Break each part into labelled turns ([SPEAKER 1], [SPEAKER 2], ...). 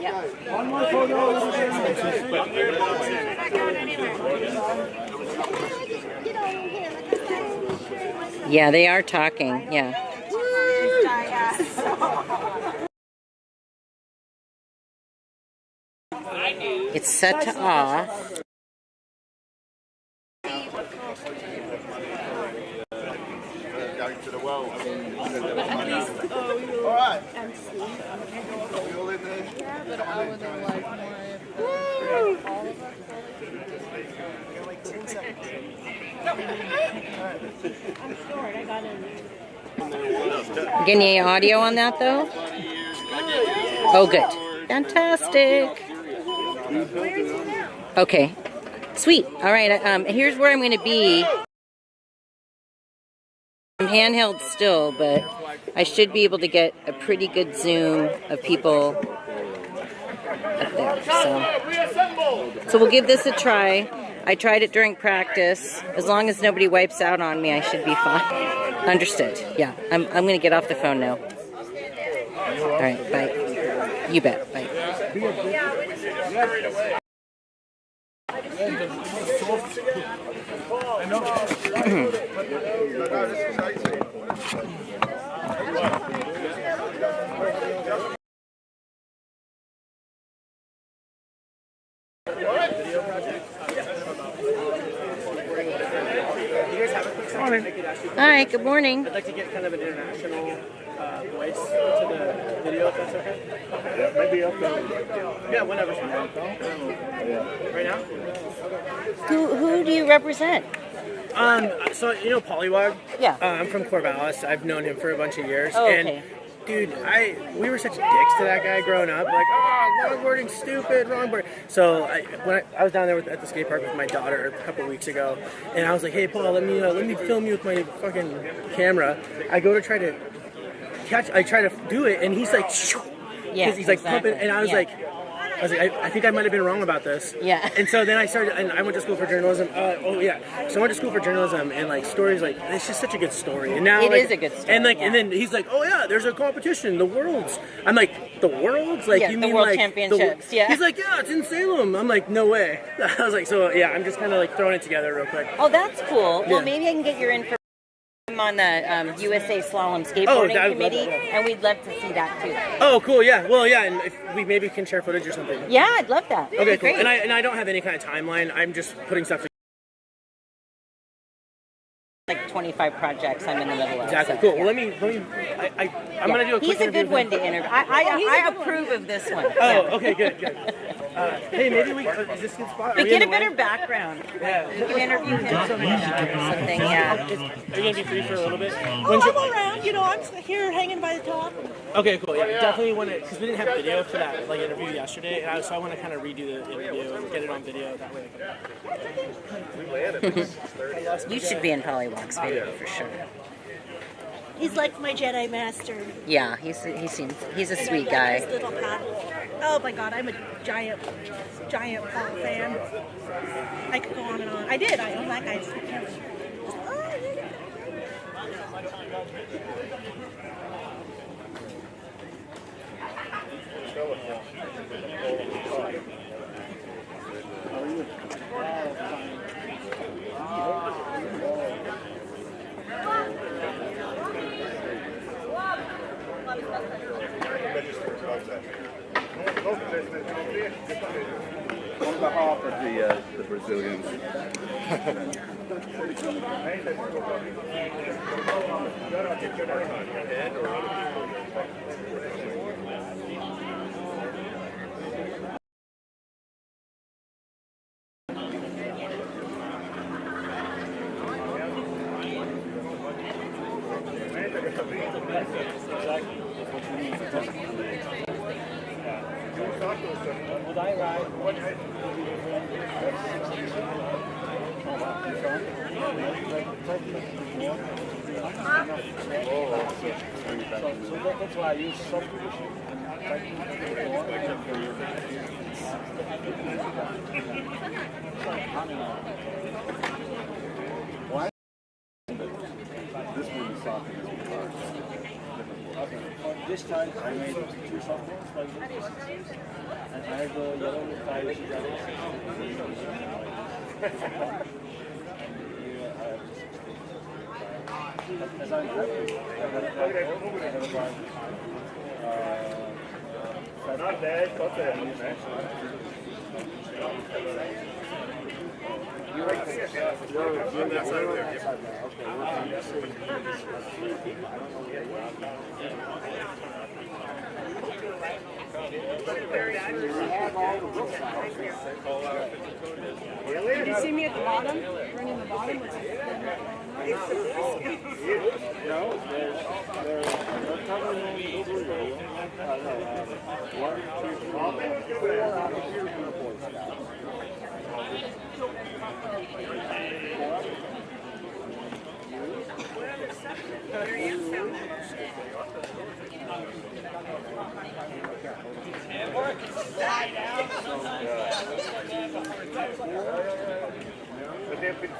[SPEAKER 1] Yeah.
[SPEAKER 2] One more photo.
[SPEAKER 1] Yeah, they are talking. Yeah. It's set to off.
[SPEAKER 3] Going to the world. All right. You all in there?
[SPEAKER 4] Yeah, but I would have liked more if all of us.
[SPEAKER 3] Like 10 seconds.
[SPEAKER 4] I'm short. I got in.
[SPEAKER 1] Getting any audio on that though? Oh, good. Fantastic. Okay. Sweet. All right. Here's where I'm going to be. I'm handheld still, but I should be able to get a pretty good zoom of people up there. So we'll give this a try. I tried it during practice. As long as nobody wipes out on me, I should be fine. Understood. Yeah, I'm going to get off the phone now. All right, bye. You bet. Bye. Hi, good morning.
[SPEAKER 2] I'd like to get kind of an international voice to the video, if that's okay.
[SPEAKER 3] Yeah, maybe up there.
[SPEAKER 2] Yeah, whenever. Right now?
[SPEAKER 1] Who do you represent?
[SPEAKER 2] So you know Pollywog?
[SPEAKER 1] Yeah.
[SPEAKER 2] I'm from Corvallis. I've known him for a bunch of years.
[SPEAKER 1] Oh, okay.
[SPEAKER 2] And dude, we were such dicks to that guy growing up. Like, oh, longboarding, stupid, longboard. So when I was down there at the skate park with my daughter a couple weeks ago, and I was like, hey Paul, let me film you with my fucking camera. I go to try to do it, and he's like,
[SPEAKER 1] Yeah,
[SPEAKER 2] he's like pumping, and I was like, I think I might have been wrong about this.
[SPEAKER 1] Yeah.
[SPEAKER 2] And so then I went to school for journalism. So I went to school for journalism, and like stories, like it's just such a good story. And now
[SPEAKER 1] It
[SPEAKER 2] like,
[SPEAKER 1] is a good story,
[SPEAKER 2] And like,
[SPEAKER 1] yeah.
[SPEAKER 2] and then he's like, oh yeah, there's a competition, the Worlds. I'm like, the Worlds? Like
[SPEAKER 1] Yeah,
[SPEAKER 2] you
[SPEAKER 1] the
[SPEAKER 2] mean
[SPEAKER 1] World
[SPEAKER 2] like
[SPEAKER 1] Championships, yeah.
[SPEAKER 2] He's like, yeah, it's in Salem. I'm like, no way. I was like, so yeah, I'm just kind of like throwing it together real quick.
[SPEAKER 1] Oh, that's cool. Well,
[SPEAKER 2] Yeah.
[SPEAKER 1] maybe I can get your info. I'm on the USA Slalom skateboarding committee, and we'd love to see that too.
[SPEAKER 2] Oh, cool. Yeah. Well, yeah, and if we maybe can share footage or something.
[SPEAKER 1] Yeah, I'd love that.
[SPEAKER 2] Okay, cool.
[SPEAKER 1] Great.
[SPEAKER 2] And I don't have any kind of timeline. I'm just putting stuff together.
[SPEAKER 1] Like 25 projects I'm in the middle of.
[SPEAKER 2] Exactly.
[SPEAKER 1] So,
[SPEAKER 2] Cool.
[SPEAKER 1] yeah.
[SPEAKER 2] Well, I'm gonna do a quick
[SPEAKER 1] He's a
[SPEAKER 2] interview
[SPEAKER 1] good one to interview. I approve of this one.
[SPEAKER 2] Oh, okay, good. Hey, maybe we is this a good spot?
[SPEAKER 1] But get a better background.
[SPEAKER 2] Yeah.
[SPEAKER 1] You can interview him or something. Yeah.
[SPEAKER 2] Are you gonna be free for a little bit?
[SPEAKER 5] Oh, I'm around. You know, I'm here hanging by the top.
[SPEAKER 2] Okay, cool. Yeah, definitely want to, because we didn't have video for that like interview yesterday, and so I want to kind of redo the interview and get it on video that way.
[SPEAKER 1] You should be in Pollywog's video for sure.
[SPEAKER 5] He's like my Jedi master.
[SPEAKER 1] Yeah, he's a sweet
[SPEAKER 5] His
[SPEAKER 1] guy.
[SPEAKER 5] little paddle. Oh my God, I'm a giant Paul fan. I could go on and on. I did. I own that guy's.
[SPEAKER 3] On behalf of the Brazilians.
[SPEAKER 2] That's why I use soft conditioning.
[SPEAKER 3] This one is soft.
[SPEAKER 2] This
[SPEAKER 6] this time I made 2 softballs like this. And I have a yellow with 5 jackets. And here I have the 16. But as I'm happy, I have about not bad, got that in there. You like this? No, on that side of there.
[SPEAKER 4] Did you see me at the bottom? Running the bottom?
[SPEAKER 6] No, they're covering on the over there. 1, 2, 4 out of here from the Boy Scouts.
[SPEAKER 3] But they've been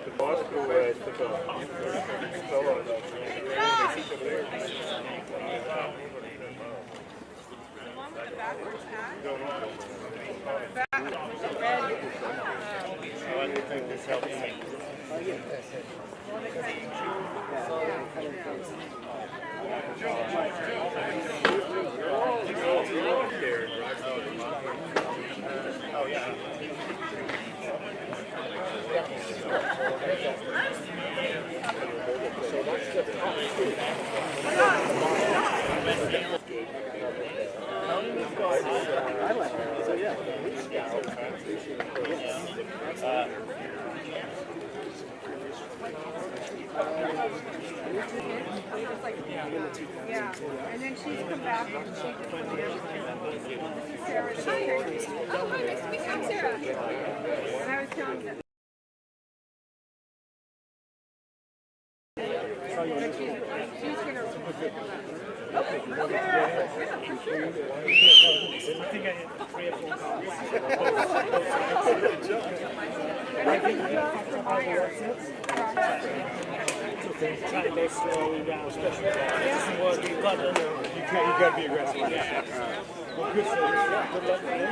[SPEAKER 3] the boss who took a solo. I think this helps me. Oh, yeah. So that's the I like it. So yeah,
[SPEAKER 4] Yeah, and then she's come back and she did from there. This is Sarah. Oh, hi, nice to meet you. I'm Sarah. And I was telling them. She's gonna. Okay. I think I hit 3 or 4 calls.
[SPEAKER 6] trying to go slowly down, especially if you want to be London, you got to be aggressive. Yeah. Well, good service. Good luck with him.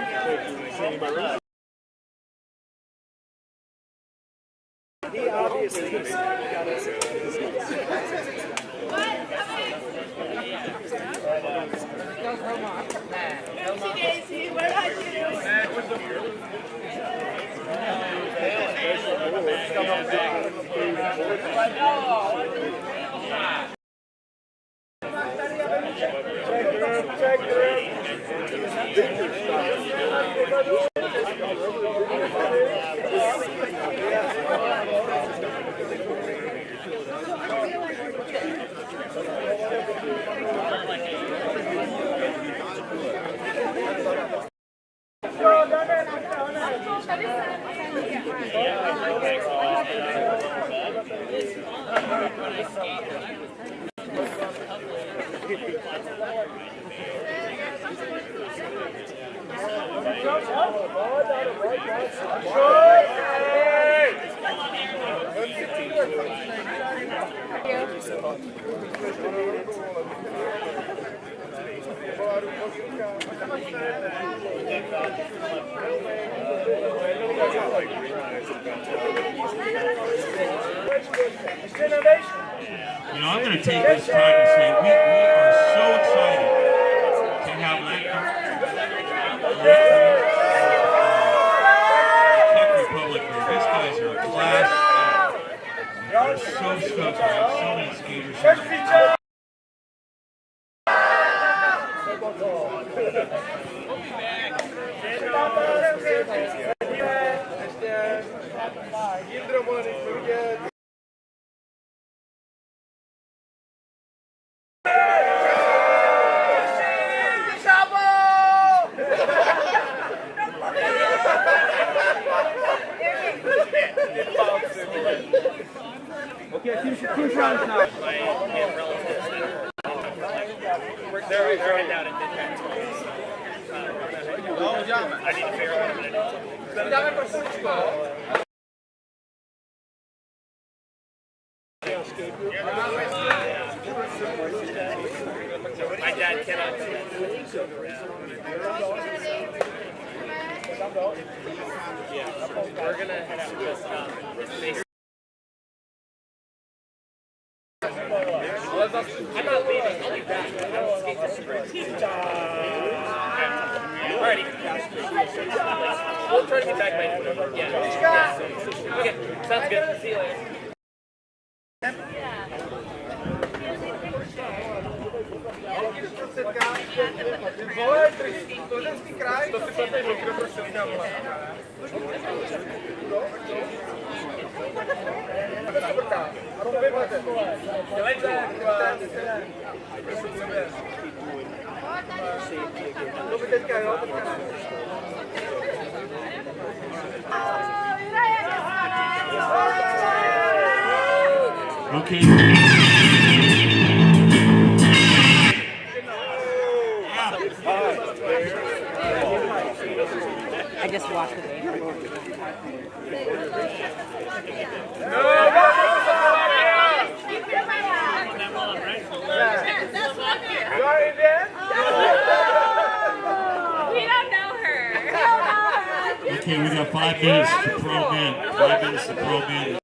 [SPEAKER 6] See anybody else? He obviously got us.
[SPEAKER 5] Daisy, what about you?
[SPEAKER 7] You know, I'm going to take this time and say we are so excited to have Czech Republic here. These guys are a class act. They're so stoked to have so many skaters here.
[SPEAKER 2] relatives they're right down in Midtown. I need to figure out what I'm my dad cannot do it. Yeah, we're gonna have to just I'm not leaving. I'll be back. I don't skate this spring. Alrighty. We'll try to get back by yeah. Okay, sounds good. See you later.
[SPEAKER 7] Okay.
[SPEAKER 1] I just walked away.
[SPEAKER 7] Okay, we got 5 minutes to pro men. 5 minutes to pro men.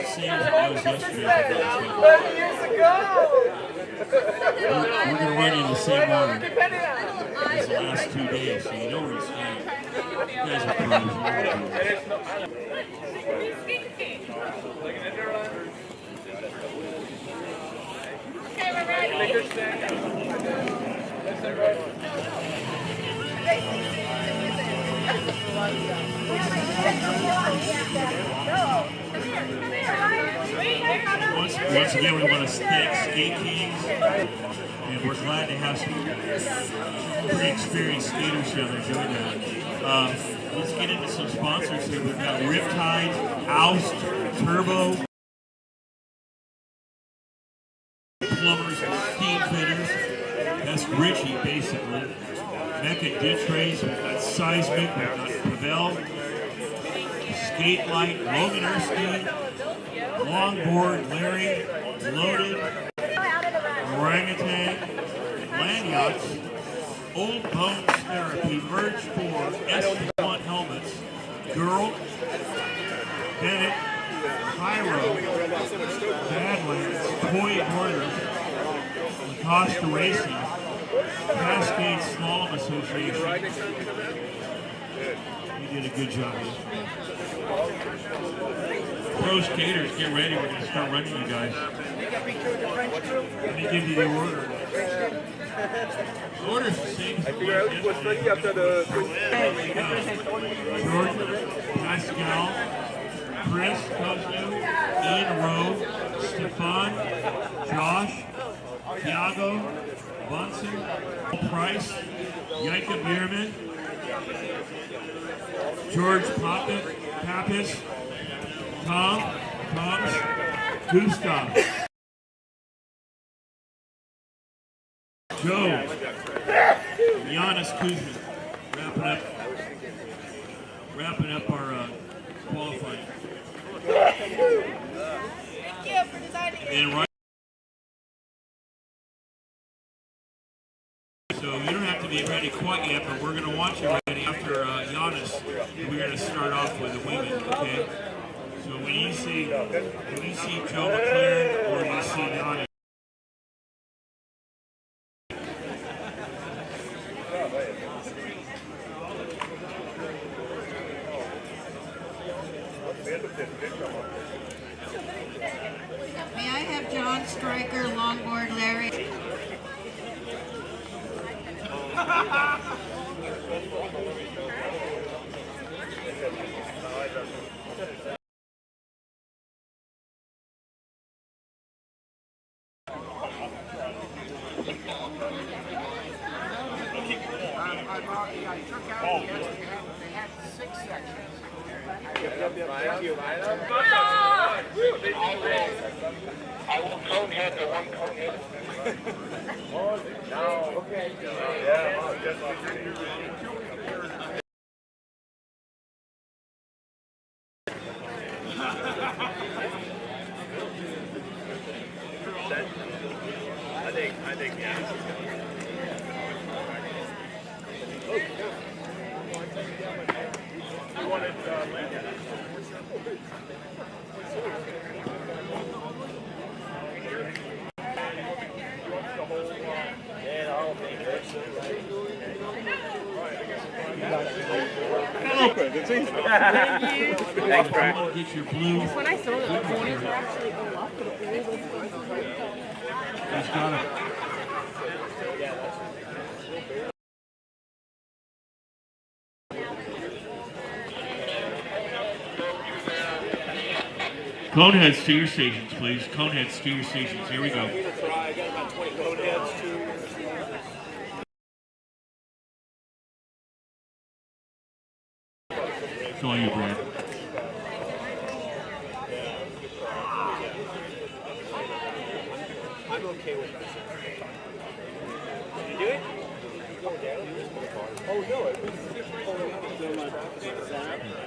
[SPEAKER 7] Same as it was yesterday. We're going to run in the same order as the last 2 days, so you know where to stand. You guys are
[SPEAKER 4] Okay, we're ready.
[SPEAKER 7] Once again, we want to thank Skate Kings, and we're glad to have some pretty experienced skaters down there doing that. Let's get into some sponsors here. We've got Riptide, Oust, Turbo, Plumbers, Steam Fitters. That's Richie, basically. Mecca Ditch Race, we've got Seismic, we've got Pavel, Skate Light, Logan Erskine, Longboard, Larry, Loaded, Orangutan, Land Yachts, Old Bones Therapy, Merge 4, S1 Helmets, Girl, Bennett, Pyro, Badlands, Toy Borders, Lacosta Racing, Cascade Slalom Association. You did a good job here. Pro skaters, get ready. We're going to start running you guys. Let me give you the order. The order's the same as George, Pascal, Chris, Kosu, Ian Rowe, Stefan, Josh, Thiago, Bunsen, Price, Yaika Bierman, George Pappas, Tom, Gustav, Joe, Giannis Kuzma, wrapping up our qualifying.
[SPEAKER 5] Thank you for designing it.
[SPEAKER 7] And right. So you don't have to be ready quite yet, but we're going to want you ready after Giannis. We're going to start off with the women, okay? So when you see Joe McLaren or you see Giannis.
[SPEAKER 8] May I have John Stryker, longboard Larry?
[SPEAKER 3] They had 6 sections. I will cone head the one cone head. No. Okay. Yeah. I think, yeah. You wanted land. Open. It's easy. Thanks, Brian.
[SPEAKER 7] Get your blue.
[SPEAKER 4] When I saw that the corners were actually a lot, but it really was
[SPEAKER 7] He's got it. Coneheads to your stations, please. Coneheads to your stations. Here we go.
[SPEAKER 3] I got about 20 cone heads too.
[SPEAKER 7] It's all you, Brad.
[SPEAKER 3] I'm okay with that. Did you do it? Oh no,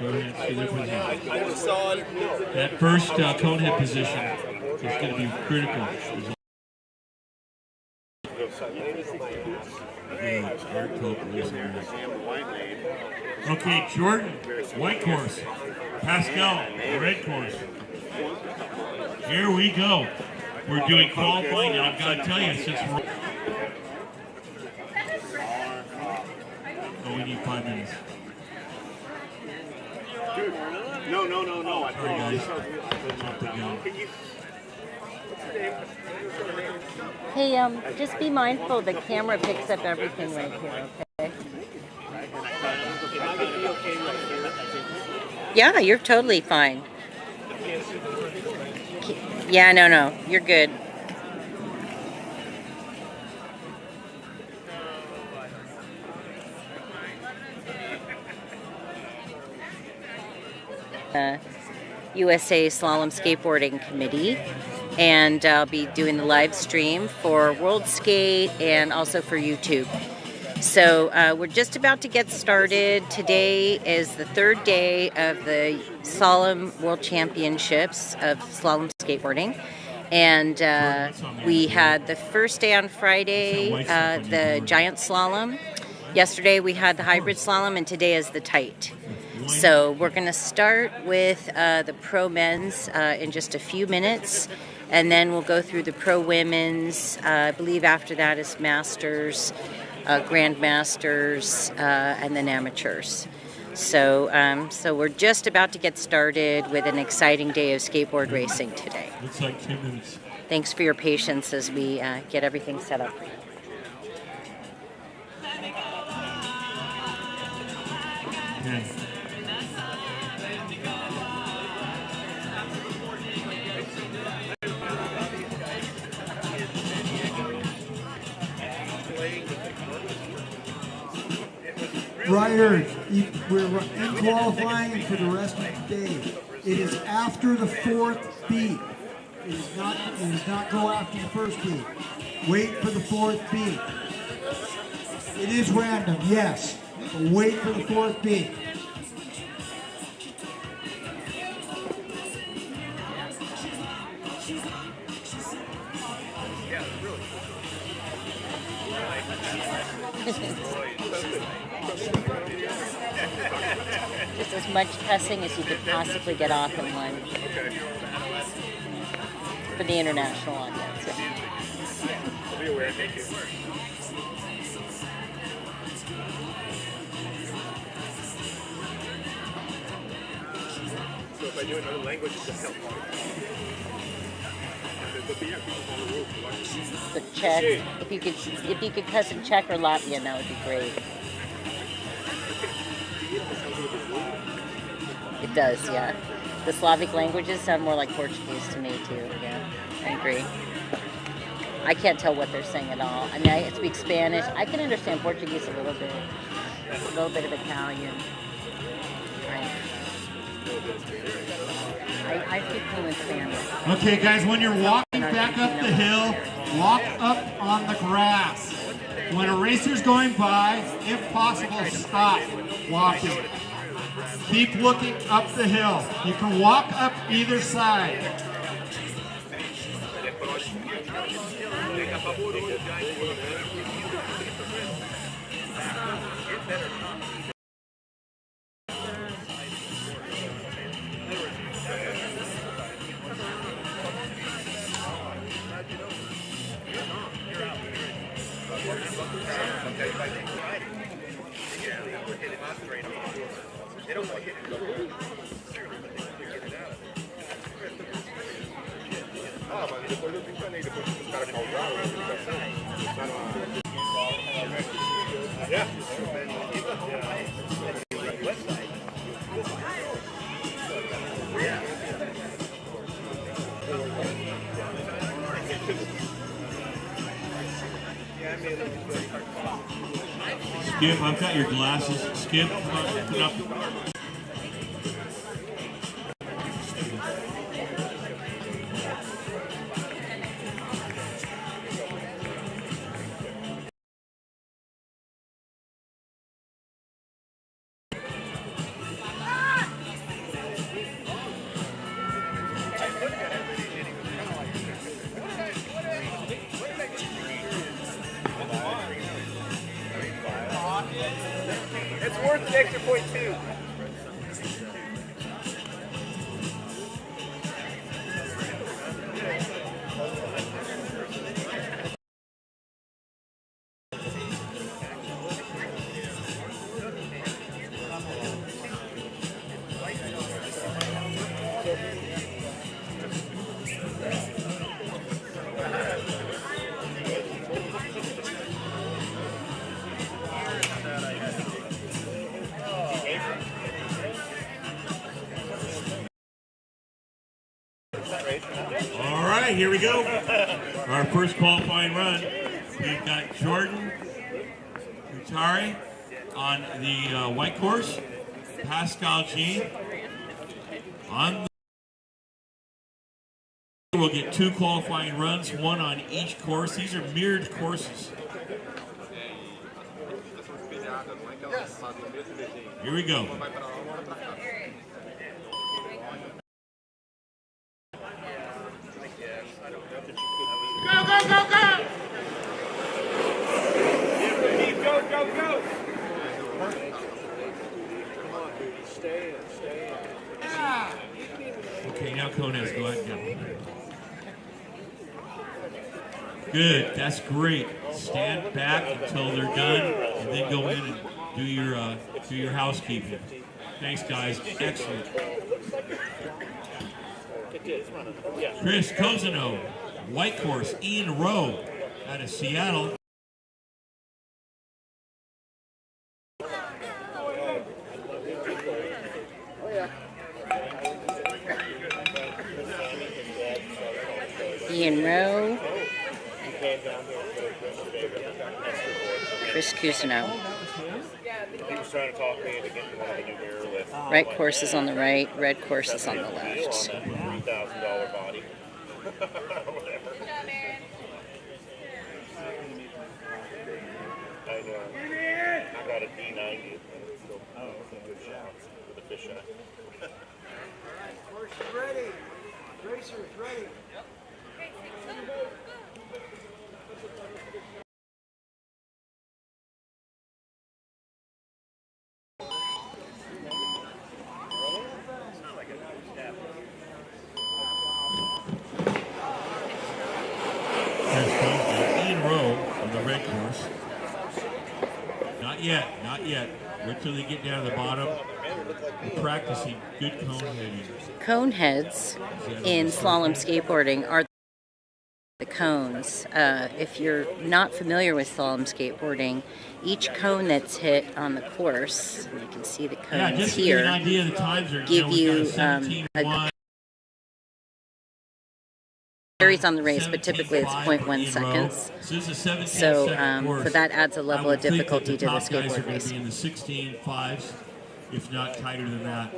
[SPEAKER 7] Coneheads to their position.
[SPEAKER 3] I just saw it. No.
[SPEAKER 7] That first conehead position is going to be critical. Okay, Jordan, white course. Pascal, red course. Here we go. We're doing qualifying, and I've got to tell you, since we're... Oh, we need 5 minutes.
[SPEAKER 3] Dude, no. I
[SPEAKER 7] Sorry, guys. Jump the gun.
[SPEAKER 1] Hey, just be mindful the camera picks up everything right here, okay? Yeah, you're totally fine. Yeah, no, you're good. USA Slalom Skateboarding Committee, and I'll be doing the live stream for World Skate and also for YouTube. So we're just about to get started. Today is the third day of the Slalom World Championships of Slalom Skateboarding. And we had the first day on Friday, the giant slalom. Yesterday we had the hybrid slalom, and today is the tight. So we're going to start with the pro men's in just a few minutes, and then we'll go through the pro women's. I believe after that is masters, grandmasters, and then amateurs. So, so we're just about to get started with an exciting day of skateboard racing today.
[SPEAKER 7] Looks like 10 minutes.
[SPEAKER 1] Thanks for your patience as we get everything set up.
[SPEAKER 7] Okay.
[SPEAKER 9] Riders, we're in qualifying for the rest of the day. It is after the fourth beat. It does not go after the first beat. Wait for the fourth beat. It is random, yes, but wait for the fourth beat.
[SPEAKER 1] Just as much cussing as you could possibly get off in one. For the international audience.
[SPEAKER 3] I'll be aware. Thank you. So if I do another language, it's just help.
[SPEAKER 1] The Czech, if you could cuss in Czech or Latvian, that would be great. It does, yeah. The Slavic languages sound more like Portuguese to me too. Yeah, I agree. I can't tell what they're saying at all. I mean, I speak Spanish. I can understand Portuguese a little bit of Italian. Right. I keep doing family.
[SPEAKER 10] Okay, guys, when you're walking back up the hill, walk up on the grass. When a racer's going by, if possible, stop walking. Keep looking up the hill. You can walk up either side.
[SPEAKER 7] Skip, I've got your glasses. Skip, put up.
[SPEAKER 3] It's worth an extra point too.
[SPEAKER 7] All right, here we go. Our first qualifying run. We've got Jordan Utari on the white course, Pascal G on the. We'll get 2 qualifying runs, 1 on each course. These are mirrored courses. Here we go.
[SPEAKER 3] Go, go, go, go! Go, go, go! Come on, dude. Stay in, stay in.
[SPEAKER 7] Okay, now Konez, go ahead and go. Good, that's great. Stand back until they're done, and then go in and do your housekeeping. Thanks, guys. Excellent. Chris Cozano, white course, Ian Rowe out of Seattle.
[SPEAKER 1] Ian Rowe, Chris Cusino.
[SPEAKER 3] He was trying to talk me into getting one of the new mirror lifts.
[SPEAKER 1] Right course is on the right, red course is on the left.
[SPEAKER 3] $3,000 body. I know. I got a D90 and it's still a good shot with a fish eye.
[SPEAKER 9] Horse is ready. Racer is ready.
[SPEAKER 7] Ian Rowe on the red course. Not yet, not yet. Wait till they get down to the bottom. We're practicing good cone heading.
[SPEAKER 1] Cone heads in slalom skateboarding are the cones. If you're not familiar with slalom skateboarding, each cone that's hit on the course, and you can see the cones
[SPEAKER 7] just to
[SPEAKER 1] here,
[SPEAKER 7] get an idea of the times are,
[SPEAKER 1] give
[SPEAKER 7] we've
[SPEAKER 1] you
[SPEAKER 7] got a 17-1.
[SPEAKER 1] varies on the race, but typically it's 0.1 seconds. So that adds a level of difficulty to the skateboard race.
[SPEAKER 7] In the 16.5s if not tighter than that.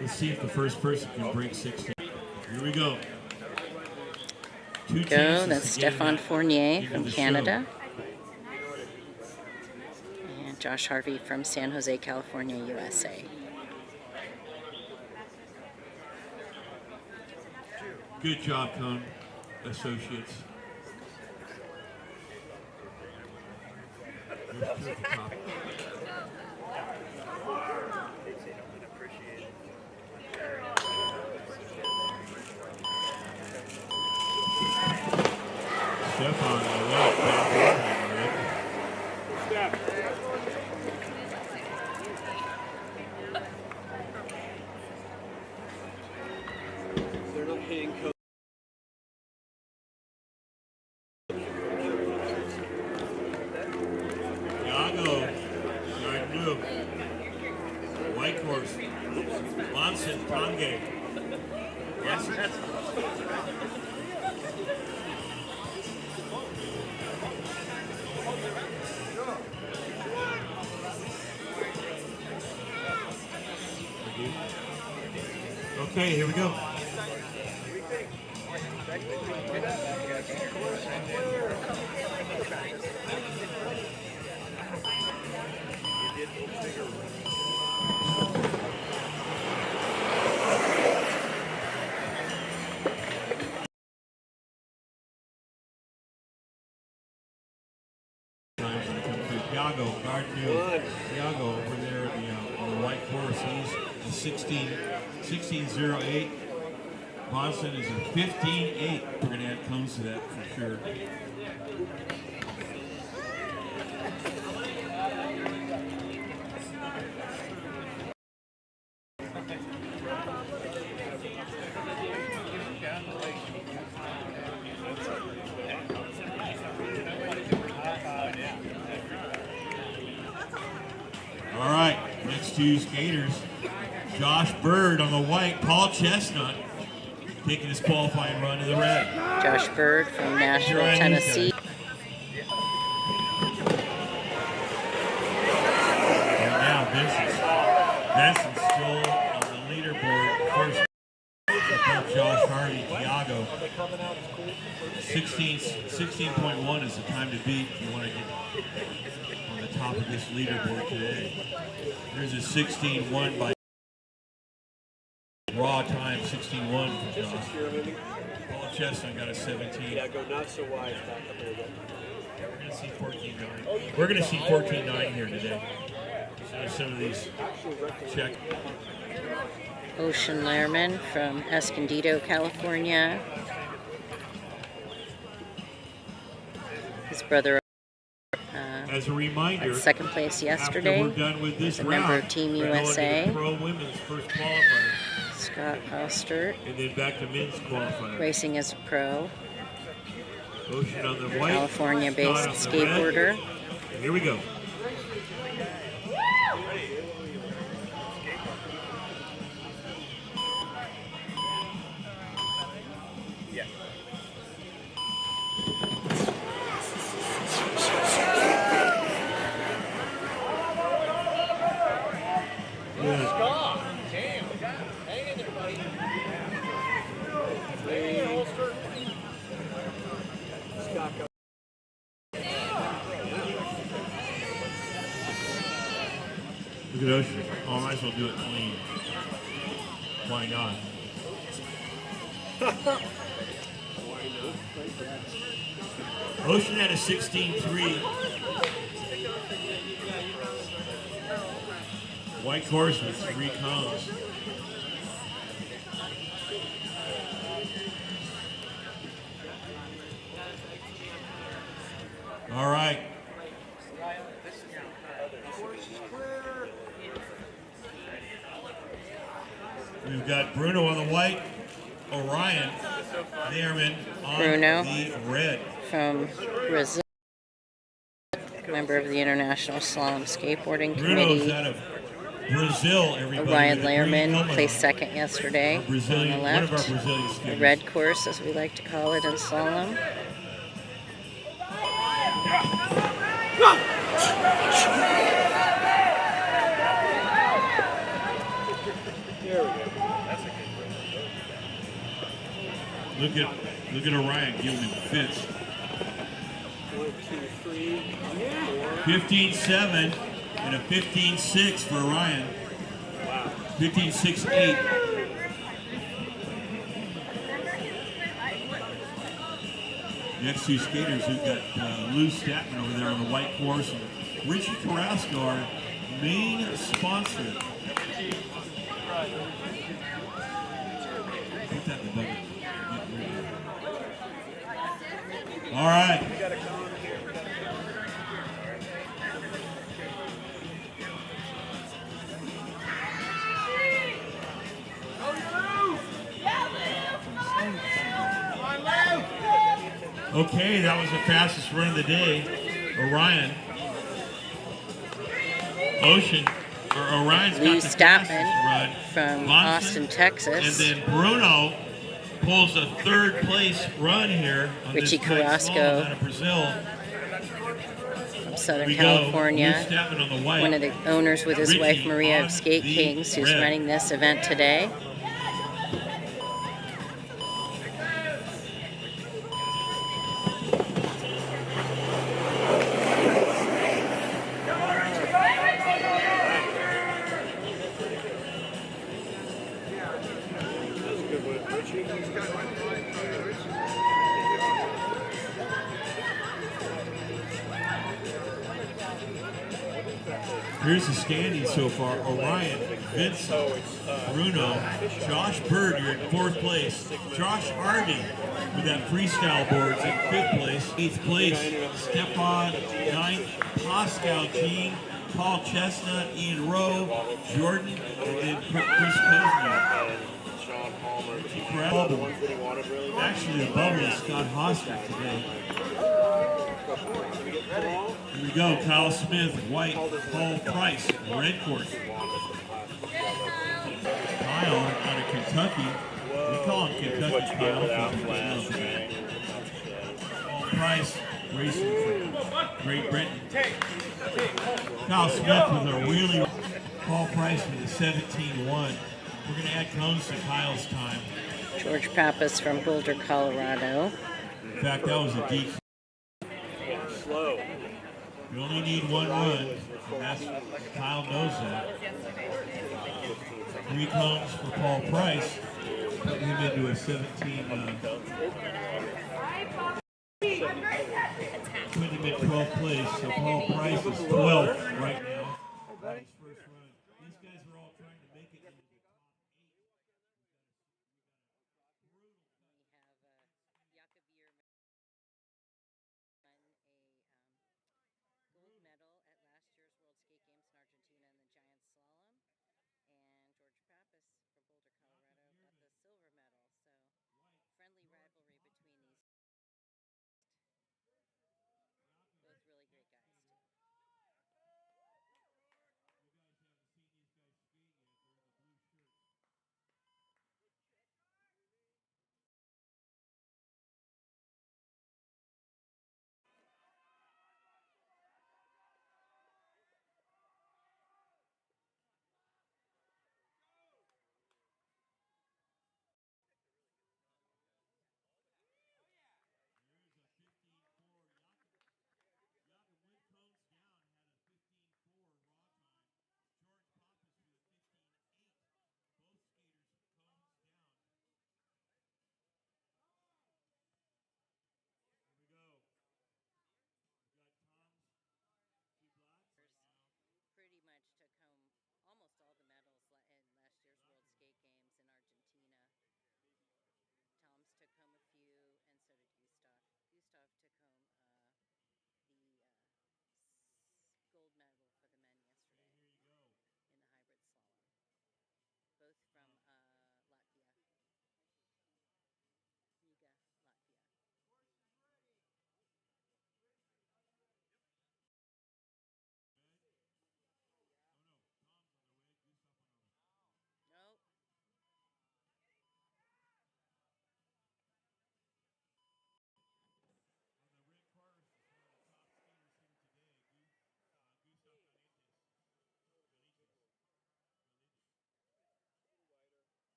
[SPEAKER 7] Let's see if the first person can break 16. Here we go.
[SPEAKER 1] Go, that's Stefan Fournier from Canada. And Josh Harvey from San Jose, California, USA.
[SPEAKER 7] Good job, Cone Associates. Stefan,
[SPEAKER 6] They're not hitting code.
[SPEAKER 7] Iago, yard blue. White horse. Monson, Tonge. Yes, that's. Okay, here we go. Iago, guard new. Iago over there on the white horse. He's a 16.08. Boston is a 15.8. We're going to add cones to that for sure. All right, next two skaters. Josh Bird on the white, Paul Chestnut taking his qualifying run to the red.
[SPEAKER 1] Josh Bird from Nashville, Tennessee.
[SPEAKER 7] And now Benson's still on the leaderboard first. Above Josh Hardy, Iago. 16.1 is the time to beat if you want to get on the top of this leaderboard today. There's a 16.1 by raw time, 16.1 for Josh. Paul Chestnut got a 17.
[SPEAKER 6] Yeah, go not so wide.
[SPEAKER 7] We're going to see 14.9. We're going to see 14.9 here today. So some of these check.
[SPEAKER 1] Ocean Lehrman from Escondido, California. His brother
[SPEAKER 7] as a reminder,
[SPEAKER 1] second place yesterday.
[SPEAKER 7] After we're done with this
[SPEAKER 1] a member of Team USA.
[SPEAKER 7] Pro women's first qualifier.
[SPEAKER 1] Scott Ostert.
[SPEAKER 7] And then back to men's qualifier.
[SPEAKER 1] Racing as a pro.
[SPEAKER 7] Ocean on the white.
[SPEAKER 1] California-based skateboarder.
[SPEAKER 7] And here we go. Look at Ocean. Oh, I might as well do it clean. Why not? Ocean had a 16.3. White horse with 3 cones. All right. We've got Bruno on the white, Orion Lehrman on the red.
[SPEAKER 1] From Brazil, member of the International Slalom Skateboarding
[SPEAKER 7] Bruno's
[SPEAKER 1] Committee.
[SPEAKER 7] Out of Brazil, everybody.
[SPEAKER 1] Orion Lehrman placed second yesterday on the left.
[SPEAKER 7] One of our Brazilian
[SPEAKER 1] The
[SPEAKER 7] skaters.
[SPEAKER 1] red course, as we like to call it in slalom.
[SPEAKER 7] Look at Orion giving him fits. 15-7 and a 15-6 for Orion. 15-6-8. Next two skaters, we've got Lou Statman over there on the white course, and Richie Carrasco, our main sponsor. Put that in the bucket. All right. Okay, that was the fastest run of the day. Orion. Orion's
[SPEAKER 1] Lou
[SPEAKER 7] got the fastest
[SPEAKER 1] Statman
[SPEAKER 7] run.
[SPEAKER 1] from
[SPEAKER 7] Monson,
[SPEAKER 1] Austin, Texas.
[SPEAKER 7] And then Bruno pulls a third place run here on
[SPEAKER 1] Richie
[SPEAKER 7] this night
[SPEAKER 1] Carrasco
[SPEAKER 7] slalom out of Brazil.
[SPEAKER 1] From Southern
[SPEAKER 7] Lou
[SPEAKER 1] California.
[SPEAKER 7] Statman on the white.
[SPEAKER 1] One of the owners with his
[SPEAKER 7] Richie
[SPEAKER 1] wife Maria
[SPEAKER 7] on
[SPEAKER 1] of Skate
[SPEAKER 7] the
[SPEAKER 1] Kings, who's
[SPEAKER 7] red.
[SPEAKER 1] running this event today.
[SPEAKER 7] Here's the standings so far. Orion, Vincent, Bruno, Josh Bird, you're in 4th place. Josh Harvey with that freestyle boards in 5th place. 8th place, Stefan, 9th, Pascal Jean, Paul Chestnut, Ian Rowe, Jordan, and then Chris Kozniak. Incredible. Actually, the bubble is Scott Hoster today. Here we go, Kyle Smith, white, Paul Price, red course. Kyle out of Kentucky. We call him Kentucky Kyle. Paul Price racing for Great Britain. Kyle Smith with a really, Paul Price with a 17-1. We're going to add cones to Kyle's time.
[SPEAKER 1] George Pappas from Boulder, Colorado.
[SPEAKER 7] In fact, that was a DQ.
[SPEAKER 3] Slow.
[SPEAKER 7] You only need one run. And Kyle knows that. 3 cones for Paul Price. Put him into a 17. Put him in 12th place. So Paul Price is 12th right now. His first run. These guys are all trying to make it into the top
[SPEAKER 1] 8. Gold medal at last year's World Skate Games in Argentina in the giant slalom, and George Pappas from Boulder, Colorado got the silver medal. So friendly rivalry between these both really great guys too.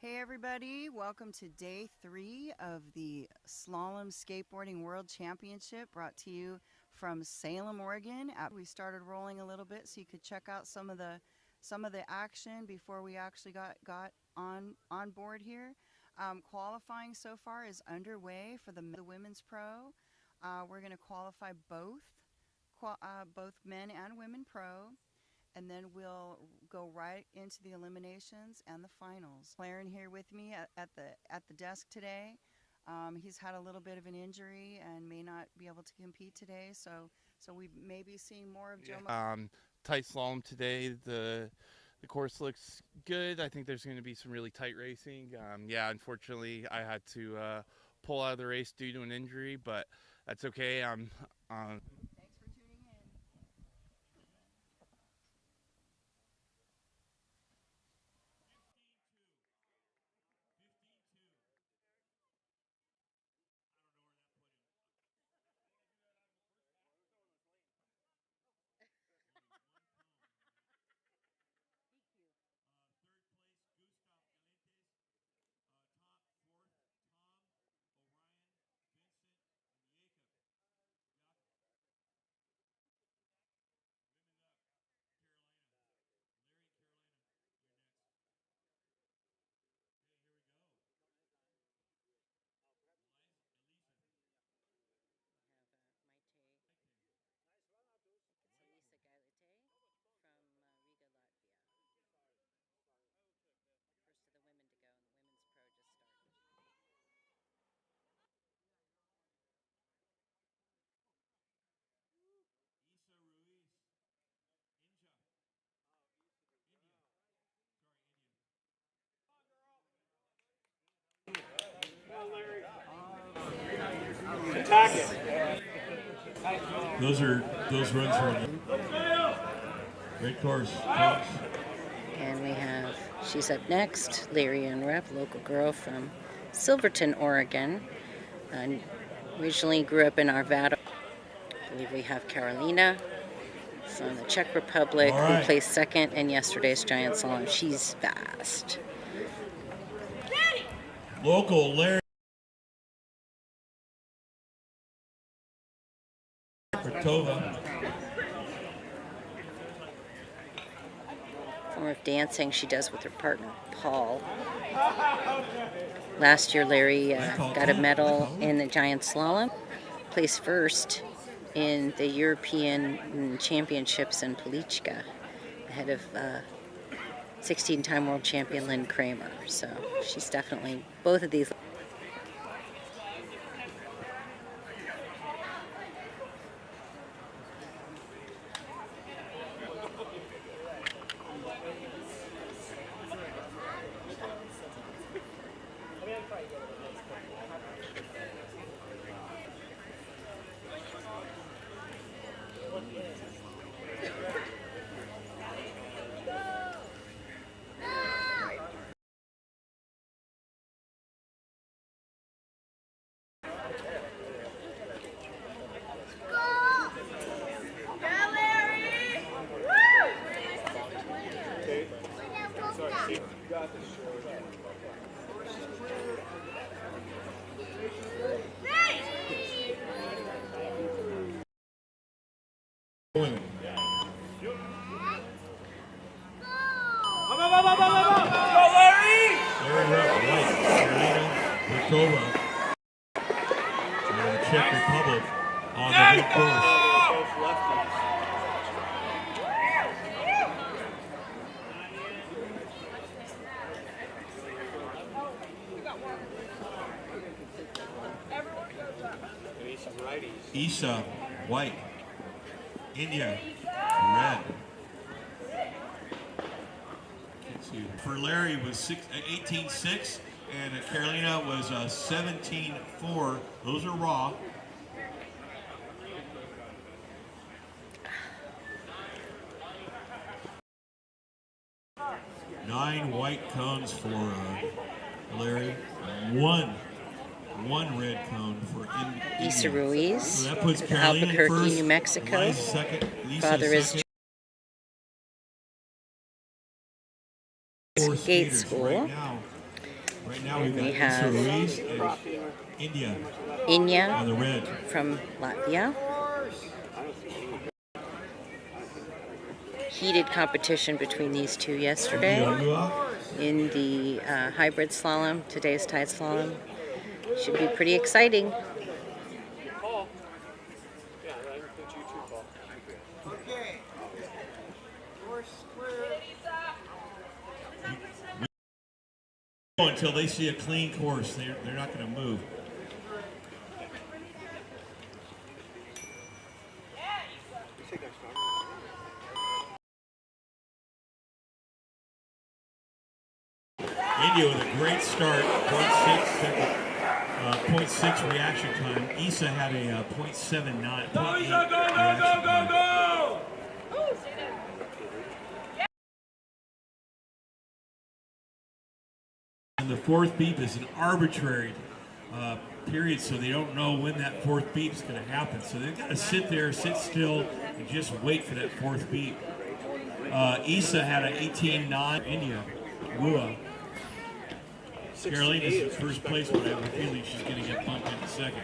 [SPEAKER 1] Hey everybody, welcome to day 3 of the Slalom Skateboarding World Championship, brought to you from Salem, Oregon. We started rolling a little bit so you could check out some of the action before we actually got on board here. Qualifying so far is underway for the Women's Pro. We're going to qualify both men and women pro. And then we'll go right into the eliminations and the finals. Claren here with me at the desk today. He's had a little bit of an injury and may not be able to compete today. So we may be seeing more of Joe.
[SPEAKER 11] Tight slalom today. The course looks good. I think there's going to be some really tight racing. Yeah, unfortunately, I had to pull out of the race due to an injury, but that's okay.
[SPEAKER 1] Thanks for tuning in.
[SPEAKER 7] Those runs are great course.
[SPEAKER 1] And we have, she's up next, Larry and Rep, local girl from Silverton, Oregon. And originally grew up in Arvada. I believe we have Carolina from the Czech Republic, who placed second in yesterday's Giant Slalom. She's fast.
[SPEAKER 7] Local Larry.
[SPEAKER 1] Form of dancing she does with her partner, Paul. Last year, Larry got a medal in the Giant Slalom, placed first in the European Championships in Polichka, ahead of 16-time world champion Lynn Kramer. So she's definitely both of these.
[SPEAKER 7] Czech Republic on the red course. Isa, white. India, red. For Larry was 18.6, and Carolina was 17.4. Those are raw. Nine white cones for Larry. One red cone for India.
[SPEAKER 1] Isa Ruiz,
[SPEAKER 7] so that puts Carolina
[SPEAKER 1] Albuquerque,
[SPEAKER 7] first,
[SPEAKER 1] New Mexico.
[SPEAKER 7] Liza second, Lisa
[SPEAKER 1] Father
[SPEAKER 7] second.
[SPEAKER 1] is Gate School.
[SPEAKER 7] Right now, Right now we've got
[SPEAKER 1] We have
[SPEAKER 7] Ruiz and India
[SPEAKER 1] Inya
[SPEAKER 7] on the red.
[SPEAKER 1] from Latvia. Heated competition between these two yesterday in the hybrid slalom, today's tied slalom. Should be pretty exciting.
[SPEAKER 7] Until they see a clean course, they're not going to move. India with a great start, 0.6 reaction time. Isa had a 0.79. Go, Isa, go, go, go, go, go! And the fourth beep is an arbitrary period, so they don't know when that fourth beep is going to happen. So they've got to sit there, sit still, and just wait for that fourth beep. Isa had an 18.9. India, Wua. Carolina's in first place, but I have a feeling she's going to get bumped into second.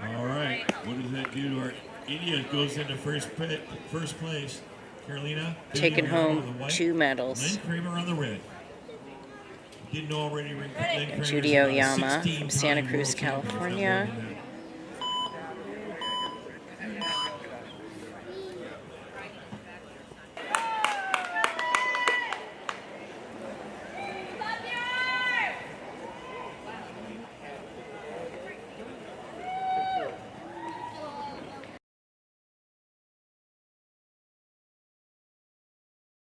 [SPEAKER 7] All right, what does that do to our India goes into first place. Carolina
[SPEAKER 1] taking home 2 medals.
[SPEAKER 7] Lynn Kramer on the red. Didn't know already.
[SPEAKER 1] Judy Oyama from Santa Cruz, California.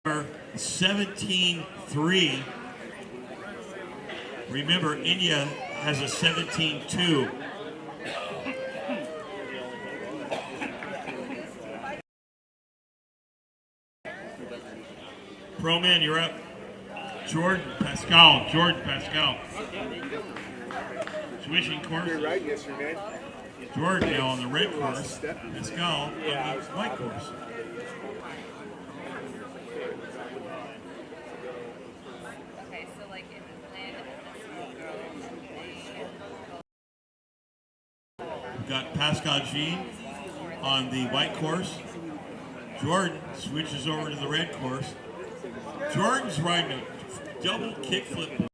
[SPEAKER 7] Are 17-3. Remember, India has a 17-2. Pro man, you're up. Jordan Pascal. Switching course. Jordan now on the red course. Pascal on the white course. We've got Pascal Jean on the white course. Jordan switches over to the red course. Jordan's riding a double kickflip.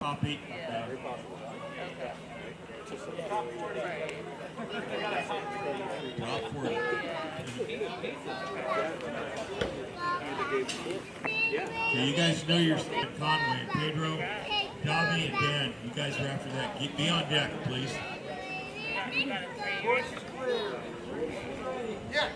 [SPEAKER 7] Top 8. Top 40. Okay, you guys know your Conway, Pedro, Tommy, and Dan. You guys are after that. Be on deck, please. Yeah.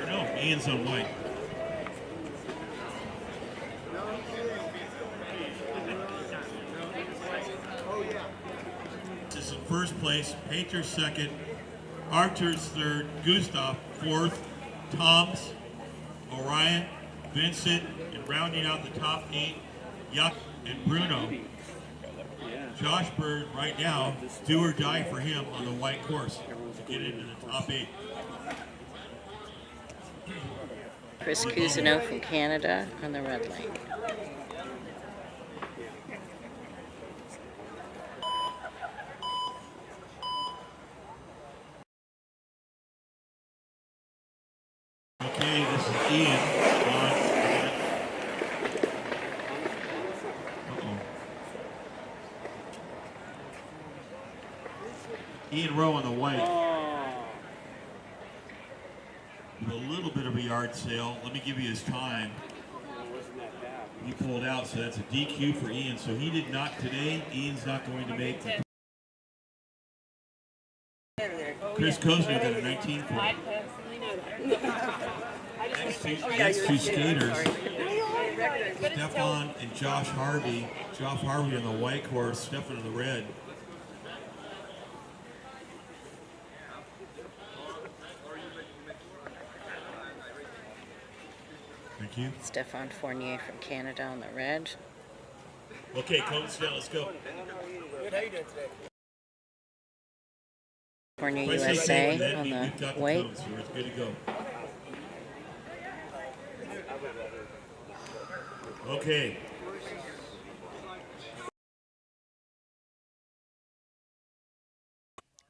[SPEAKER 7] No, Ian's on white. This is in first place, Painter second, Archer's third, Gustav fourth, Toms, Orion, Vincent, and rounding out the top 8, Yuck and Bruno. Josh Bird right now, do or die for him on the white course to get into the top 8.
[SPEAKER 1] Chris Cousineau from Canada on the red lane.
[SPEAKER 7] Okay, this is Ian on. Ian Rowe on the white. With a little bit of a yard sale. Let me give you his time. He pulled out, so that's a DQ for Ian. So he did not today. Ian's not going to make the Chris Kozner did a 19 point. Next two skaters, Stefan and Josh Harvey. Josh Harvey on the white course, Stefan on the red. Thank you.
[SPEAKER 1] Stefan Fournier from Canada on the red.
[SPEAKER 7] Okay, cones down, let's go.
[SPEAKER 2] Good, how you doing today?
[SPEAKER 1] Fournier
[SPEAKER 7] If I say
[SPEAKER 1] USA
[SPEAKER 7] go, then
[SPEAKER 1] on
[SPEAKER 7] we've got
[SPEAKER 1] the
[SPEAKER 7] the
[SPEAKER 1] white.
[SPEAKER 7] cones, so it's good to go. Okay.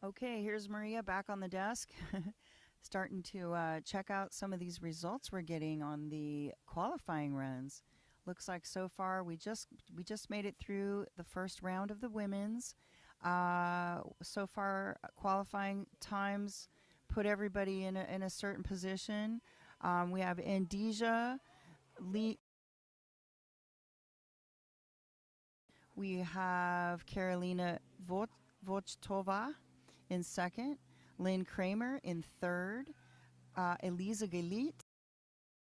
[SPEAKER 12] Okay, here's Maria back on the desk, starting to check out some of these results we're getting on the qualifying runs. Looks like so far we just made it through the first round of the women's. So far, qualifying times put everybody in a certain position. We have Andija, Lee. We have Karolina Vochtova in second, Lynn Kramer in third, Elisa Galit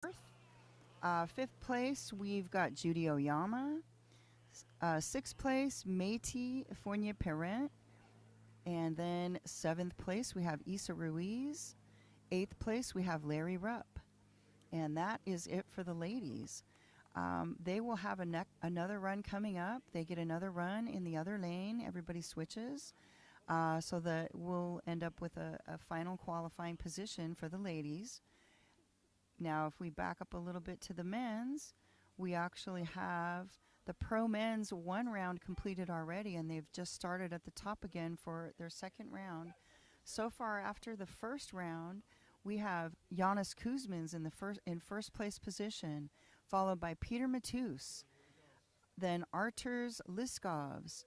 [SPEAKER 12] fourth. Fifth place, we've got Judy Oyama. Sixth place, Meiti Fournier Perrin. And then seventh place, we have Isa Ruiz. Eighth place, we have Larry Rupp. And that is it for the ladies. They will have another run coming up. They get another run in the other lane. Everybody switches. So that we'll end up with a final qualifying position for the ladies. Now, if we back up a little bit to the men's, we actually have the pro men's one round completed already, and they've just started at the top again for their second round. So far, after the first round, we have Giannis Kuzmins in first place position, followed by Peter Matus, then Arturs Liskovs,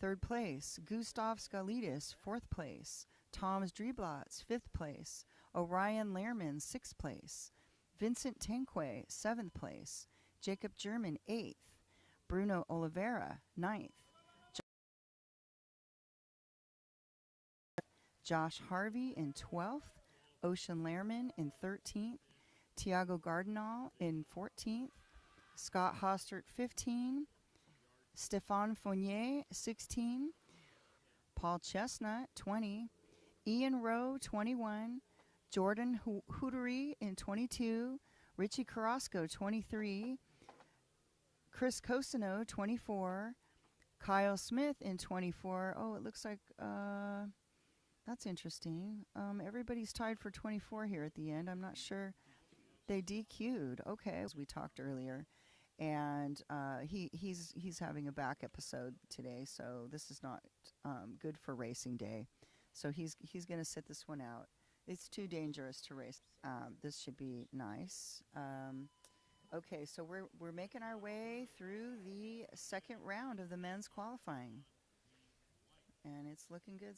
[SPEAKER 12] third place, Gustav Skalidis, fourth place, Toms Driblatz, fifth place, Orion Lehrman, sixth place, Vincent Tenque, seventh place, Jacob German, eighth, Bruno Oliveira, ninth, Josh Harvey in 12th, Ocean Lehrman in 13th, Tiago Gardenal in 14th, Scott Hostert 15, Stefan Fournier 16, Paul Chestnut 20, Ian Rowe 21, Jordan Hootery in 22, Richie Carrasco 23, Chris Cosino 24, Kyle Smith in 24. Oh, it looks like that's interesting. Everybody's tied for 24 here at the end. I'm not sure. They DQ'd. Okay, as we talked earlier, and he's having a back episode today, so this is not good for racing day. So he's going to sit this one out. It's too dangerous to race. This should be nice. Okay, so we're making our way through the second round of the men's qualifying, and it's looking good.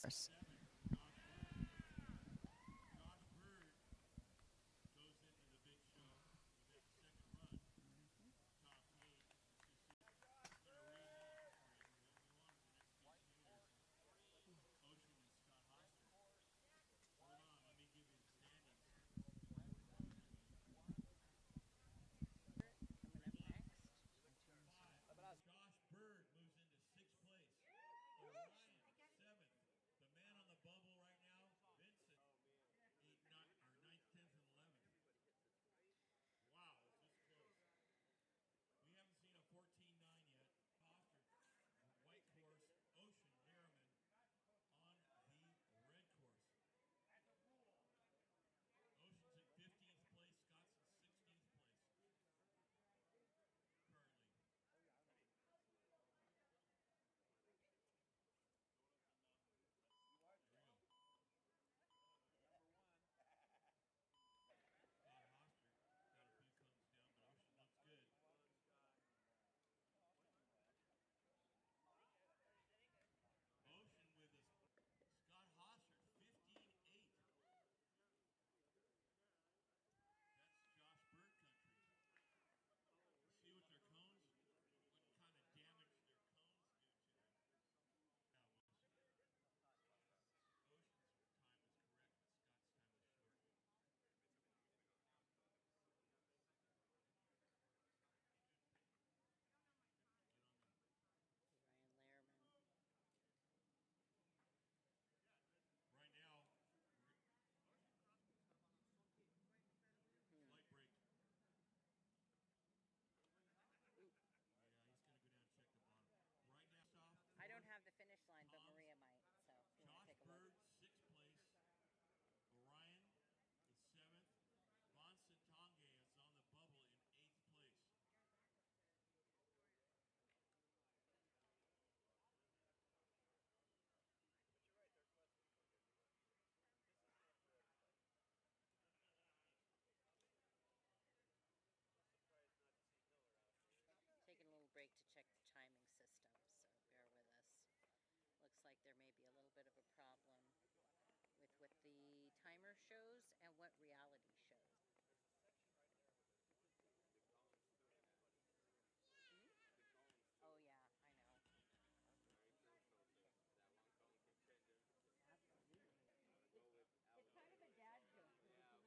[SPEAKER 1] timer shows and what reality shows.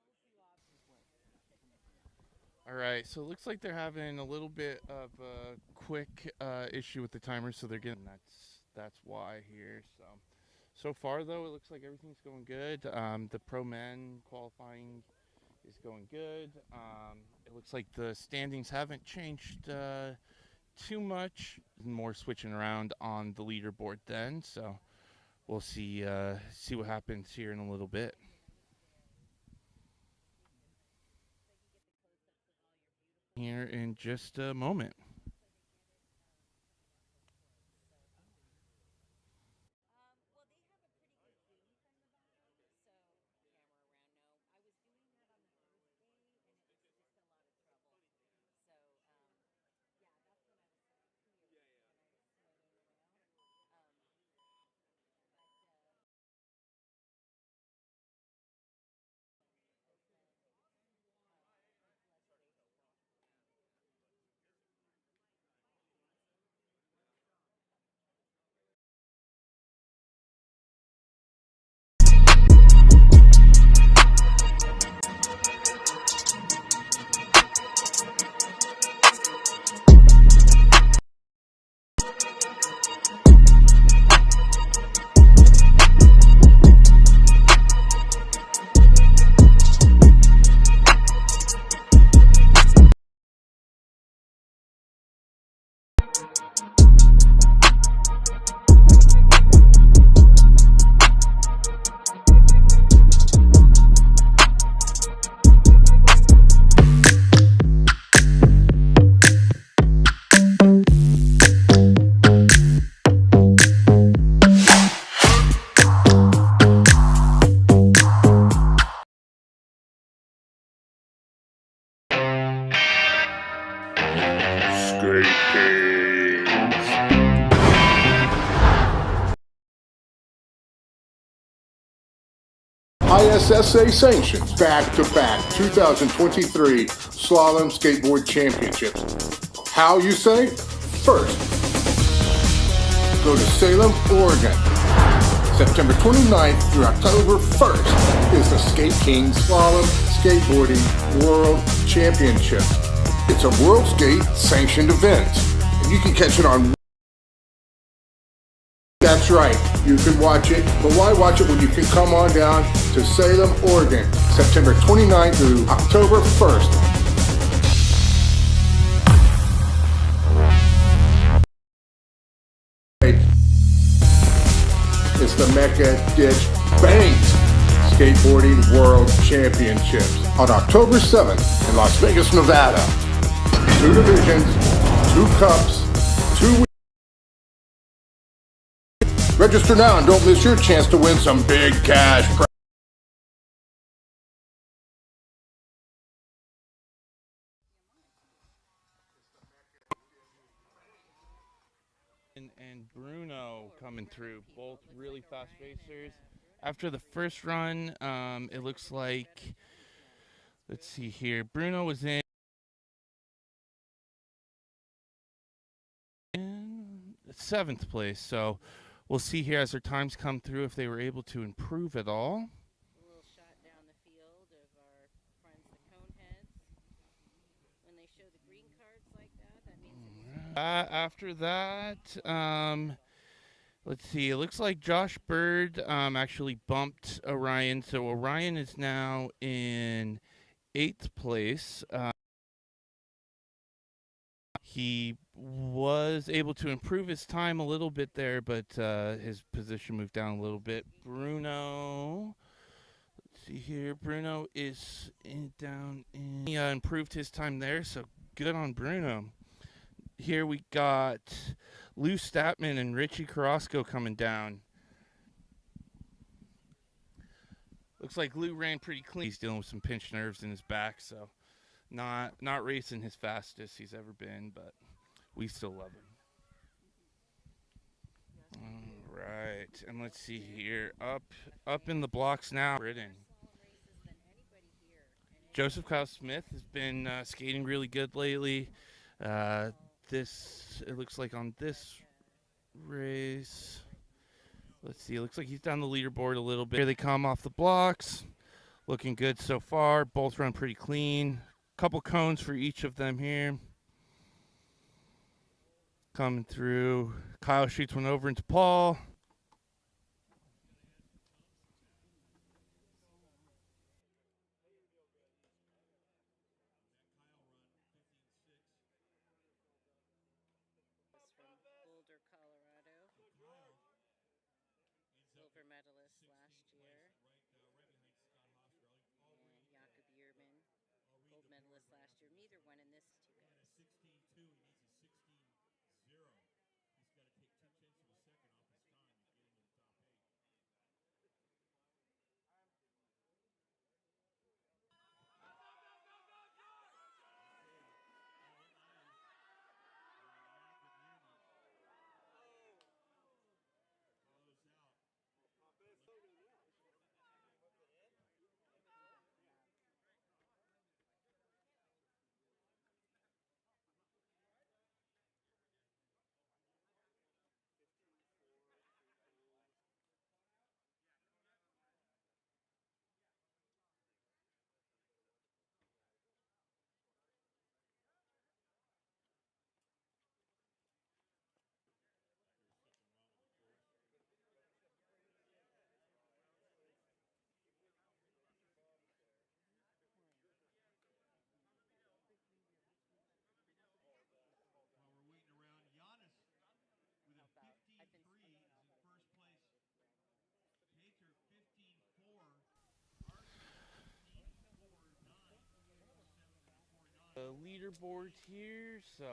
[SPEAKER 1] Oh yeah, I know.
[SPEAKER 11] All right, so it looks like they're having a little bit of a quick issue with the timer, so they're getting that's why here. So far though, it looks like everything's going good. The pro men qualifying is going good. It looks like the standings haven't changed too much. More switching around on the leaderboard then, so we'll see what happens here in a little bit. Here in just a moment.
[SPEAKER 13] ISSA sanctions back-to-back 2023 Slalom Skateboard Championships. How, you say? First, go to Salem, Oregon. September 29th through October 1st is the Skate King Slalom Skateboarding World Championships. It's a World Skate sanctioned event, and you can catch it on. That's right, you can watch it, but why watch it when you can come on down to Salem, Oregon, September 29th through October 1st. It's the Mecca Ditch Banked Skateboarding World Championships on October 7th in Las Vegas, Nevada. 2 divisions, 2 cups, 2 weeks. Register now and don't miss your chance to win some big cash.
[SPEAKER 11] And Bruno coming through, both really fast racers. After the first run, it looks like, let's see here, Bruno was in 7th place, so we'll see here as their times come through if they were able to improve at all.
[SPEAKER 1] A little shot down the field of our friends, the Coneheads. When they show the green cards like that, that means
[SPEAKER 11] After that, let's see, it looks like Josh Bird actually bumped Orion, so Orion is now in 8th place. He was able to improve his time a little bit there, but his position moved down a little bit. Bruno, let's see here. Bruno is he improved his time there, so good on Bruno. Here we got Lou Statman and Richie Carrasco coming down. Looks like Lou ran pretty clean. He's dealing with some pinched nerves in his back, so not racing his fastest he's ever been, but we still love him. All right, and let's see here. Up in the blocks now. Britain. Joseph Kyle Smith has been skating really good lately. It looks like on this race, let's see, it looks like he's down the leaderboard a little bit. Here they come off the blocks. Looking good so far. Both run pretty clean. Couple cones for each of them here. Coming through. Kyle shoots one over into Paul.
[SPEAKER 1] Boulder, Colorado. Silver medalist last year. And Jakob Bierman, gold medalist last year. Neither one in this two guys.
[SPEAKER 7] 16-2. He needs a 16-0. He's got to take 2/10 of a second off his time to get into the top 8. While we're waiting around, Giannis with a 15-3 is in first place. Pater 15-4.
[SPEAKER 11] The leaderboard here. So,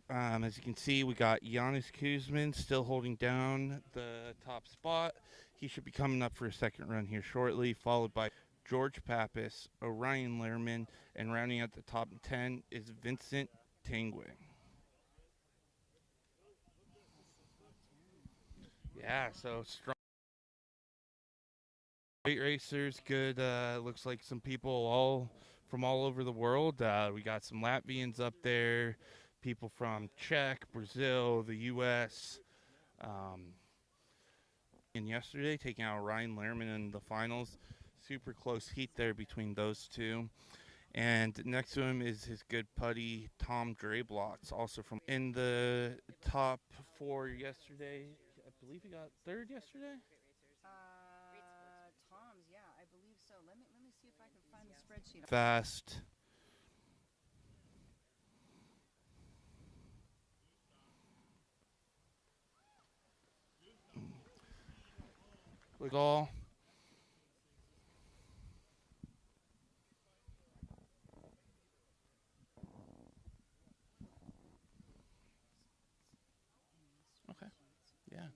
[SPEAKER 11] as you can see, we got Giannis Kuzmin still holding down the top spot. He should be coming up for a second run here shortly, followed by George Pappas, Orion Lehrman, and rounding out the top 10 is Vincent Tanguay. Yeah, so strong. Great racers, good. Looks like some people from all over the world. We got some Latvians up there, people from Czech, Brazil, the U.S. And yesterday, taking out Ryan Lehrman in the finals. Super close heat there between those two. And next to him is his good buddy, Tom Drablotz, also from in the top 4 yesterday. I believe he got 3rd yesterday.
[SPEAKER 12] Tom's, yeah, I believe so. Let me see if I can find the spreadsheet.
[SPEAKER 11] Fast. Look all. Okay. Yeah.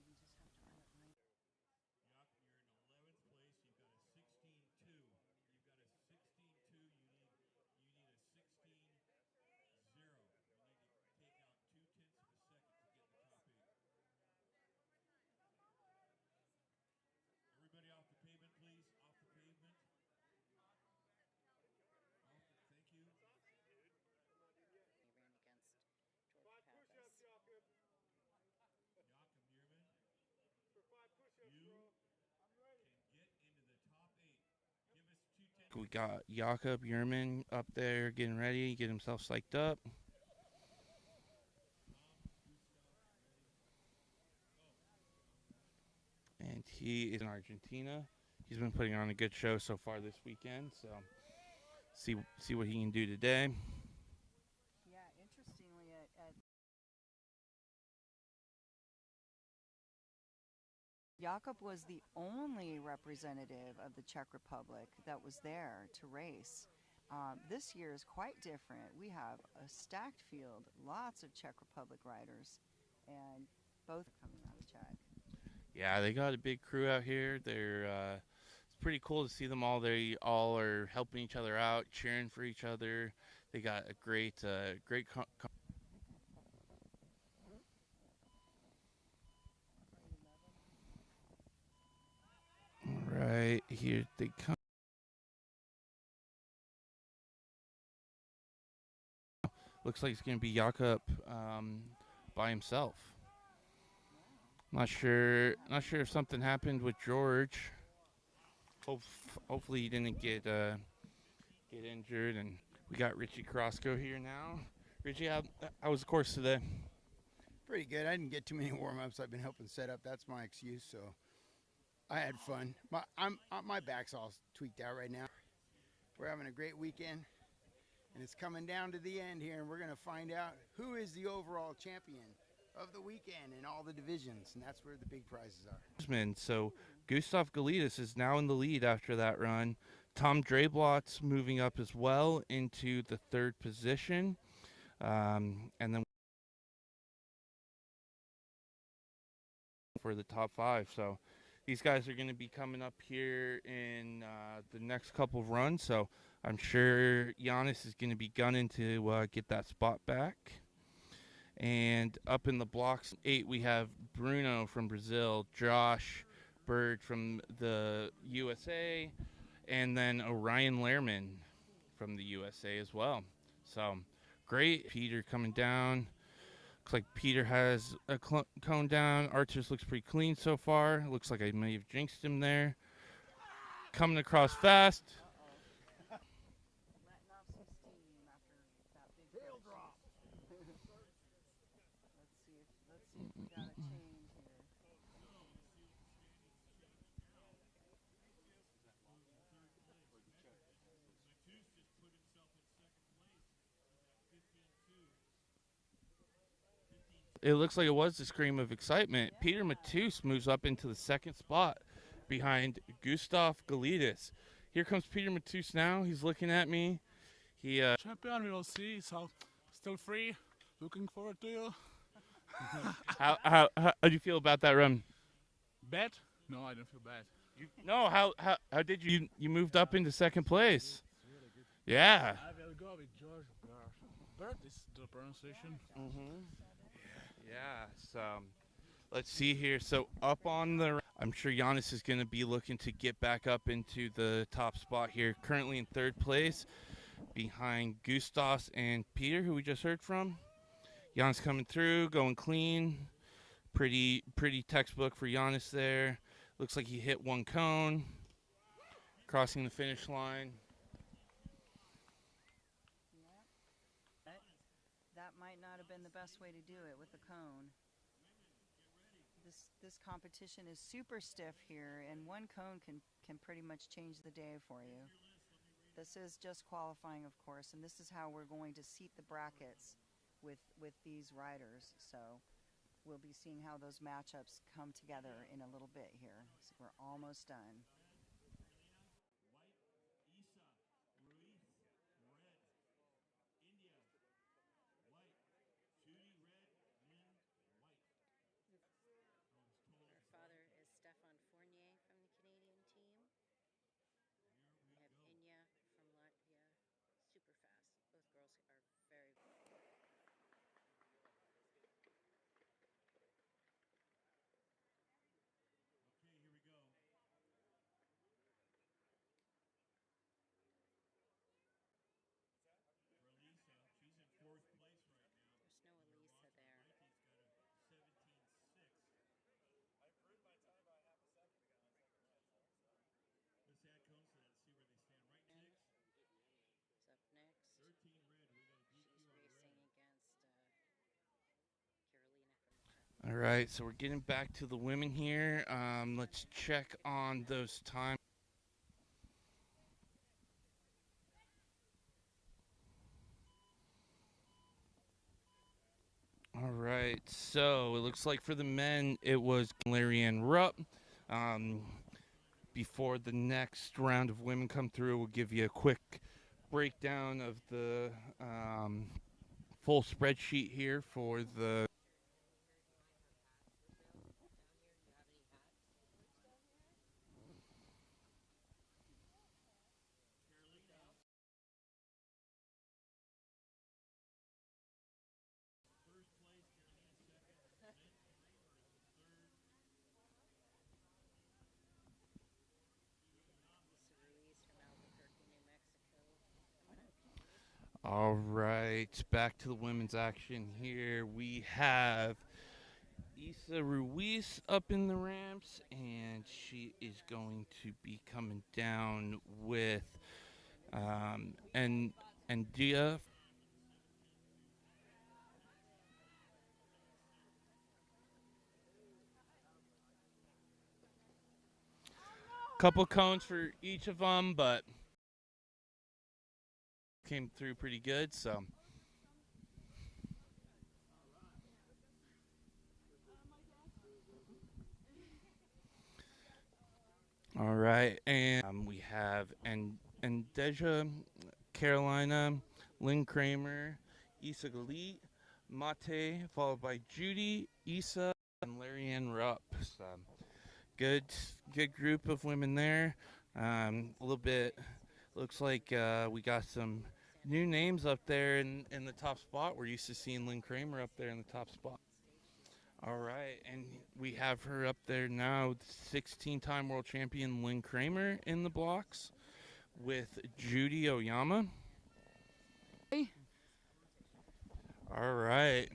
[SPEAKER 7] Everybody off the pavement, please. Off the pavement. Thank you.
[SPEAKER 1] He ran against George Pappas.
[SPEAKER 7] Jakob Bierman. You can get into the top 8. Give us 2/10.
[SPEAKER 11] We got Jakob Bierman up there getting ready, get himself psyched up. And he is in Argentina. He's been putting on a good show so far this weekend, so see what he can do today.
[SPEAKER 12] Yeah, interestingly, Jakob was the only representative of the Czech Republic that was there to race. This year is quite different. We have a stacked field, lots of Czech Republic riders, and both coming out of Czech.
[SPEAKER 11] Yeah, they got a big crew out here. It's pretty cool to see them all. They all are helping each other out, cheering for each other. They got a great all right, here they come. looks like it's going to be Jakob by himself. Not sure if something happened with George. Hopefully he didn't get injured. And we got Richie Crosco here now. Richie, how was the course today?
[SPEAKER 14] Pretty good. I didn't get too many warm-ups. I've been helping set up. That's my excuse. So I had fun. My back's all tweaked out right now. We're having a great weekend, and it's coming down to the end here, and we're going to find out who is the overall champion of the weekend in all the divisions, and that's where the big prizes are.
[SPEAKER 11] So Gustav Galidas is now in the lead after that run. Tom Drablot's moving up as well into the 3rd position. And then for the top 5. So these guys are going to be coming up here in the next couple of runs. So I'm sure Giannis is going to be gunning to get that spot back. And up in the blocks 8, we have Bruno from Brazil, Josh Bird from the USA, and then Orion Lehrman from the USA as well. So great. Peter coming down. Looks like Peter has a cone down. Archers looks pretty clean so far. Looks like I may have jinxed him there. Coming across fast. It looks like it was the scream of excitement. Peter Matus moves up into the 2nd spot behind Gustav Galidas. Here comes Peter Matus now. He's looking at me.
[SPEAKER 15] Champion, we will see. So still free. Looking forward to you.
[SPEAKER 11] How do you feel about that run?
[SPEAKER 15] Bad? No, I don't feel bad.
[SPEAKER 11] No, how did you moved up into 2nd place? Yeah.
[SPEAKER 15] I will go with George Bird is the pronunciation.
[SPEAKER 11] Yeah, so let's see here. So up on the, I'm sure Giannis is going to be looking to get back up into the top spot here. Currently in 3rd place behind Gustas and Peter, who we just heard from. Giannis coming through, going clean. Pretty textbook for Giannis there. Looks like he hit 1 cone. Crossing the finish line.
[SPEAKER 12] That might not have been the best way to do it with the cone. This competition is super stiff here, and 1 cone can pretty much change the day for you. This is just qualifying, of course, and this is how we're going to seat the brackets with these riders. So we'll be seeing how those matchups come together in a little bit here. So we're almost done.
[SPEAKER 11] All right, so we're getting back to the women here. Let's check on those times. All right, so it looks like for the men, it was Larry and Rupp. Before the next round of women come through, we'll give you a quick breakdown of the full spreadsheet here for the All right, back to the women's action here. We have Isa Ruiz up in the ramps, and she is going to be coming down with and Dia. Couple cones for each of them, but came through pretty good, so. All right, and we have Deja, Carolina, Lynn Kramer, Isa Galit, Mate, followed by Judy, Isa, and Larry Ann Rupp. So, good group of women there. A little bit, looks like we got some new names up there in the top spot. We're used to seeing Lynn Kramer up there in the top spot. All right, and we have her up there now, 16-time world champion Lynn Kramer in the blocks with Judy Oyama. All right.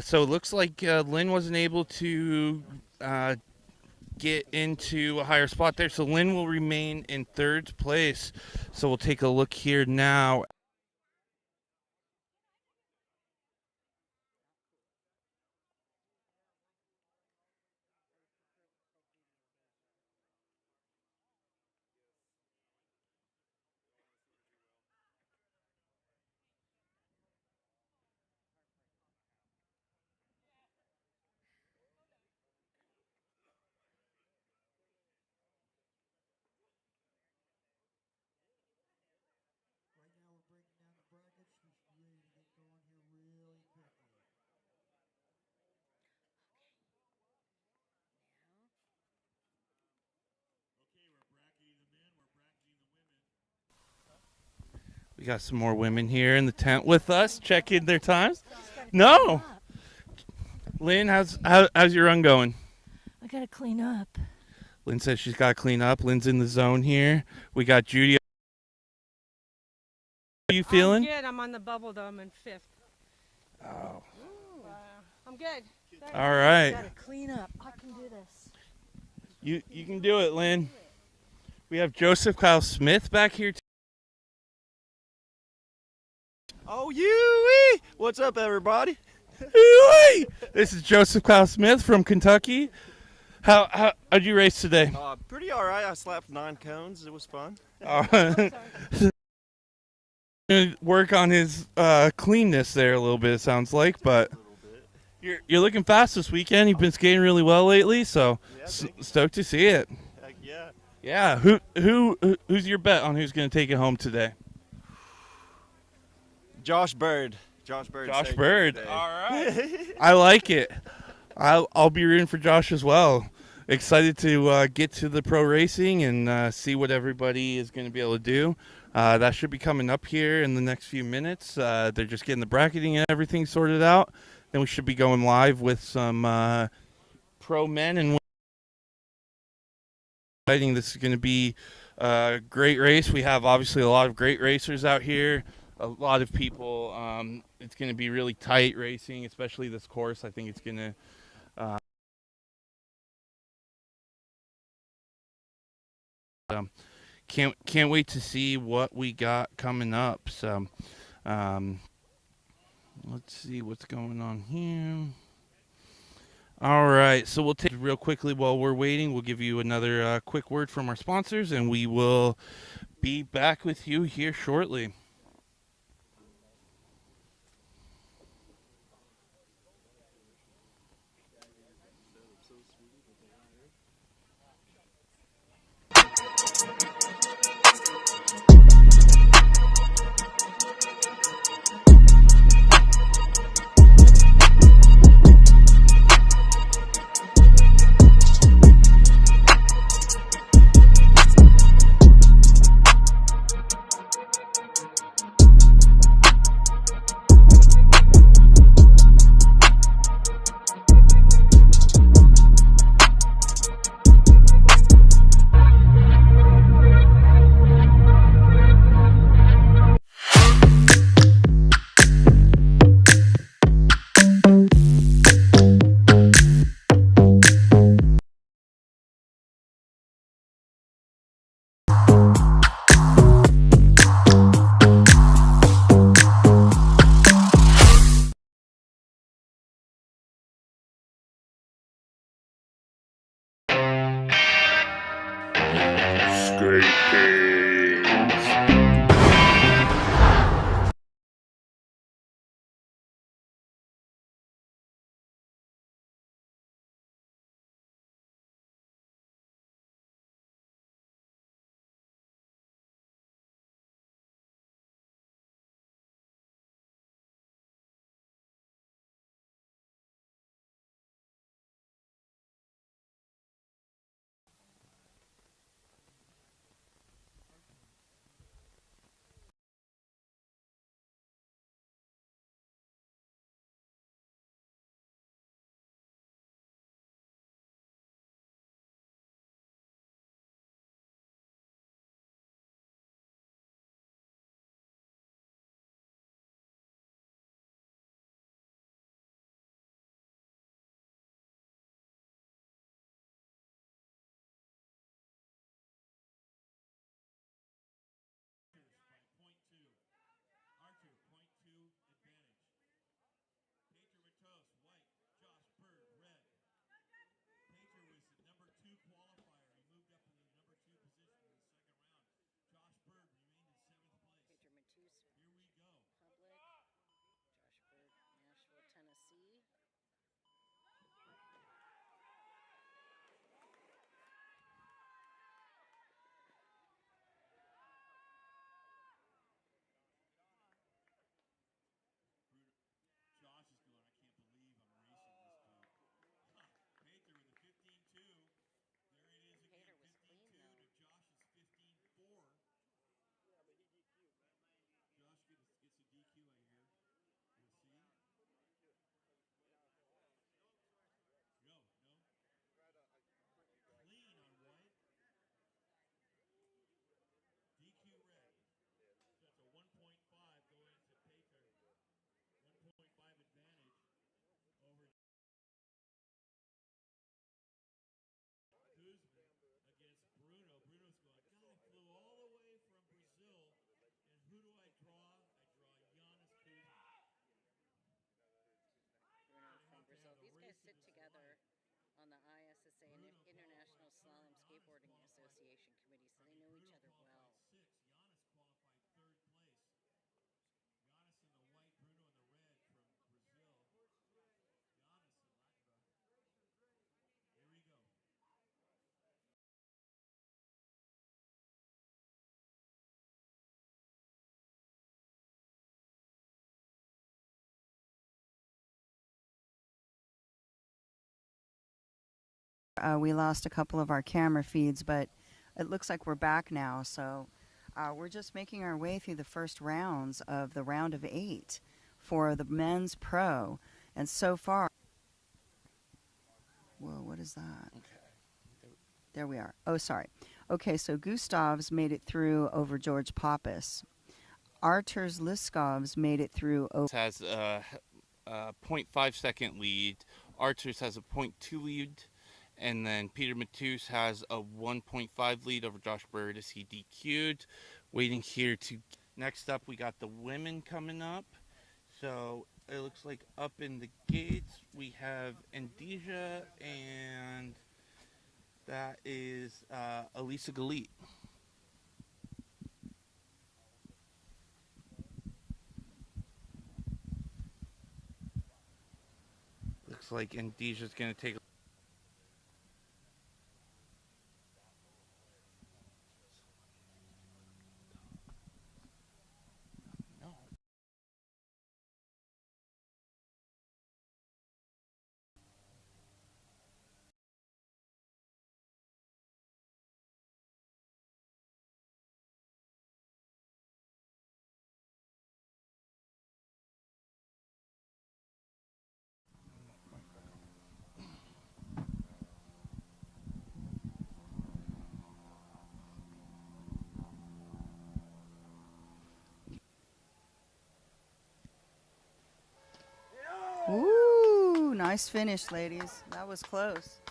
[SPEAKER 11] So it looks like Lynn wasn't able to get into a higher spot there. So Lynn will remain in third place. So we'll take a look here now.
[SPEAKER 9] Right now we're breaking down the brackets. We should be ready to get going here really quickly.
[SPEAKER 11] We got some more women here in the tent with us, checking their times. No. Lynn, how's your run going?
[SPEAKER 16] I gotta clean up.
[SPEAKER 11] Lynn says she's got to clean up. Lynn's in the zone here. We got Judy. How are you feeling?
[SPEAKER 17] I'm good. I'm on the bubble though. I'm in fifth.
[SPEAKER 11] Oh.
[SPEAKER 17] I'm good.
[SPEAKER 11] All right.
[SPEAKER 16] Gotta clean up. I can do this.
[SPEAKER 11] You can do it, Lynn. We have Joseph Kyle Smith back here.
[SPEAKER 18] Oh, you! What's up, everybody?
[SPEAKER 11] This is Joseph Kyle Smith from Kentucky. How'd you race today?
[SPEAKER 18] Pretty all right. I slapped 9 cones. It was fun.
[SPEAKER 11] Work on his cleanness there a little bit, it sounds like, but you're looking fast this weekend. You've been skating really well lately, so stoked to see it.
[SPEAKER 18] Heck yeah.
[SPEAKER 11] Yeah. Who's your bet on who's going to take it home today?
[SPEAKER 18] Josh Bird. Josh Bird.
[SPEAKER 11] Josh Bird. All right. I like it. I'll be rooting for Josh as well. Excited to get to the pro racing and see what everybody is going to be able to do. That should be coming up here in the next few minutes. They're just getting the bracketing and everything sorted out. Then we should be going live with some pro men and women. This is going to be a great race. We have obviously a lot of great racers out here. A lot of people. It's going to be really tight racing, especially this course. I think it's going to can't wait to see what we got coming up. So, let's see what's going on here. All right, so we'll take real quickly while we're waiting. We'll give you another quick word from our sponsors, and we will be back with you here shortly.
[SPEAKER 1] These guys sit together on the ISSA, International Slalom Skateboarding Association Committee, so they know each other well.
[SPEAKER 12] We lost a couple of our camera feeds, but it looks like we're back now. So we're just making our way through the first rounds of the round of 8 for the men's pro. And so far, whoa, what is that?
[SPEAKER 11] Okay.
[SPEAKER 12] There we are. Oh, sorry. Okay, so Gustav's made it through over George Pappas. Arturs Liskov's made it through over...
[SPEAKER 11] Has a 0.5 second lead. Arturs has a 0.2 lead. And then Peter Matus has a 1.5 lead over Josh Bird as he DQ'd. Waiting here to... Next up, we got the women coming up. So it looks like up in the gates, we have Andija, and that is Elisa Galit. Looks like Andija's going to take...
[SPEAKER 12] Ooh, nice finish, ladies. That was close.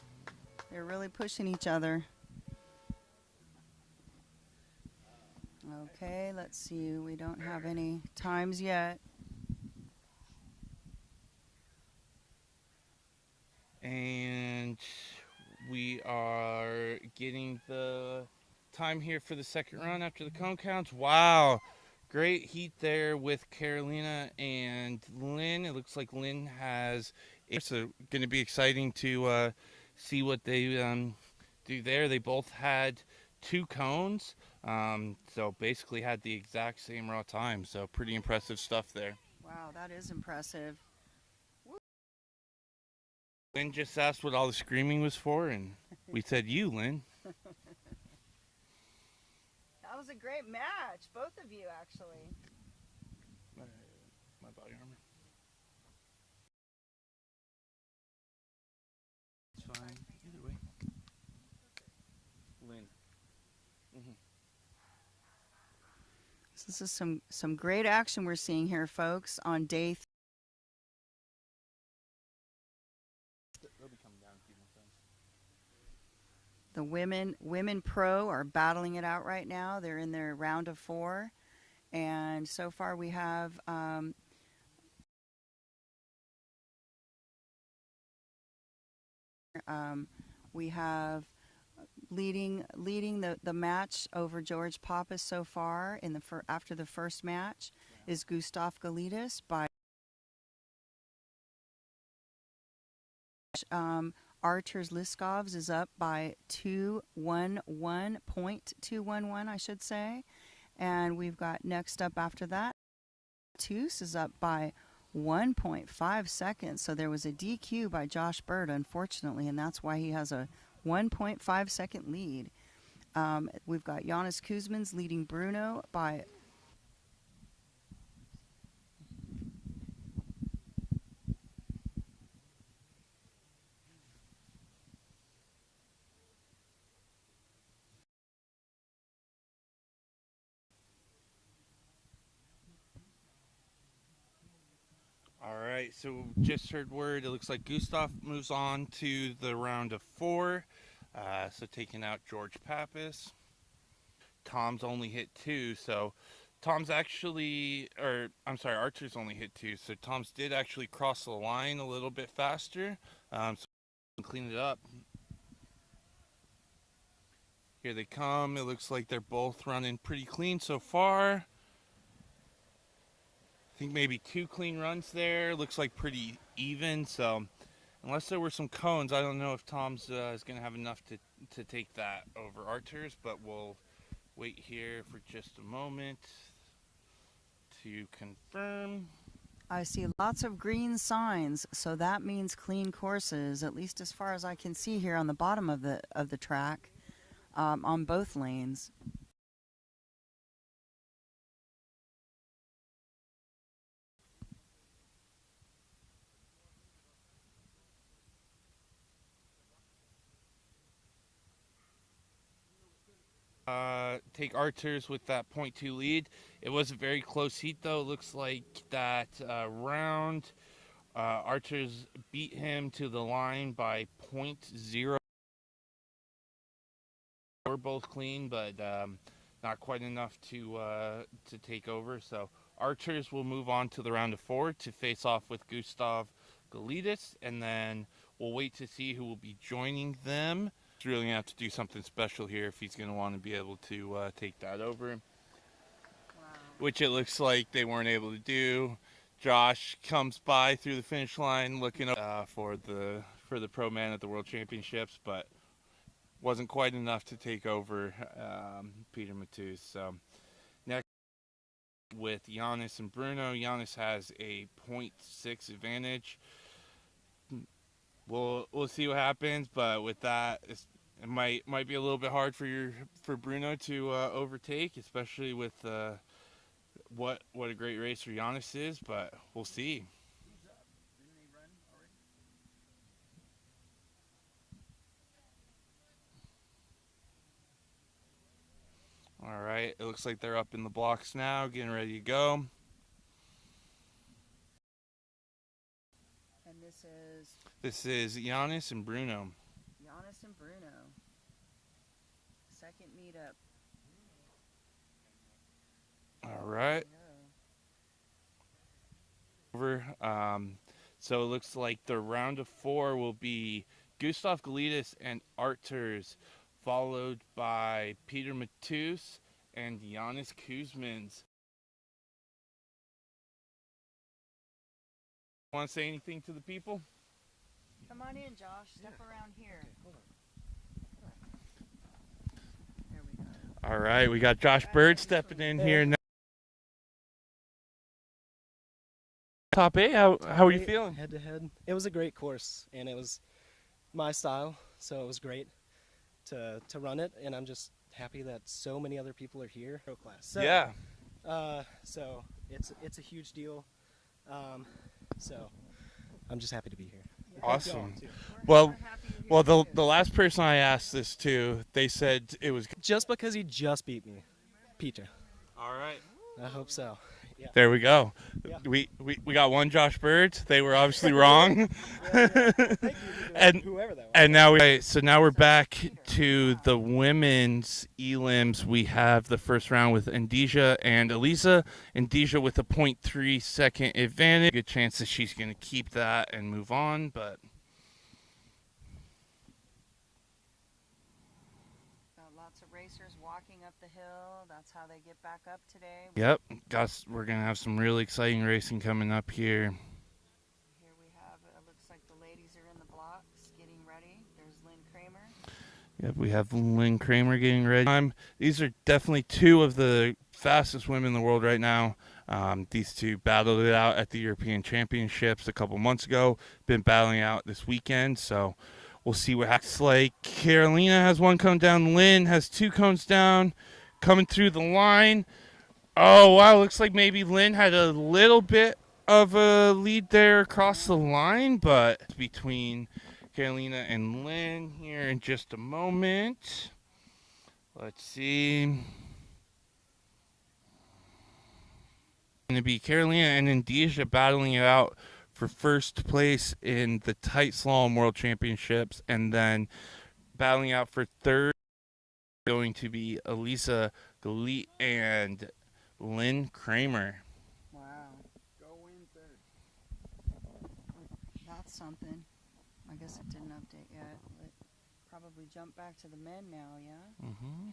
[SPEAKER 12] They're really pushing each other. Okay, let's see. We don't have any times yet.
[SPEAKER 11] And we are getting the time here for the second run after the cone counts. Wow. Great heat there with Carolina and Lynn. It looks like Lynn has... So going to be exciting to see what they do there. They both had 2 cones. So basically had the exact same raw time. So pretty impressive stuff there.
[SPEAKER 12] Wow, that is impressive.
[SPEAKER 11] Lynn just asked what all the screaming was for, and we said, you, Lynn.
[SPEAKER 12] That was a great match, both of you, actually.
[SPEAKER 11] My body armor. It's fine, either way. Lynn.
[SPEAKER 12] This is some great action we're seeing here, folks, on day 3. The women pro are battling it out right now. They're in their round of 4, and so far we have leading the match over George Pappas so far in the after the first match is Gustav Galitis by Arturs Liskovs is up by 211.211, I should say. And we've got next up after that, Tus is up by 1.5 seconds. So there was a DQ by Josh Bird, unfortunately, and that's why he has a 1.5 second lead. We've got Jonas Kuzmans leading Bruno by...
[SPEAKER 11] All right, so just heard word. It looks like Gustav moves on to the round of 4. So taking out George Pappas. Tom's only hit 2, so Tom's actually, Archer's only hit 2, so Tom's did actually cross the line a little bit faster. So clean it up. Here they come. It looks like they're both running pretty clean so far. I think maybe 2 clean runs there. Looks like pretty even. So unless there were some cones, I don't know if Tom's is going to have enough to take that over Archer's, but we'll wait here for just a moment to confirm.
[SPEAKER 12] I see lots of green signs, so that means clean courses, at least as far as I can see here on the bottom of the track, on both lanes.
[SPEAKER 11] Take Archer's with that 0.2 lead. It was a very close heat, though. It looks like that round, Archer's beat him to the line by 0.0. We're both clean, but not quite enough to take over. So archers will move on to the round of 4 to face off with Gustav Galidis, and then we'll wait to see who will be joining them. He's really going to have to do something special here if he's going to want to be able to take that over, which it looks like they weren't able to do. Josh comes by through the finish line looking for the pro man at the World Championships, but wasn't quite enough to take over Peter Matus. So next with Giannis and Bruno. Giannis has a 0.6 advantage. We'll see what happens, but with that, it might be a little bit hard for Bruno to overtake, especially with what a great racer Giannis is. But we'll see. All right, it looks like they're up in the blocks now, getting ready to go.
[SPEAKER 12] And this
[SPEAKER 11] is Giannis and Bruno.
[SPEAKER 12] Giannis and Bruno. Second meetup.
[SPEAKER 11] All right. Over. So it looks like the round of 4 will be Gustav Galidis and Arturs, followed by Peter Matus and Giannis Kuzmins. Want to say anything to the people?
[SPEAKER 12] Come on in, Josh. Step around here. Okay, hold on. There we go.
[SPEAKER 11] All right, we got Josh Bird stepping in here now. Top 8, how are you feeling?
[SPEAKER 19] Head to head. It was a great course, and it was my style, so it was great to run it, and I'm just happy that so many other people are here. Pro class. So,
[SPEAKER 11] yeah.
[SPEAKER 19] So it's a huge deal. So I'm just happy to be here.
[SPEAKER 11] Awesome. Well, the last person I asked this to, they said it was
[SPEAKER 19] just because he just beat me, Peter.
[SPEAKER 11] All right.
[SPEAKER 19] I hope so. Yeah.
[SPEAKER 11] There we go. Yeah. We got one Josh Bird. They were obviously wrong. And now we're back to the women's elims. We have the first round with Indija and Elisa. Indija with a 0.3 second advantage. Good chance that she's going to keep that and move on, but
[SPEAKER 12] lots of racers walking up the hill. That's how they get back up today.
[SPEAKER 11] Yep, we're going to have some really exciting racing coming up here.
[SPEAKER 12] Here we have, it looks like the ladies are in the blocks getting ready. There's Lynn Kramer.
[SPEAKER 11] Yep, we have Lynn Kramer getting ready. These are definitely two of the fastest women in the world right now. These two battled it out at the European Championships a couple months ago. Been battling out this weekend, so we'll see what happens. Like Carolina has one cone down. Lynn has 2 cones down, coming through the line. Oh, wow. Looks like maybe Lynn had a little bit of a lead there across the line, but between Carolina and Lynn here in just a moment. Let's see. Going to be Carolina and Indija battling it out for first place in the tight slalom world championships, and then battling out for third going to be Elisa Galit and Lynn Kramer.
[SPEAKER 12] Wow. Go win third. That's something. I guess it didn't update yet, but probably jump back to the men now, yeah?
[SPEAKER 11] Mm-hmm.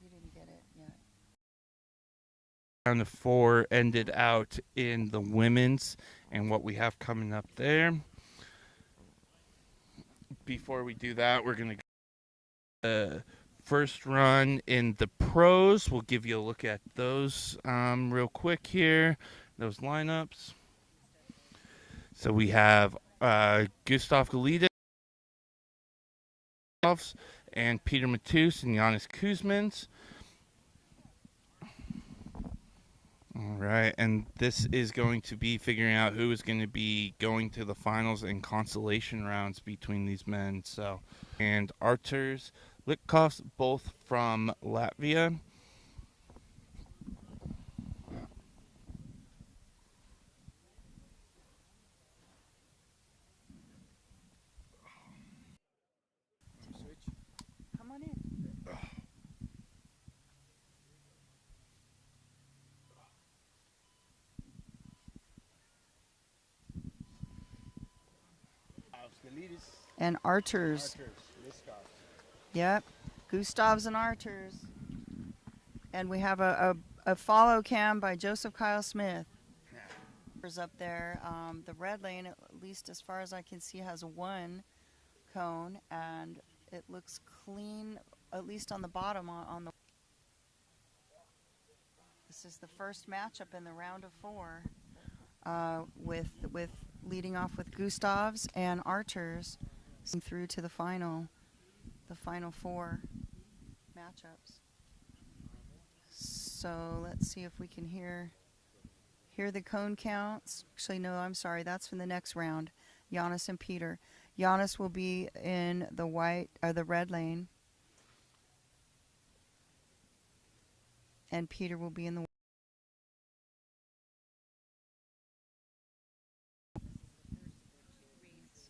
[SPEAKER 12] You didn't get it yet.
[SPEAKER 11] Round of 4 ended out in the women's, and what we have coming up there. Before we do that, we're going to go first run in the pros. We'll give you a look at those real quick here, those lineups. So we have Gustav Galidis and Peter Matus and Giannis Kuzmins. All right, and this is going to be figuring out who is going to be going to the finals and consolation rounds between these men. So, and Arturs Litkovs, both from Latvia.
[SPEAKER 12] and Arters. Yep, Gustavs and Arters. And we have a follow cam by Joseph Kyle Smith. Up there, the red lane, at least as far as I can see, has one cone, and it looks clean, at least on the bottom. On the this is the first matchup in the round of 4, with leading off with Gustavs and Arters, through to the final 4 matchups. So let's see if we can hear the cone counts. Actually, no, I'm sorry. That's from the next round. Giannis and Peter. Giannis will be in the the red lane, and Peter will be in the. Let's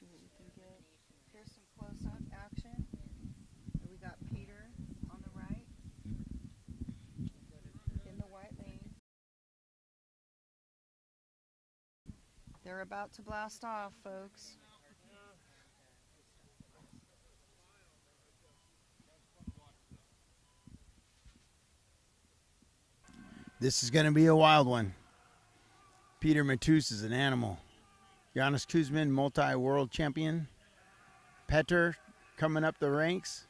[SPEAKER 12] see what we can get. Here's some close-up action. We got Peter on the right, in the white lane. They're about to blast off, folks.
[SPEAKER 14] This is going to be a wild one. Peter Matus is an animal. Giannis Kuzmin, multi-world champion. Petr coming up the ranks.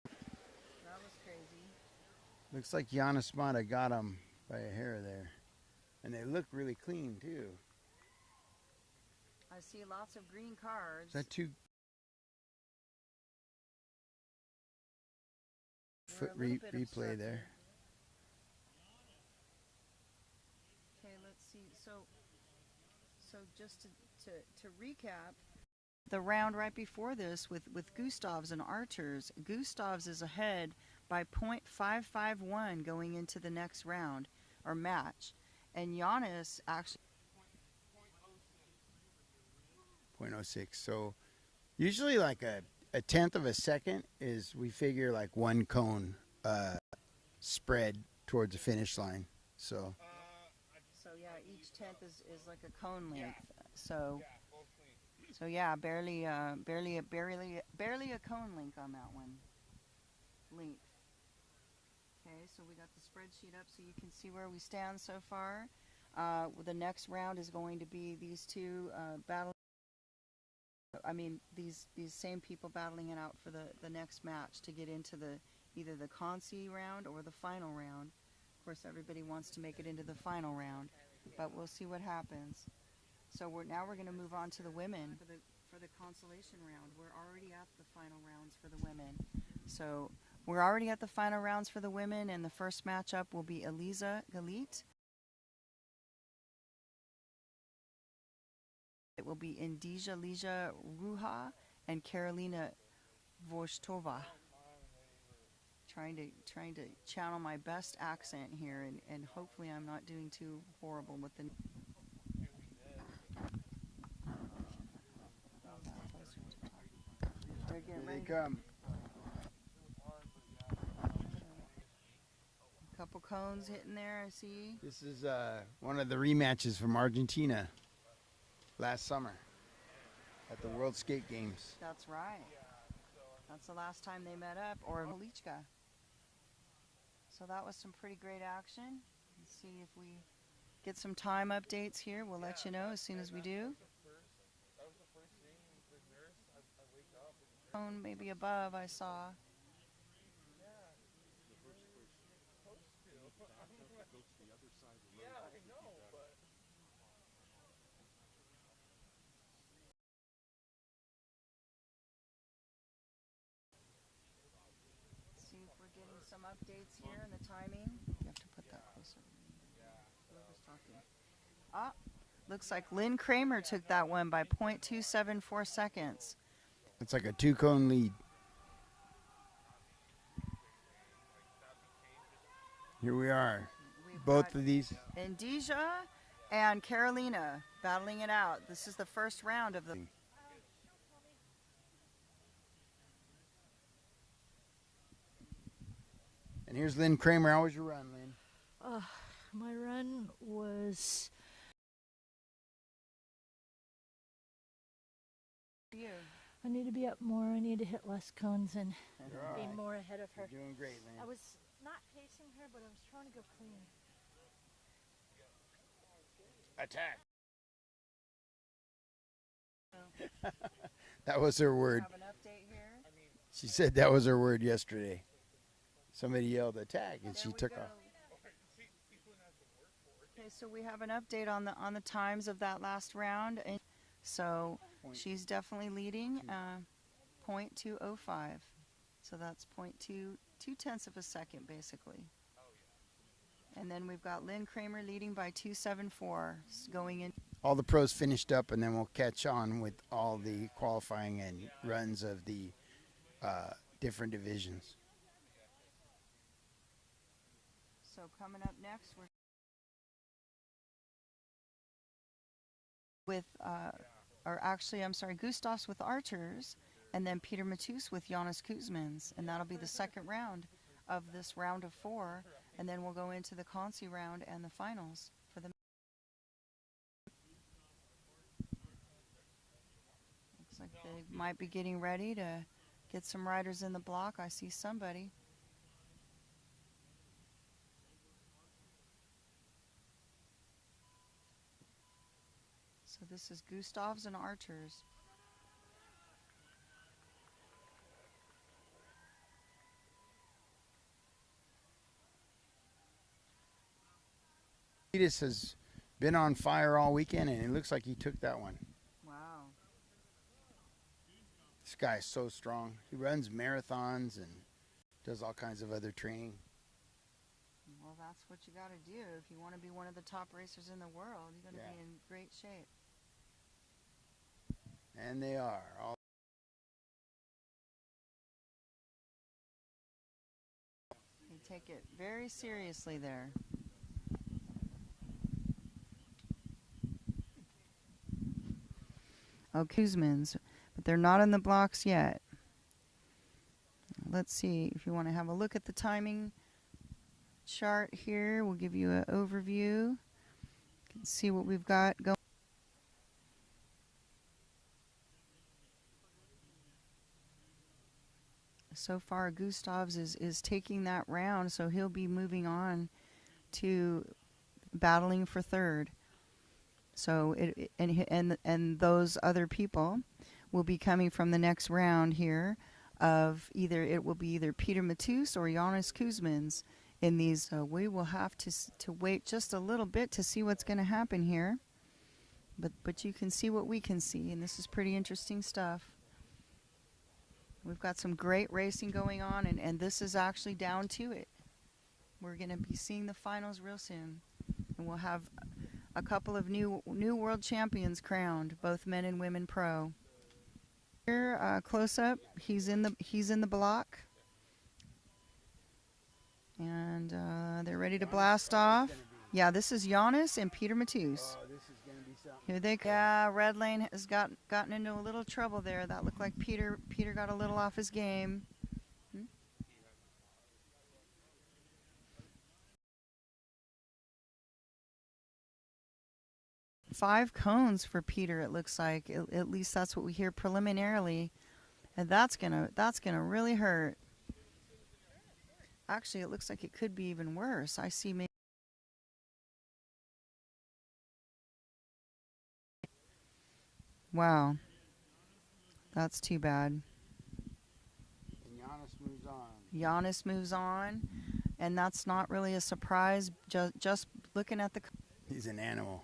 [SPEAKER 12] That was crazy.
[SPEAKER 14] Looks like Giannis might have got him by a hair there. And they look really clean, too.
[SPEAKER 12] I see lots of green cards.
[SPEAKER 14] Is that two? Foot replay there.
[SPEAKER 12] Okay, let's see. So just to recap, the round right before this with Gustavs and Arters, Gustavs is ahead by .551 going into the next round or match, and Giannis actually
[SPEAKER 14] 0.06. So usually like a tenth of a second is, we figure, like one cone spread towards the finish line. So
[SPEAKER 12] yeah, each tenth is like a cone length. So yeah, barely a cone length on that one. Length. Okay, so we got the spreadsheet up so you can see where we stand so far. The next round is going to be these two battling. I mean, these same people battling it out for the next match to get into either the consi round or the final round. Of course, everybody wants to make it into the final round, but we'll see what happens. So now we're going to move on to the women for the consolation round. We're already at the final rounds for the women. So we're already at the final rounds for the women, and the first matchup will be Eliza Galit. It will be Indija Lija Ruha and Karolina Vorshtova. Trying to channel my best accent here, and hopefully I'm not doing too horrible with the.
[SPEAKER 14] here they come.
[SPEAKER 12] A couple cones hitting there, I see.
[SPEAKER 14] This is one of the rematches from Argentina last summer at the World Skate Games.
[SPEAKER 12] That's right. That's the last time they met up, or Malichka. So that was some pretty great action. Let's see if we get some time updates here. We'll let you know as soon as we do. Cone maybe above, I saw. See if we're getting some updates here in the timing. You have to put that closer. Whoever's talking. Ah, looks like Lynn Kramer took that one by .274 seconds.
[SPEAKER 14] It's like a 2-cone lead. Here we are. Both of these.
[SPEAKER 12] Indija and Karolina battling it out. This is the first round of the.
[SPEAKER 14] And here's Lynn Kramer. How was your run, Lynn?
[SPEAKER 16] My run was I need to be up more. I need to hit less cones and be
[SPEAKER 14] right.
[SPEAKER 16] more ahead of her.
[SPEAKER 14] You're doing great, man.
[SPEAKER 16] I was not pacing her, but I was trying to go clean.
[SPEAKER 14] Attack. That was her word.
[SPEAKER 12] Have an update here.
[SPEAKER 14] She said that was her word yesterday. Somebody yelled attack, and she took off.
[SPEAKER 12] Okay, so we have an update on the times of that last round, and so she's definitely leading, 0.205. So that's 0.2 of a second, basically. And then we've got Lynn Kramer leading by 274, going in.
[SPEAKER 14] All the pros finished up, and then we'll catch on with all the qualifying and runs of the different divisions.
[SPEAKER 12] So coming up next, we're with, or actually, I'm sorry, Gustavs with archers, and then Peter Matus with Jonas Kuzmins, and that'll be the second round of this round of 4, and then we'll go into the Consi round and the finals for the. Looks like they might be getting ready to get some riders in the block. I see somebody. So this is Gustavs and archers.
[SPEAKER 14] Titus has been on fire all weekend, and it looks like he took that one.
[SPEAKER 12] Wow.
[SPEAKER 14] This guy is so strong. He runs marathons and does all kinds of other training.
[SPEAKER 12] Well, that's what you got to do. If you want to be one of the top racers in the world, you got to be in great shape.
[SPEAKER 14] And they are.
[SPEAKER 12] They take it very seriously there. Oh, Kuzmins, but they're not in the blocks yet. Let's see if you want to have a look at the timing chart here. We'll give you an overview. You can see what we've got going. So far, Gustavs is taking that round, so he'll be moving on to battling for third. So and those other people will be coming from the next round here of it will be either Peter Matus or Jonas Kuzmins in these. We will have to wait just a little bit to see what's going to happen here. But you can see what we can see, and this is pretty interesting stuff. We've got some great racing going on, and this is actually down to it. We're going to be seeing the finals real soon, and we'll have a couple of new world champions crowned, both men and women pro. Here, close up, he's in the block, and they're ready to blast off. Yeah, this is Jonas and Peter Matus.
[SPEAKER 14] Oh, this is going to be something.
[SPEAKER 12] Here they go. Yeah, Red Lane has gotten into a little trouble there. That looked like Peter got a little off his game. 5 cones for Peter, it looks like. At least that's what we hear preliminarily. And that's gonna really hurt. Actually, it looks like it could be even worse. I see maybe. Wow. That's too bad.
[SPEAKER 14] And Giannis moves on.
[SPEAKER 12] Giannis moves on, and that's not really a surprise. Just looking at the.
[SPEAKER 14] He's an animal.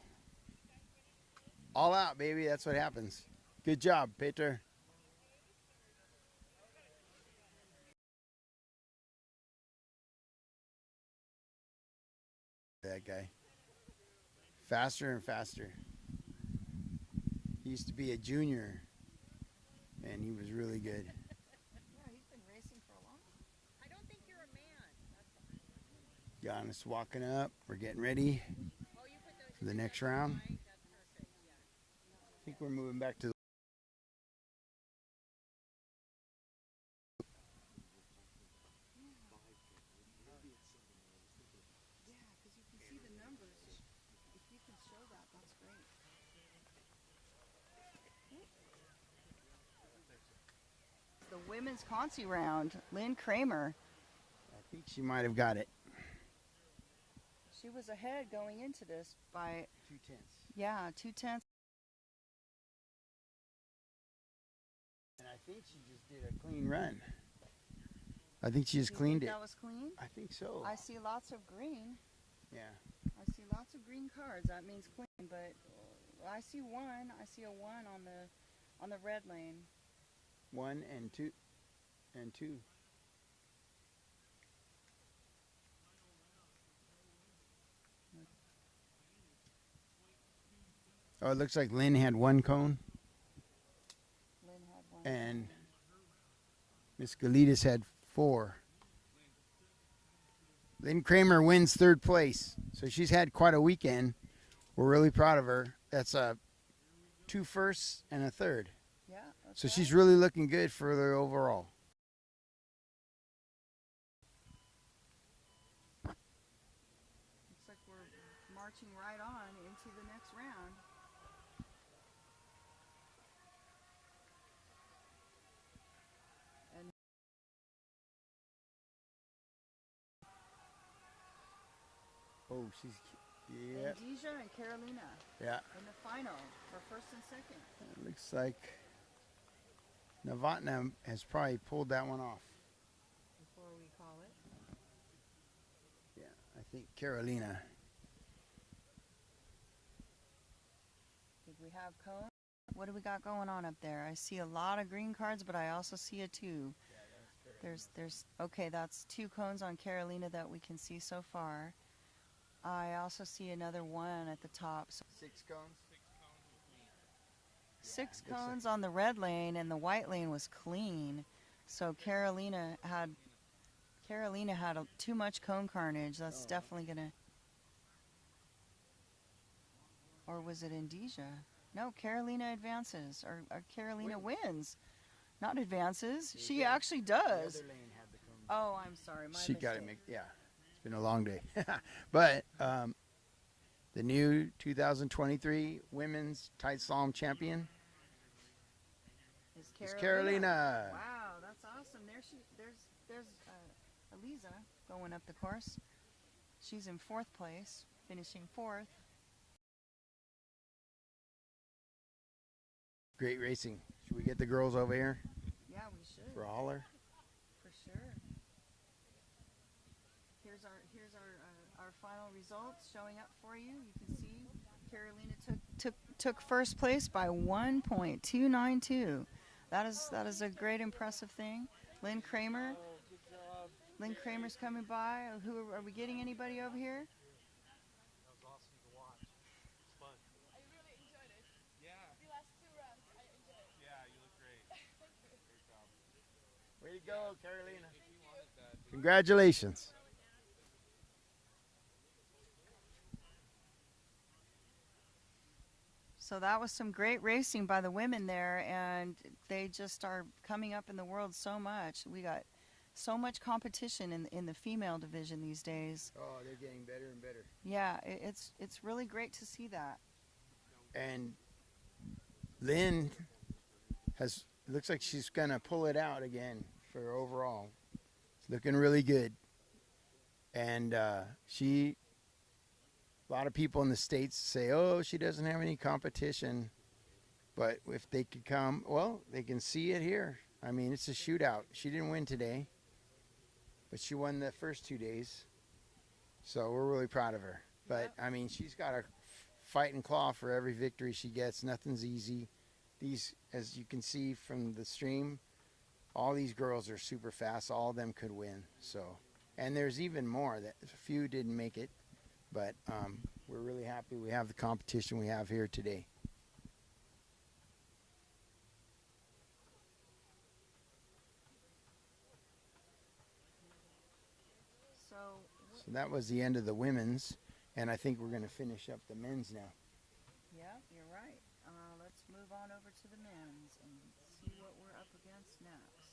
[SPEAKER 14] All out, baby. That's what happens. Good job, Peter. That guy. Faster and faster. He used to be a junior, and he was really good.
[SPEAKER 12] Yeah, he's been racing for a long time. I don't think you're a man.
[SPEAKER 14] Giannis walking up. We're getting ready for the next round. I think we're moving back to the
[SPEAKER 12] women's consi round. Lynn Kramer.
[SPEAKER 14] I think she might have got it.
[SPEAKER 12] She was ahead going into this by
[SPEAKER 14] 2/10.
[SPEAKER 12] Yeah, 2/10.
[SPEAKER 14] And I think she just did a clean run. I think she just
[SPEAKER 12] You
[SPEAKER 14] cleaned
[SPEAKER 12] think
[SPEAKER 14] it.
[SPEAKER 12] that was clean?
[SPEAKER 14] I think so.
[SPEAKER 12] I see lots of green.
[SPEAKER 14] Yeah.
[SPEAKER 12] I see lots of green cards. That means clean, but I see one. I see a 1 on the red lane.
[SPEAKER 14] 1 and 2 and 2. Oh, it looks like Lynn had 1 cone.
[SPEAKER 12] Lynn had 1.
[SPEAKER 14] And Miss Galitas had 4. Lynn Kramer wins 3rd place. So she's had quite a weekend. We're really proud of her. That's 2 firsts and a 3rd.
[SPEAKER 12] Yeah.
[SPEAKER 14] So she's really looking good for the overall.
[SPEAKER 12] Looks like we're marching right on into the next round. And
[SPEAKER 14] Oh, she's, yeah.
[SPEAKER 12] Deja and Carolina.
[SPEAKER 14] Yeah.
[SPEAKER 12] In the final for 1st and 2nd.
[SPEAKER 14] It looks like Novotna has probably pulled that one off.
[SPEAKER 12] Before we call it.
[SPEAKER 14] Yeah, I think Carolina.
[SPEAKER 12] Did we have cone? What do we got going on up there? I see a lot of green cards, but I also see a 2. There's okay, that's 2 cones on Carolina that we can see so far. I also see another 1 at the top. So
[SPEAKER 14] 6 cones?
[SPEAKER 12] 6 cones on the red lane, and the white lane was clean. So Carolina had too much cone carnage. That's definitely gonna. Or was it Indesia? No, Carolina advances, or Carolina wins. Not advances. She actually does. Oh, I'm sorry. My
[SPEAKER 14] She got it.
[SPEAKER 12] mistake.
[SPEAKER 14] Yeah, it's been a long day. But the new 2023 Women's Tight Slalom Champion
[SPEAKER 12] is
[SPEAKER 14] Carolina.
[SPEAKER 12] Wow, that's awesome. There's Eliza going up the course. She's in 4th place, finishing 4th.
[SPEAKER 14] Great racing. Should we get the girls over here
[SPEAKER 12] Yeah, we should.
[SPEAKER 14] for a holler?
[SPEAKER 12] For sure. Here's our final results showing up for you. You can see Carolina took 1st place by 1.292. That is a great impressive thing. Lynn Kramer. Lynn Kramer's coming by. Who are we getting anybody over here?
[SPEAKER 11] That was awesome to watch. It's fun.
[SPEAKER 4] I really enjoyed it.
[SPEAKER 11] Yeah.
[SPEAKER 4] The last 2 rounds, I enjoyed it.
[SPEAKER 11] Yeah, you look great. Great job.
[SPEAKER 14] Way to go, Carolina.
[SPEAKER 11] That,
[SPEAKER 14] Congratulations.
[SPEAKER 12] So that was some great racing by the women there, and they just are coming up in the world so much. We got so much competition in the female division these days.
[SPEAKER 14] Oh, they're getting better and better.
[SPEAKER 12] Yeah, it's really great to see that.
[SPEAKER 14] And Lynn looks like she's gonna pull it out again for overall. It's looking really good. And a lot of people in the States say, oh, she doesn't have any competition. But if they could come, well, they can see it here. I mean, it's a shootout. She didn't win today, but she won the first 2 days. So we're really proud of her. But, I mean, she's got to fight and claw for every victory she gets. Nothing's easy. These, as you can see from the stream, all these girls are super fast. All of them could win. So, and there's even more. That a few didn't make it. But we're really happy we have the competition we have here today. So that was the end of the women's, and I think we're going to finish up the men's now.
[SPEAKER 12] Yeah, you're right. Let's move on over to the men's and see what we're up against next.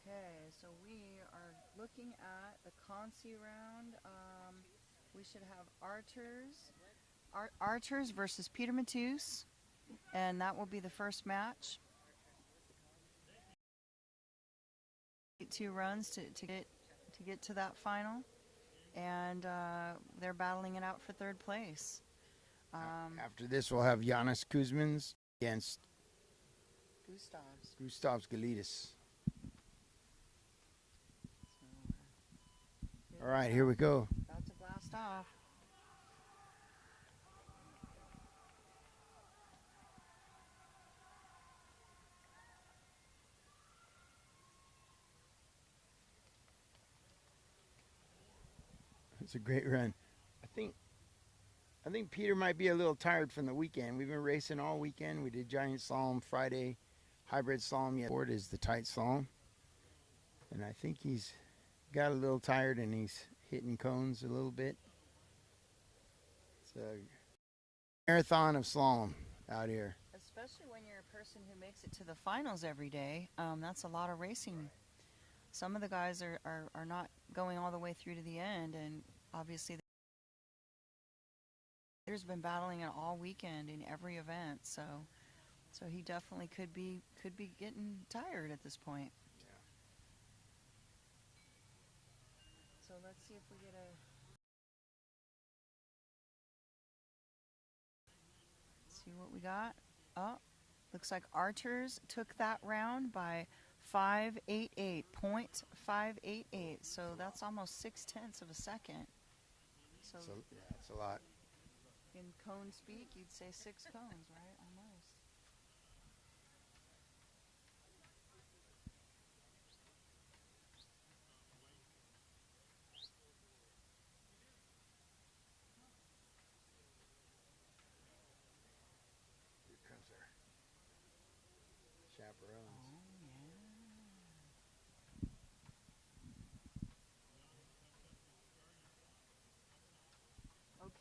[SPEAKER 12] Okay, so we are looking at the Consi round. We should have Archers versus Peter Matus. and that will be the first match. 2 runs to get to that final, and they're battling it out for 3rd place.
[SPEAKER 14] After this, we'll have Giannis Kuzmins against Gustavs Galidis. All right, here we go.
[SPEAKER 12] About to blast off.
[SPEAKER 14] It's a great run. I think Peter might be a little tired from the weekend. We've been racing all weekend. We did giant slalom Friday, hybrid slalom. Yet board is the tight slalom, and I think he's got a little tired and he's hitting cones a little bit. It's a marathon of slalom out here.
[SPEAKER 12] Especially when you're a person who makes it to the finals every day. That's a lot of racing. Some of the guys are not going all the way through to the end, and obviously there's been battling it all weekend in every event. So he definitely could be getting tired at this point.
[SPEAKER 14] Yeah.
[SPEAKER 12] So let's see if we get see what we got. Oh, looks like Archers took that round by 5.88. So that's almost 0.6 of a second. So
[SPEAKER 14] yeah, it's a lot.
[SPEAKER 12] In cone speak, you'd say 6 cones, right? Almost.
[SPEAKER 14] Here comes our chaperones.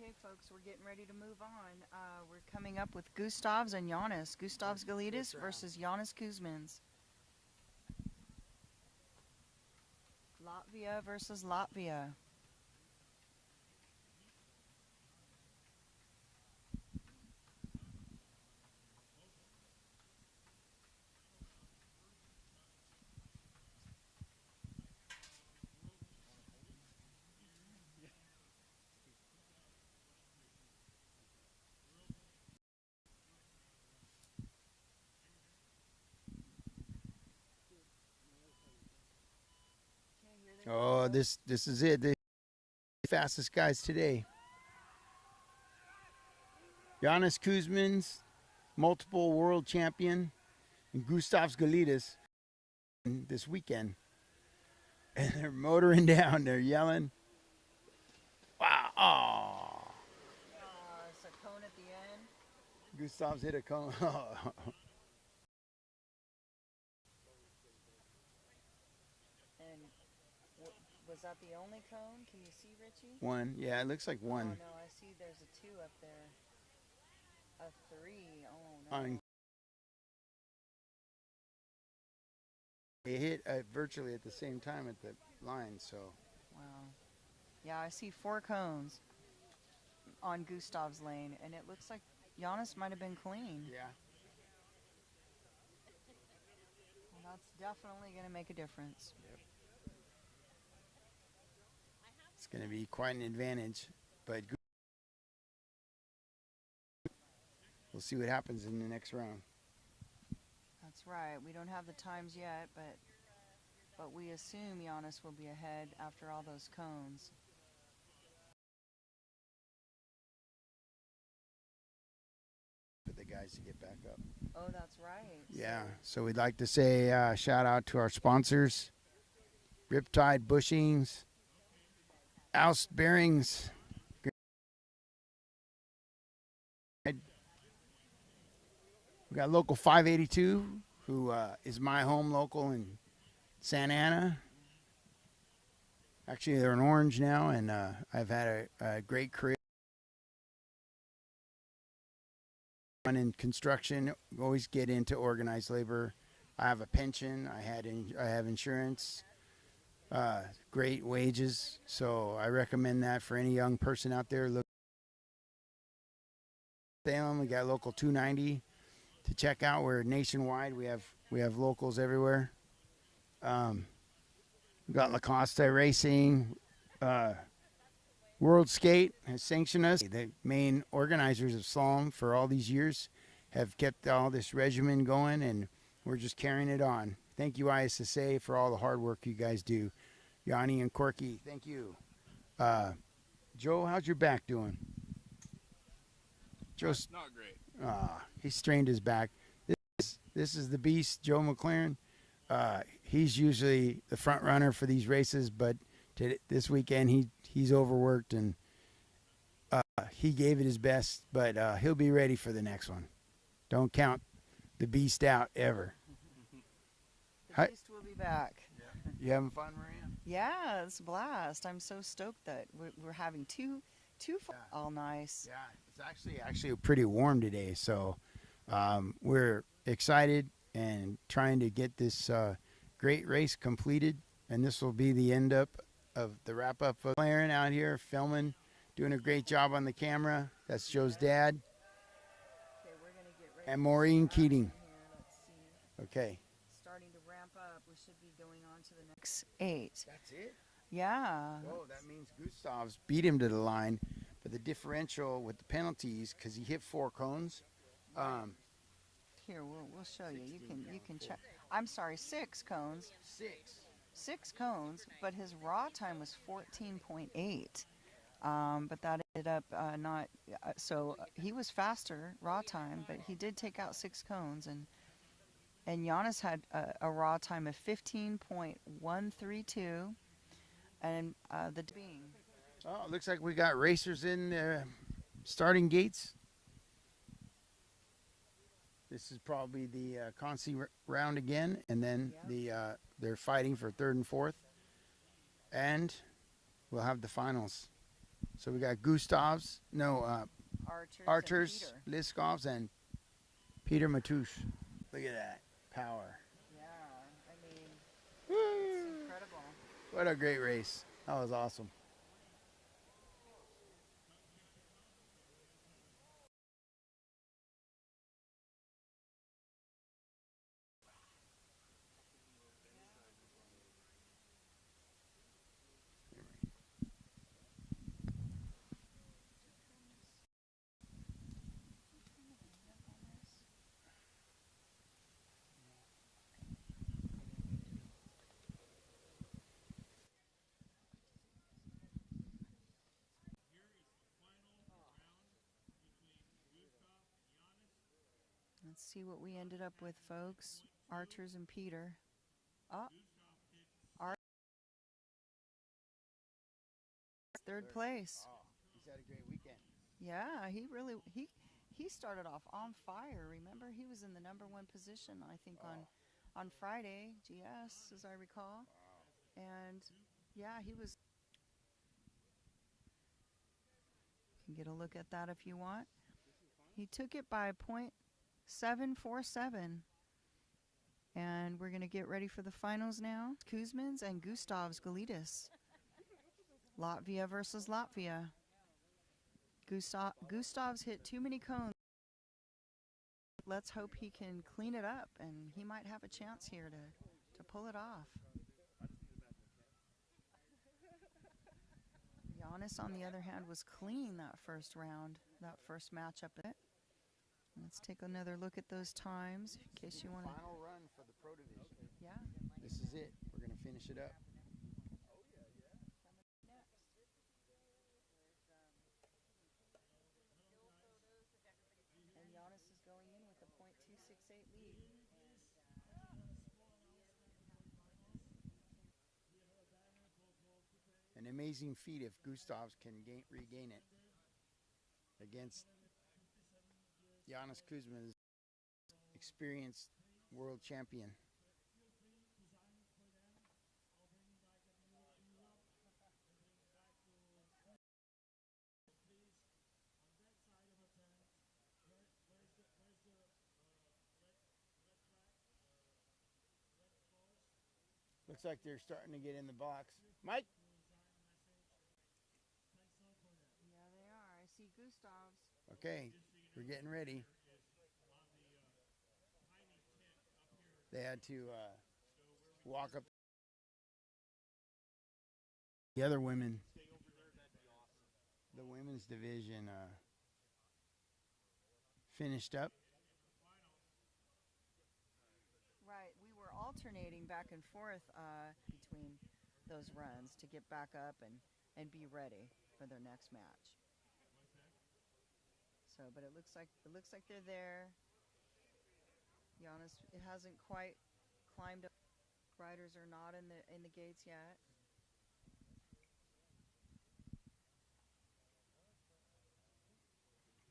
[SPEAKER 12] Okay, folks, we're getting ready to move on. We're coming up with Gustavs and Giannis. Gustavs Galidis versus Giannis Kuzmins. Latvia versus Latvia.
[SPEAKER 14] Oh, this is it. The fastest guys today. Giannis Kuzmins, multiple world champion, and Gustavs Galidis this weekend. And they're motoring down. They're yelling. Wow. Oh.
[SPEAKER 12] It's a cone at the end.
[SPEAKER 14] Gustavs hit a cone.
[SPEAKER 12] And was that the only cone? Can you see, Richie?
[SPEAKER 14] One. Yeah, it looks like one.
[SPEAKER 12] Oh, no, I see there's a 2 up there. A 3. Oh, no.
[SPEAKER 14] They hit virtually at the same time at the line, so.
[SPEAKER 12] Wow. Yeah, I see 4 cones on Gustav's lane, and it looks like Giannis might have been clean.
[SPEAKER 14] Yeah.
[SPEAKER 12] Well, that's definitely going to make a difference.
[SPEAKER 14] Yep. It's going to be quite an advantage, but we'll see what happens in the next round.
[SPEAKER 12] That's right. We don't have the times yet, but we assume Giannis will be ahead after all those cones.
[SPEAKER 14] For the guys to get back up.
[SPEAKER 12] Oh, that's right.
[SPEAKER 14] Yeah, so we'd like to say shout out to our sponsors, Riptide Bushings, Oust Bearings. We got Local 582, who is my home local in Santa Ana. Actually, they're in Orange now, and I've had a great career. In construction, always get into organized labor. I have a pension. I have insurance. Great wages. So I recommend that for any young person out there. Look, Salem, we got Local 290. to check out. We're nationwide. We have locals everywhere. We got Lacoste Racing. World Skate has sanctioned us. The main organizers of Slalom for all these years have kept all this regimen going, and we're just carrying it on. Thank you, ISSA, for all the hard work you guys do. Yanni and Corky, thank you. Joe, how's your back doing? Joe's
[SPEAKER 11] not great.
[SPEAKER 14] He strained his back. This is the beast, Joe McLaren. He's usually the front runner for these races, but this weekend he's overworked, and he gave it his best, but he'll be ready for the next one. Don't count the beast out ever.
[SPEAKER 12] The beast will be back.
[SPEAKER 14] You having fun, Maria?
[SPEAKER 12] Yeah, it's a blast. I'm so stoked that we're having two all nice.
[SPEAKER 14] Yeah, it's actually pretty warm today, so we're excited and trying to get this great race completed, and this will be the end up of the wrap up of Claren out here filming, doing a great job on the camera. That's Joe's dad.
[SPEAKER 12] Okay, we're gonna get ready.
[SPEAKER 14] And Maureen Keating.
[SPEAKER 12] Here, let's see.
[SPEAKER 14] Okay.
[SPEAKER 12] Starting to ramp up. We should be going on to the next 8.
[SPEAKER 14] That's it?
[SPEAKER 12] Yeah.
[SPEAKER 14] Oh, that means Gustav's beat him to the line, but the differential with the penalties, because he hit 4 cones.
[SPEAKER 12] Here, we'll show you. You can check. I'm sorry, 6 cones. 6 cones, but his raw time was 14.8. But that ended up not. So he was faster raw time, but he did take out 6 cones, and Giannis had a raw time of 15.132, and the being.
[SPEAKER 14] Oh, it looks like we got racers in the starting gates. This is probably the Consi round again, and then they're fighting for 3rd and 4th, and we'll have the finals. So we got Gustavs, Arturs, Liskovs, and Peter Matouche. Look at that power!
[SPEAKER 12] Yeah, I mean, it's incredible.
[SPEAKER 14] What a great race! That was awesome.
[SPEAKER 12] Let's see what we ended up with, folks. Archers and Peter. Third place.
[SPEAKER 14] Oh, he's had a great weekend.
[SPEAKER 12] Yeah, he started off on fire. Remember, he was in the #1 position, I think, on Friday, GS, as I recall. And yeah, he was. You can get a look at that if you want. He took it by .747. And we're going to get ready for the finals now. Kuzmins and Gustavs Galidis. Latvia versus Latvia. Gustavs hit too many cones. Let's hope he can clean it up, and he might have a chance here to pull it off. Giannis, on the other hand, was clean that first round, that first matchup. Let's take another look at those times in case you want to.
[SPEAKER 14] Final run for the Pro Division.
[SPEAKER 12] Yeah.
[SPEAKER 14] This is it. We're going to finish it up.
[SPEAKER 12] And Giannis is going in with a .268 lead.
[SPEAKER 14] An amazing feat if Gustavs can regain it against Giannis Kuzma's experienced world champion. Looks like they're starting to get in the box. Mike?
[SPEAKER 12] Yeah, they are. I see Gustavs.
[SPEAKER 14] Okay, we're getting ready. They had to walk up. The other women, the women's division finished up.
[SPEAKER 12] Right, we were alternating back and forth between those runs to get back up and be ready for their next match. So, but it looks like they're there. Giannis, it hasn't quite climbed up. Riders are not in the gates yet.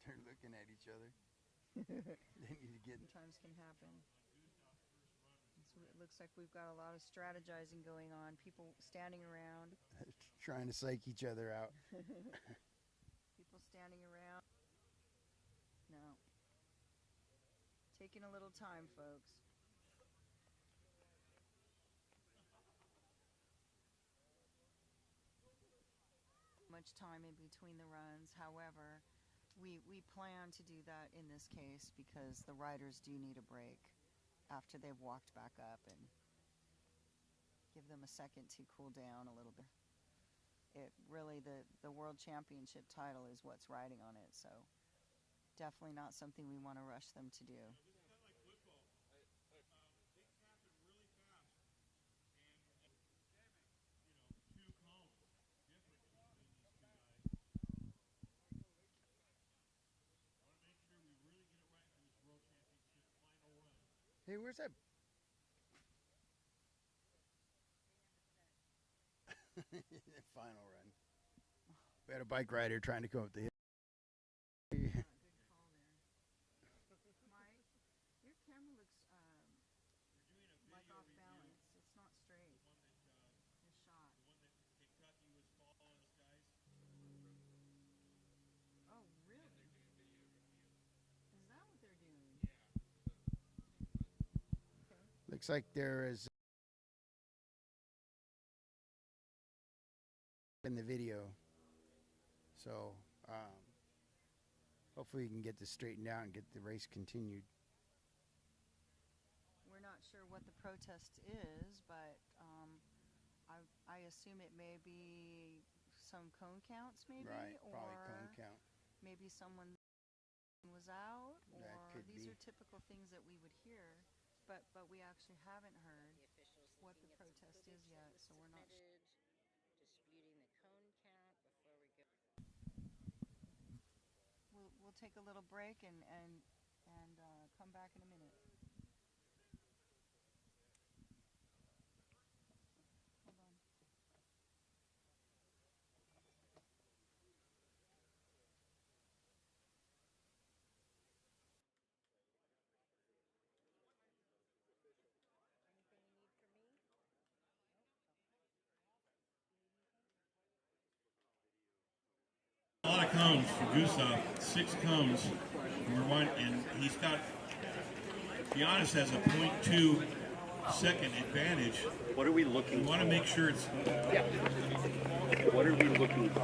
[SPEAKER 14] They're looking at each other. They need to get.
[SPEAKER 12] Sometimes can happen. So it looks like we've got a lot of strategizing going on. People standing around.
[SPEAKER 14] Trying to psych each other out.
[SPEAKER 12] People standing around. No. Taking a little time, folks. Much time in between the runs. However, we plan to do that in this case because the riders do need a break after they've walked back up and give them a second to cool down a little bit. It really, the World Championship title is what's riding on it, so definitely not something we want to rush them to do.
[SPEAKER 14] Hey, where's that? The final run. We had a bike rider trying to go up the hill.
[SPEAKER 12] Your camera looks like off balance. It's not straight. The shot. Oh, really? Is that what they're doing?
[SPEAKER 14] Looks like there is in the video. So hopefully we can get this straightened out and get the race continued.
[SPEAKER 12] We're not sure what the protest is, but I assume it may be some cone counts, maybe,
[SPEAKER 14] Right,
[SPEAKER 12] or
[SPEAKER 14] probably cone count.
[SPEAKER 12] maybe someone was out, or
[SPEAKER 14] That could
[SPEAKER 12] these
[SPEAKER 14] be.
[SPEAKER 12] are typical things that we would hear, but we actually haven't heard what the protest is yet, so we're not sure.
[SPEAKER 1] Disputing the cone count before we go.
[SPEAKER 12] We'll take a little break and come back in a minute. Hold on.
[SPEAKER 7] A lot of cones for Gustav, 6 cones, number 1, and he's got, Giannis has a 0.2 second advantage.
[SPEAKER 20] What are we looking for?
[SPEAKER 7] We want to make sure it's...
[SPEAKER 20] Yeah. What are we looking for?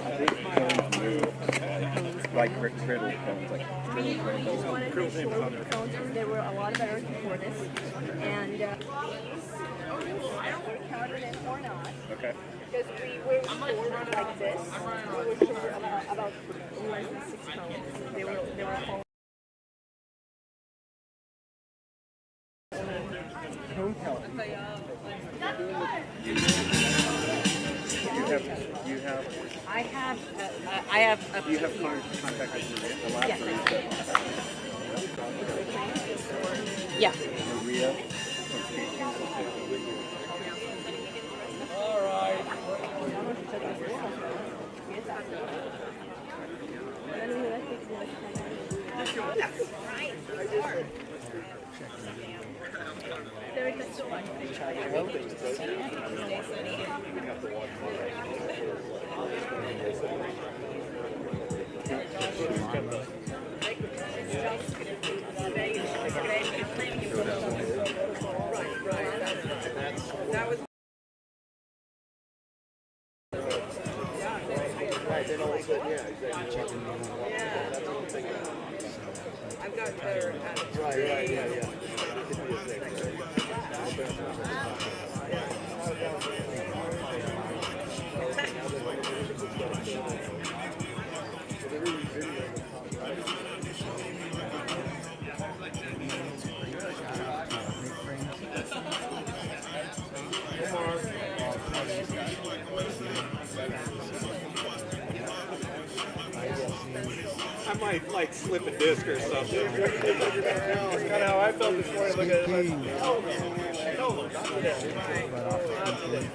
[SPEAKER 20] I think cones move like griddle cones. Like
[SPEAKER 4] We wanted to make sure the cones, there were a lot of errors before this, and I don't know if we counted it or not.
[SPEAKER 20] Okay.
[SPEAKER 4] Because we were scored like this, we were sure about less than 6 cones. They were all
[SPEAKER 20] Cone count. You have.
[SPEAKER 1] I have.
[SPEAKER 20] You have contact with Maria. The last
[SPEAKER 1] Yes. Yeah.
[SPEAKER 20] Maria from Skate Team.
[SPEAKER 6] All right.
[SPEAKER 4] That was
[SPEAKER 6] Then all of a sudden, yeah, exactly. I've gotten better at it. Right, yeah. might like slip a disc or something. That's kind of how I felt this morning. Look at it. Like, oh man, no, not today.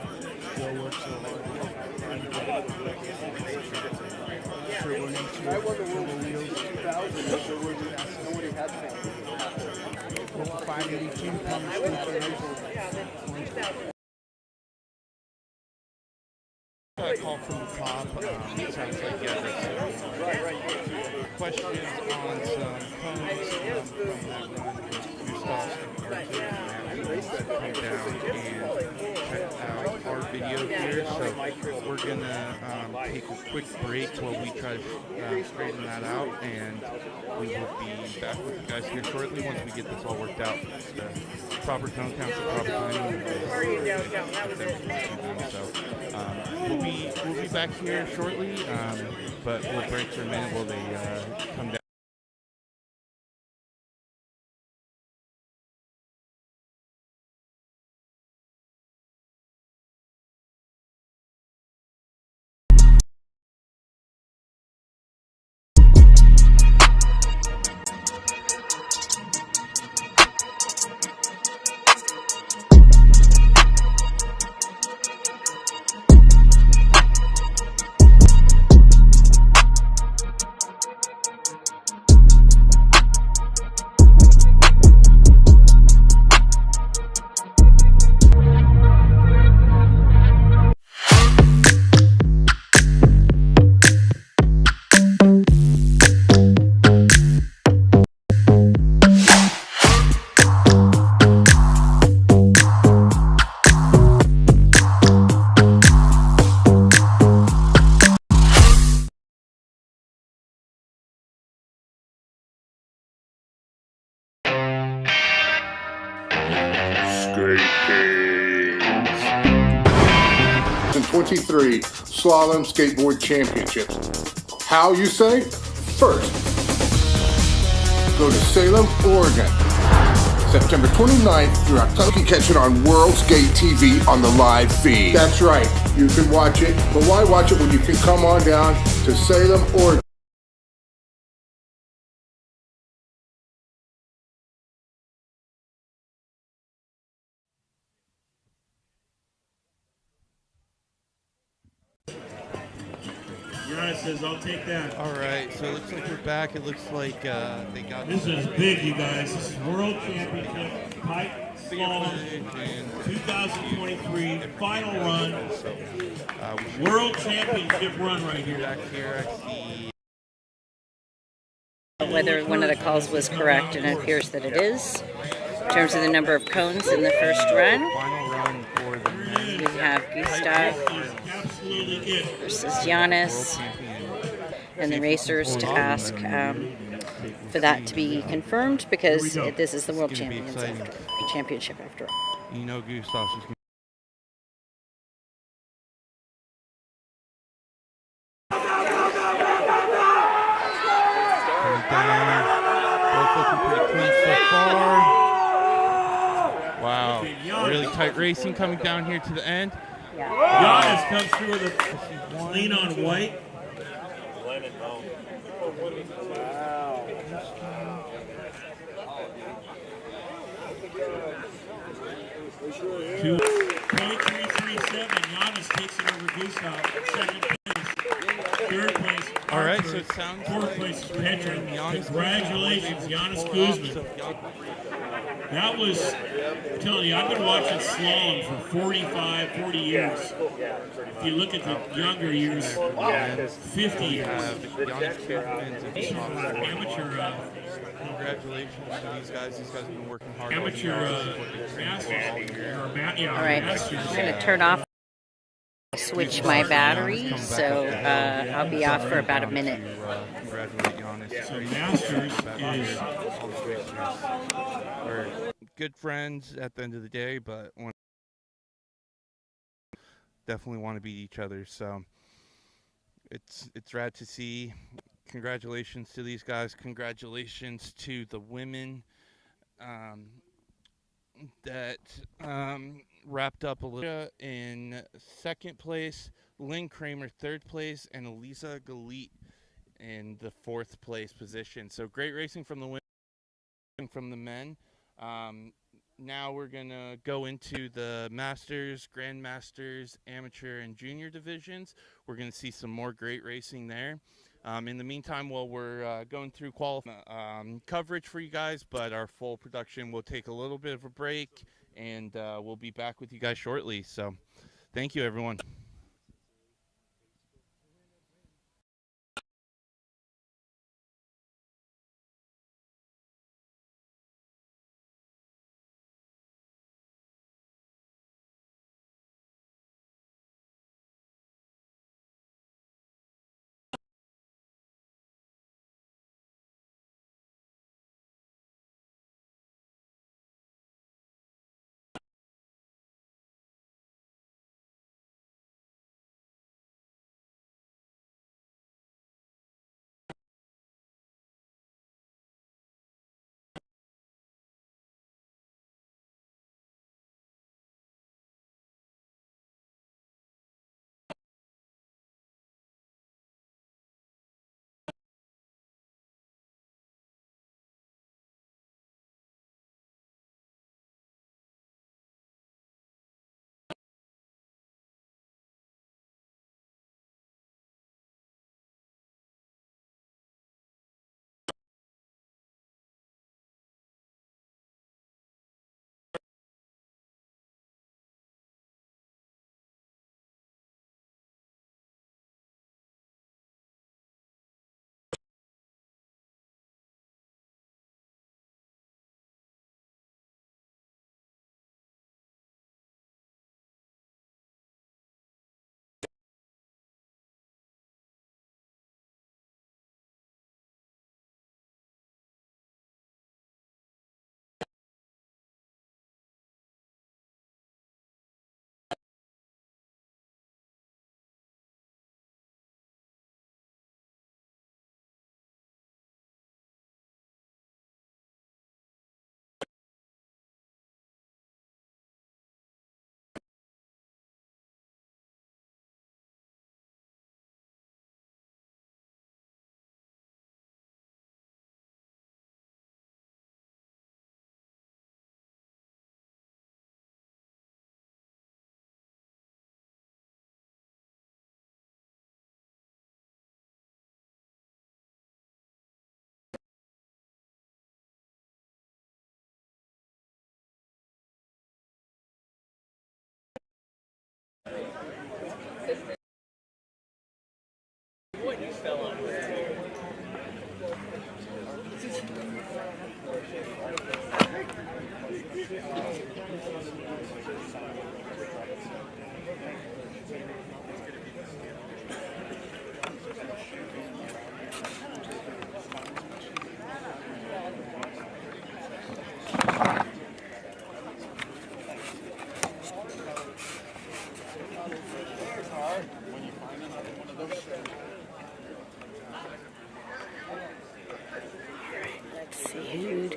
[SPEAKER 20] I won the World Series in 2000, so nobody had that.
[SPEAKER 14] 582
[SPEAKER 11] Call from the top. It sounds like questions on some cones from that run with Gustav come down and check out our video here. So we're gonna take a quick break while we try to straighten that out, and we will be back with you guys here shortly once we get this all worked out. The proper cone counts, the proper timing. So we'll be back here shortly, but we'll break for a minute while they come down.
[SPEAKER 13] And 23 Slalom Skateboard Championships. How, you say? First, go to Salem, Oregon. September 29th through October. You can catch it on World Skate TV on the live feed. That's right, you can watch it, but why watch it when you can come on down to Salem, Oregon?
[SPEAKER 7] Giannis says, I'll take that.
[SPEAKER 11] All right, so it looks like we're back. It looks like they got...
[SPEAKER 7] This is big, you guys. This is World Championship Pipe Slalom 2023 final run. World Championship run right here.
[SPEAKER 11] Back here, I see...
[SPEAKER 1] Whether one of the calls was correct, and it appears that it is. In terms of the number of cones in the first run, we have Gustav versus Giannis, and the racers to ask for that to be confirmed, because this is the World Championship after all.
[SPEAKER 11] You know Gustav's is going both looking pretty clean so far. Wow, really tight racing coming down here to the end.
[SPEAKER 7] Giannis comes through with a clean on white. Wow. 2.337. Giannis takes it over Gustav. Second place. Third place.
[SPEAKER 11] All right, so it sounds
[SPEAKER 7] fourth place is Petra. Congratulations, Giannis Kuzmin. That was, I'm telling you, I've been watching slalom for 40 years. If you look at the younger years, 50 years. Amateur,
[SPEAKER 11] congratulations to these guys. These guys have been working hard.
[SPEAKER 7] Amateur
[SPEAKER 1] all right, I'm going to turn off, switch my battery, so I'll be off for about a minute.
[SPEAKER 11] Congratulate Giannis.
[SPEAKER 7] So Masters is...
[SPEAKER 11] We're good friends at the end of the day, but definitely want to beat each other. So it's rad to see. Congratulations to these guys. Congratulations to the women that wrapped up a little in second place. Lynn Kramer third place, and Elisa Galit in the 4th place position. So great racing from the women and from the men. Now we're going to go into the Masters, Grandmasters, Amateur, and Junior divisions. We're going to see some more great racing there. In the meantime, while we're going through coverage for you guys, but our full production will take a little bit of a break, and we'll be back with you guys shortly. So thank you, everyone.
[SPEAKER 1] Let's see who.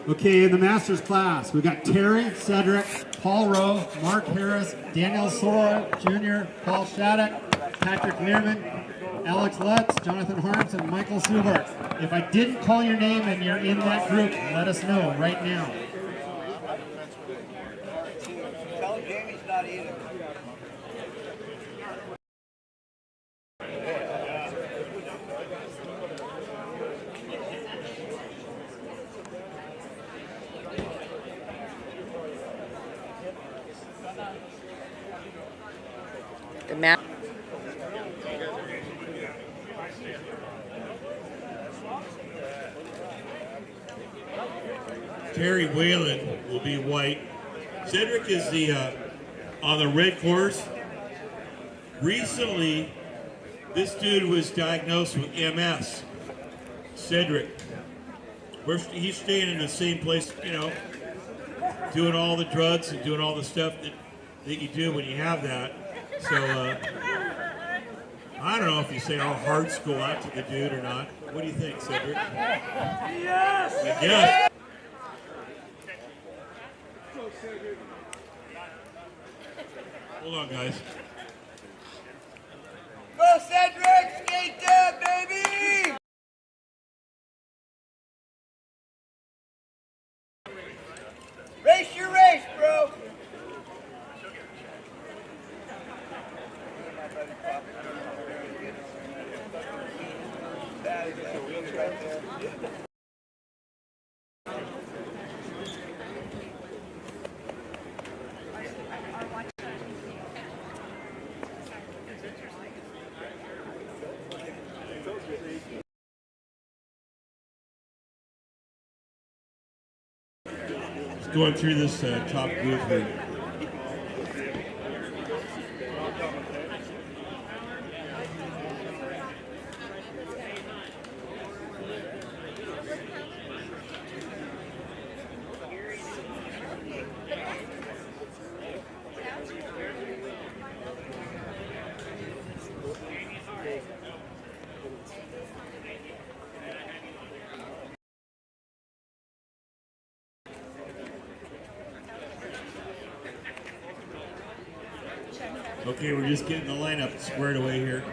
[SPEAKER 10] Okay, in the Masters class, we've got Terry, Cedric, Paul Rowe, Mark Harris, Daniel Sora Jr., Paul Shattuck, Patrick Learman, Alex Lutz, Jonathan Harms, and Michael Subart. If I didn't call your name and you're in that group, let us know right now.
[SPEAKER 21] Tell him Jamie's not either.
[SPEAKER 1] The map.
[SPEAKER 7] Terry Whalen will be white. Cedric is the on the red course. Recently, this dude was diagnosed with MS. Cedric. He's staying in the same place, you know, doing all the drugs and doing all the stuff that you do when you have that. So I don't know if you say our hearts go out to the dude or not. What do you think, Cedric?
[SPEAKER 6] Yes!
[SPEAKER 7] Yes! Hold on, guys.
[SPEAKER 21] Go Cedric! Skate down, baby! Race your race, bro!
[SPEAKER 7] Just going through this top booth here. Okay, we're just getting the lineup squared away here.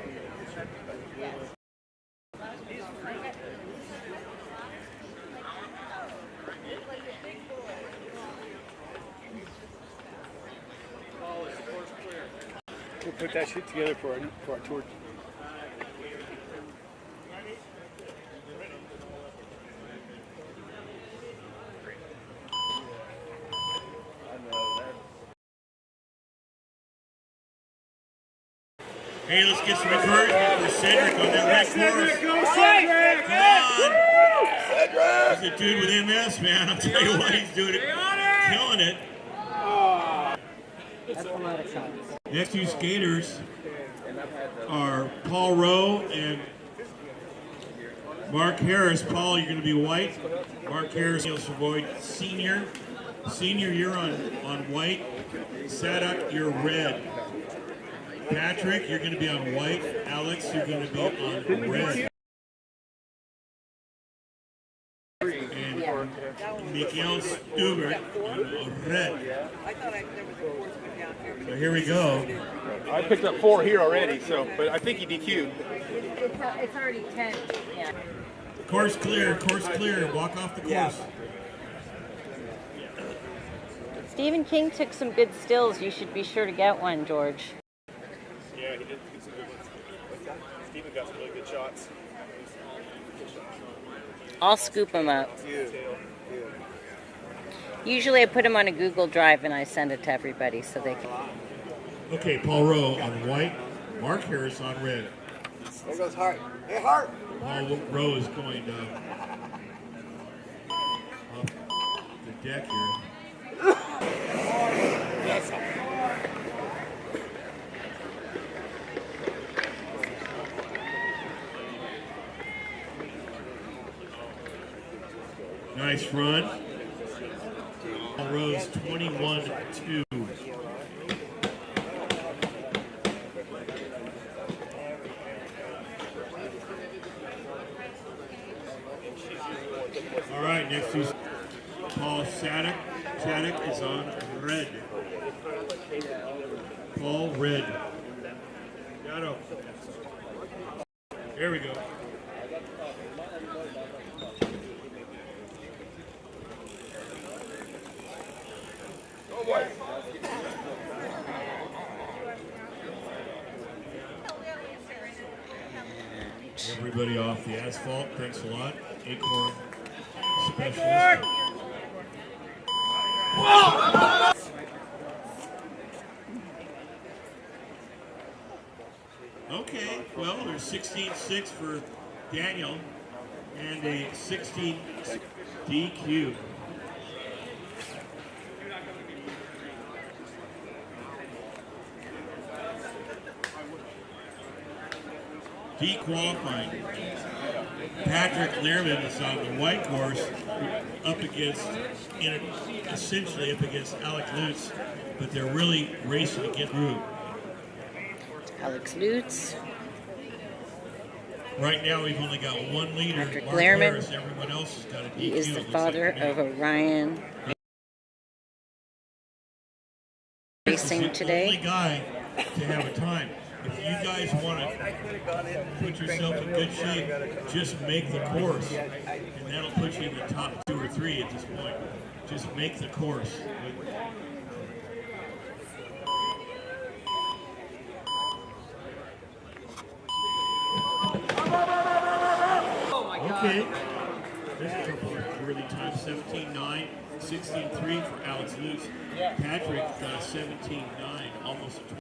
[SPEAKER 6] We'll put that shit together for our tour.
[SPEAKER 7] Hey, let's get some encouragement for Cedric on that red course.
[SPEAKER 6] Go Cedric!
[SPEAKER 7] Come on! He's a dude with MS, man. I'll tell you what, he's doing it. Killing it.
[SPEAKER 1] That's a lot of shots.
[SPEAKER 7] Next two skaters are Paul Rowe and Mark Harris. Paul, you're going to be white. Mark Harris, Neil Savoy, senior. Senior, you're on white. Sadok, you're red. Patrick, you're going to be on white. Alex, you're going to be on red. And Miguel Stubert on red. So here we go.
[SPEAKER 20] I picked up 4 here already, so but I think he DQ'd.
[SPEAKER 1] It's already 10. Yeah.
[SPEAKER 7] Course clear, course clear. Walk off the course.
[SPEAKER 1] Stephen King took some good stills. You should be sure to get one, George.
[SPEAKER 3] Yeah, he did get some good ones. Steven got some really good shots.
[SPEAKER 1] I'll scoop them up. Usually I put them on a Google Drive and I send it to everybody so they can.
[SPEAKER 7] Okay, Paul Rowe on white. Mark Harris on red.
[SPEAKER 21] There goes Hart. Hey, Hart!
[SPEAKER 7] Paul Rowe is going off the deck here. Nice run. Paul Rowe's 21-2. All right, next is Paul Sadek. Sadek is on red. Paul red. Gatto. There we go.
[SPEAKER 21] Oh boy.
[SPEAKER 7] Everybody off the asphalt. Thanks a lot. Acorn specialist. Okay, well, there's 16-6 for Daniel and a 16 DQ. Dequalifying. Patrick Learman is on the white course, up against, essentially up against Alex Lutz, but they're really racing to get through.
[SPEAKER 1] Alex Lutz.
[SPEAKER 7] Right now, we've only got one leader.
[SPEAKER 1] Patrick
[SPEAKER 7] Mark
[SPEAKER 1] Lehrman.
[SPEAKER 7] Harris. Everyone else has got a DQ.
[SPEAKER 1] He is the
[SPEAKER 7] it looks
[SPEAKER 1] father
[SPEAKER 7] like to me.
[SPEAKER 1] of Orion racing
[SPEAKER 7] He's the
[SPEAKER 1] today.
[SPEAKER 7] only guy to have a time. If you guys want to put yourself in good shape, just make the course, and that'll put you in the top 2 or 3 at this point. Just make the course. Okay. There's a couple of early times. 17.9, 16.3 for Alex Lutz. Patrick 17.9, almost a 20.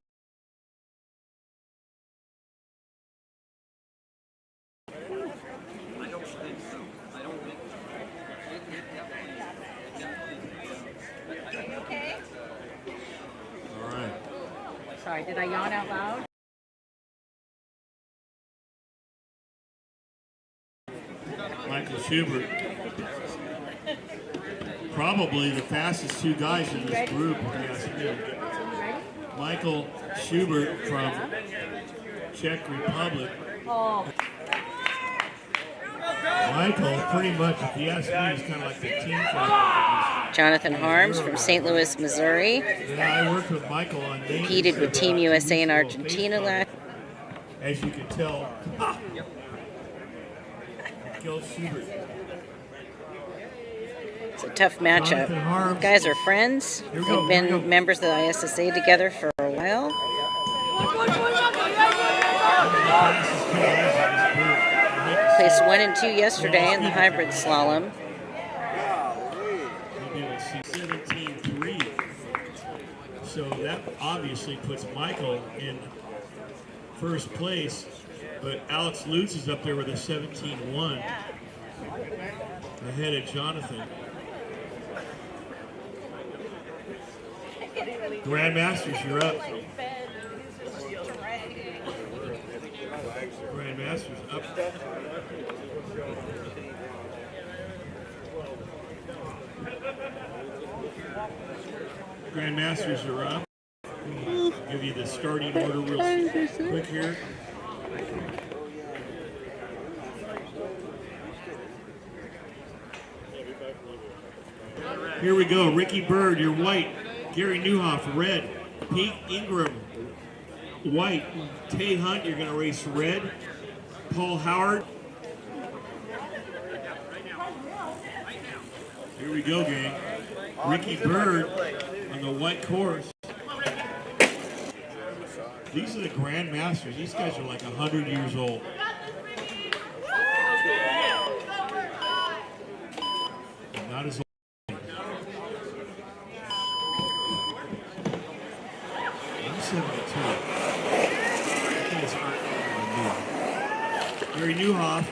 [SPEAKER 4] Okay.
[SPEAKER 7] All right.
[SPEAKER 5] Sorry, did I yawn out loud?
[SPEAKER 7] Michael Schubert. Probably the fastest 2 guys in this group, if you ask me. Michael Schubert from Czech Republic.
[SPEAKER 5] Oh.
[SPEAKER 7] Michael, pretty much, if you ask me, he's kind of like the team captain.
[SPEAKER 1] Jonathan Harms from St. Louis, Missouri.
[SPEAKER 7] Yeah, I worked with Michael on
[SPEAKER 1] Competed with Team USA in Argentina last.
[SPEAKER 7] As you can tell, Michael Schubert.
[SPEAKER 1] It's a tough matchup. You guys are friends. They've been members of the ISSA together for a while. Placed 1 and 2 yesterday in the hybrid slalom.
[SPEAKER 7] 17.3. So that obviously puts Michael in first place, but Alex Lutz is up there with a 17.1 ahead of Jonathan. Grandmasters, you're up. Grandmasters up. Grandmasters are up. Give you the starting order real quick here. Here we go. Ricky Bird, you're white. Gary Newhoff, red. Pete Ingram, white. Tay Hunt, you're going to race red. Paul Howard. Here we go, gang. Ricky Bird on the white course. These are the Grand Masters. These guys are like 100 years old. Not as old. I'm 72. You guys aren't new. Gary Newhoff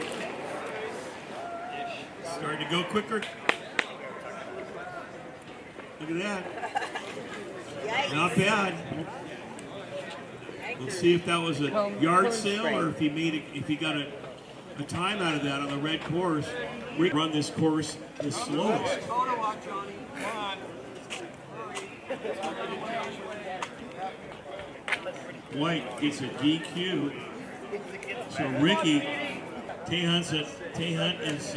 [SPEAKER 7] starting to go quicker. Look at that. Not bad. We'll see if that was a yard sale or if he got a time out of that on the red course. We run this course the slowest. White gets a DQ. So Ricky, Tay Hunt is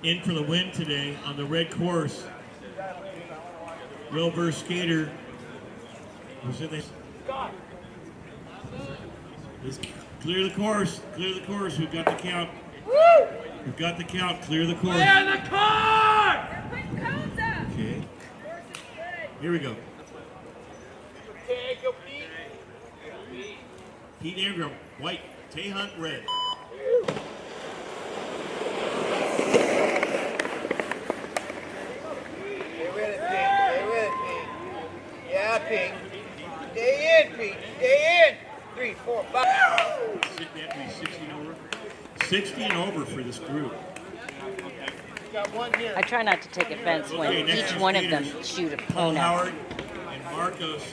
[SPEAKER 7] in for the win today on the red course. Wilbur Skater was in this. Let's clear the course. Clear the course. We've got the count. We've got the count. Clear the course.
[SPEAKER 21] Clear the course!
[SPEAKER 7] Okay. Here we go.
[SPEAKER 21] Okay, go Pete.
[SPEAKER 7] Pete Ingram, white. Tay Hunt, red.
[SPEAKER 21] Yeah, Pete. Stay in, Pete. Stay in. 3, 4, 5.
[SPEAKER 7] Sitting at me 60 and over. 60 and over for this group.
[SPEAKER 1] I try not to take offense when
[SPEAKER 7] Okay,
[SPEAKER 1] each one of them shoot a
[SPEAKER 7] Paul
[SPEAKER 1] opponent.
[SPEAKER 7] Howard and Marcos.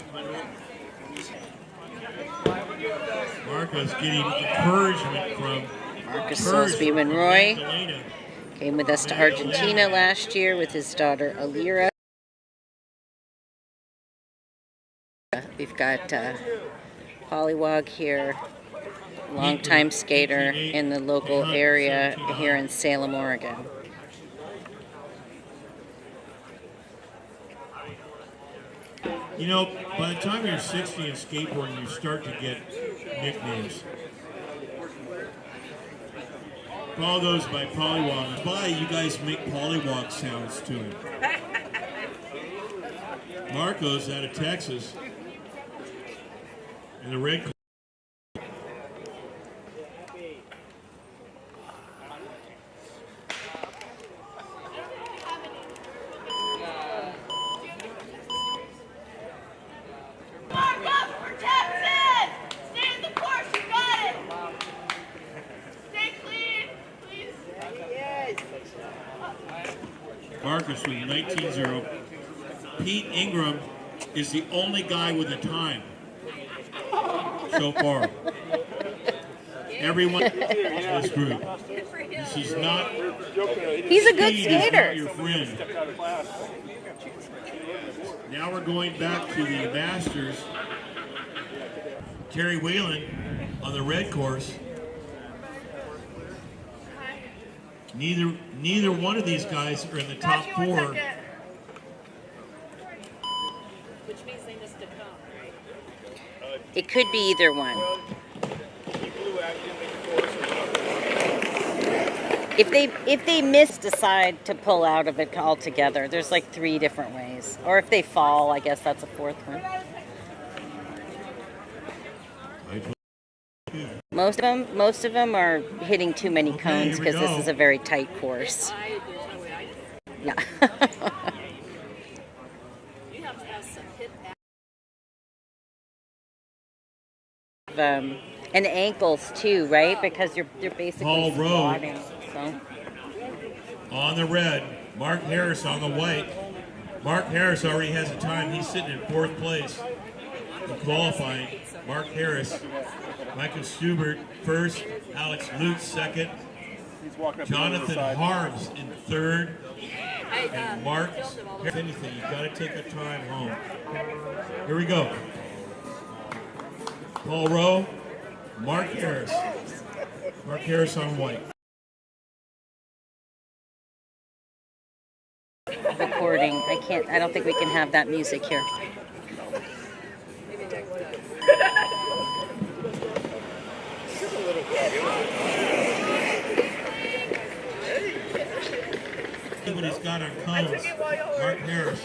[SPEAKER 7] Marcos getting encouragement from
[SPEAKER 1] Marcus Soulsby Monroy came with us to Argentina last year with his daughter Alira. We've got Pollywog here longtime skater in the local area here in Salem, Oregon.
[SPEAKER 7] You know, by the time you're 60 in skateboarding, you start to get nicknames. Paul goes by Pollywog. Why you guys make Pollywog sounds to him? Marco's out of Texas. And the red. Marcus with 19-0. Pete Ingram is the only guy with a time so far. Everyone in this group. This is not.
[SPEAKER 1] He's a good
[SPEAKER 7] speed
[SPEAKER 1] skater.
[SPEAKER 7] Is not your friend. Now we're going back to the Masters. Terry Whalen on the red course. Neither one of these guys are in the top four.
[SPEAKER 5] Which means they missed a cone, right?
[SPEAKER 1] It could be either one. If they decide to pull out of it altogether, there's like 3 different ways. Or if they fall, I guess that's a 4th one. Most of them are hitting too many cones because this is a very tight course. Yeah.
[SPEAKER 5] You have to have some hip
[SPEAKER 1] and ankles too, right? Because you're basically
[SPEAKER 7] Paul Rowe.
[SPEAKER 1] squatting. So.
[SPEAKER 7] On the red, Mark Harris on the white. Mark Harris already has a time. He's sitting in 4th place in qualifying. Mark Harris. Michael Schubert first. Alex Lutz second. Jonathan Harms in 3rd. And Mark, if anything, you got to take a time home. Here we go. Paul Rowe, Mark Harris. Mark Harris on white.
[SPEAKER 1] Recording. I don't think we can have that music here.
[SPEAKER 7] See what he's got on cones. Mark Harris.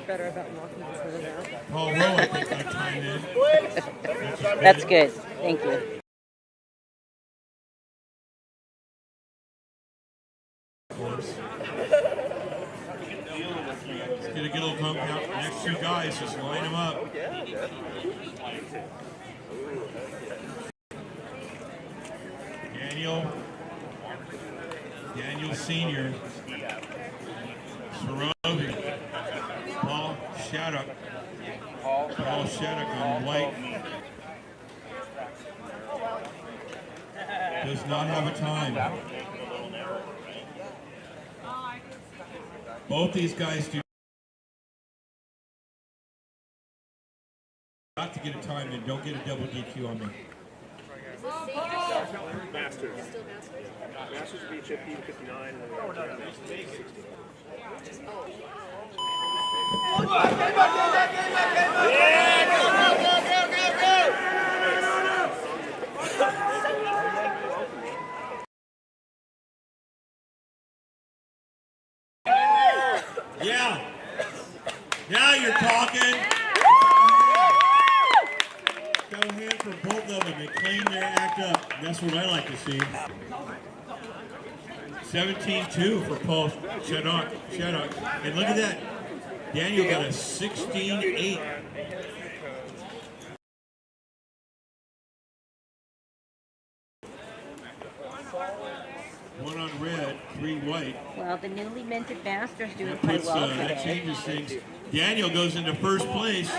[SPEAKER 5] better about walking further out.
[SPEAKER 7] Paul Rowe, I think, got time in.
[SPEAKER 1] That's good. Thank you.
[SPEAKER 7] Just get a good little bump out. Next 2 guys, just line them up. Daniel Sr. Sarovi. Paul Shattuck. Paul Shattuck on white. Does not have a time. Both these guys do not to get a time in. Don't get a double DQ on me.
[SPEAKER 3] Masters. Masters would be 50 to 59. And then
[SPEAKER 7] Yeah. Now you're talking. Go ahead for both of them. They clean their act up. That's what I like to see. 17-2 for Paul Shattuck. And look at that. Daniel got a 16-8. One on red, 3 white.
[SPEAKER 1] Well, the newly minted Masters doing
[SPEAKER 7] That
[SPEAKER 1] quite
[SPEAKER 7] puts,
[SPEAKER 1] well
[SPEAKER 7] that
[SPEAKER 1] today.
[SPEAKER 7] changes things. Daniel goes into 1st place.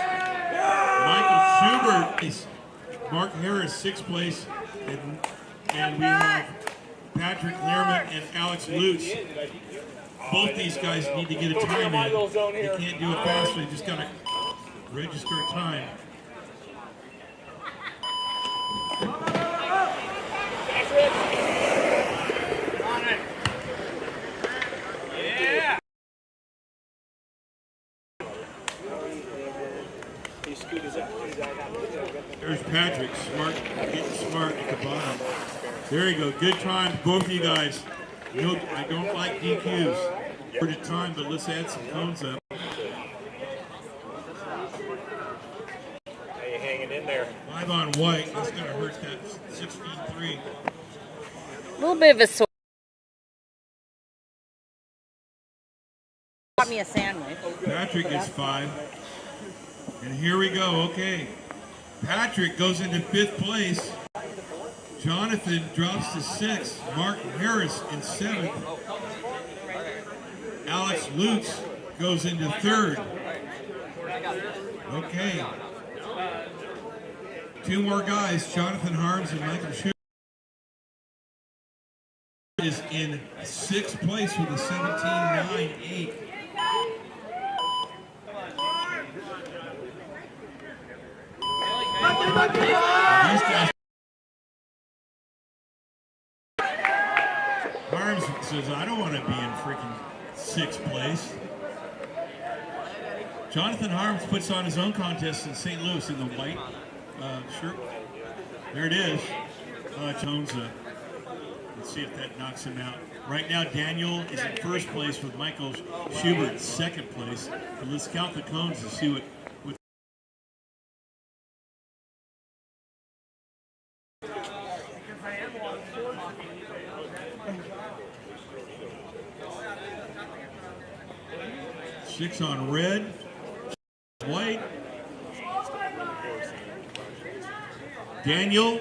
[SPEAKER 7] Michael Schubert is Mark Harris 6th place, and we have Patrick Lehrman and Alex Lutz. Both these guys need to get a time in. They can't do it fast. They just got to register a time.
[SPEAKER 6] Yeah.
[SPEAKER 7] There's Patrick, smart, getting smart at the bottom. There you go, good times, both of you guys. No, I don't like DQs. For the time, but let's add some cones up.
[SPEAKER 3] Hey, hanging in there.
[SPEAKER 7] 5 on white, that's gonna hurt that 16-3.
[SPEAKER 1] A little bit of a sore. Got me a sandwich.
[SPEAKER 7] Patrick gets 5. And here we go, okay. Patrick goes into 5th place. Jonathan drops to 6th. Mark Harris in 7th. Alex Lutz goes into 3rd. Okay. 2 more guys, Jonathan Harms and Michael Schubert is in 6th place with a 17.98. These guys. Harms says, I don't want to be in freaking 6th place. Jonathan Harms puts on his own contest in St. Louis in the white shirt. There it is. Jones, let's see if that knocks him out. Right now, Daniel is in 1st place with Michael Schubert in 2nd place. But let's count the cones and see what 6 on red, white. Daniel.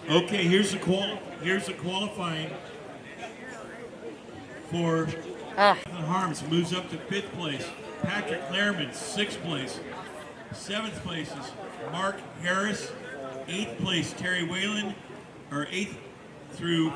[SPEAKER 7] Okay, here's the qualifying for Harms. Moves up to 5th place. Patrick Clareman, 6th place. 7th place is Mark Harris. 8th place, Terry Whalen, or 8th through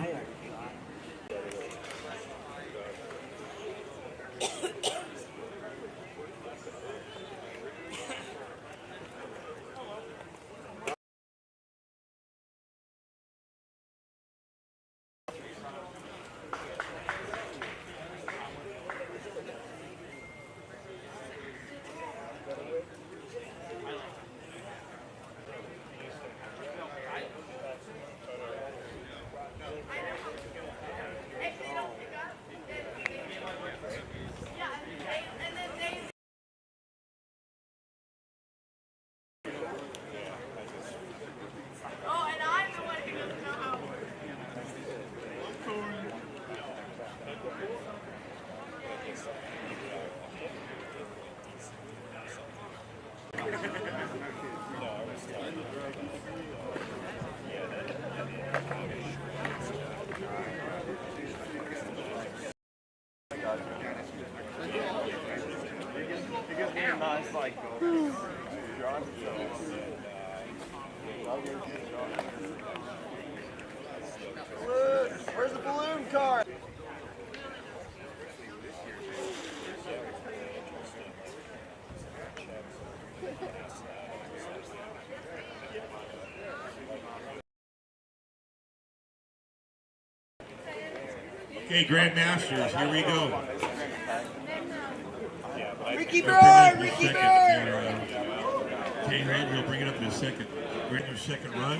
[SPEAKER 18] 'Where's the balloon card?
[SPEAKER 7] Okay, Grandmasters, here we go.
[SPEAKER 21] Ricky Bird! Ricky Bird!
[SPEAKER 7] Kane Rand, he'll bring it up in a second. We're in your second run.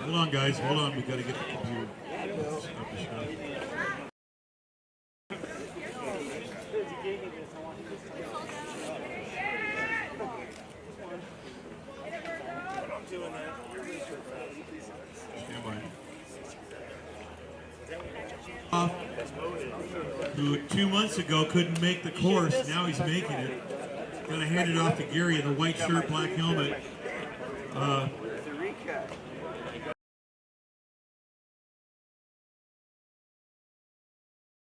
[SPEAKER 7] Hold on, guys, hold on. We've got to get the computer up to stuff. Who 2 months ago couldn't make the course, now he's making it. Gonna hand it off to Gary in the white shirt, black helmet.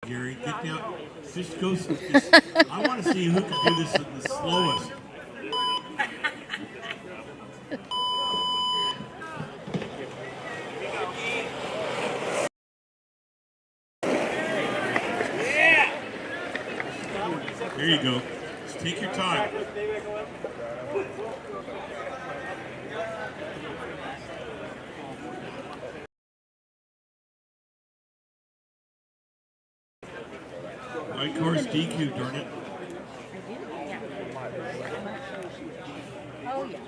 [SPEAKER 7] Gary, get down. Just go. I want to see who can do this the slowest. There you go. Just take your time. Right course DQ, darn it.
[SPEAKER 1] Oh, yeah.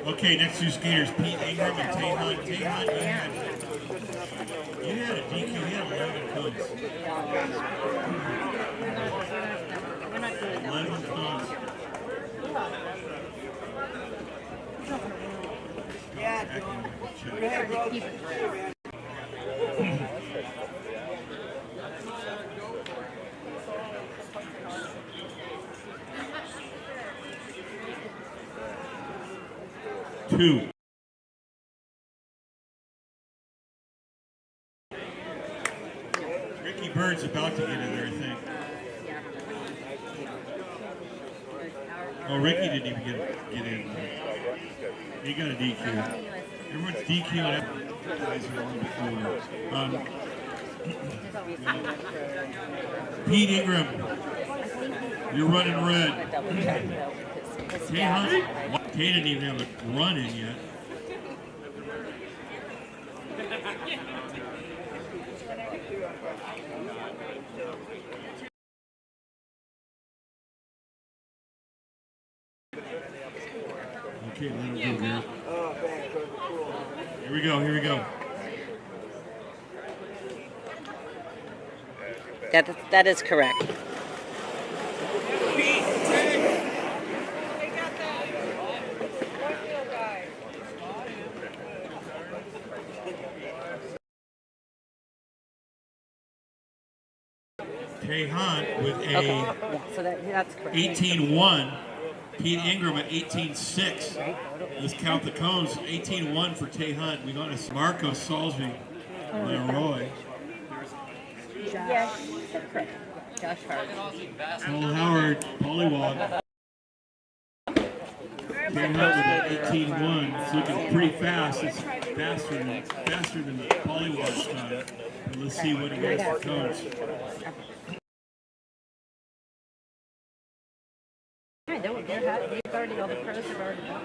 [SPEAKER 7] Okay, next two skaters, Pete Ingram and Tay Hunt. Tay Hunt, you had a DQ, you had 11 codes. 11 codes.
[SPEAKER 21] Yeah, go ahead, bro.
[SPEAKER 7] Two. Ricky Bird's about to get in there, I think. Oh, Ricky didn't even get in. He got a DQ. Everyone's DQing. Guys are a little bit lower. Pete Ingram, you're running red. Tay Hunt, Tay didn't even have a run in yet. Okay, let him go here. Here we go, here we go.
[SPEAKER 1] That is correct.
[SPEAKER 7] Tay Hunt with a
[SPEAKER 1] so that's correct.
[SPEAKER 7] 18-1. Pete Ingram at 18-6. Let's count the cones. 18-1 for Tay Hunt. We got a Marco Salsby, Leroy.
[SPEAKER 1] Yes, that's correct. Josh Hart.
[SPEAKER 7] Paul Howard, Pollywog. Tay Hunt with an 18-1. It's looking pretty fast. It's faster than Pollywog's time. But let's see what he gets for cones.
[SPEAKER 1] They've already, all the pros have already done.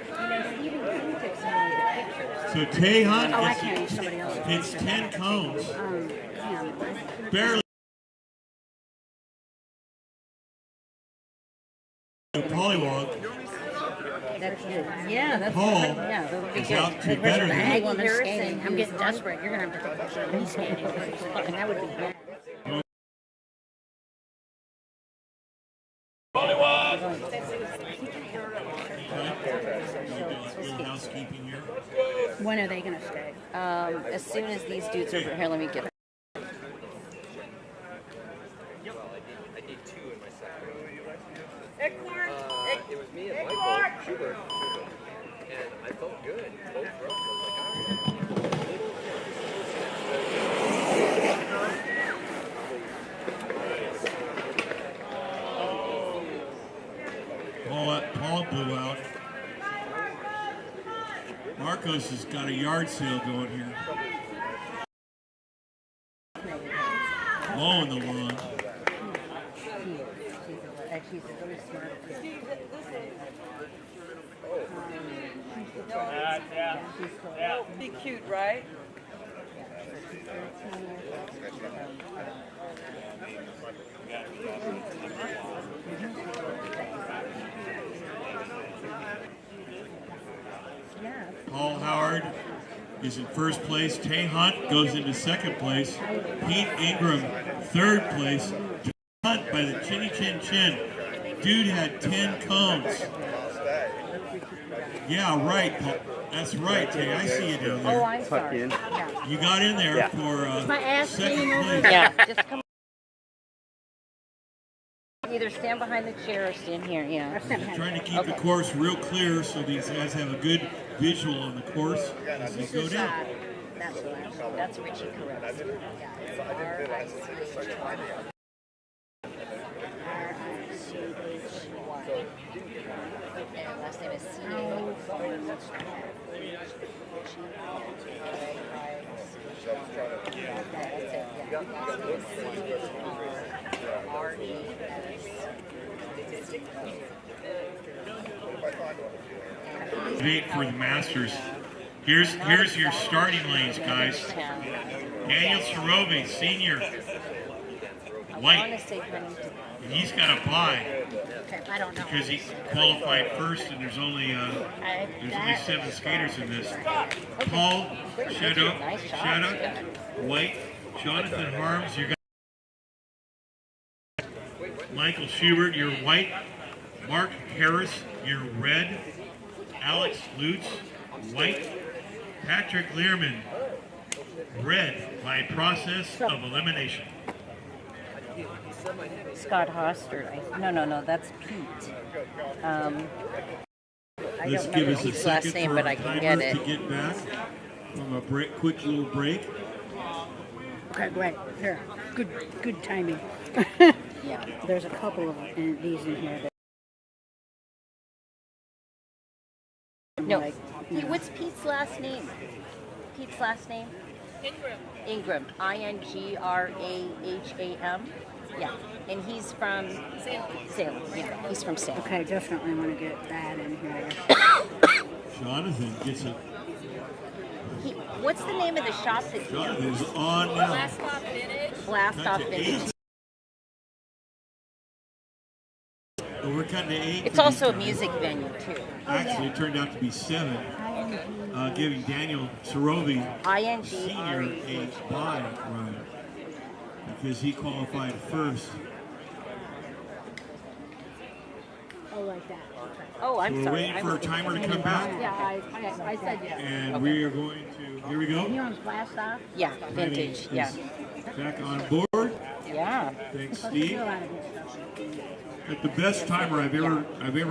[SPEAKER 1] Stephen King took some really good pictures.
[SPEAKER 7] So Tay Hunt
[SPEAKER 1] it's
[SPEAKER 7] 10 cones. Barely. Pollywog.
[SPEAKER 1] That's good. Yeah, that's
[SPEAKER 7] Paul
[SPEAKER 1] yeah, that would be
[SPEAKER 7] is
[SPEAKER 1] good.
[SPEAKER 7] out to better than
[SPEAKER 1] Harrison, I'm getting desperate. You're gonna have to take a picture of me skating. And that would be bad.
[SPEAKER 7] Housekeeping here.
[SPEAKER 1] When are they going to stay? As soon as these dudes are over here, let me get it.
[SPEAKER 8] I did two in my second.
[SPEAKER 21] Hey, Clark!
[SPEAKER 8] It was me and Michael Schubert, and I felt good. Both runs, I was
[SPEAKER 7] like, Paul blew out. Marcos has got a yard sale going here. Low in the lawn.
[SPEAKER 1] She's really smart.
[SPEAKER 21] Yeah. Be cute, right?
[SPEAKER 7] Paul Howard is in first place. Tay Hunt goes into second place. Pete Ingram, third place. Hunt by the chinny chin chin. Dude had 10 cones. Yeah, right. That's right, Tay. I see you down there.
[SPEAKER 1] Oh, I'm sorry.
[SPEAKER 7] You got in there for second place.
[SPEAKER 1] Yeah, just come. Either stand behind the chair or stand here. Yeah.
[SPEAKER 7] Trying to keep the course real clear so these guys have a good visual on the course as they go down.
[SPEAKER 1] That's Richie correct. And last name is
[SPEAKER 7] debate for the Masters. Here's your starting lanes, guys. Daniel Sarovi, senior, white. He's got a bye because he qualified first, and there's only 7 skaters in this. Paul Shadow, white. Jonathan Harms, you got Michael Schubert, you're white. Mark Harris, you're red. Alex Lutz, white. Patrick Learman, red by process of elimination.
[SPEAKER 1] Scott Hostert. No, that's Pete. I
[SPEAKER 7] Let's
[SPEAKER 1] don't
[SPEAKER 7] give
[SPEAKER 1] remember
[SPEAKER 7] us a
[SPEAKER 1] Pete's last
[SPEAKER 7] second
[SPEAKER 1] name,
[SPEAKER 7] for
[SPEAKER 1] but
[SPEAKER 7] our
[SPEAKER 1] I can
[SPEAKER 7] timer
[SPEAKER 1] get it.
[SPEAKER 7] to get back from a quick little break.
[SPEAKER 2] Okay, great. Here, good timing.
[SPEAKER 1] Yeah.
[SPEAKER 2] There's a couple of these in here.
[SPEAKER 1] No. Hey, what's Pete's last name? Pete's last name? Ingram. Ingraham. Yeah. And he's from Salem. Yeah, he's from Salem.
[SPEAKER 2] Okay, definitely want to get that in here.
[SPEAKER 7] Jonathan gets it.
[SPEAKER 1] What's the name of the shop that
[SPEAKER 7] Jonathan's on now.
[SPEAKER 1] Blast Off Vintage. Blast Off Vintage.
[SPEAKER 7] We're cutting to 8.
[SPEAKER 1] It's also a music venue, too.
[SPEAKER 7] Actually, it turned out to be 7, giving Daniel Sarovi Senior a bye run because he qualified first.
[SPEAKER 2] Oh, like that.
[SPEAKER 1] Oh, I'm
[SPEAKER 7] so we're
[SPEAKER 1] sorry.
[SPEAKER 7] waiting for our timer to come back.
[SPEAKER 2] Yeah, I said yes.
[SPEAKER 7] And we are going to, here we go.
[SPEAKER 2] He owns Blast Off?
[SPEAKER 1] Yeah, vintage, yeah.
[SPEAKER 7] Back on board.
[SPEAKER 1] Yeah.
[SPEAKER 7] Thanks, Steve. At the best timer I've ever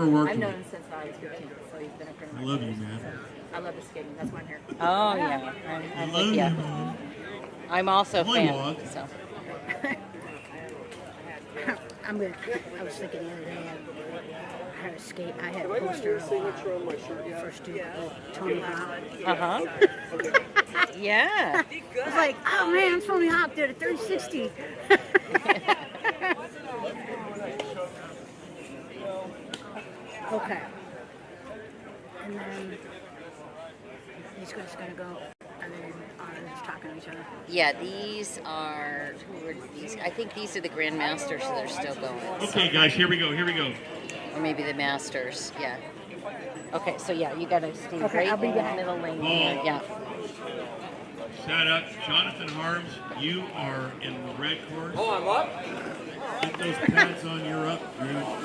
[SPEAKER 7] worked
[SPEAKER 22] I've known
[SPEAKER 7] with.
[SPEAKER 22] him since I was 15, so he's been a friend.
[SPEAKER 7] I love you, man.
[SPEAKER 22] I love the skating. That's why I'm here.
[SPEAKER 1] Oh, yeah.
[SPEAKER 7] I love you, man.
[SPEAKER 1] I'm also a fan. So.
[SPEAKER 2] I was thinking the other day, I had a skate, I had a poster of first Duke, Tony Hawk.
[SPEAKER 1] Uh-huh. Yeah.
[SPEAKER 2] I was like, oh man, Tony Hawk did a 360. Okay. And then these guys gonna go, and then just talking to each other.
[SPEAKER 1] Yeah, these are, who are these? I think these are the Grandmasters, so they're still going.
[SPEAKER 7] Okay, guys, here we go.
[SPEAKER 1] Or maybe the Masters, yeah. Okay, so yeah, you gotta stay
[SPEAKER 2] Okay,
[SPEAKER 1] right
[SPEAKER 2] I'll be
[SPEAKER 1] in the
[SPEAKER 2] back.
[SPEAKER 1] middle lane
[SPEAKER 7] Oh.
[SPEAKER 1] here, yeah.
[SPEAKER 7] Shout out Jonathan Harms. You are in the red course.
[SPEAKER 8] Oh, I'm up?
[SPEAKER 7] Get those pads on. You're up, dude.
[SPEAKER 8] All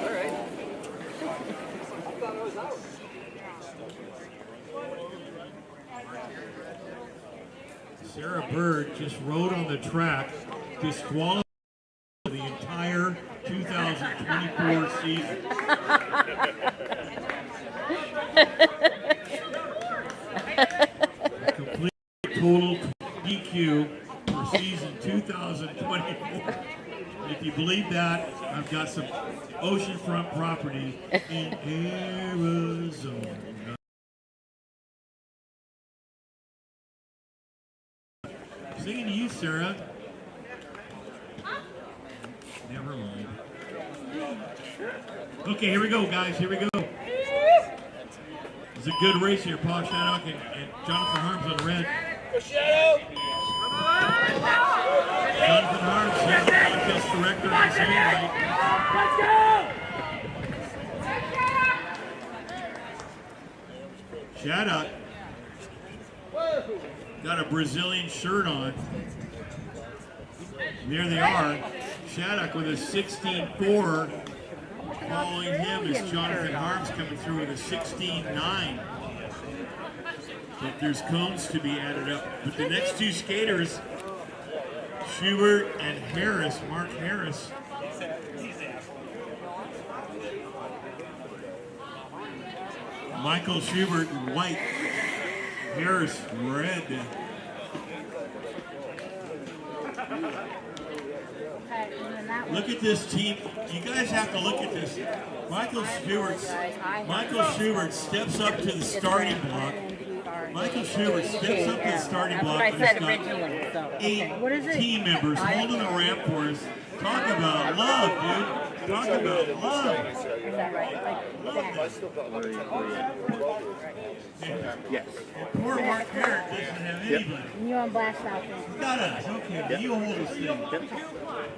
[SPEAKER 8] right. I thought I was out.
[SPEAKER 7] Sarah Bird just rode on the track, disqualified for the entire 2024 season. Complete total DQ for season 2024. If you believe that, I've got some oceanfront property in Arizona. Singing to you, Sarah. Never mind. Okay, here we go, guys. Here we go. It's a good race here. Paul Shannock and Jonathan Harms on the red. Jonathan Harms, he's the contest director in his own right. Shannock got a Brazilian shirt on. And there they are. Shattuck with a 16.4. Following him is Jonathan Harms coming through with a 16.9. But there's cones to be added up. But the next two skaters, Schubert and Harris, Mark Harris. Michael Schubert, white. Harris, red. Look at this team. You guys have to look at this. Michael Schubert steps up to the starting block. Michael Schubert steps up to the starting block.
[SPEAKER 1] That's what I said
[SPEAKER 7] and
[SPEAKER 1] originally. So,
[SPEAKER 7] eight team members holding the ramp for us. Talk about love, dude. Talk about love.
[SPEAKER 2] Is that right? Like,
[SPEAKER 3] I still got like 12 Yes.
[SPEAKER 7] Poor Mark Herrick doesn't have anybody.
[SPEAKER 2] and you on blast out there.
[SPEAKER 7] Got us. Okay, but you hold this thing.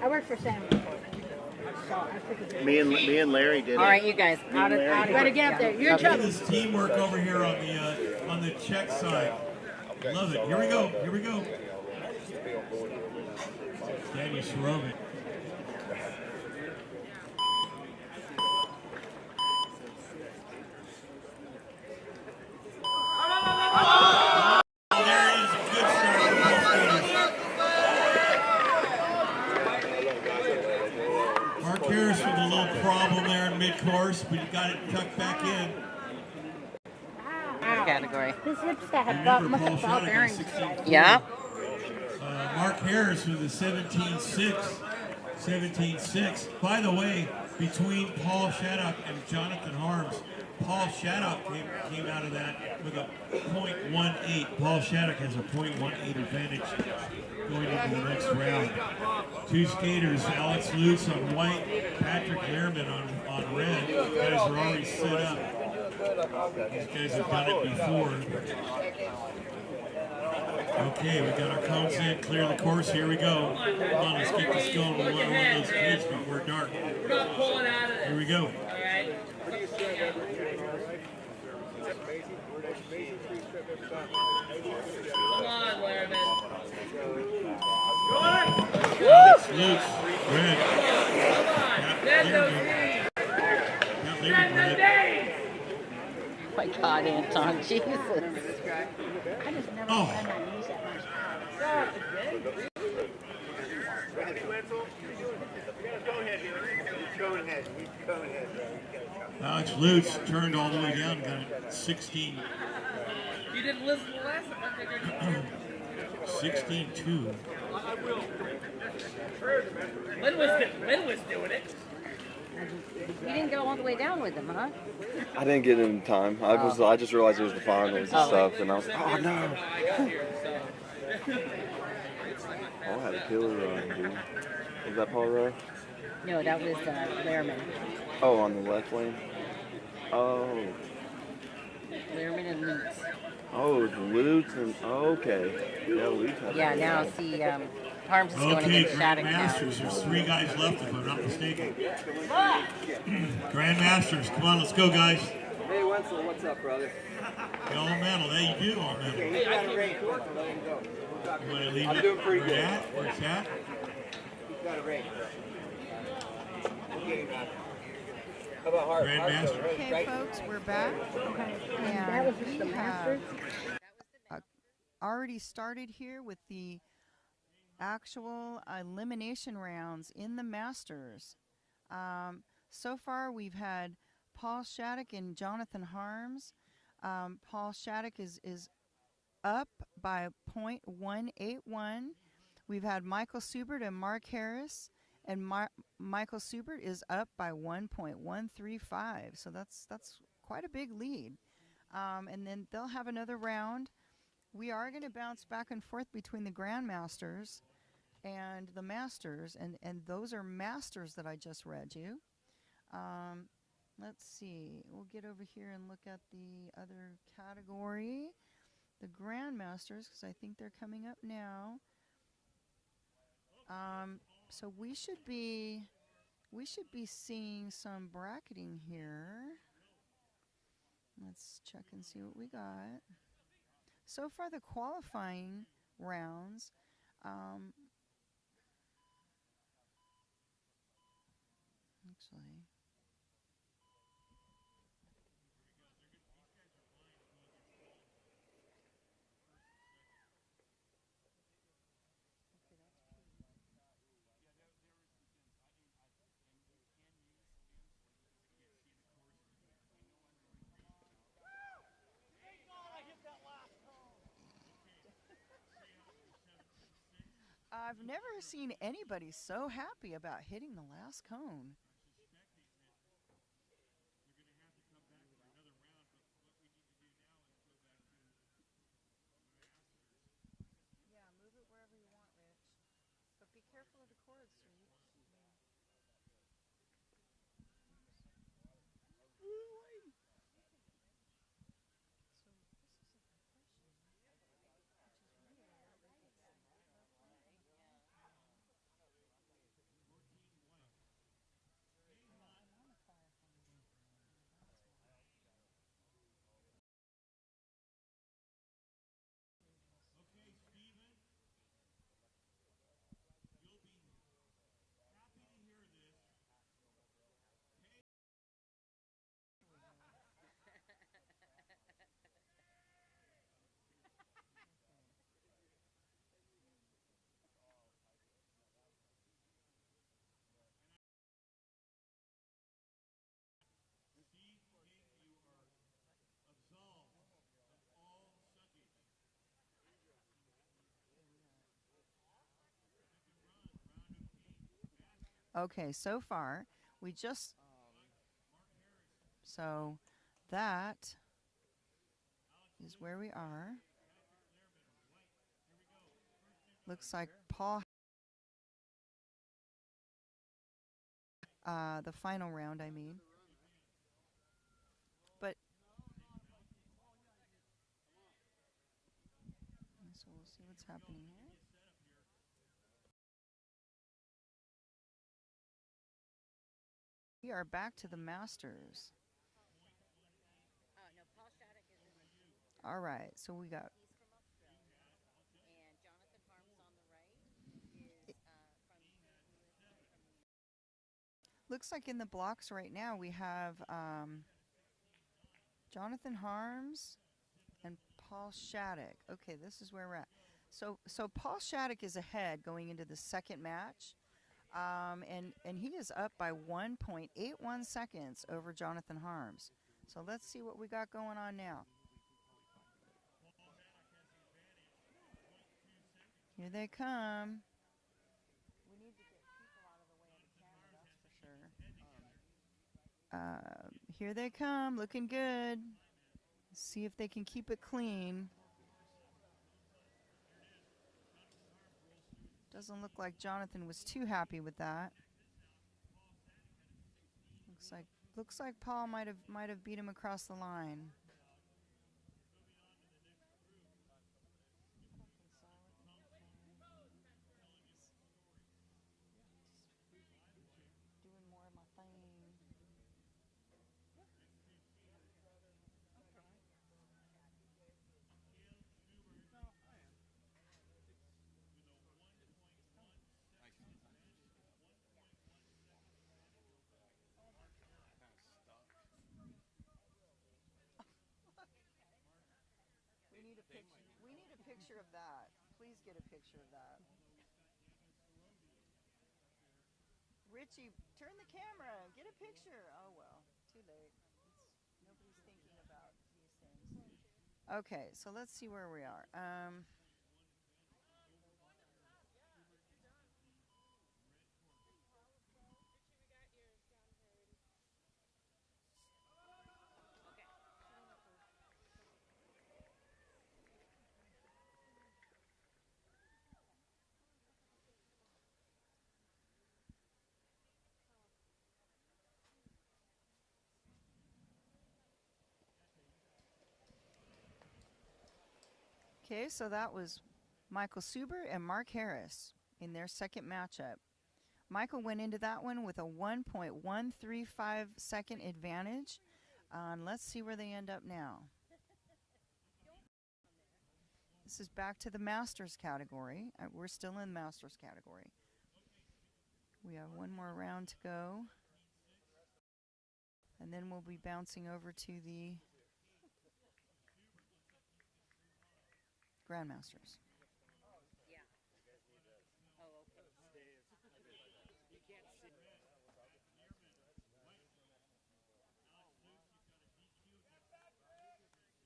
[SPEAKER 2] I work for Sam. So I figured
[SPEAKER 3] Me and Larry did
[SPEAKER 1] All
[SPEAKER 3] it.
[SPEAKER 1] right, you guys. Out of
[SPEAKER 2] you better get up there. You're in
[SPEAKER 7] Look at
[SPEAKER 2] trouble.
[SPEAKER 7] this teamwork over here on the Czech side. Love it. Here we go. Here we go. Daniel Sorovic. Mark Harris with a little problem there in mid-course, but he got it tucked back in.
[SPEAKER 1] Category.
[SPEAKER 2] His hips that have ball, must have ball bearings.
[SPEAKER 1] Yeah.
[SPEAKER 7] Mark Harris with a 17.6. 17.6. By the way, between Paul Shattuck and Jonathan Harms, Paul Shattuck came out of that with a .18. Paul Shattuck has a .18 advantage going into the next round. Two skaters, Alex Lutz on white, Patrick Lehrman on red. These guys are already set up. These guys have done it before. Okay, we got our cones in, clear the course, here we go. Come on, let's get this going. We want one of those kids before dark. Here we go.
[SPEAKER 5] Come on, Lehrman.
[SPEAKER 7] Lutz, red.
[SPEAKER 1] My God, Anton, Jesus.
[SPEAKER 2] I just never
[SPEAKER 7] Oh.
[SPEAKER 2] find my knees that much.
[SPEAKER 7] Alex Lutz turned all the way down, got it 16.
[SPEAKER 5] You didn't listen to the last one.
[SPEAKER 7] 16-2.
[SPEAKER 5] Lynn was doing it.
[SPEAKER 1] You didn't go all the way down with them, huh?
[SPEAKER 18] I didn't get it in time. I just realized it was the finals and stuff, and I was like, oh no. Paul had a killer run, dude. Was that Paul Rowe?
[SPEAKER 1] No, that was Lehrman.
[SPEAKER 18] Oh, on the left lane? Oh.
[SPEAKER 1] Lehrman and Lutz.
[SPEAKER 18] Oh, Lutz and okay. Yeah, Lutz had
[SPEAKER 1] Yeah, now see, Harms is going
[SPEAKER 7] Okay,
[SPEAKER 1] against Shattuck now.
[SPEAKER 7] Grandmasters. There's 3 guys left, if I'm not mistaken. Grandmasters, come on, let's go, guys.
[SPEAKER 8] Hey, Wenzel, what's up, brother?
[SPEAKER 7] Get all medal. There you do all medal.
[SPEAKER 8] Hey, I got a ring. Let him go.
[SPEAKER 7] You want to leave
[SPEAKER 8] I'm
[SPEAKER 7] it
[SPEAKER 8] doing pretty
[SPEAKER 7] where
[SPEAKER 8] good.
[SPEAKER 7] it's at? Where it's at?
[SPEAKER 8] He's got a ring. How about Hart?
[SPEAKER 7] Grandmaster.
[SPEAKER 12] Okay, folks, we're back.
[SPEAKER 2] That was just the Masters.
[SPEAKER 12] Already started here with the actual elimination rounds in the Masters. So far, we've had Paul Shattuck and Jonathan Harms. Paul Shattuck is up by .181. We've had Michael Subert and Mark Harris, and Michael Subert is up by 1.135. So that's quite a big lead. And then they'll have another round. We are going to bounce back and forth between the Grandmasters and the Masters, and those are Masters that I just read you. Let's see. We'll get over here and look at the other category, the Grandmasters, because I think they're coming up now. So we should be seeing some bracketing here. Let's check and see what we got. So far, the qualifying rounds. Actually. I've never seen anybody so happy about hitting the last cone. Yeah, move it wherever you want, Rich. But be careful of the cords, sweet. Okay, so far, we just... So that is where we are. Looks like Paul... the final round, I mean. But... So we'll see what's happening here. We are back to the Masters.
[SPEAKER 1] No, Paul Shattuck is in the...
[SPEAKER 12] All right, so we got...
[SPEAKER 1] He's from Australia. And Jonathan Harms on the right is from...
[SPEAKER 12] Looks like in the blocks right now we have Jonathan Harms and Paul Shattuck. Okay, this is where we're at. So Paul Shattuck is ahead going into the second match. And he is up by 1.81 seconds over Jonathan Harms. So let's see what we got going on now. Here they come. We need to get people out of the way of the camera, that's for sure. Here they come, looking good. See if they can keep it clean. Doesn't look like Jonathan was too happy with that. Looks like Paul might have beat him across the line. Doing more of my thing. We need a picture of that. Please get a picture of that. Richie, turn the camera. Get a picture. Oh, well, too late. Nobody's thinking about these things. Okay, so let's see where we are. Okay, so that was Michael Suber and Mark Harris in their second matchup. Michael went into that one with a 1.135 second advantage. Let's see where they end up now. This is back to the Masters category. We're still in the Masters category. We have one more round to go. And then we'll be bouncing over to the Grandmasters.
[SPEAKER 1] Yeah. Oh, okay.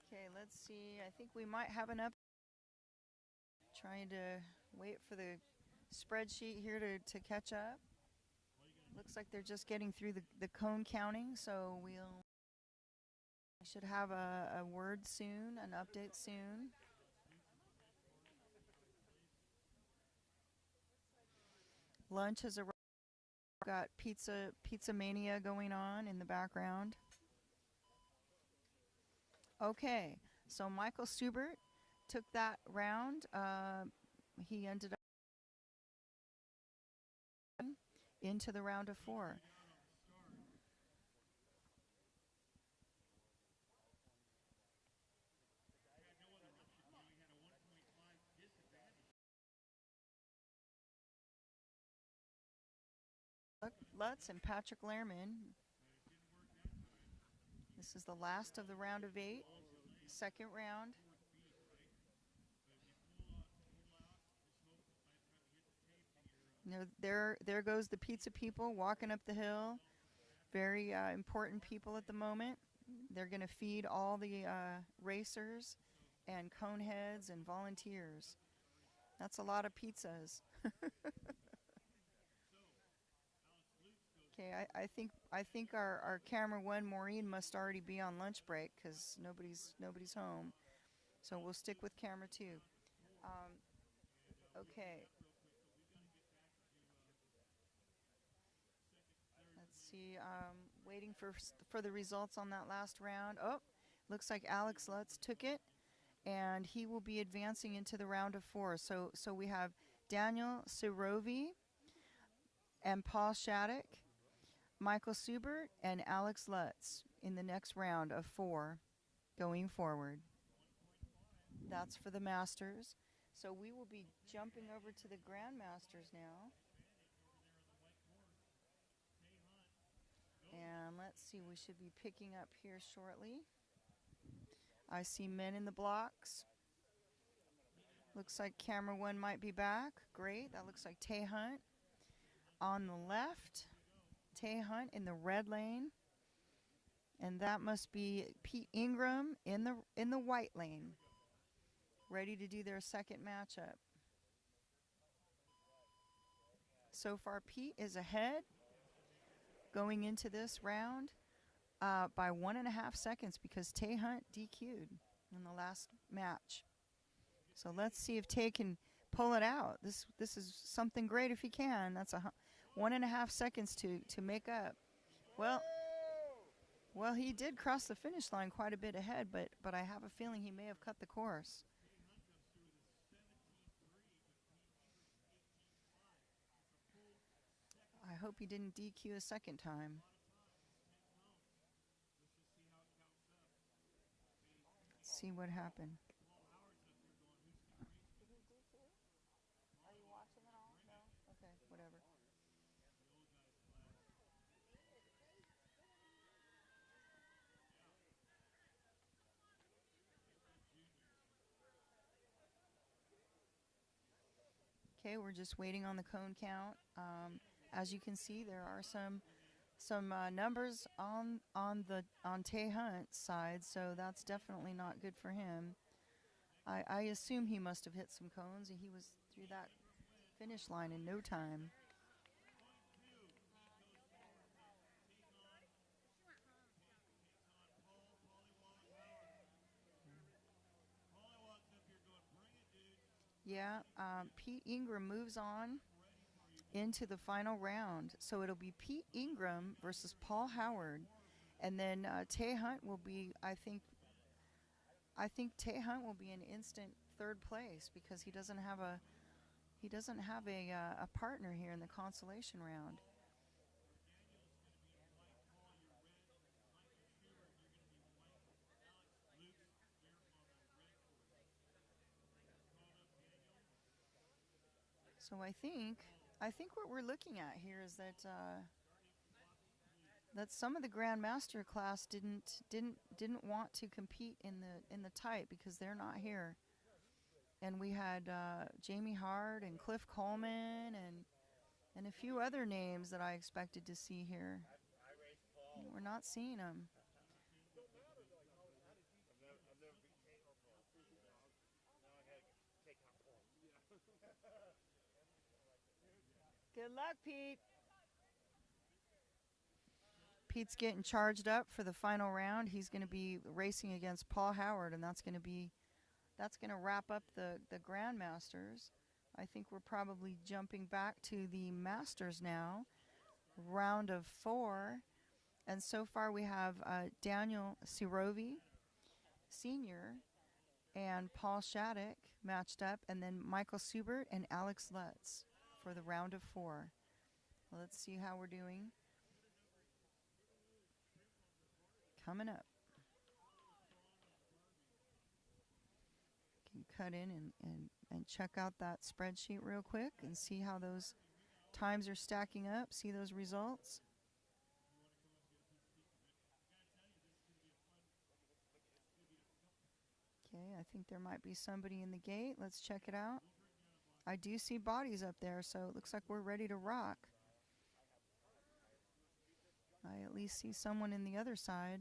[SPEAKER 12] Okay, let's see. I think we might have an up. Trying to wait for the spreadsheet here to catch up. Looks like they're just getting through the cone counting, so I should have a word soon, an update soon. Lunch has arrived. Got pizza mania going on in the background. Okay, so Michael Subert took that round. He ended up into the round of 4. Lutz and Patrick Lehrman. This is the last of the round of 8, second round. There goes the pizza people walking up the hill. Very important people at the moment. They're going to feed all the racers and cone heads and volunteers. That's a lot of pizzas. Okay, I think our camera one Maureen must already be on lunch break because nobody's home, so we'll stick with camera two. Okay. Let's see. Waiting for the results on that last round. Oh, looks like Alex Lutz took it, and he will be advancing into the round of 4. So we have Daniel Sirovi and Paul Shattuck, Michael Subert, and Alex Lutz in the next round of 4 going forward. That's for the Masters. So we will be jumping over to the Grandmasters now. And let's see, we should be picking up here shortly. I see men in the blocks. Looks like camera one might be back. Great, that looks like Tay Hunt. On the left, Tay Hunt in the red lane. And that must be Pete Ingram in the white lane, ready to do their second matchup. So far, Pete is ahead going into this round by 1.5 seconds because Tay Hunt DQ'd in the last match. So let's see if Tay can pull it out. This is something great if he can. That's 1.5 seconds to make up. Well, he did cross the finish line quite a bit ahead, but I have a feeling he may have cut the course. I hope he didn't DQ a second time. Let's see what happened. Are you watching it all? No? Okay, whatever. Okay, we're just waiting on the cone count. As you can see, there are some numbers on Tay Hunt's side, so that's definitely not good for him. I assume he must have hit some cones, and he was through that finish line in no time. Yeah, Pete Ingram moves on into the final round. So it'll be Pete Ingram versus Paul Howard. And then Tay Hunt will be, I think Tay Hunt will be in instant third place because he doesn't have a partner here in the consolation round. So I think what we're looking at here is that that some of the Grandmaster class didn't want to compete in the type because they're not here. And we had Jamie Hart and Cliff Coleman and a few other names that I expected to see here. We're not seeing them. Good luck, Pete. Pete's getting charged up for the final round. He's going to be racing against Paul Howard, and that's going to wrap up the Grandmasters. I think we're probably jumping back to the Masters now, round of 4. And so far we have Daniel Sirovi, Sr., and Paul Shattuck matched up, and then Michael Subert and Alex Lutz for the round of 4. Well, let's see how we're doing. Coming up. Can cut in and check out that spreadsheet real quick and see how those times are stacking up, see those results. Okay, I think there might be somebody in the gate. Let's check it out. I do see bodies up there, so it looks like we're ready to rock. I at least see someone in the other side.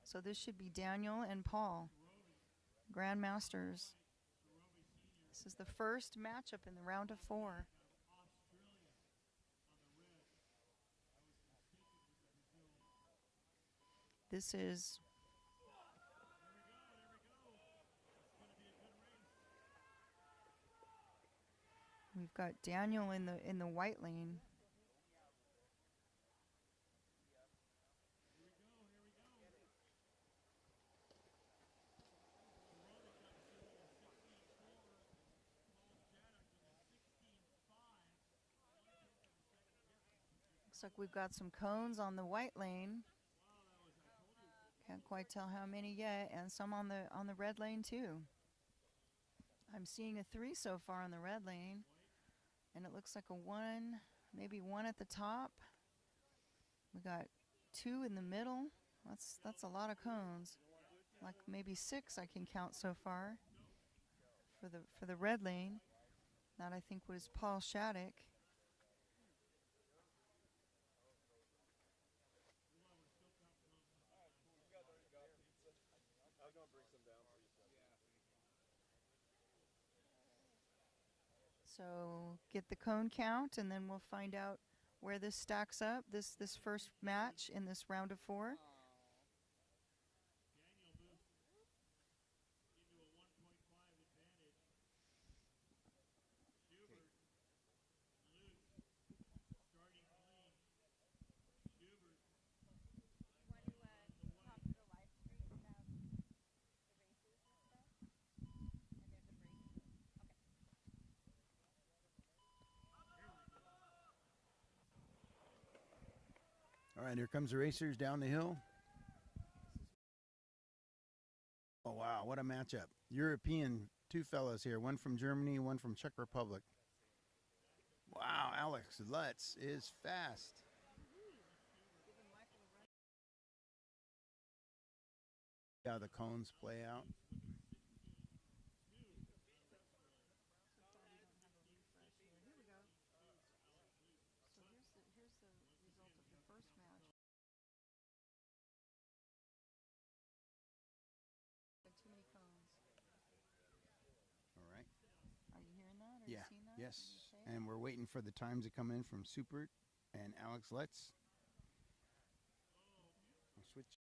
[SPEAKER 12] So this should be Daniel and Paul, Grandmasters, This is the first matchup in the round of 4. This is we've got Daniel in the white lane. Looks like we've got some cones on the white lane. Can't quite tell how many yet, and some on the red lane too. I'm seeing a 3 so far on the red lane, and it looks like a 1, maybe 1 at the top. We got 2 in the middle. That's a lot of cones. Like maybe 6 I can count so far for the red lane. That I think was Paul Shattuck. So get the cone count, and then we'll find out where this stacks up, this first match in this round of 4.
[SPEAKER 14] All right, here comes the racers down the hill. Oh, wow, what a matchup. European, 2 fellows here, one from Germany, one from Czech Republic. Wow, Alex Lutz is fast. How the cones play out.
[SPEAKER 12] So here's the result of the first match. Too many cones.
[SPEAKER 14] All right.
[SPEAKER 12] Are you hearing that? Are
[SPEAKER 14] Yeah.
[SPEAKER 12] you seeing that?
[SPEAKER 14] Yes. And we're waiting for the times to come in from Supert and Alex Lutz. We'll switch.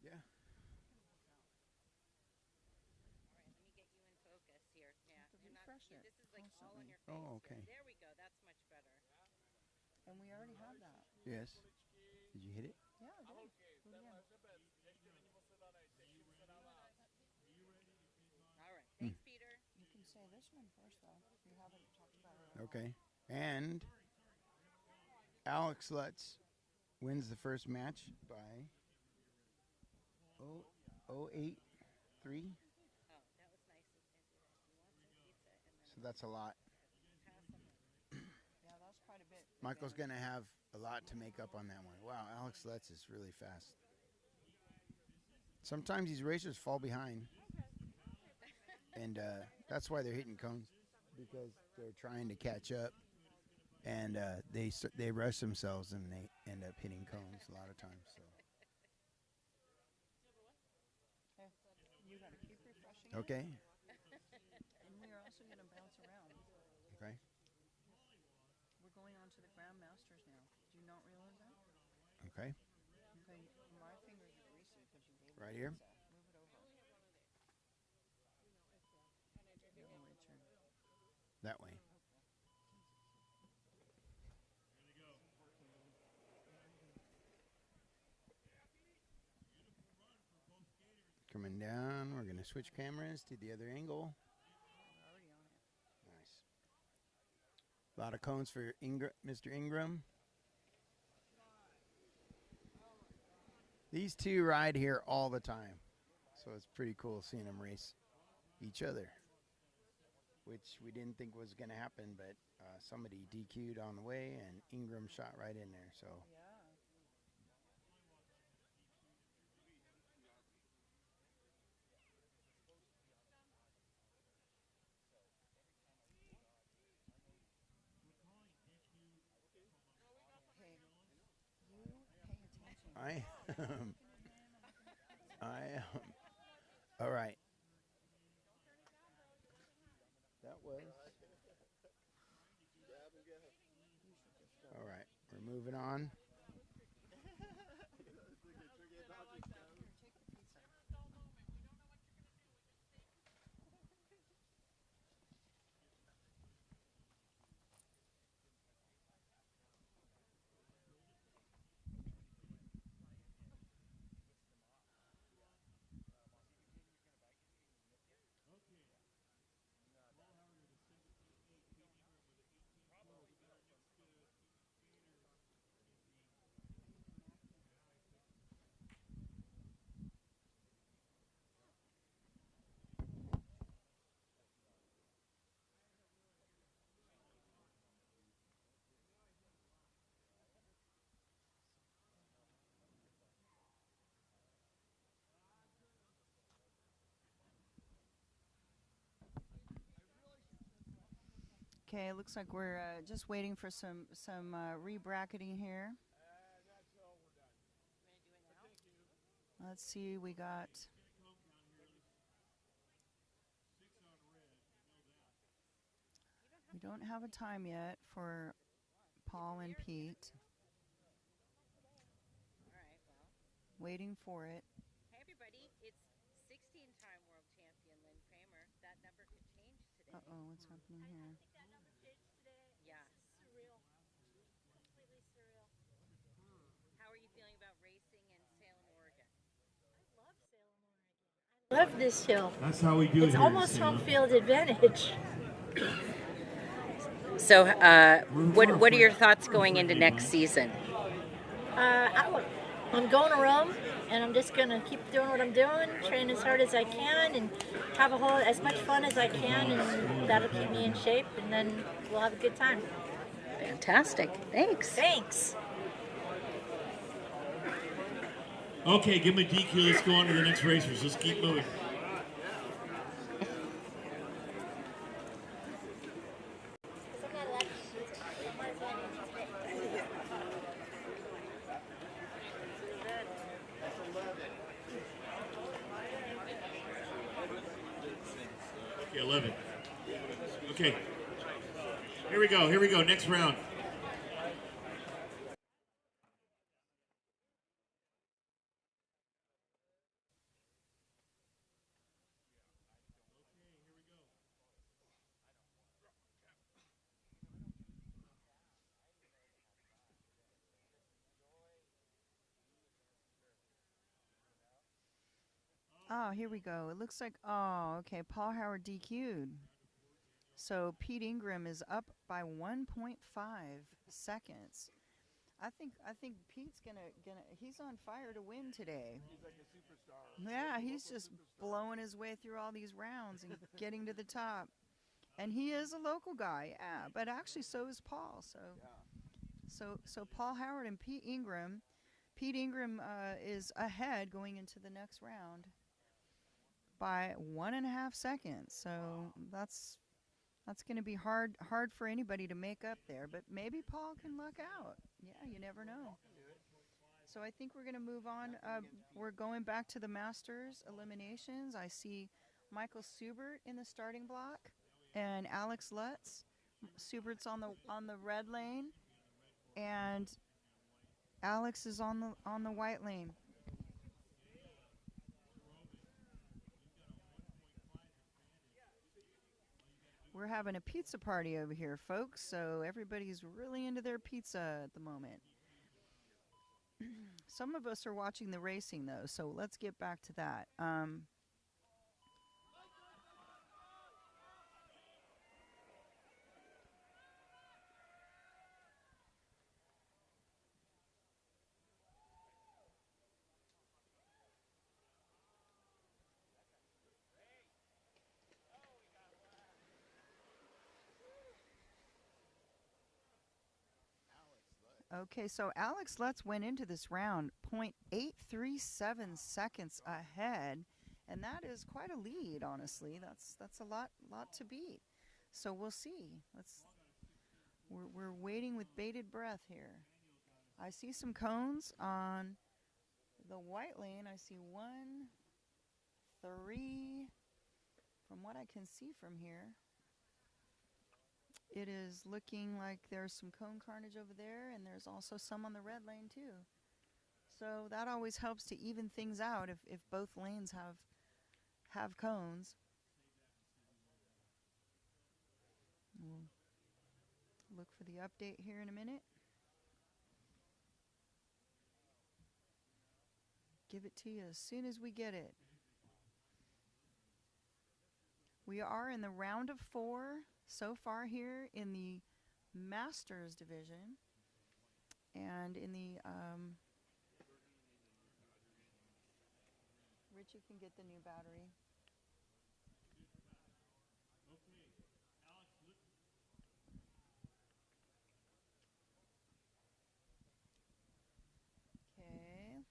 [SPEAKER 14] Yeah.
[SPEAKER 1] All right, let me get you in focus here. Yeah, you're not, this is like all on your face.
[SPEAKER 14] Oh, okay.
[SPEAKER 1] There we go. That's much better.
[SPEAKER 12] And we already have that.
[SPEAKER 14] Yes. Did you hit it?
[SPEAKER 12] Yeah, I did. Do it again.
[SPEAKER 1] All right. Thanks, Peter.
[SPEAKER 12] You can say this one first, though. You haven't talked about it.
[SPEAKER 14] Okay. And Alex Lutz wins the first match by 0.83.
[SPEAKER 1] Oh, that was nice. You want some pizza? And then
[SPEAKER 14] So that's a lot.
[SPEAKER 1] pass them.
[SPEAKER 12] Yeah, that's quite a bit.
[SPEAKER 14] Michael's going to have a lot to make up on that one. Wow, Alex Lutz is really fast. Sometimes these racers fall behind. And that's why they're hitting cones, because they're trying to catch up. And they rush themselves, and they end up hitting cones a lot of times. So.
[SPEAKER 12] Okay. You got to keep refreshing.
[SPEAKER 14] Okay.
[SPEAKER 12] And we are also going to bounce around.
[SPEAKER 14] Okay.
[SPEAKER 12] We're going on to the Grandmasters now. Did you not realize that?
[SPEAKER 14] Okay.
[SPEAKER 12] Okay, my fingers are greasy because you gave me
[SPEAKER 14] Right here?
[SPEAKER 12] pizza. Move it over. The other way, turn.
[SPEAKER 14] That way. Coming down, we're going to switch cameras to the other angle.
[SPEAKER 12] We're already on it.
[SPEAKER 14] Nice. A lot of cones for Mr. Ingram. These two ride here all the time, so it's pretty cool seeing them race each other, which we didn't think was going to happen, but somebody DQ'd on the way, and Ingram shot right in there. So
[SPEAKER 12] Yeah.
[SPEAKER 14] All right. That was. All right, we're moving on.
[SPEAKER 12] Okay, it looks like we're just waiting for some re-bracketing here. Let's see, we got. We don't have a time yet for Paul and Pete. Waiting for it.
[SPEAKER 1] Hey everybody, it's 16-time world champion Lynn Kramer. That number could change today.
[SPEAKER 12] Uh-oh, what's happening here?
[SPEAKER 5] I think that number changed today.
[SPEAKER 1] Yeah.
[SPEAKER 5] Surreal. Completely surreal.
[SPEAKER 1] How are you feeling about racing in Salem, Oregon?
[SPEAKER 5] I love Salem, Oregon. I love this hill.
[SPEAKER 7] That's how we do it.
[SPEAKER 5] It's
[SPEAKER 7] here
[SPEAKER 5] almost
[SPEAKER 7] in
[SPEAKER 5] home
[SPEAKER 7] Salem.
[SPEAKER 5] field advantage.
[SPEAKER 1] So, what are your thoughts going into next season?
[SPEAKER 5] I'm going to Rome, and I'm just going to keep doing what I'm doing, train as hard as I can, and have as much fun as I can, and that'll keep me in shape, and then we'll have a good time.
[SPEAKER 1] Fantastic. Thanks.
[SPEAKER 5] Thanks.
[SPEAKER 7] Okay, give him a DQ. Let's go on to the next racers. Let's keep moving. Okay, 11. Okay. Here we go. Here we go. Next round.
[SPEAKER 12] Oh, here we go. It looks like, oh, okay, Paul Howard DQ'd. So Pete Ingram is up by 1.5 seconds. I think Pete's gonna he's on fire to win today.
[SPEAKER 14] He's like a superstar.
[SPEAKER 12] Yeah, he's just blowing his way through all these rounds and getting to the top. And he is a local guy, yeah, but actually so is Paul. So Paul Howard and Pete Ingram. Pete Ingram is ahead going into the next round by 1.5 seconds. So that's going to be hard for anybody to make up there. But maybe Paul can luck out. Yeah, you never know. So I think we're going to move on. We're going back to the Masters eliminations. I see Michael Subert in the starting block and Alex Lutz. Subert's on the red lane, and Alex is on the white lane. We're having a pizza party over here, folks, so everybody's really into their pizza at the moment. Some of us are watching the racing, though, so let's get back to that. Okay, so Alex Lutz went into this round 0.837 seconds ahead, and that is quite a lead, honestly. That's a lot to beat. So we'll see. We're waiting with bated breath here. I see some cones on the white lane, I see 1, 3. From what I can see from here, it is looking like there's some cone carnage over there, and there's also some on the red lane too. So that always helps to even things out if both lanes have cones. We'll look for the update here in a minute. Give it to you as soon as we get it. We are in the round of 4 so far here in the Masters division. And in the, Richie can get the new battery. Okay.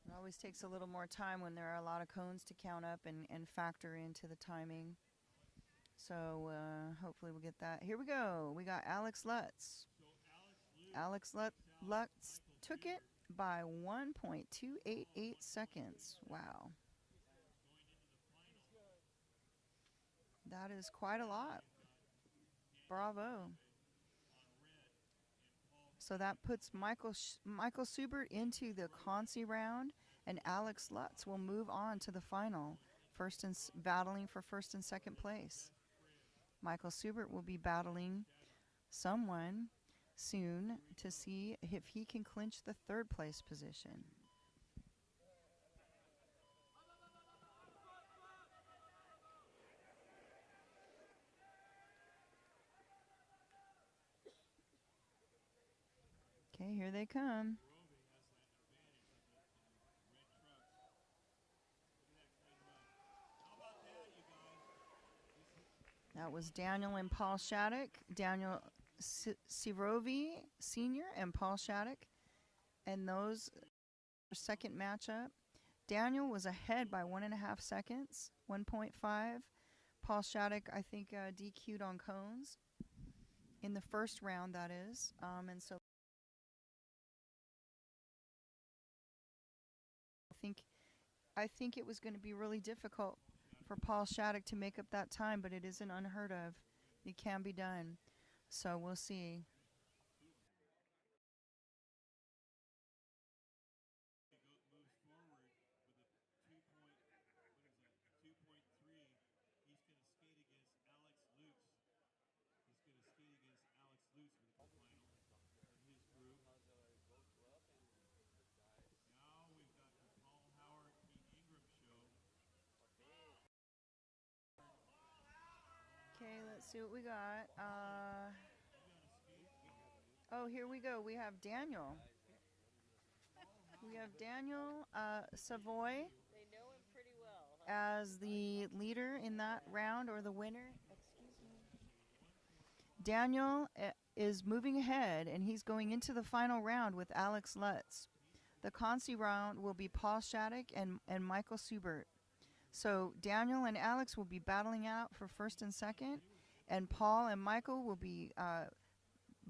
[SPEAKER 12] It always takes a little more time when there are a lot of cones to count up and factor into the timing. So hopefully we'll get that. Here we go. We got Alex Lutz. Alex Lutz took it by 1.288 seconds. Wow. That is quite a lot. Bravo. So that puts Michael Subert into the Consi round, and Alex Lutz will move on to the final, battling for first and second place. Michael Subert will be battling someone soon to see if he can clinch the third place position. Okay, here they come. That was Daniel and Paul Shattuck. Daniel Sirovi Sr. and Paul Shattuck. And those second matchup. Daniel was ahead by 1.5 seconds, 1.5. Paul Shattuck, I think, DQ'd on cones in the first round, that is. And so I think it was going to be really difficult for Paul Shattuck to make up that time, but it isn't unheard of. It can be done. So we'll see.
[SPEAKER 7] Moves forward with a 2.3. He's going to skate against Alex Lutz. He's going to skate against Alex Lutz for the final in his group. Now we've got the Paul Howard, Pete Ingram show.
[SPEAKER 12] Okay, let's see what we got. Oh, here we go. We have Daniel. We have Daniel Savoy as the leader in that round, or the winner. Excuse me. Daniel is moving ahead, and he's going into the final round with Alex Lutz. The Consi round will be Paul Shattuck and Michael Subert. So Daniel and Alex will be battling out for first and second, and Paul and Michael will be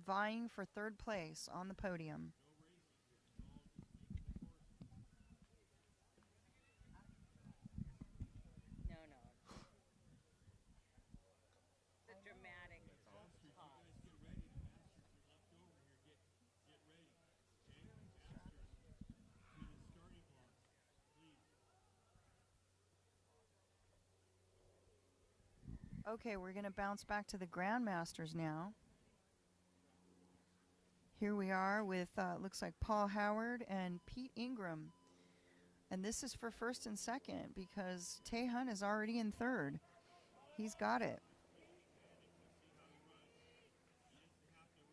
[SPEAKER 12] vying for third place on the podium.
[SPEAKER 1] No. It's a dramatic pause.
[SPEAKER 12] Okay, we're going to bounce back to the Grandmasters now. Here we are with, looks like Paul Howard and Pete Ingram. And this is for first and second because Tae Hun is already in third. He's got it.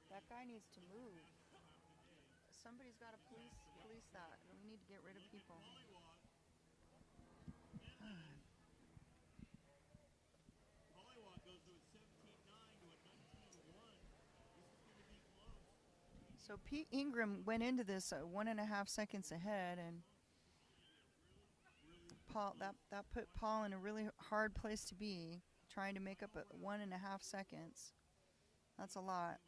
[SPEAKER 12] That guy needs to move. Somebody's got to police that. We need to get rid of people. So Pete Ingram went into this 1.5 seconds ahead, and Paul that put Paul in a really hard place to be, trying to make up at 1.5 seconds. That's a lot.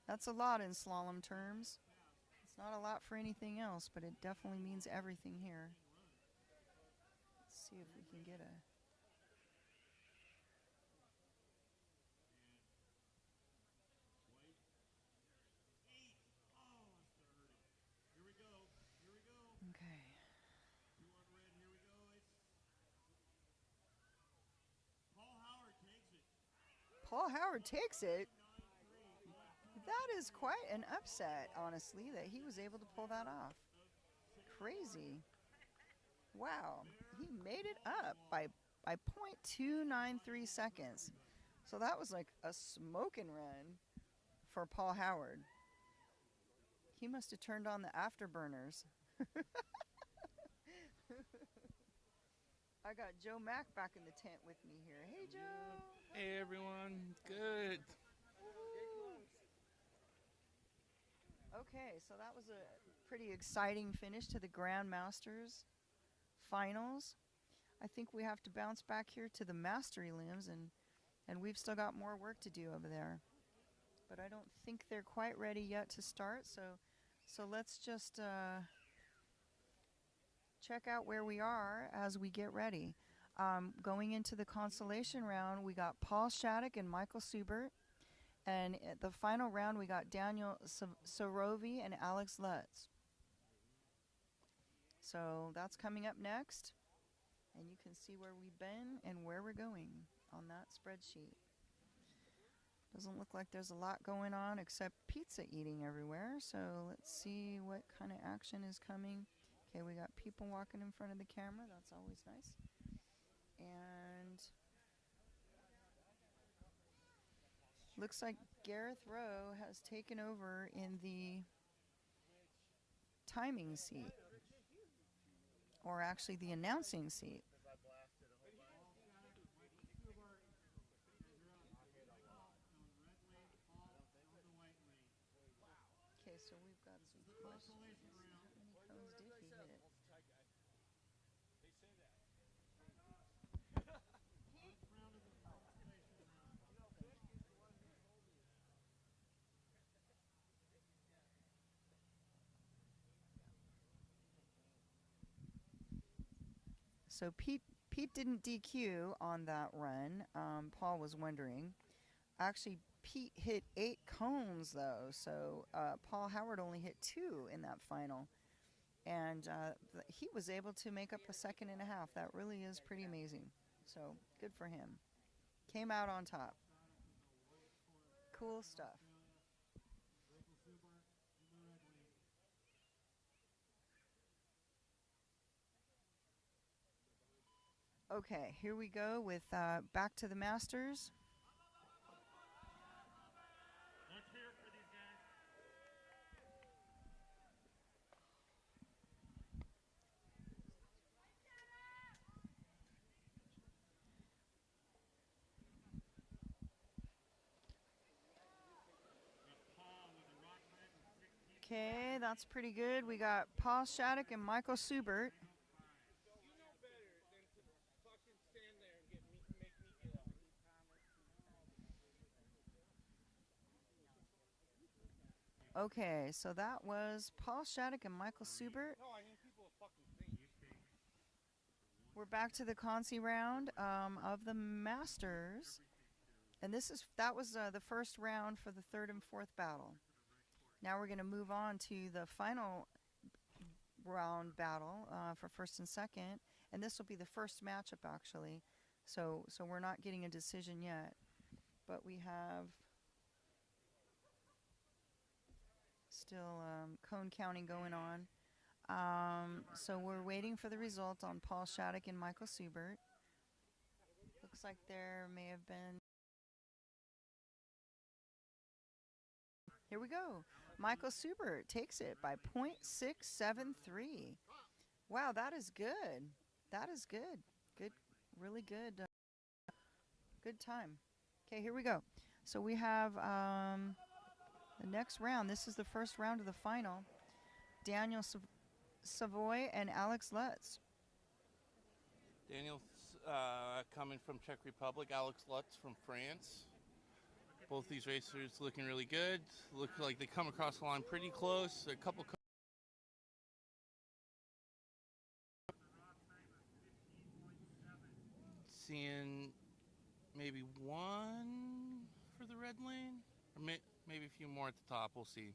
[SPEAKER 12] That's a lot in slalom terms. It's not a lot for anything else, but it definitely means everything here. Let's see if we can get a... Okay. Paul Howard takes it. That is quite an upset, honestly, that he was able to pull that off. Crazy. Wow. He made it up by 0.293 seconds. So that was like a smoking run for Paul Howard. He must have turned on the afterburners. I got Joe Mack back in the tent with me here. Hey, Joe.
[SPEAKER 11] Hey, everyone. Good.
[SPEAKER 12] Okay, so that was a pretty exciting finish to the Grand Masters finals. I think we have to bounce back here to the mastery limbs, and we've still got more work to do over there. But I don't think they're quite ready yet to start, so let's just check out where we are as we get ready. Going into the consolation round, we got Paul Shattuck and Michael Subert. And at the final round, we got Daniel Sorovi and Alex Lutz. So that's coming up next. And you can see where we've been and where we're going on that spreadsheet. Doesn't look like there's a lot going on except pizza eating everywhere. So let's see what kind of action is coming. Okay, we got people walking in front of the camera. That's always nice. And looks like Gareth Rowe has taken over in the timing seat, or actually the announcing seat. Okay, so we've got some questions. How many cones did he hit? So Pete didn't DQ on that run. Paul was wondering. Actually, Pete hit 8 cones though, so Paul Howard only hit 2 in that final, and he was able to make up a second and a half. That really is pretty amazing. So good for him. Came out on top. Cool stuff. Okay, here we go with back to the Masters. Okay, that's pretty good. We got Paul Shattuck and Michael Subert. Okay, so that was Paul Shattuck and Michael Subert. We're back to the Consi round of the Masters, and that was the first round for the third and fourth battle. Now we're going to move on to the final round battle for first and second, and this will be the first matchup actually. So we're not getting a decision yet, but we have still cone counting going on. So we're waiting for the result on Paul Shattuck and Michael Subert. Looks like there may have been... Here we go. Michael Subert takes it by 0.673. Wow, that is good. That is good. Good, really good. Good time. Okay, here we go. So we have the next round. This is the first round of the final. Daniel Savoy and Alex Lutz.
[SPEAKER 11] Daniel coming from Czech Republic, Alex Lutz from France. Both these racers looking really good. Look like they come across the line pretty close. A couple seeing maybe one for the red lane, or maybe a few more at the top. We'll see.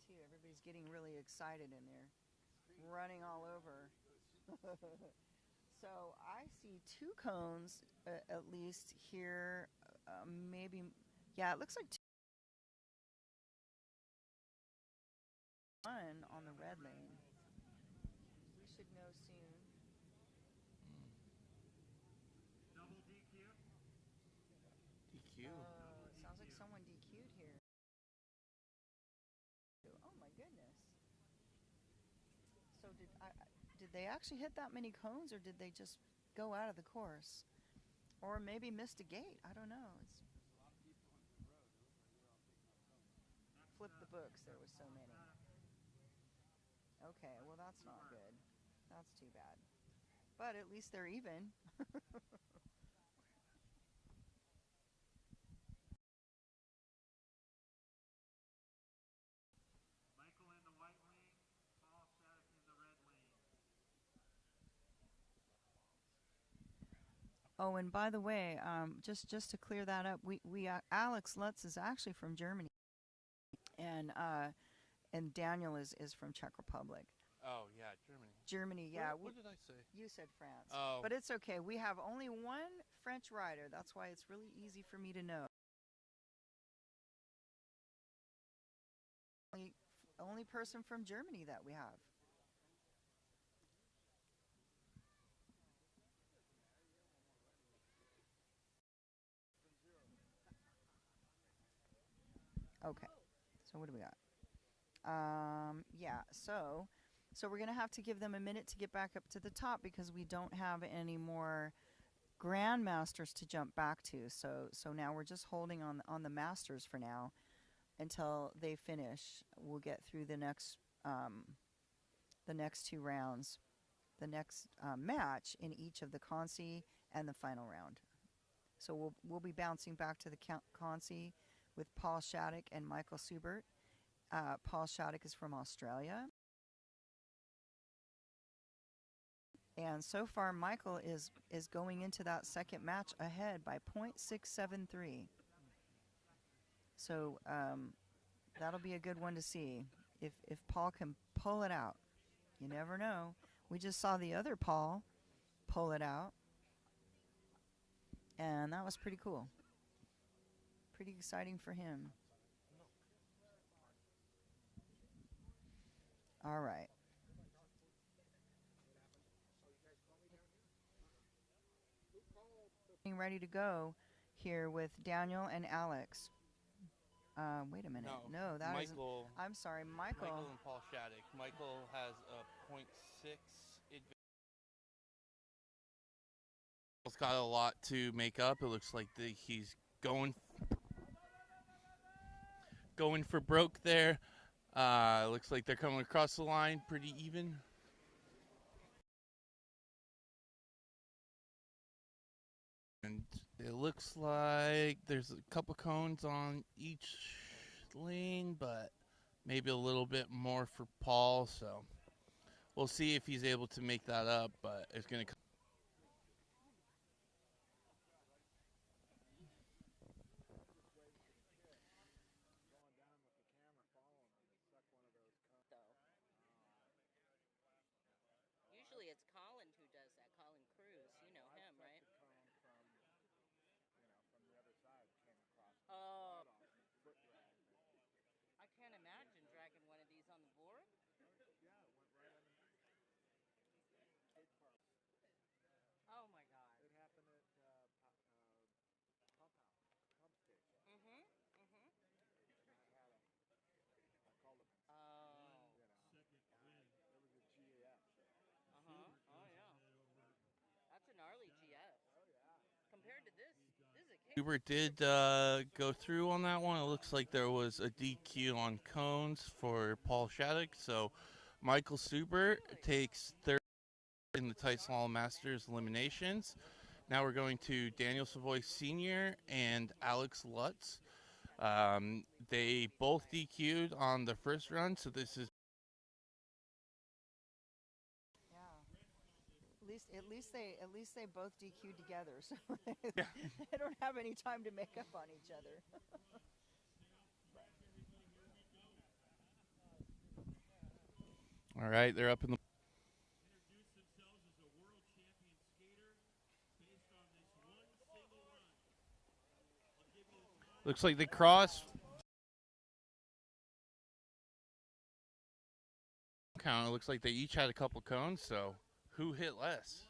[SPEAKER 12] Too. Everybody's getting really excited in there, running all over. So I see 2 cones at least here, maybe, yeah, it looks like 2. One on the red lane. We should know soon.
[SPEAKER 10] Double DQ?
[SPEAKER 11] DQ.
[SPEAKER 12] Oh, it sounds like someone DQ'd here. Oh my goodness. So did they actually hit that many cones, or did they just go out of the course? Or maybe missed a gate? I don't know. Flip the books, there was so many. Okay, well that's not good. That's too bad. But at least they're even.
[SPEAKER 10] Michael in the white lane, Paul Shattuck in the red lane.
[SPEAKER 12] Oh, and by the way, just to clear that up, Alex Lutz is actually from Germany, and Daniel is from Czech Republic.
[SPEAKER 11] Oh yeah, Germany.
[SPEAKER 12] Germany, yeah.
[SPEAKER 11] What did I say?
[SPEAKER 12] You said France.
[SPEAKER 11] Oh.
[SPEAKER 12] But it's okay. We have only one French rider. That's why it's really easy for me to know. Only person from Germany that we have. Okay. So what do we got? Yeah, so we're going to have to give them a minute to get back up to the top because we don't have any more grandmasters to jump back to. So now we're just holding on the masters for now until they finish. We'll get through the next 2 rounds, the next match in each of the Consi and the final round. So we'll be bouncing back to the Consi with Paul Shattuck and Michael Subert. Paul Shattuck is from Australia. And so far, Michael is going into that second match ahead by .673. So that'll be a good one to see if Paul can pull it out. You never know. We just saw the other Paul pull it out. And that was pretty cool. Pretty exciting for him. All right. Getting ready to go here with Daniel and Alex. Wait a minute. No, that is.
[SPEAKER 11] Michael.
[SPEAKER 12] I'm sorry, Michael.
[SPEAKER 11] Michael and Paul Shattuck. Michael has a .6 advantage. Michael's got a lot to make up. It looks like he's going for broke there. Looks like they're coming across the line pretty even. And it looks like there's a couple cones on each lane, but maybe a little bit more for Paul. So we'll see if he's able to make that up, but it's going to come.
[SPEAKER 1] Usually it's Colin who does that, Colin Cruz. You know him, right? Oh. I can't imagine dragging one of these on the board. Oh my God. It happened at pump station. Mm-hmm. Mm-hmm. I called it. Oh. It was a GAF. Uh-huh. Oh yeah. That's a gnarly GS. Oh yeah. Compared to this is a kick.
[SPEAKER 11] Hubert did go through on that one. It looks like there was a DQ on cones for Paul Shattuck. So Michael Subert takes third in the Tight Slalom Masters eliminations. Now we're going to Daniel Savoy Sr. and Alex Lutz. They both DQ'd on the first run, so this is
[SPEAKER 12] least they both DQ'd together, so they don't have any time to make up on each other.
[SPEAKER 11] All right, they're up in the. Looks like they cross. Count. It looks like they each had a couple cones. So who hit less?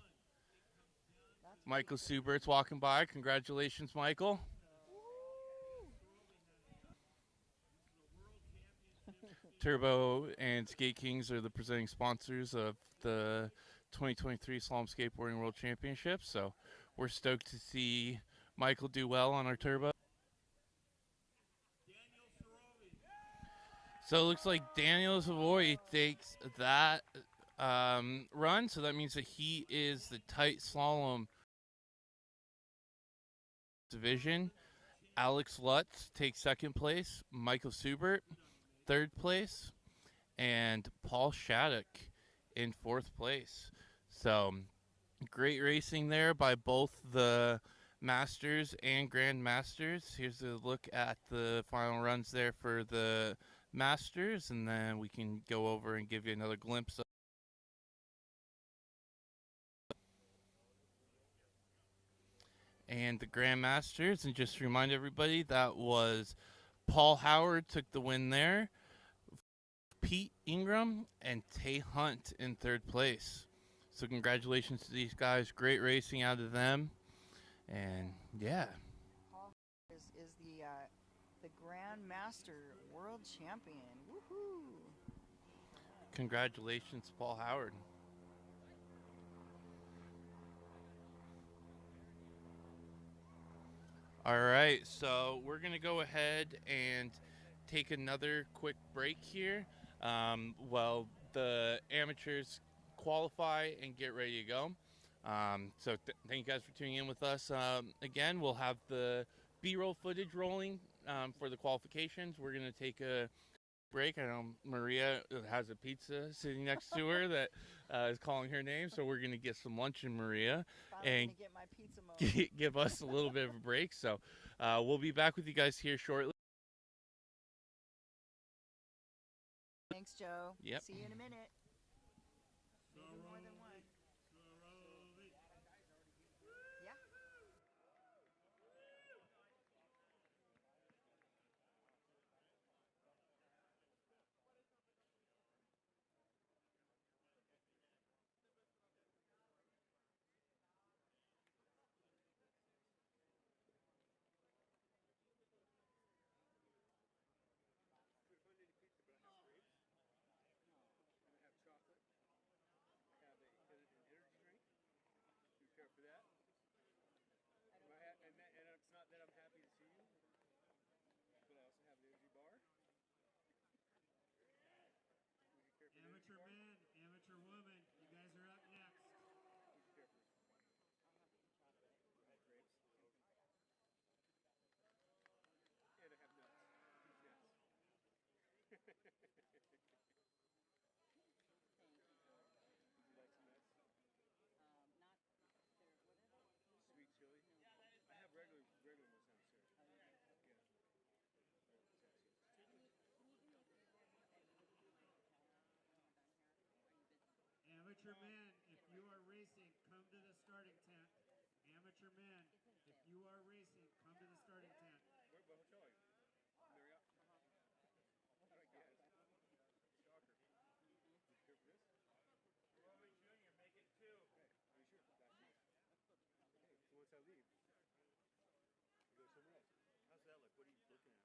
[SPEAKER 11] Michael Subert's walking by. Congratulations, Michael. Turbo and Skate Kings are the presenting sponsors of the 2023 Slalom Skateboarding World Championships. So we're stoked to see Michael do well on our Turbo. So it looks like Daniel Savoy takes that run. So that means that he is the tight slalom division. Alex Lutz takes second place. Michael Subert, third place. And Paul Shattuck in fourth place. So great racing there by both the Masters and Grand Masters. Here's a look at the final runs there for the Masters, and then we can go over and give you another glimpse of and the Grand Masters. And just to remind everybody, that was Paul Howard took the win there, Pete Ingram and Tay Hunt in third place. So congratulations to these guys. Great racing out of them. And yeah.
[SPEAKER 12] Paul is the Grand Master World Champion. Woohoo!
[SPEAKER 11] Congratulations, Paul Howard. All right, so we're going to go ahead and take another quick break here while the amateurs qualify and get ready to go. So thank you guys for tuning in with us. Again, we'll have the B-roll footage rolling for the qualifications. We're going to take a break. I know Maria has a pizza sitting next to her that is calling her name, so we're going to get some lunch in Maria and
[SPEAKER 12] get my pizza
[SPEAKER 11] give us a little bit of a break. So we'll be back with you guys here shortly.
[SPEAKER 12] Thanks, Joe.
[SPEAKER 11] Yep.
[SPEAKER 12] See you in a minute. Maybe more than one. Yeah.
[SPEAKER 6] For that. And it's not that I'm happy to see you, but I also have an energy bar.
[SPEAKER 10] Amateur man, amateur woman, you guys are up next.
[SPEAKER 6] And I have nuts. Huge nuts. Would you like some nuts? Sweet chili? I have regular Mosan syrup. Yeah.
[SPEAKER 10] Amateur man, if you are racing, come to the starting tent. Amateur man, if you are racing, come to the starting tent.
[SPEAKER 6] Where, what hotel are you? Marriott? I guess. Shocker. You care for this? Roman Jr., make it 2. Hey, are you sure? Hey, so once I leave, you go somewhere else. How's that look? What are you looking at?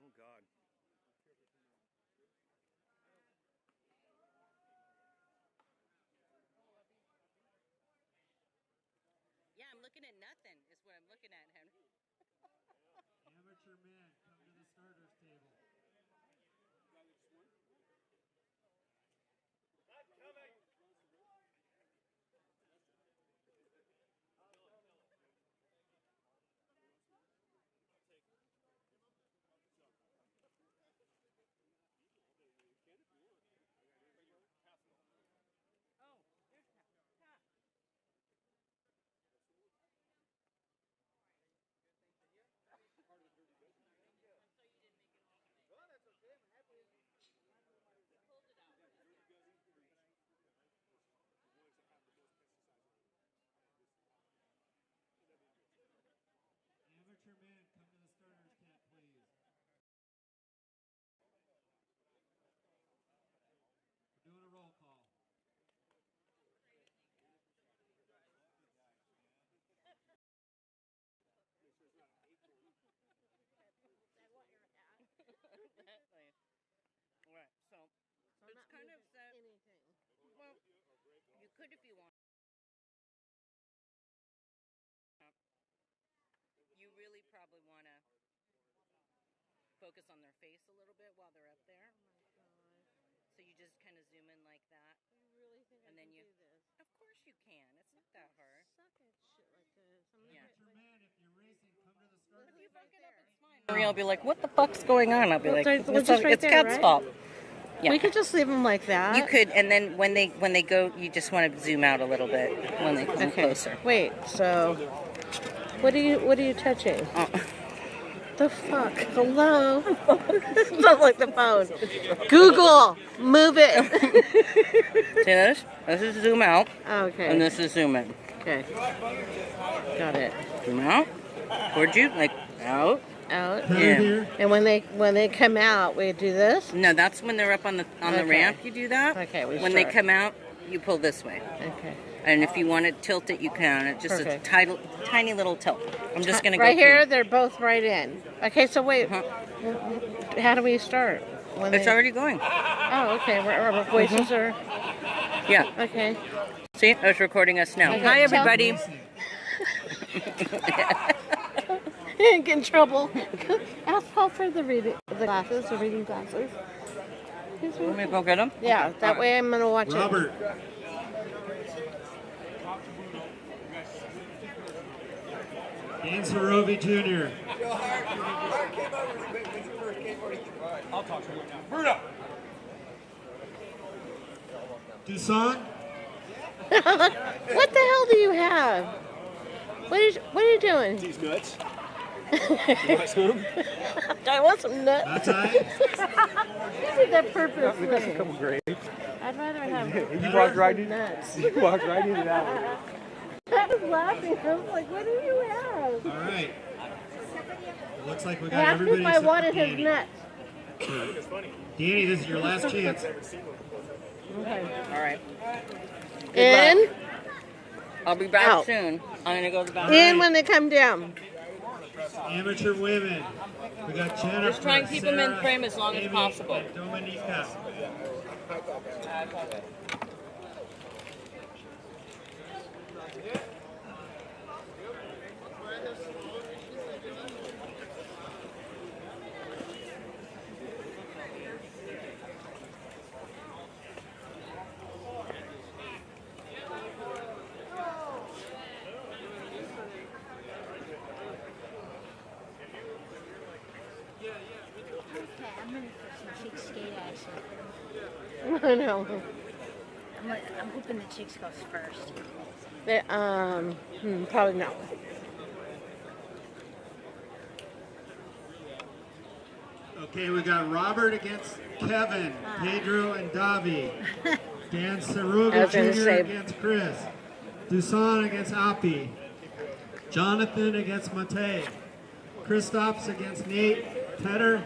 [SPEAKER 6] Oh, God.
[SPEAKER 1] Yeah, I'm looking at nothing is what I'm looking at, Henry.
[SPEAKER 10] Amateur man, come to the starters table.
[SPEAKER 6] I'm coming! You can if you want. Bring your casserole.
[SPEAKER 1] could if you want. You really probably want to focus on their face a little bit while they're up there. So you just kind of zoom in like that.
[SPEAKER 17] You really think
[SPEAKER 1] and
[SPEAKER 17] I
[SPEAKER 1] then
[SPEAKER 17] can
[SPEAKER 1] you,
[SPEAKER 17] do this?
[SPEAKER 1] Of course you can. It's not that hard.
[SPEAKER 17] Suck at shit like this. I'm
[SPEAKER 1] Yeah.
[SPEAKER 17] If you fuck it up, it's fine.
[SPEAKER 1] Maria will be like, "What the fuck's going on?" I'll be like,
[SPEAKER 17] We're
[SPEAKER 1] "It's,
[SPEAKER 17] just right
[SPEAKER 1] it's
[SPEAKER 17] there,
[SPEAKER 1] Kat's
[SPEAKER 17] right?
[SPEAKER 1] fault." Yeah.
[SPEAKER 17] We could just leave them like that.
[SPEAKER 1] You could, and then when they go, you just want to zoom out a little bit when they come closer.
[SPEAKER 17] Wait. So, what are you touching? The fuck? Hello? It's not like the phone. Google, move it.
[SPEAKER 1] See this? This is zoom out.
[SPEAKER 17] Okay.
[SPEAKER 1] And this is zoom in.
[SPEAKER 17] Okay. Got it.
[SPEAKER 1] Zoom out. Towards you, like out.
[SPEAKER 17] Out.
[SPEAKER 1] Yeah.
[SPEAKER 17] And when they come out, we do this.
[SPEAKER 1] No, that's when they're up on the ramp. You do that.
[SPEAKER 17] Okay.
[SPEAKER 1] When they come out, you pull this way.
[SPEAKER 17] Okay.
[SPEAKER 1] And if you want to tilt it, you can. It's just
[SPEAKER 17] Perfect.
[SPEAKER 1] a tiny little tilt. I'm just gonna go
[SPEAKER 17] right here.
[SPEAKER 1] here.
[SPEAKER 17] They're both right in. Okay. So wait. How do we start?
[SPEAKER 1] It's already going.
[SPEAKER 17] Oh, okay. Our voices are.
[SPEAKER 1] Yeah.
[SPEAKER 17] Okay.
[SPEAKER 1] See, it's recording us now.
[SPEAKER 17] Okay,
[SPEAKER 1] Hi, everybody.
[SPEAKER 17] Get in trouble. Ask Paul for the reading glasses.
[SPEAKER 1] Want me to go get them?
[SPEAKER 17] Yeah. That way I'm gonna watch
[SPEAKER 10] Robert.
[SPEAKER 17] it.
[SPEAKER 10] Dan Sarovi Jr.
[SPEAKER 6] I'll talk to you now. Bruno!
[SPEAKER 10] Dusan.
[SPEAKER 17] What the hell do you have? What are you doing?
[SPEAKER 6] These nuts. You want some?
[SPEAKER 17] I want some nuts.
[SPEAKER 10] That's right.
[SPEAKER 17] You did that purposely.
[SPEAKER 6] We got a couple grapes.
[SPEAKER 17] I'd rather have
[SPEAKER 6] You walked right into
[SPEAKER 17] nuts.
[SPEAKER 6] You walked right into that one.
[SPEAKER 17] I was laughing. I was like, what do you have?
[SPEAKER 10] All right. It looks like we
[SPEAKER 17] He
[SPEAKER 10] got
[SPEAKER 17] asked
[SPEAKER 10] everybody
[SPEAKER 17] if I
[SPEAKER 10] except for
[SPEAKER 17] wanted his
[SPEAKER 10] Danny.
[SPEAKER 17] nuts.
[SPEAKER 10] Danny, this is your last chance.
[SPEAKER 17] Okay.
[SPEAKER 1] All right.
[SPEAKER 17] In.
[SPEAKER 1] I'll be back
[SPEAKER 17] Out.
[SPEAKER 1] soon. I'm gonna go to the bathroom.
[SPEAKER 17] In when they come down.
[SPEAKER 10] Amateur women. We got Jennifer.
[SPEAKER 1] Just try and keep them in
[SPEAKER 10] Sarah,
[SPEAKER 1] frame as long as
[SPEAKER 10] Amy,
[SPEAKER 1] possible.
[SPEAKER 10] and Dominica.
[SPEAKER 2] Okay, I'm gonna put some chick skate action.
[SPEAKER 17] I know.
[SPEAKER 2] I'm hoping the chicks goes first.
[SPEAKER 17] They, probably not.
[SPEAKER 10] Okay, we got Robert against Kevin, Pedro and Davi. Dan
[SPEAKER 17] I
[SPEAKER 10] Saruga
[SPEAKER 17] was gonna
[SPEAKER 10] Jr.
[SPEAKER 17] say-
[SPEAKER 10] against Chris. Dusan against Api. Jonathan against Mate. Kristaps against Nate. Tedder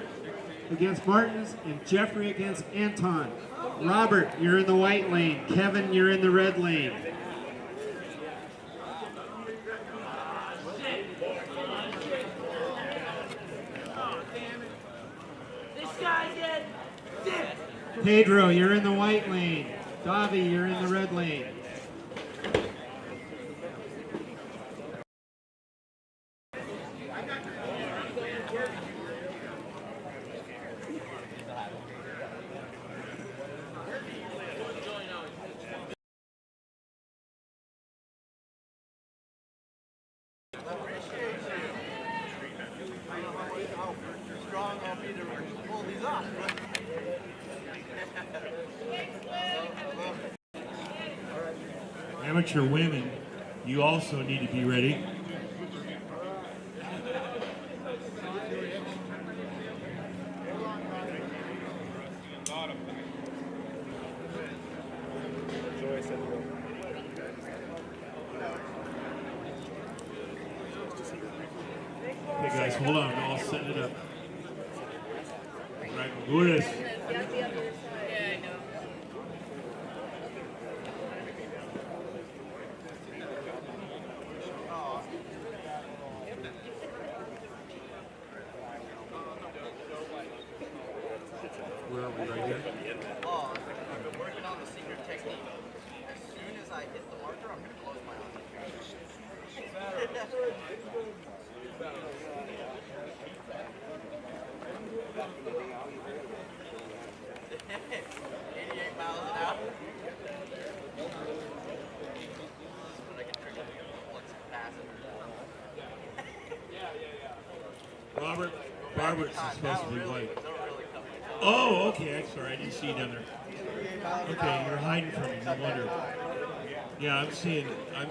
[SPEAKER 10] against Martins. And Jeffrey against Anton. Robert, you're in the white lane. Kevin, you're in the red lane.
[SPEAKER 6] This guy did.
[SPEAKER 10] Pedro, you're in the white lane. Davi, you're in the red lane.
[SPEAKER 6] Strong on me to pull these off.
[SPEAKER 7] Amateur women, you also need to be ready. Hey guys, hold on, I'll set it up. Right, Lourdes. Where are we right here?
[SPEAKER 8] I've been working on the senior technique. As soon as
[SPEAKER 7] Robert's is supposed to be white. Oh, okay. I'm sorry. I didn't see you down there. Okay, you're hiding from me. No wonder. Yeah, I'm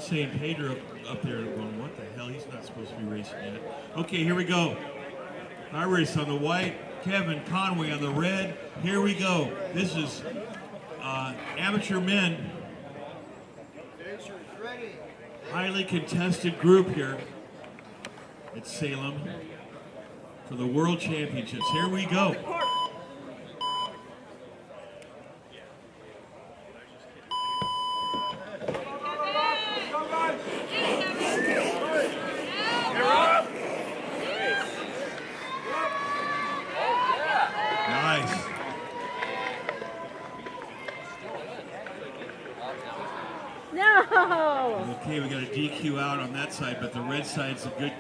[SPEAKER 7] seeing Pedro up there going, what the hell? He's not supposed to be racing yet. Okay, here we go. Iris on the white, Kevin Conway on the red. Here we go. This is amateur men. Highly contested group here at Salem for the World Championships. Here we go. Nice.
[SPEAKER 17] No.
[SPEAKER 7] Okay, we got a DQ out on that side, but the red side's a good.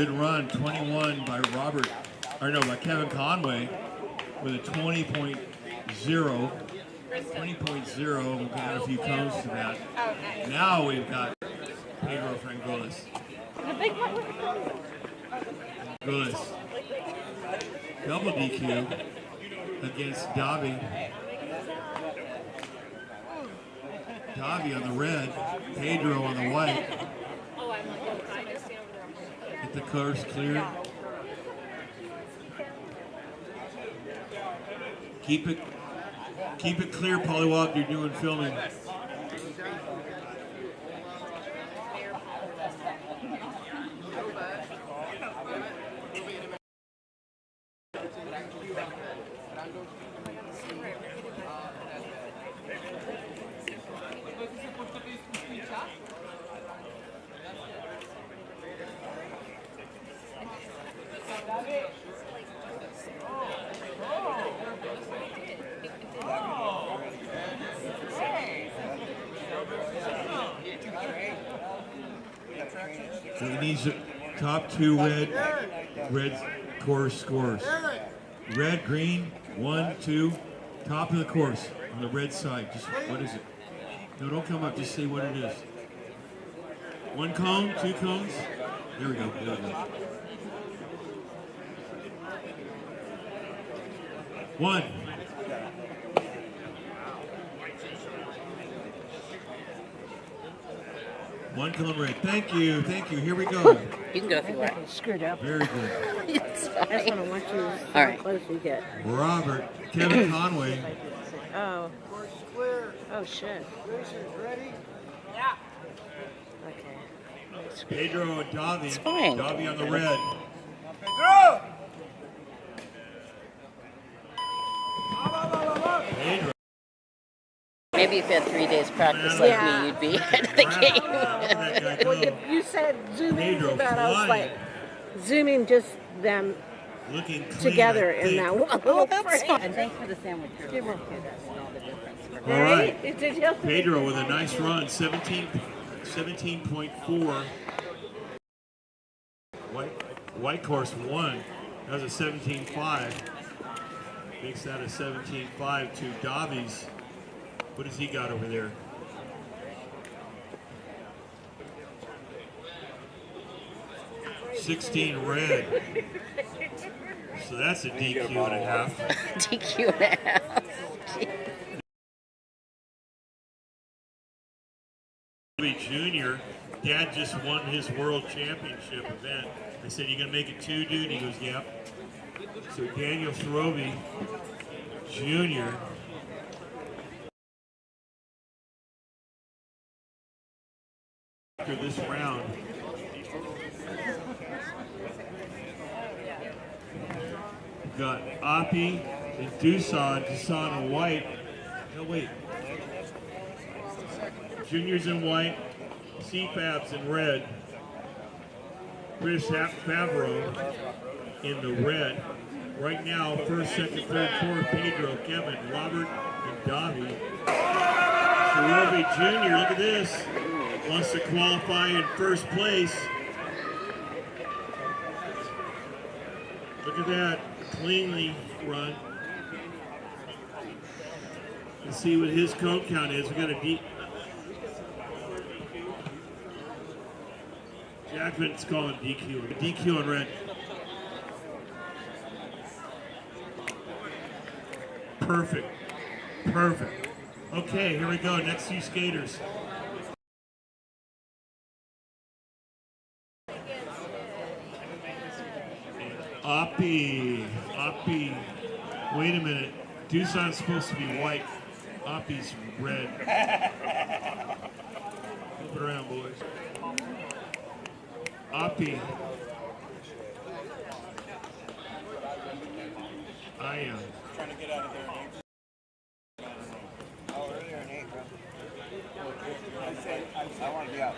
[SPEAKER 7] Run. 21 by by Kevin Conway with a 20.0. 20.0. We've got a few cones to that. Now we've got Pedro Frangolis. Frangolis. Double DQ against Davi. Davi on the red, Pedro on the white. Get the course clear. Keep it clear, Polywalk. You're doing filming. So he needs the top two red course scores. Red, green, 1, 2, top of the course on the red side. Just what is it? No, don't come up. Just say what it is. 1 cone, 2 cones. There we go. There we go. 1. One cone red. Thank you. Thank you. Here we go.
[SPEAKER 1] You can go if you want.
[SPEAKER 17] Screwed up.
[SPEAKER 7] Very good.
[SPEAKER 1] It's fine.
[SPEAKER 17] That's what I want you to
[SPEAKER 1] All right.
[SPEAKER 17] close you get.
[SPEAKER 7] Robert, Kevin Conway.
[SPEAKER 17] Oh. Oh shit.
[SPEAKER 21] Yeah.
[SPEAKER 17] Okay.
[SPEAKER 7] Pedro and Davi.
[SPEAKER 1] It's fine.
[SPEAKER 7] Davi on the red.
[SPEAKER 21] Pedro!
[SPEAKER 7] Pedro.
[SPEAKER 1] Maybe if you had 3 days practice like
[SPEAKER 17] Yeah.
[SPEAKER 1] me, you'd be ahead of the game.
[SPEAKER 17] Well, you said zooming
[SPEAKER 7] Pedro
[SPEAKER 17] to that, I was
[SPEAKER 7] flying.
[SPEAKER 17] like, zooming just them
[SPEAKER 7] Looking clean,
[SPEAKER 17] together
[SPEAKER 7] I
[SPEAKER 17] in
[SPEAKER 7] think.
[SPEAKER 17] that one.
[SPEAKER 1] Oh, that's fine.
[SPEAKER 22] And thanks for the sandwich.
[SPEAKER 17] Give her.
[SPEAKER 7] All right.
[SPEAKER 17] Did you
[SPEAKER 7] Pedro with a nice run, 17.4. White course 1. That was a 17.5. Makes that a 17.5 to Davi's. What has he got over there? $16 red. So that's a DQ and a half.
[SPEAKER 1] DQ and a half.
[SPEAKER 7] Junior, Dad just won his world championship event. I said, "You gonna make it 2, dude?" He goes, "Yep." So Daniel Throby, Junior. After this round, we've got Oppie and Dusan in white. No, wait. Juniors in white, CFABs in red, Chris Favreau in the red. Right now, first, second, third, fourth, Pedro, Kevin, Robert, and Davi. Sorobe Jr., look at this. Wants to qualify in first place. Look at that, cleanly run. Let's see what his cone count is. We got a deep. Jackman's calling DQ. DQ on red. Perfect. Perfect. Okay, here we go. Next few skaters. Oppie. Wait a minute. Doosan's supposed to be white. Oppie's red. Flip it around, boys. Oppie. I am.
[SPEAKER 21] Trying to get out of there, Nate. Oh, earlier, Nate, bro. I want to be out.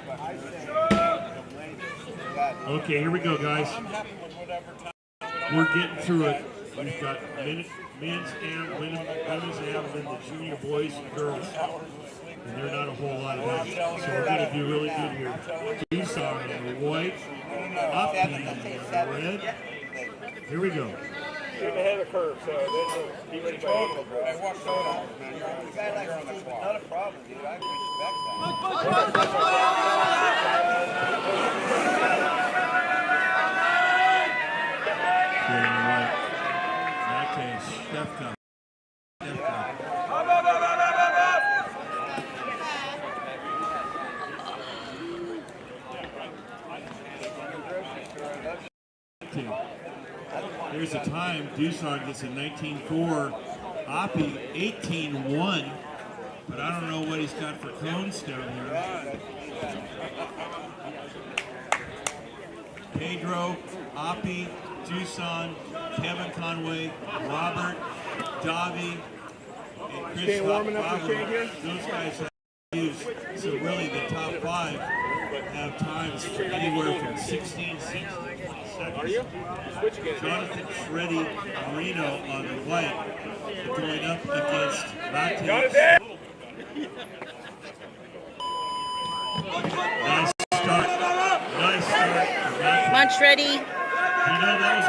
[SPEAKER 7] Okay, here we go, guys. We're getting through it. We've got men's and women's and then the junior boys and girls. And they're not a whole lot of them. So we're going to do really good here. Tucson on the white, up on the red. Here we go.
[SPEAKER 21] Keep ahead of the curve, so be ready to go. I walked on, man. You're on the clock. Not a problem, dude. I can reach back
[SPEAKER 7] Here's the time. Doosan gets a 19.4. Oppie 18.1. But I don't know what he's got for cones down here. Pedro, Oppie, Doosan, Kevin Conway, Robert, Davi, and Chris.
[SPEAKER 21] Stay warm enough for shade here?
[SPEAKER 7] Those guys have used. So really the top five have times anywhere from 16 seconds.
[SPEAKER 21] Are you? Switch again.
[SPEAKER 7] Jonathan Shreddy Marino on the white going up against Mate. Nice start. Nice start.
[SPEAKER 1] Come on, Shreddy.
[SPEAKER 7] You know, that was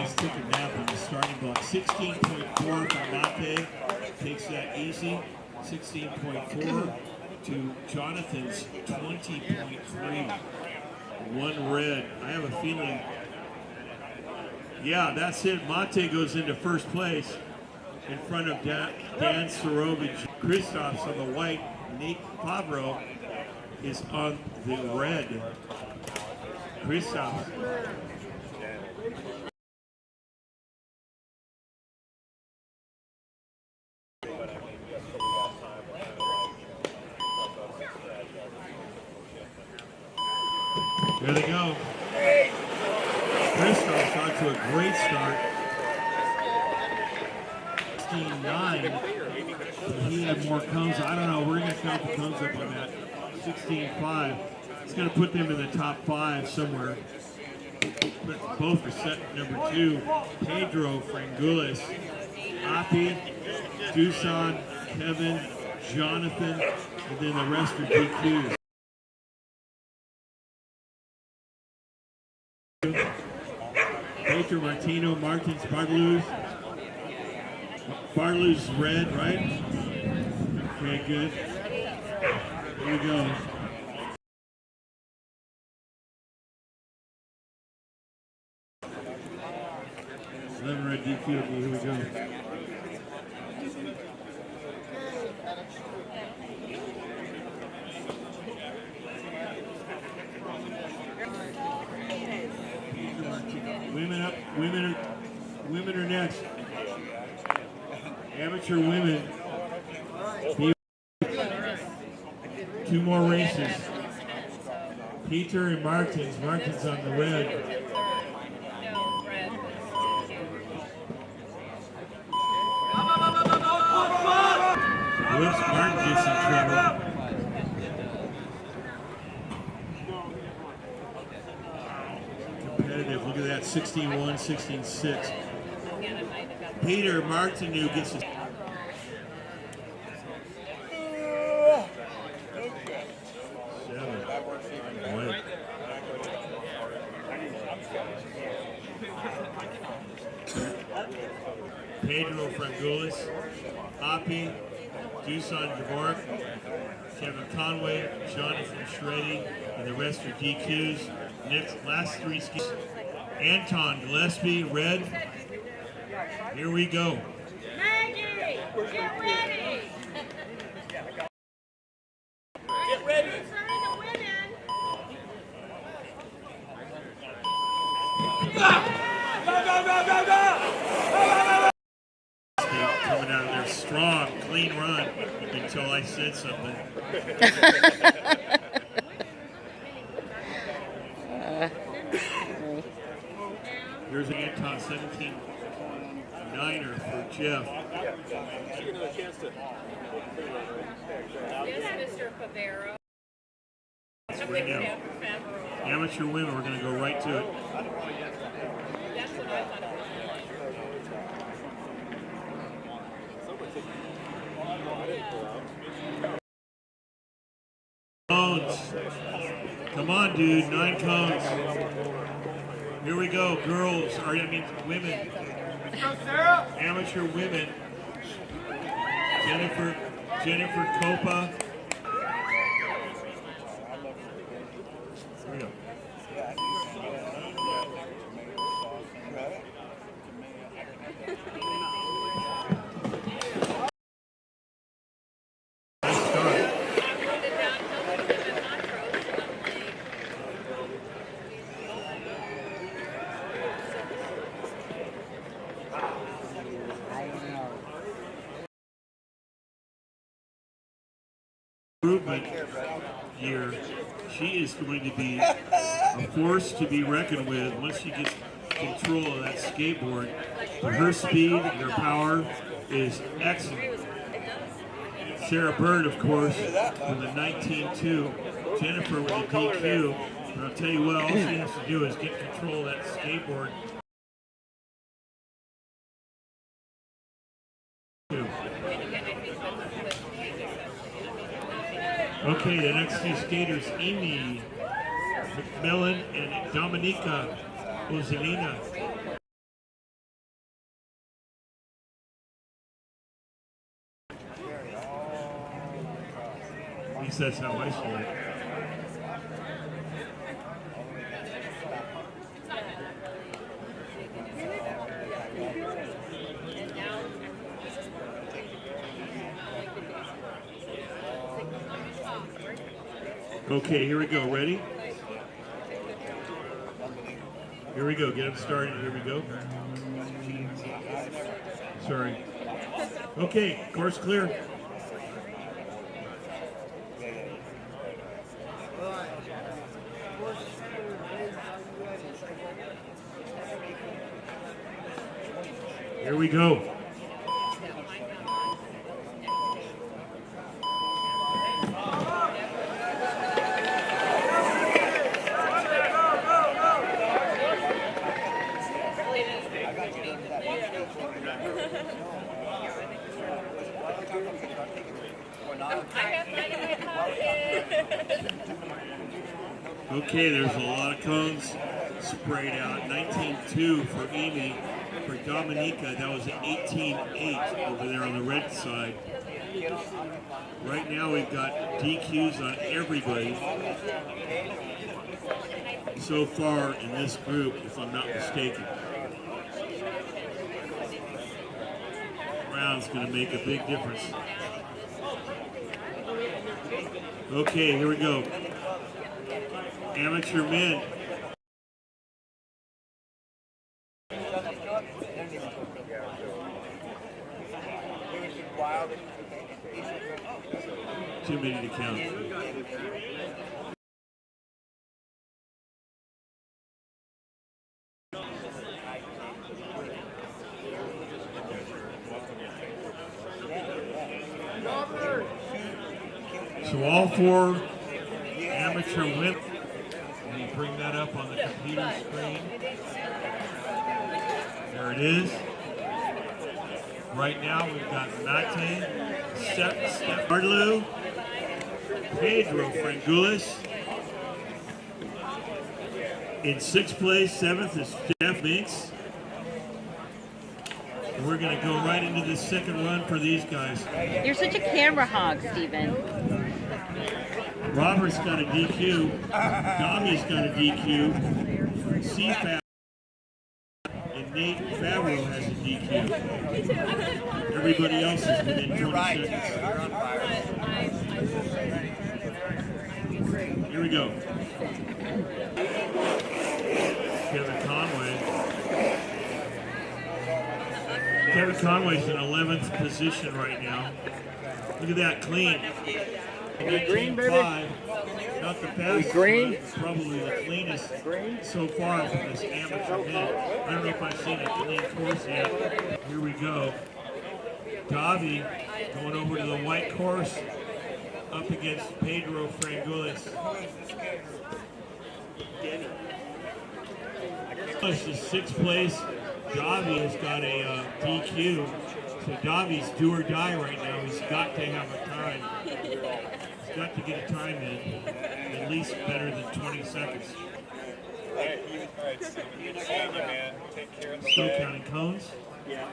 [SPEAKER 7] he's taking a nap on the starting block. 16.4 for Mate. Takes that easy. 16.4 to Jonathan's 20.3. One red. I have a feeling. Yeah, that's it. Mate goes into first place in front of Dan Sorovich. Christoph's on the white. Nate Favreau is on the red. Christoph. There they go. Christoph's on to a great start. 16.9. He had more cones. I don't know. We're going to count the cones up on that. 16.5. It's going to put them in the top 5 somewhere. But both are set number 2. Pedro Frangulis, Oppie, Doosan, Kevin, Jonathan, and then the rest are DQs. Pedro Martino, Martins, Bartoluz. Bartoluz red, right? Okay, good. Here we go. Red DQ, here we go. Women up, women are next. Amateur women. 2 more races. Peter and Martins. Martins on the red. Whoops, Martin gets in trouble. Competitive, look at that, 16-1, 16-6. Peter Martineau gets his Pedro Frangulis, Hoppy, Dusan Dvorak, Kevin Conway, Jonathan Shreddy, and the rest are DQs. Next, last three skis. Anton Gillespie, red. Here we go.
[SPEAKER 4] Maggie, get ready. Get ready. Trying to win in.
[SPEAKER 21] Go, go, go, go, go!
[SPEAKER 7] Coming out of there strong, clean run until I said something. Here's Anton, 17-9er for Jeff.
[SPEAKER 4] Mr. Favero.
[SPEAKER 7] Right now. Amateur women, we're going to go right to it.
[SPEAKER 4] That's what I thought.
[SPEAKER 7] Cones. Come on, dude. 9 cones. Here we go. Girls, or I mean women. Amateur women. Jennifer Copa. Here we go. Improvement year, she is going to be a force to be reckoned with once she gets control of that skateboard. But her speed and her power is excellent. Sarah Bird, of course, with a 19.2. Jennifer with a DQ. But I'll tell you what, all she has to do is get control of that skateboard. Okay, the next two skaters, Amy McMillan and Dominika Ozanina. At least that's how I see it. Okay, here we go. Ready? Here we go. Get them started. Here we go. Sorry. Okay, course clear. Here we go. Okay, there's a lot of cones sprayed out. 19.2 for Amy. For Dominika, that was an 18.8 over there on the red side. Right now we've got DQs on everybody so far in this group, if I'm not mistaken. Round's going to make a big difference. Okay, here we go. Amateur men. Too many to count. So all 4 amateur women. And you bring that up on the computer screen. There it is. Right now we've got Mate, Stepardlu, Pedro Frangulis. In 6th place, 7th is Jeff Minks. We're going to go right into the second run for these guys.
[SPEAKER 1] You're such a camera hog, Steven.
[SPEAKER 7] Robert's got a DQ. Dobby's got a DQ. CFAB and Nate Favreau has a DQ. Everybody else is within 20 seconds. Here we go. Kevin Conway. Kevin Conway's in 11th position right now. Look at that, clean.
[SPEAKER 21] Green, baby.
[SPEAKER 7] 5. Not the best,
[SPEAKER 21] green?
[SPEAKER 7] but probably the cleanest so far from this amateur hit. I don't know if I've seen a clean course yet. Here we go. Davi going over to the white course up against Pedro Frangulis. This is 6th place. Davi has got a DQ. So Davi's do or die right now. He's got to have a time. He's got to get a time in, at least better than 20 seconds. Still counting cones?
[SPEAKER 21] Yeah.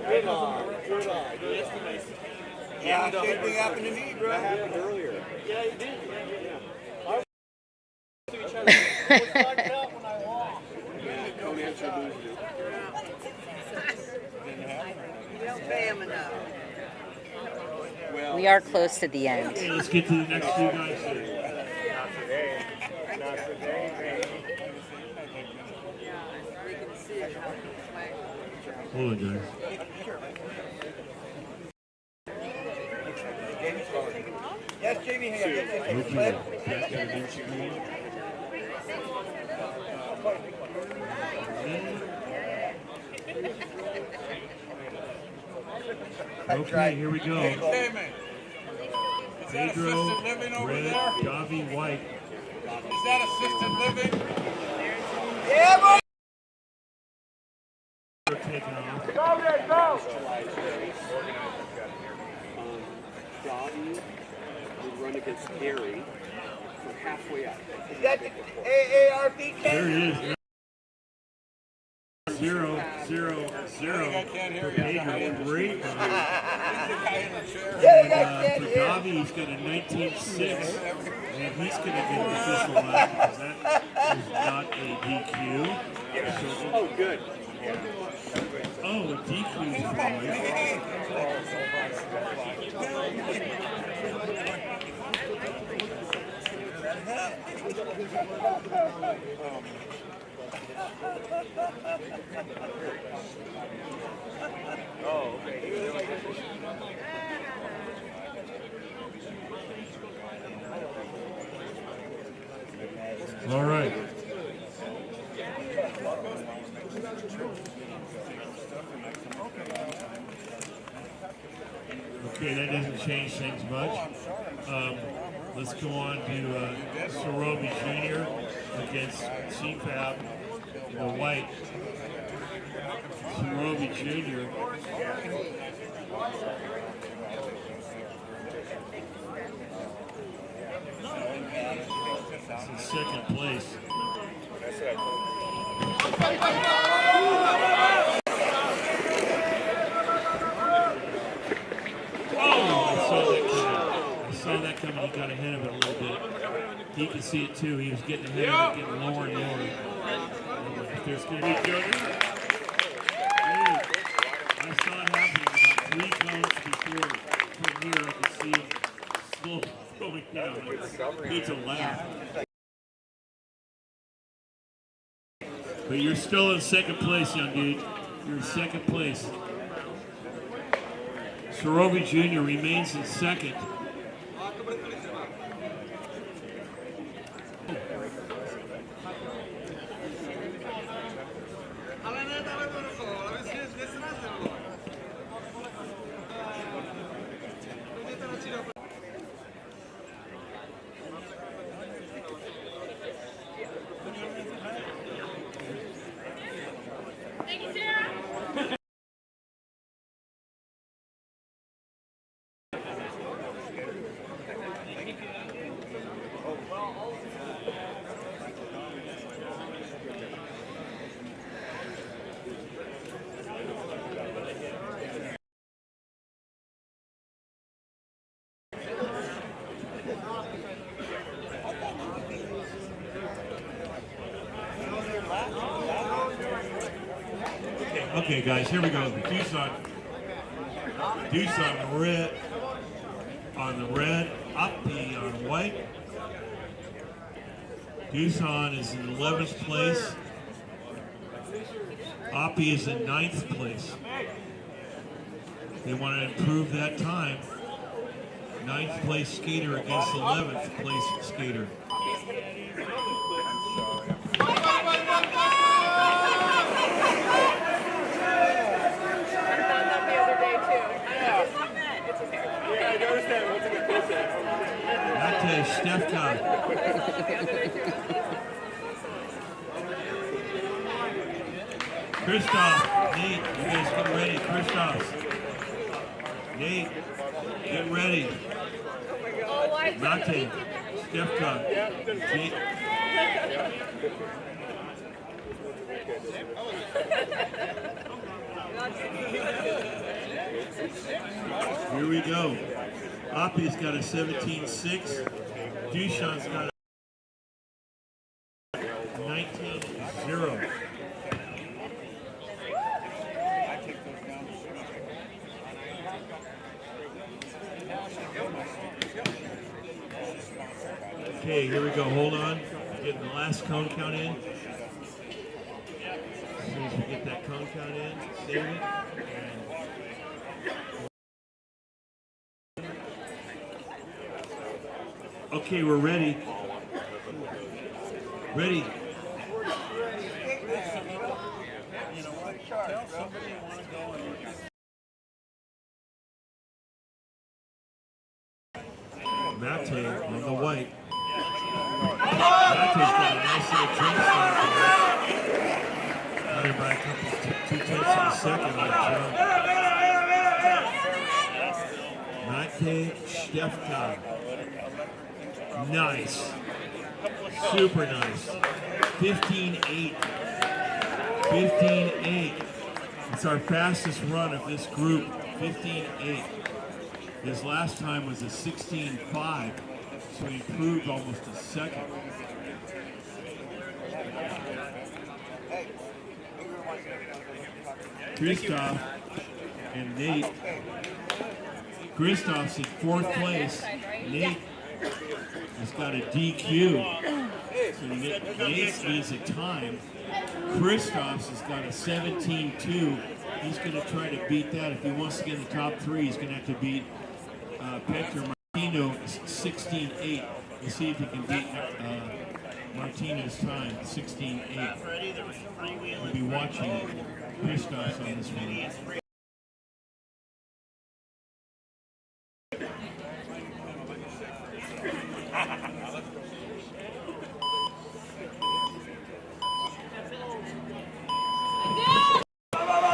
[SPEAKER 21] Good on. Yeah, same thing happened to me, bro.
[SPEAKER 20] That happened earlier.
[SPEAKER 21] Yeah, you did.
[SPEAKER 20] Don't answer lose you.
[SPEAKER 21] You don't pay him enough.
[SPEAKER 1] We are close to the end.
[SPEAKER 7] Okay, let's get to the next two guys here.
[SPEAKER 21] Not today.
[SPEAKER 7] Hold on, guys.
[SPEAKER 21] Yes, Jamie, hey, I get this.
[SPEAKER 7] Okay, back to the next screen. Okay, here we go. Pedro, Red, Davi, White.
[SPEAKER 21] Is that assisted living? Yeah, boy!
[SPEAKER 7] They're taking off.
[SPEAKER 21] Go, Red, go!
[SPEAKER 20] Dobby would run against Gary for halfway up.
[SPEAKER 21] Is that the AARP?
[SPEAKER 7] There it is. 0, 0, 0 for Pedro. Great. And for Davi, he's got a 19.6. And he's going to get the official lap because that is not a DQ. So,
[SPEAKER 20] Oh, good.
[SPEAKER 7] oh, a DQ is
[SPEAKER 21] Oh, okay.
[SPEAKER 7] all right. Okay, that doesn't change things much. Let's go on to Sorobi Jr. against CFAB, the white. Sorobi Jr. It's in second place. I saw that coming. He got ahead of it a little bit. He could see it too. He was getting ahead of it, getting lower and lower. If there's going to be Jody. I saw it happening about 3 cones before. From here, I could see it slowly going down. It's a lap. But you're still in second place, young dude. You're in second place. Sorobi Jr. remains in second. Okay, guys, here we go. Deuce on red, Uppy on white. Doosan is in 11th place. Uppy is in 9th place. They want to improve that time. 9th place skater against 11th place skater. Mate Stefka. Christoph, Nate, you guys get ready. Christoph, Nate, get ready. Mate Stefka. Nate. Here we go. Uppy's got a 17.6. Dushan's got a 19.0. Okay, here we go. Hold on. Getting the last cone count in. As soon as we get that cone count in, save it. Okay, we're ready. Ready. Mate on the white. Mate's got a nice little jump start there. Running by a couple, 2/10 of a second on the jump. Mate Stefka. Nice. Super nice. 15.8. 15.8. It's our fastest run of this group. 15.8. His last time was a 16.5, so he improved almost a second. Christoph and Nate. Christoph's in 4th place. Nate has got a DQ. So Nate needs a time. Christoph's has got a 17.2. He's going to try to beat that. If he wants to get in the top 3, he's going to have to beat Petr Martino 16.8. We'll see if he can beat Martino's time, 16.8. We'll be watching Christoph's on this one.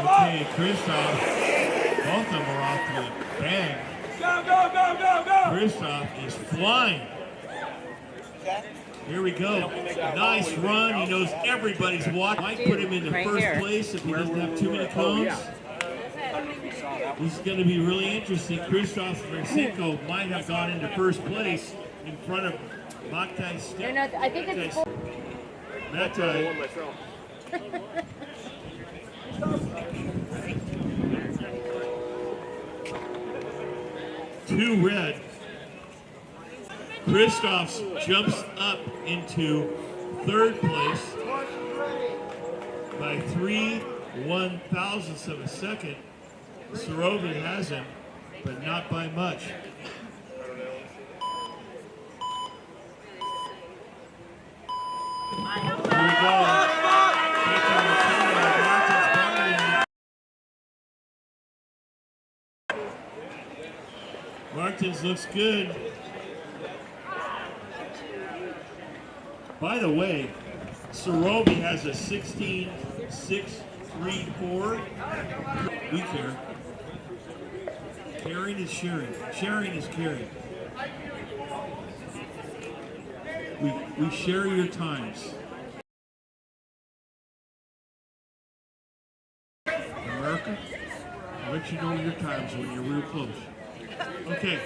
[SPEAKER 7] Okay, Christoph, both of them are off to a bang.
[SPEAKER 21] Go, go, go, go, go!
[SPEAKER 7] Christoph is flying. Here we go. Nice run. He knows everybody's watching. Might put him in the first place if he doesn't have too many cones. This is going to be really interesting. Christoph Mersenko might have gone into first place in front of Mate Stefka.
[SPEAKER 22] I think it's
[SPEAKER 7] Two red. Christoph jumps up into 3rd place by 3/1000ths of a second. Sorovi has him, but not by much. Here we go. Martins looks good. By the way, Sorovi has a 16.634. We care. Caring is sharing. Sharing is caring. We share your times. America, I'll let you know your times when you're real close. Okay.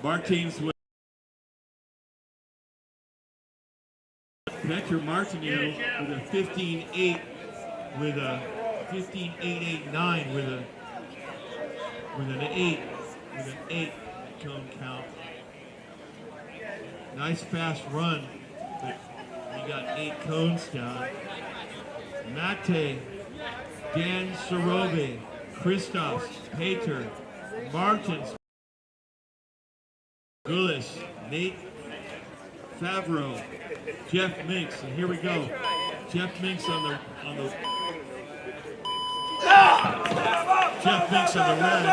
[SPEAKER 7] Martins Petra Martineau with a 15.8, with a 15.889 with an 8 cone count. Nice fast run, but he got 8 cones down. Mate, Dan Sarove, Christos, Pater, Martins, Gullis, Nate Favreau, Jeff Minks, and here we go. Jeff Minks on the Jeff Minks on the red.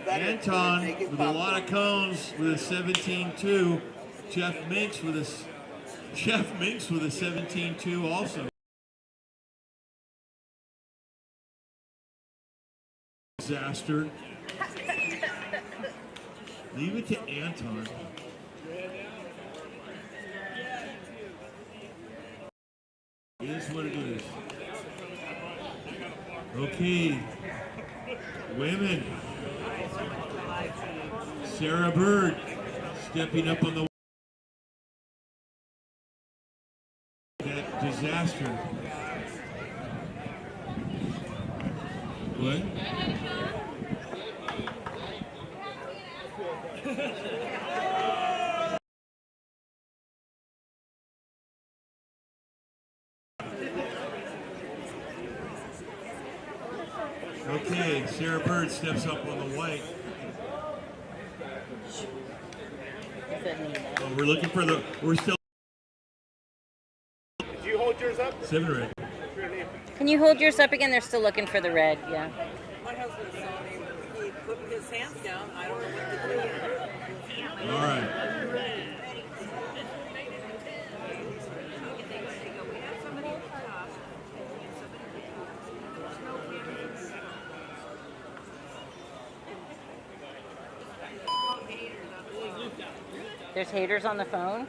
[SPEAKER 7] Anton with a lot of cones with a 17.2. Jeff Minks with a 17.2 also. Disaster. Leave it to Anton. It is what it is. Okay. Women. Sarah Bird stepping up on the that disaster. What? Okay, Sarah Bird steps up on the white. Oh, we're looking for the, we're still.
[SPEAKER 3] Did you hold yours up?
[SPEAKER 7] 7 red.
[SPEAKER 1] Can you hold yours up again? They're still looking for the red, yeah.
[SPEAKER 9] My husband saw me. He put his hands down. I don't know what to do.
[SPEAKER 7] All right.
[SPEAKER 1] There's haters on the phone.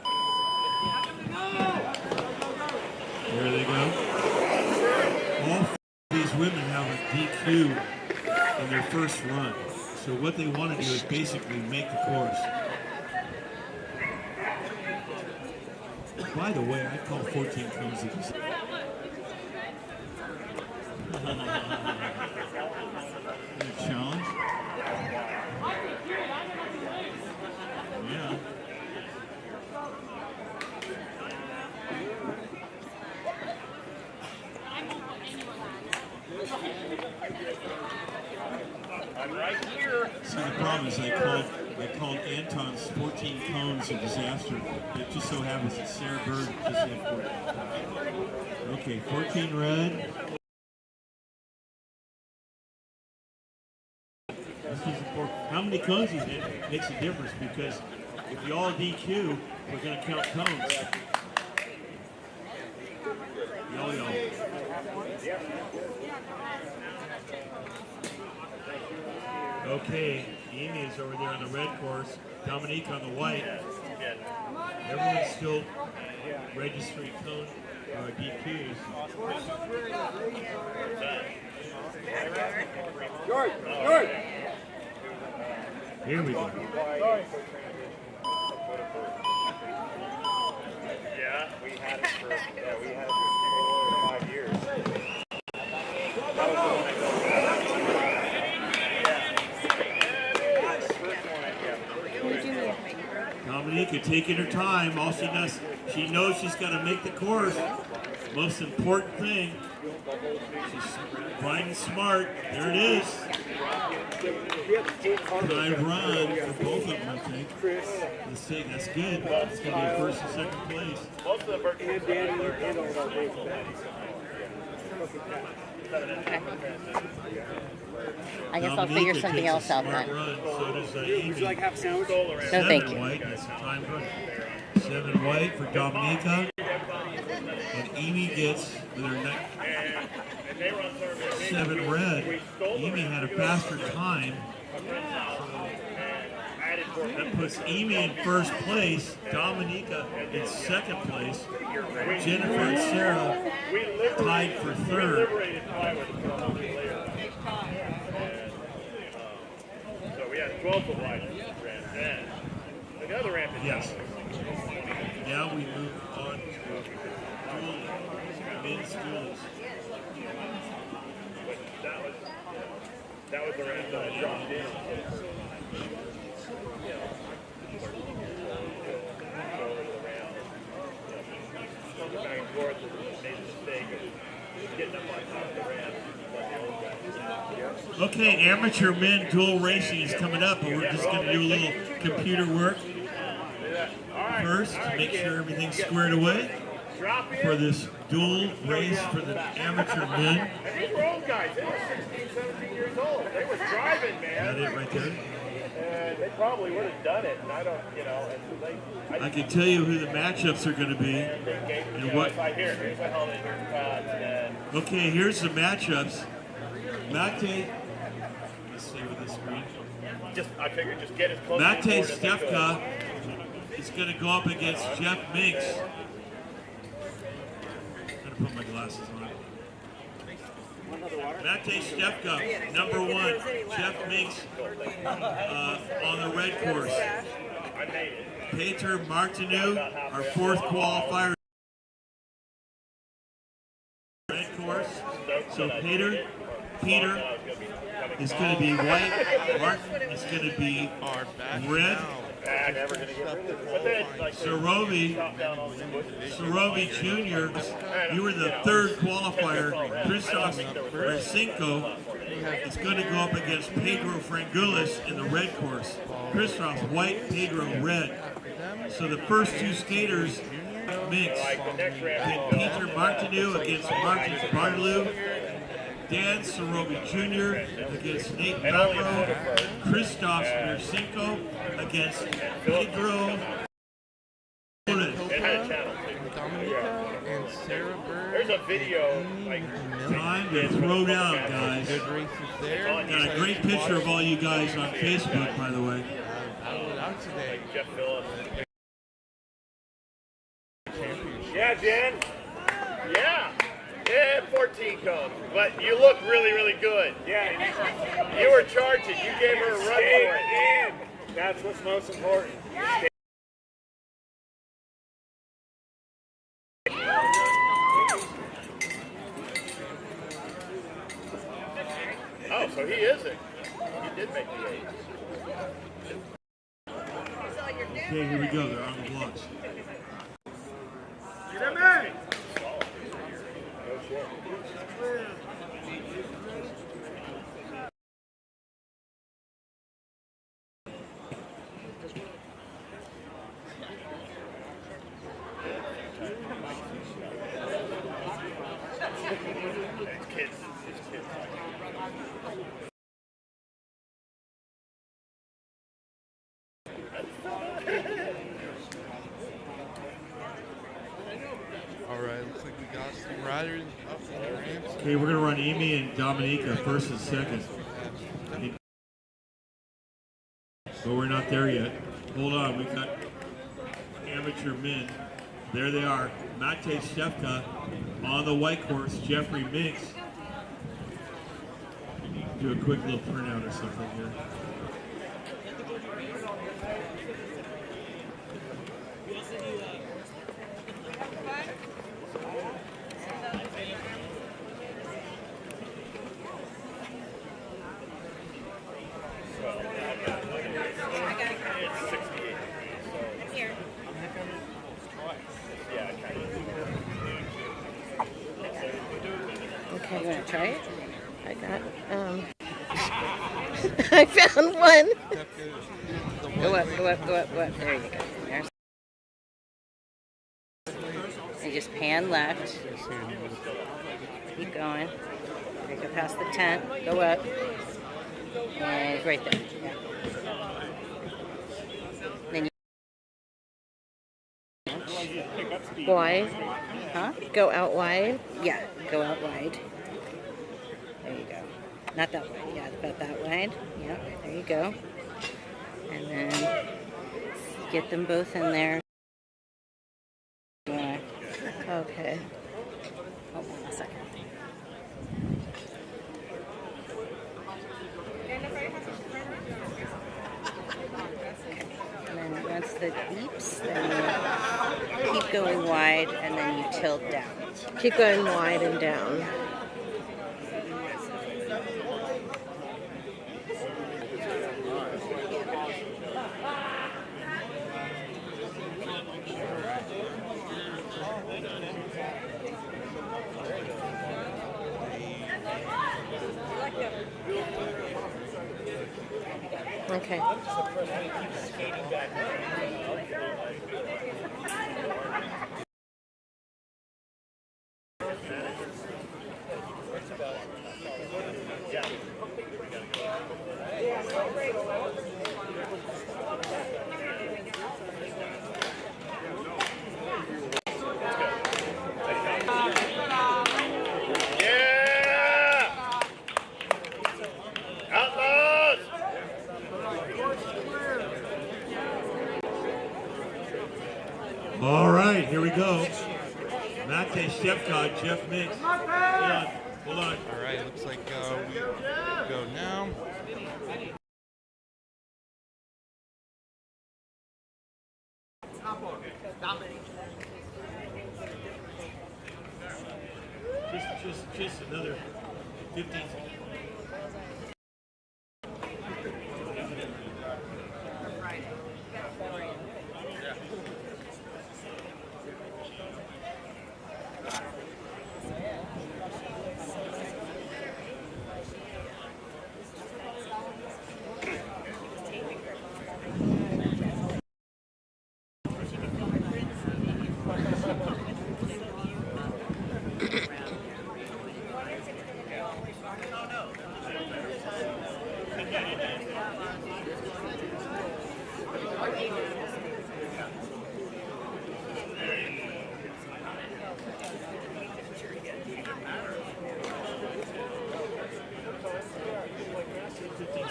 [SPEAKER 7] There they go. All these women have a DQ in their first run. So what they want to do is basically make the course. By the way, I call 14 cones a disaster. Challenge? Yeah.
[SPEAKER 3] I'm right here.
[SPEAKER 7] See, the problem is I called Anton's 14 cones a disaster. It just so happens that Sarah Bird just had 14. Okay, 14 red. This is important. How many cones he hit makes a difference, because if you all DQ, we're going to count cones. Yo-yo. Okay, Amy is over there on the red course, Dominique on the white. Everyone's still registering cone DQs.
[SPEAKER 21] George!
[SPEAKER 7] Here we go.
[SPEAKER 3] Yeah, we had it for 5 years.
[SPEAKER 7] Dominique taking her time. All she does, she knows she's got to make the course. Most important thing. She's riding smart. There it is. Nice run for both of them, I think. Let's take, that's good. It's going to be a first and second place.
[SPEAKER 3] Most of the birthdays
[SPEAKER 1] I guess I'll figure something else out then.
[SPEAKER 21] Would you like half sandwich?
[SPEAKER 1] No, thank you.
[SPEAKER 7] White, that's the time run. 7 white for Dominica. And Amy gets with her 7 red. Amy had a faster time. That puts Amy in first place, Dominica in second place, Jennifer and Sarah tied for third.
[SPEAKER 3] So we had 12-foot wide ramp. And the other ramp is
[SPEAKER 7] yes. Now we move on to dueling, men's duels.
[SPEAKER 3] That was the ramp that I dropped in. Back and forth and made a mistake of getting up on top of the ramp.
[SPEAKER 7] Okay, amateur men dual racing is coming up, but we're just going to do a little computer work first to make sure everything's squared away for this dual race for the amateur men.
[SPEAKER 3] And these were old guys. They were 16, 17 years old. They were driving, man.
[SPEAKER 7] Got it right there.
[SPEAKER 3] And they probably would have done it. And I don't, you know. And
[SPEAKER 7] I can tell you who the matchups are going to be and what.
[SPEAKER 3] Here's a helmet.
[SPEAKER 7] Okay, here's the matchups. Mate, let's stay with the screen.
[SPEAKER 3] I figured just get as close
[SPEAKER 7] Mate
[SPEAKER 3] to the board as I
[SPEAKER 7] Stefka is going to go up against Jeff Minks. I'm going to put my glasses on. Mate Stefka, number 1. Jeff Minks on the red course. Peter Martineau, our 4th qualifier. Red course. So Peter is going to be white. Martin is going to be red. Sarovi Jr., you were the 3rd qualifier. Christos Rasinko is going to go up against Pedro Frangulis in the red course. Christos white, Pedro red. So the first 2 skaters mix. Peter Martineau against Martin Bartolou. Dan Sarovi Jr. against Nate Pavro, Christos Mersinko against Pedro.
[SPEAKER 11] And Sarah Bird.
[SPEAKER 3] There's a video.
[SPEAKER 7] Time to throw down, guys.
[SPEAKER 11] Good races there.
[SPEAKER 7] Got a great picture of all you guys on Facebook, by the way.
[SPEAKER 11] Out today.
[SPEAKER 3] Jeff Phillips. Yeah, Jen. Yeah. Yeah, 14 cones. But you look really, really good. Yeah. You were charging. You gave her a run for it. That's what's most important. Oh, so he isn't. He did make the 8.
[SPEAKER 7] Okay, here we go. They're on the blocks.
[SPEAKER 21] Jimmy!
[SPEAKER 11] Alright, looks like we got some riders up in the ramps.
[SPEAKER 7] Okay, we're going to run Amy and Dominica first and second. But we're not there yet. Hold on, we've got amateur men. There they are. Mate Stefka on the white course, Jeffrey Minks. Do a quick little printout or something here.
[SPEAKER 17] Okay, you want to try it? I got, I found one. Go up, go up, go up, go up. There you go. There's. You just pan left. Keep going. You go past the tent. Go up. And it's right there. Yeah. Then you wide. Huh? Go out wide. Yeah, go out wide. There you go. Not that wide. Yeah, about that wide. Yep. There you go.
[SPEAKER 1] And then get them both in there. Okay. Hold on a second. And then once the beeps, then you keep going wide and then you tilt down.
[SPEAKER 17] Keep going wide and down. Okay.
[SPEAKER 7] All right, here we go. Mate Stefka, Jeff Mix. Hold on. Hold on.
[SPEAKER 11] All right, looks like we go now.
[SPEAKER 7] Just another 15 seconds.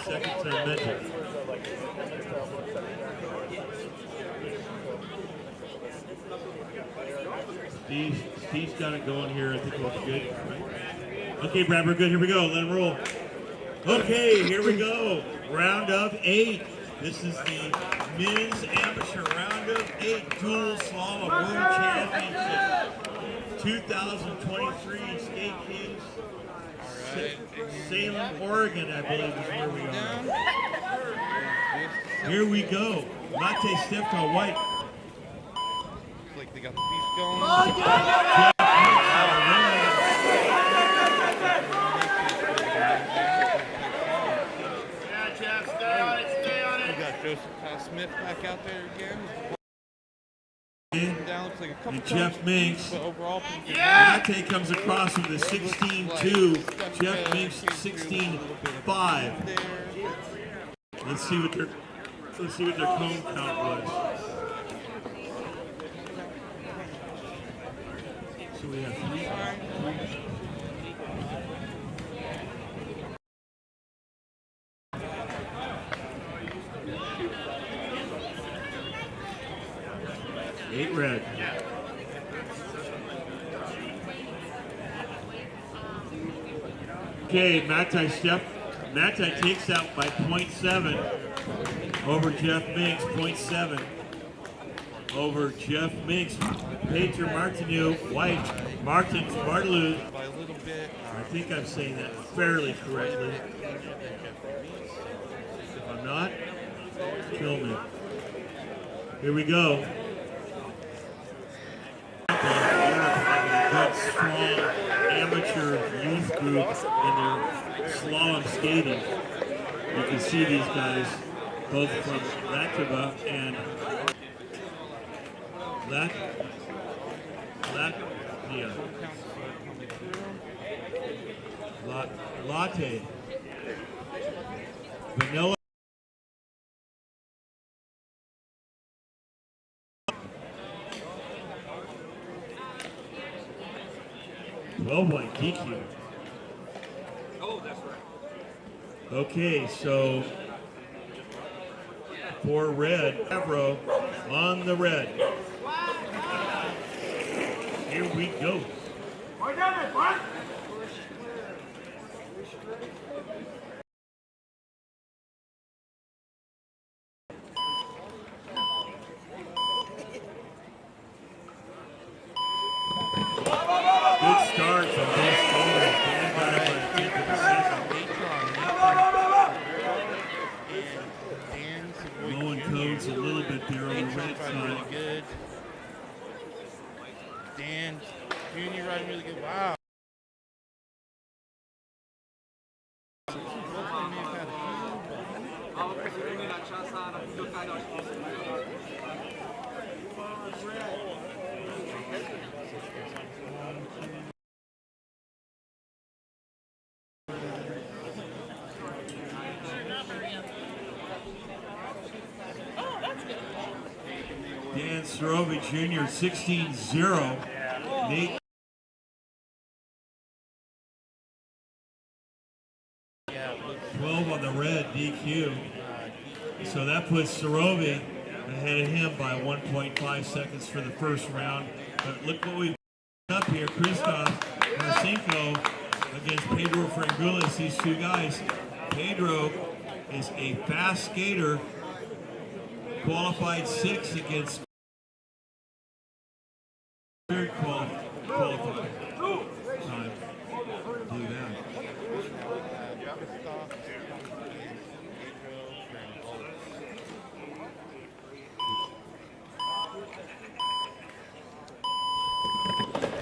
[SPEAKER 7] Seconds I mentioned. Steve's got it going here. I think we're good. Okay, Brad, we're good. Here we go. Let him roll. Okay, here we go. Round of 8. This is the men's amateur round of 8 dual slalom world championship 2023 Skate Kings. Salem, Oregon, I believe is where we are. Here we go. Mate Stefka White.
[SPEAKER 11] Looks like they got the beef going.
[SPEAKER 3] Yeah, Jeff, stay on it, stay on it.
[SPEAKER 11] We got Joseph Smith back out there again. Down, looks like a couple
[SPEAKER 7] And Jeff Minks.
[SPEAKER 11] but overall,
[SPEAKER 7] Mate comes across with a 16-2. Jeff Minks 16-5. Let's see what their cone count was. So we have 3. Eight red. Okay, Mate takes out by 0.7 over Jeff Minks, 0.7 over Jeff Minks. Peter Martinu, White, Martin Bartolou.
[SPEAKER 11] by a little bit.
[SPEAKER 7] I think I'm saying that fairly correctly. If I'm not, kill me. Here we go. Good, strong amateur youth group in their slalom skating. You can see these guys both from Latvia and Latte. Vanilla. Well, white DQ.
[SPEAKER 21] Oh, that's right.
[SPEAKER 7] Okay, so for red. Avro on the red. Here we go. Good start from both shoulders. Dan got up on the 10th of the season. Blowing codes a little bit there on the red side.
[SPEAKER 11] Really good. Dan Jr. riding really good. Wow.
[SPEAKER 7] Dan Sorovi Jr. 16-0. Nate 12 on the red DQ. So that puts Sorovi ahead of him by 1.5 seconds for the first round. But look what we've got up here. Christoph Marcinko against Pedro Frangulis. These two guys. Pedro is a fast skater. Qualified 6 against third qualified time. Do that.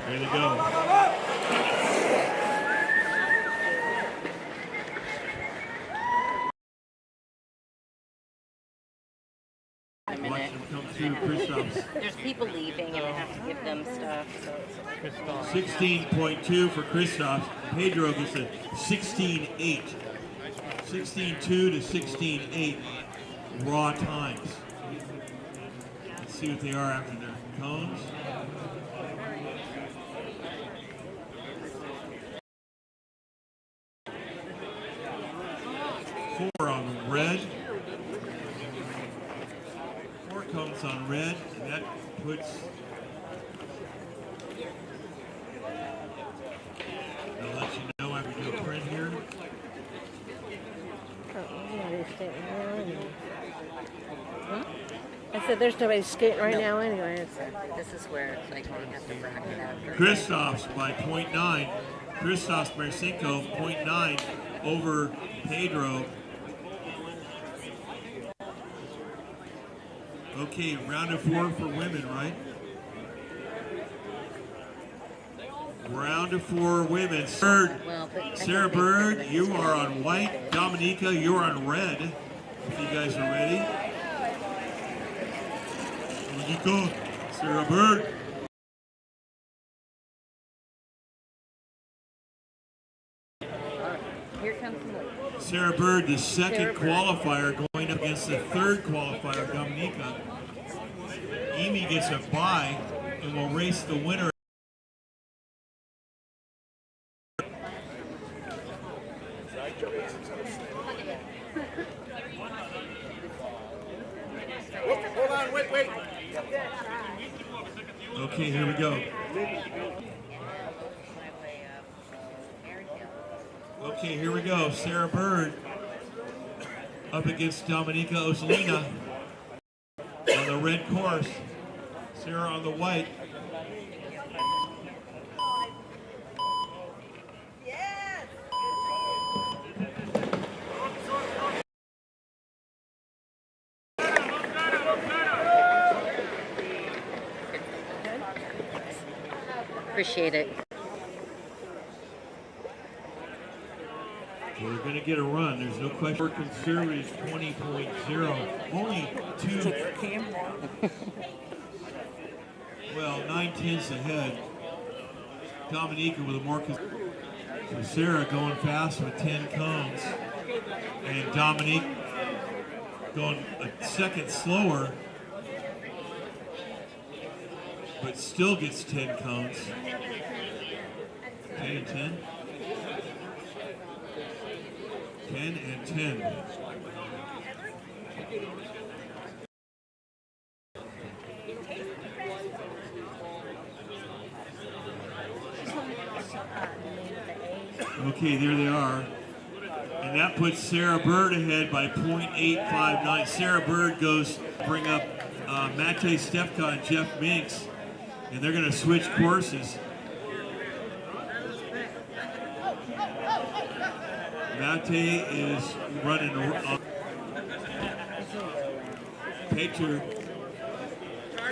[SPEAKER 7] There they go.
[SPEAKER 1] A minute.
[SPEAKER 7] Come through Christoph's.
[SPEAKER 1] There's people leaving and I have to give them stuff. So
[SPEAKER 7] 16.2 for Christoph. Pedro gets a 16.8. 16.2 to 16.8 raw times. Let's see what they are after their cones. Four on red. 4 cones on red, and that puts. I'll let you know after we do a print here.
[SPEAKER 17] I said there's nobody skating right now anyway.
[SPEAKER 1] this is where like we have to bracket after.
[SPEAKER 7] Christoph's by 0.9. Christoph's Marcinko 0.9 over Pedro. Okay, round of 4 for women, right? Round of 4 women. Sarah Bird, you are on white. Dominica, you're on red. If you guys are ready. Here you go, Sarah Bird.
[SPEAKER 1] Here comes
[SPEAKER 7] Sarah Bird, the second qualifier, going up against the third qualifier, Dominica. Amy gets a bye and will race the winner.
[SPEAKER 21] Hold on, wait.
[SPEAKER 7] Okay, here we go. Okay, here we go. Sarah Bird up against Dominica Osolina on the red course. Sarah on the white.
[SPEAKER 1] Appreciate it.
[SPEAKER 7] We're going to get a run. There's no question. For conservatives, 20.0. Only 2. Well, 9/10 ahead. Dominica with a more. So Sarah going fast with 10 cones. And Dominique going a second slower. But still gets 10 cones. 10 and 10. 10 and 10. Okay, there they are. And that puts Sarah Bird ahead by .859. Sarah Bird goes bring up Matej Stefka and Jeff Minks, and they're going to switch courses. Matej is running Pager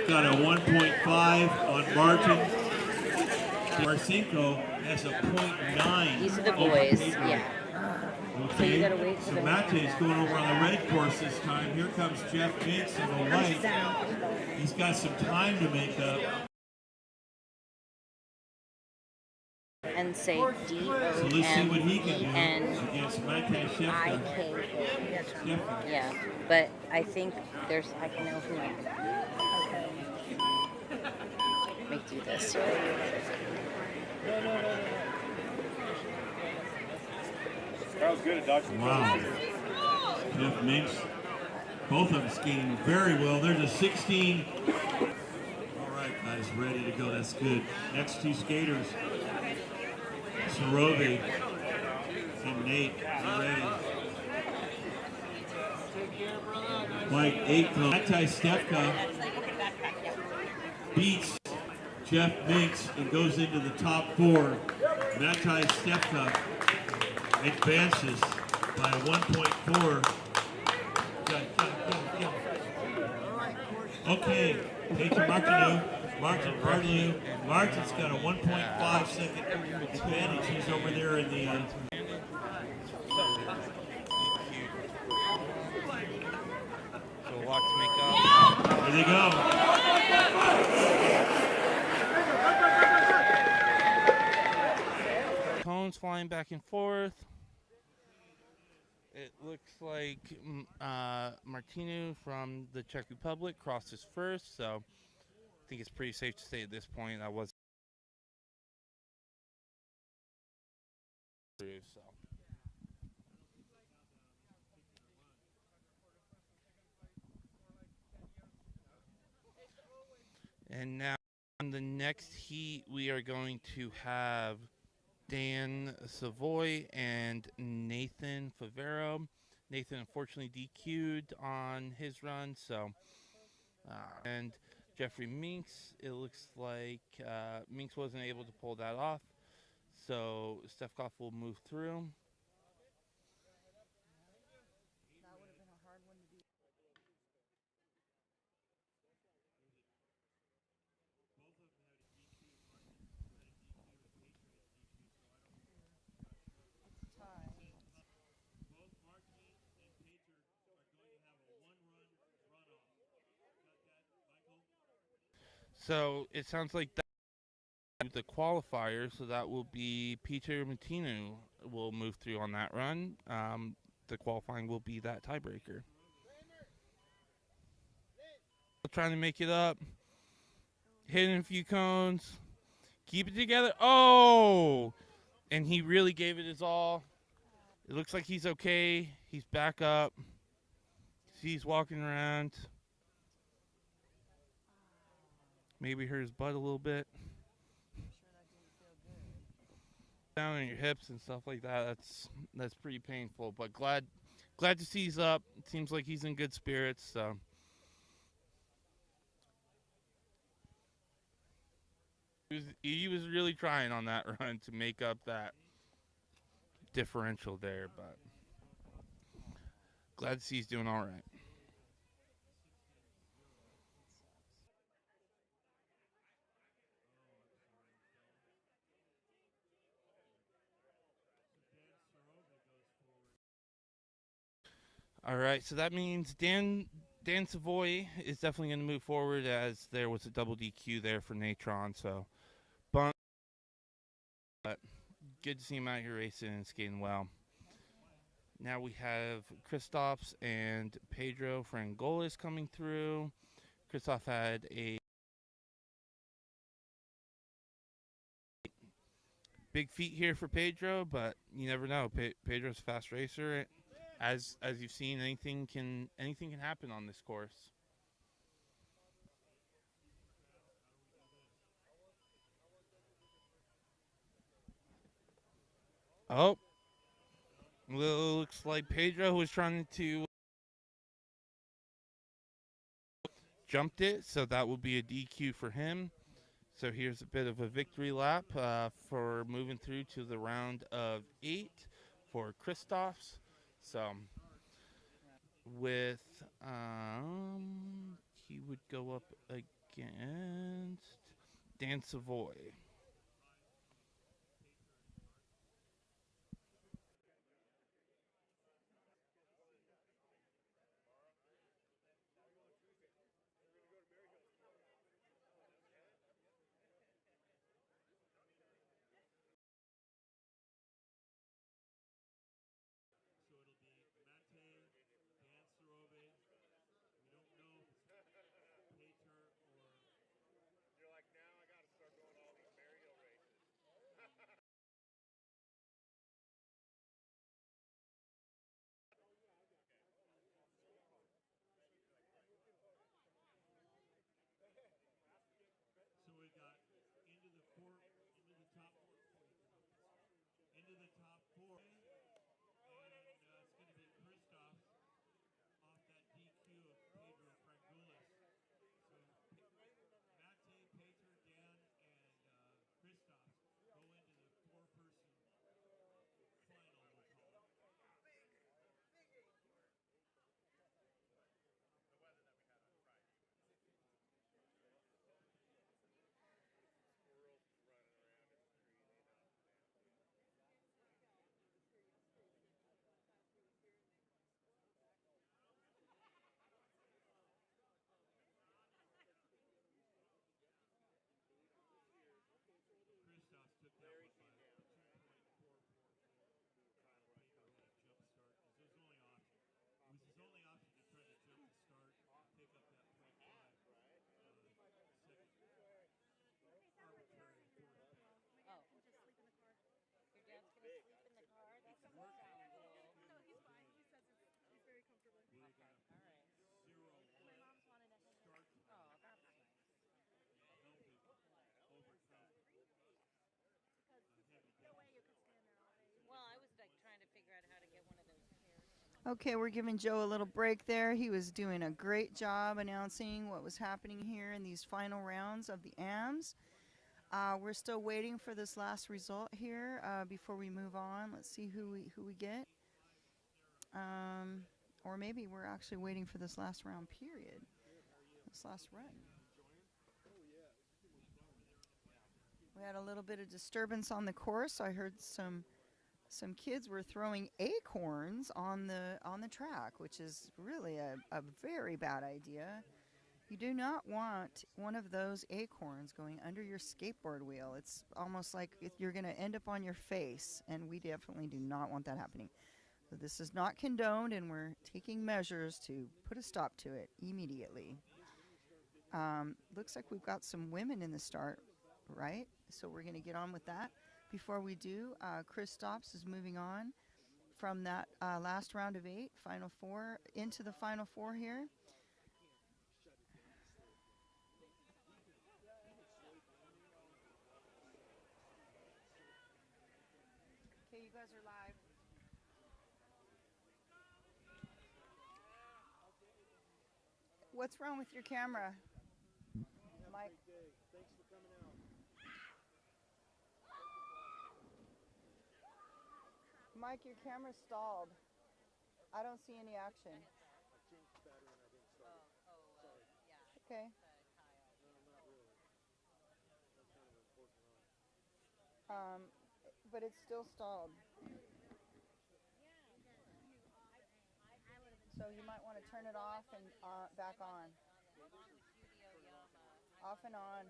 [SPEAKER 7] got a 1.5 on Martin. Marcinko has a .9.
[SPEAKER 1] These are the boys, yeah.
[SPEAKER 7] Okay.
[SPEAKER 1] So you gotta wait for the
[SPEAKER 7] Matej's going over on the red course this time. Here comes Jeff Minks in the white. He's got some time to make up.
[SPEAKER 1] And say
[SPEAKER 7] So let's see what he can do against Matej Stefka.
[SPEAKER 1] Yeah, but I think I know who I Let me do this.
[SPEAKER 21] That was good at dodging.
[SPEAKER 7] Wow. Jeff Minks, both of them skating very well. There's a 16. All right, guys, ready to go. That's good. Next two skaters, Sarovi and Nate, are ready. White 8 club. Matej Stefka beats Jeff Minks and goes into the top 4. Matej Stefka advances by 1.4. Okay, Peter Martin Bartolou. Martin's got a 1.5 second advantage. He's over there in the
[SPEAKER 11] So a lot to make up.
[SPEAKER 7] There they go.
[SPEAKER 11] Cones flying back and forth. It looks like Martinu from the Czech Republic crosses first, so I think it's pretty safe to say at this point I was through. So. And now on the next heat, we are going to have Dan Savoy and Nathan Favero. Nathan unfortunately DQ'd on his run, so and Jeffrey Minks, it looks like Minks wasn't able to pull that off, so Stefkoff will move through. So it sounds like that the qualifier, so that will be Peter Martinu will move through on that run. The qualifying will be that tiebreaker. Trying to make it up, hitting a few cones, keep it together. Oh, and he really gave it his all. It looks like he's okay. He's back up. He's walking around. Maybe hurt his butt a little bit. Down on your hips and stuff like that. That's pretty painful. But glad to see he's up. It seems like he's in good spirits. So. He was really trying on that run to make up that differential there, but glad to see he's doing all right. All right, so that means Dan Savoy is definitely going to move forward, as there was a double DQ there for Natron. So, but good to see him out here racing and skating well. Now we have Christophs and Pedro Frangolis coming through. Christoph had a big feat here for Pedro, but you never know. Pedro's a fast racer. As you've seen, anything can happen on this course. Oh, looks like Pedro was trying to jumped it, so that will be a DQ for him. So here's a bit of a victory lap for moving through to the round of 8 for Christophs. So with he would go up against Dan Savoy.
[SPEAKER 7] So it'll be Mate, Dan Sarobe. We don't know if it's Pater or.
[SPEAKER 3] You're like, now I got to start going to all these burial races.
[SPEAKER 7] So we got into the top four, and it's going to be Christoph off that DQ of Pedro Frangulis. So Mate, Pater, Dan, and Christoph go into the four-person final, we'll call it.
[SPEAKER 3] The weather that we had on Friday. Squirrels running around in the trees, man.
[SPEAKER 7] Christoph took that one by 2.444. Pedro had a jump start. It was his only option. It was his only option to try to jump the start, pick up that 0.5 second arbitrary fourth.
[SPEAKER 22] Oh. Just sleep in the car. Your dad's gonna sleep in the car? That doesn't sound cool.
[SPEAKER 4] No, he's fine. He says he's very comfortable.
[SPEAKER 7] We got a
[SPEAKER 22] All right.
[SPEAKER 7] 0-1
[SPEAKER 22] My mom's wanted to hang
[SPEAKER 7] start.
[SPEAKER 22] Oh, that's nice.
[SPEAKER 7] Helping overcome heavy
[SPEAKER 4] No way you could stand there all day.
[SPEAKER 22] Well, I was like trying to figure out how to get one of those chairs.
[SPEAKER 12] Okay, we're giving Joe a little break there. He was doing a great job announcing what was happening here in these final rounds of the AMs. We're still waiting for this last result here before we move on. Let's see who we get. Or maybe we're actually waiting for this last round period, this last run. We had a little bit of disturbance on the course. I heard some kids were throwing acorns on the track, which is really a very bad idea. You do not want one of those acorns going under your skateboard wheel. It's almost like you're going to end up on your face, and we definitely do not want that happening. So this is not condoned, and we're taking measures to put a stop to it immediately. Looks like we've got some women in the start, right? So we're going to get on with that. Before we do, Christophs is moving on from that last round of 8, final 4, into the final 4 here. Okay, you guys are live. What's wrong with your camera? Mike.
[SPEAKER 21] Thanks for coming out.
[SPEAKER 12] Mike, your camera's stalled. I don't see any action.
[SPEAKER 21] I changed the battery and I didn't start it. Sorry.
[SPEAKER 22] Yeah.
[SPEAKER 12] Okay.
[SPEAKER 21] No, not really. That's kind of important run.
[SPEAKER 12] But it's still stalled. So you might want to turn it off and back on. Off and on.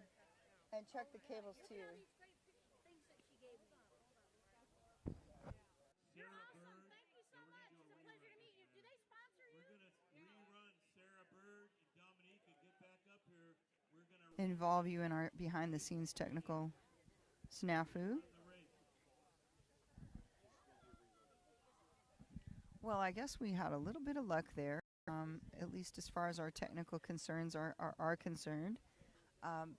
[SPEAKER 12] And check the cables too.
[SPEAKER 7] Sarah Bird. Thank you so much. It's a pleasure to meet you. Do they sponsor you? We're going to rerun Sarah Bird and Dominica. Get back up here. We're going to
[SPEAKER 12] Involve you in our behind the scenes technical snafu. Well, I guess we had a little bit of luck there, at least as far as our technical concerns are concerned.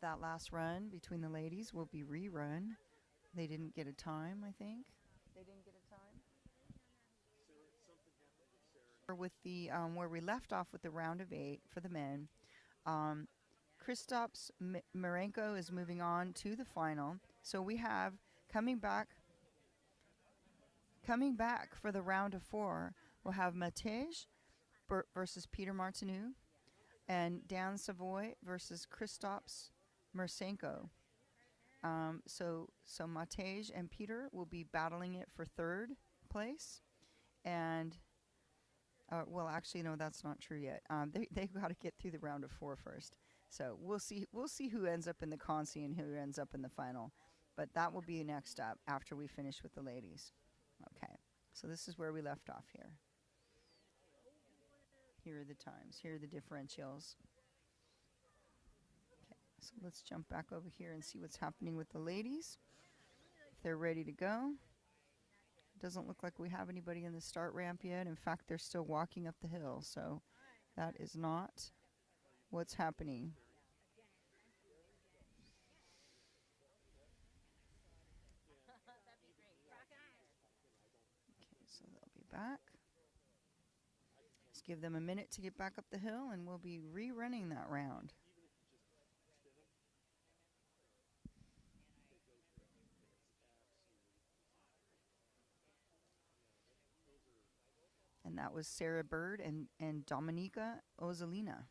[SPEAKER 12] That last run between the ladies will be rerun. They didn't get a time, I think. They They didn't get a time? With the where we left off with the round of 8 for the men, Kristaps Marenko is moving on to the final. So we have coming back for the round of 4. We'll have Matej versus Peter Martineau, and Dan Savoy versus Kristaps Marsenko. So Matej and Peter will be battling it for 3rd place, and well, actually, no, that's not true yet. They've got to get through the round of 4 first. So we'll see who ends up in the consi and who ends up in the final. But that will be next up after we finish with the ladies. Okay, so this is where we left off here. Here are the times. Here are the differentials. Okay, so let's jump back over here and see what's happening with the ladies. If they're ready to go. Doesn't look like we have anybody in the start ramp yet. In fact, they're still walking up the hill, so that is not what's happening. Okay, so they'll be back. Just give them a minute to get back up the hill, and we'll be rerunning that round. And that was Sarah Bird and Dominika Ozolina.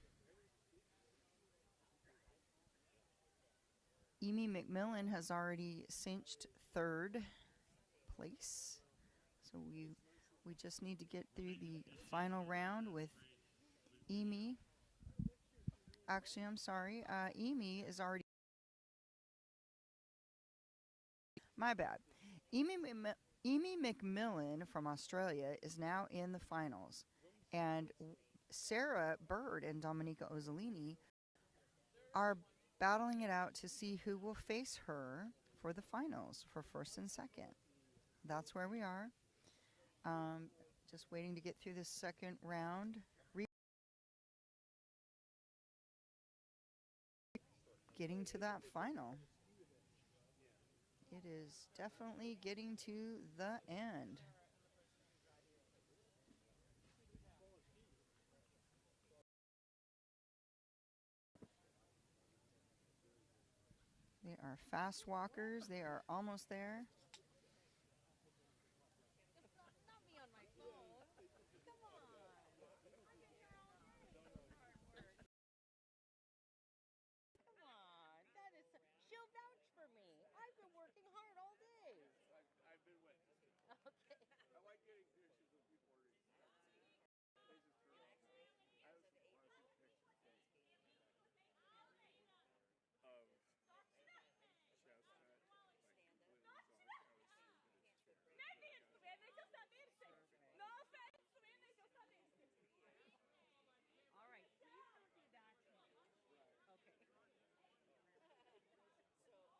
[SPEAKER 12] Amy McMillan has already cinched 3rd place. So we just need to get through the final round with Amy. Actually, I'm sorry. Amy is already... My bad. Amy McMillan from Australia is now in the finals. And Sarah Bird and Dominika Ozolini are battling it out to see who will face her for the finals for 1st and 2nd. That's where we are. Just waiting to get through this 2nd round. Getting to that final. It is definitely getting to the end. They are fast walkers. They are almost there.
[SPEAKER 17] She'll vouch for me. I've been working hard all day.
[SPEAKER 6] I've been witnessing.
[SPEAKER 17] Okay.
[SPEAKER 6] I like getting pictures with people already. They just I was pictures of Chestnut, like completely exhausted.
[SPEAKER 4] No offense,
[SPEAKER 17] All right, please don't do that to me. Okay.
[SPEAKER 4] So I got my last first run at American was in April.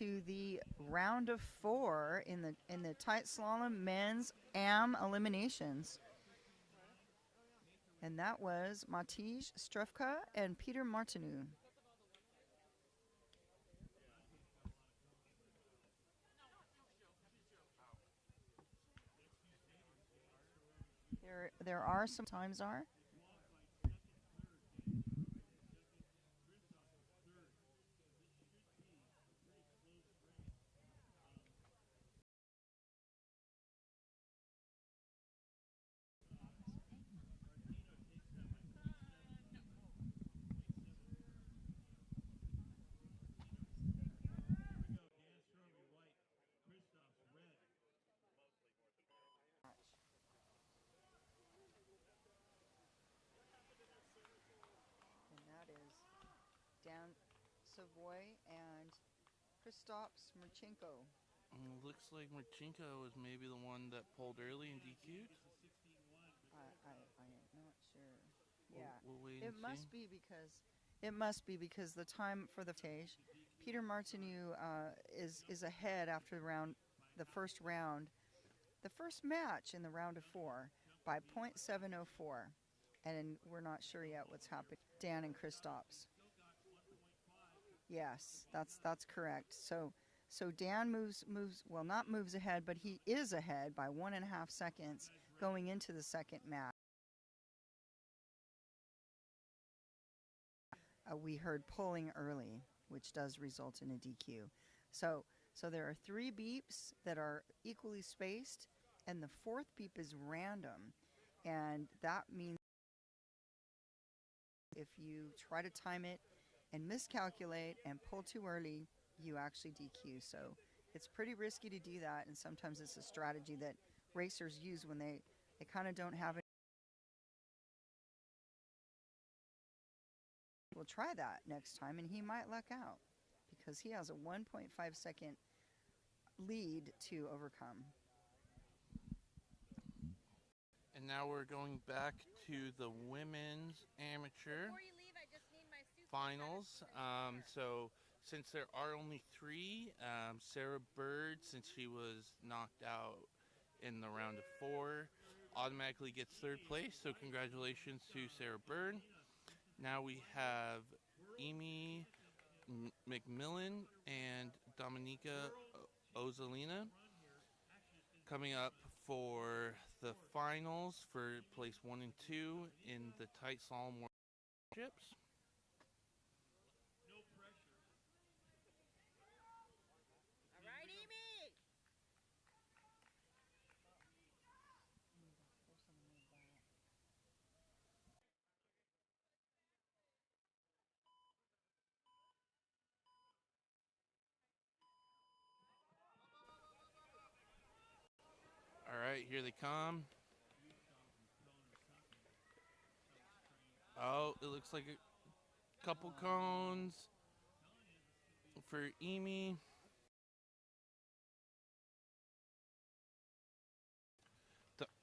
[SPEAKER 12] to the round of 4 in the tight slalom men's AM eliminations. And that was Matej Strefka and Peter Martinu. There are some times are. And that is Dan Savoy and Kristaps Marchenko.
[SPEAKER 11] Looks like Marchenko was maybe the one that pulled early and DQ'd.
[SPEAKER 12] I am not sure.
[SPEAKER 11] We'll
[SPEAKER 12] Yeah,
[SPEAKER 11] wait
[SPEAKER 12] it
[SPEAKER 11] and
[SPEAKER 12] must
[SPEAKER 11] see.
[SPEAKER 12] be because the time for the Tej, Peter Martinu is ahead after the first round, the first match in the round of 4 by .704, and we're not sure yet what's happening. Dan and Kristaps. Yes, that's correct. So Dan moves well, not moves ahead, but he is ahead by 1.5 seconds going into the second match. We heard pulling early, which does result in a DQ. So there are 3 beeps that are equally spaced, and the 4th beep is random, and that means if you try to time it and miscalculate and pull too early, you actually DQ. So it's pretty risky to do that, and sometimes it's a strategy that racers use when they kind of don't have it. We'll try that next time, and he might luck out because he has a 1.5 second lead to overcome.
[SPEAKER 11] And now we're going back to the women's amateur finals. So since there are only 3, Sarah Bird, since she was knocked out in the round of 4, automatically gets 3rd place. So congratulations to Sarah Bird. Now we have Amy McMillan and Dominika Ozalina coming up for the finals for place 1 and 2 in the tight slalom world championships.
[SPEAKER 4] All right, Amy.
[SPEAKER 11] All right, here they come. Oh, it looks like a couple cones for Amy.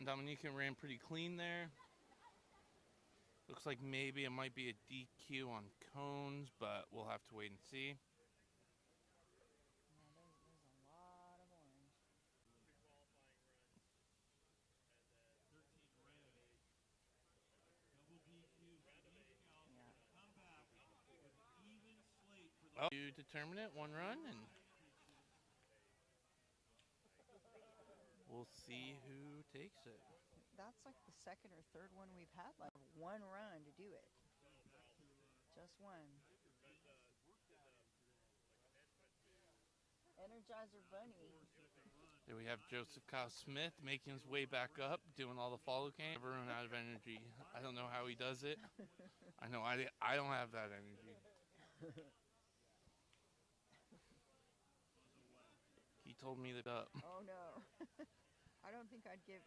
[SPEAKER 11] Dominika ran pretty clean there. Looks like maybe it might be a DQ on cones, but we'll have to wait and see. Oh, to determine it, 1 run, and we'll see who takes it.
[SPEAKER 12] That's like the 2nd or 3rd one we've had, like 1 run to do it. Just 1. Energizer Bunny.
[SPEAKER 11] There we have Joseph Kyle Smith making his way back up, doing all the follow cam. Never run out of energy. I don't know how he does it. I know I don't have that energy. He told me that up.
[SPEAKER 12] Oh no. I don't think I'd give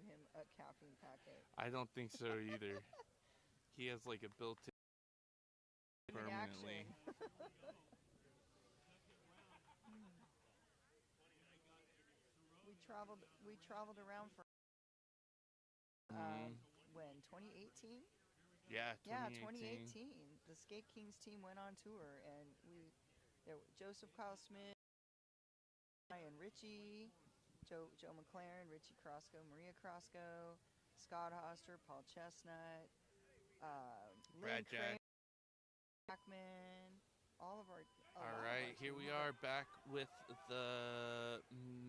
[SPEAKER 12] him a caffeine packet.
[SPEAKER 11] I don't think so either. He has like a built-in permanently.
[SPEAKER 12] We traveled around for when 2018.
[SPEAKER 11] Yeah, 2018.
[SPEAKER 12] Yeah, 2018. The Skate Kings team went on tour, and There were Joseph Kyle Smith, Ryan Ritchie, Joe McLaren, Richie Crosco, Maria Crosco, Scott Hoster, Paul Chestnut, Lynn Kramer, Jackman, all of our.
[SPEAKER 11] All right, here we are back with the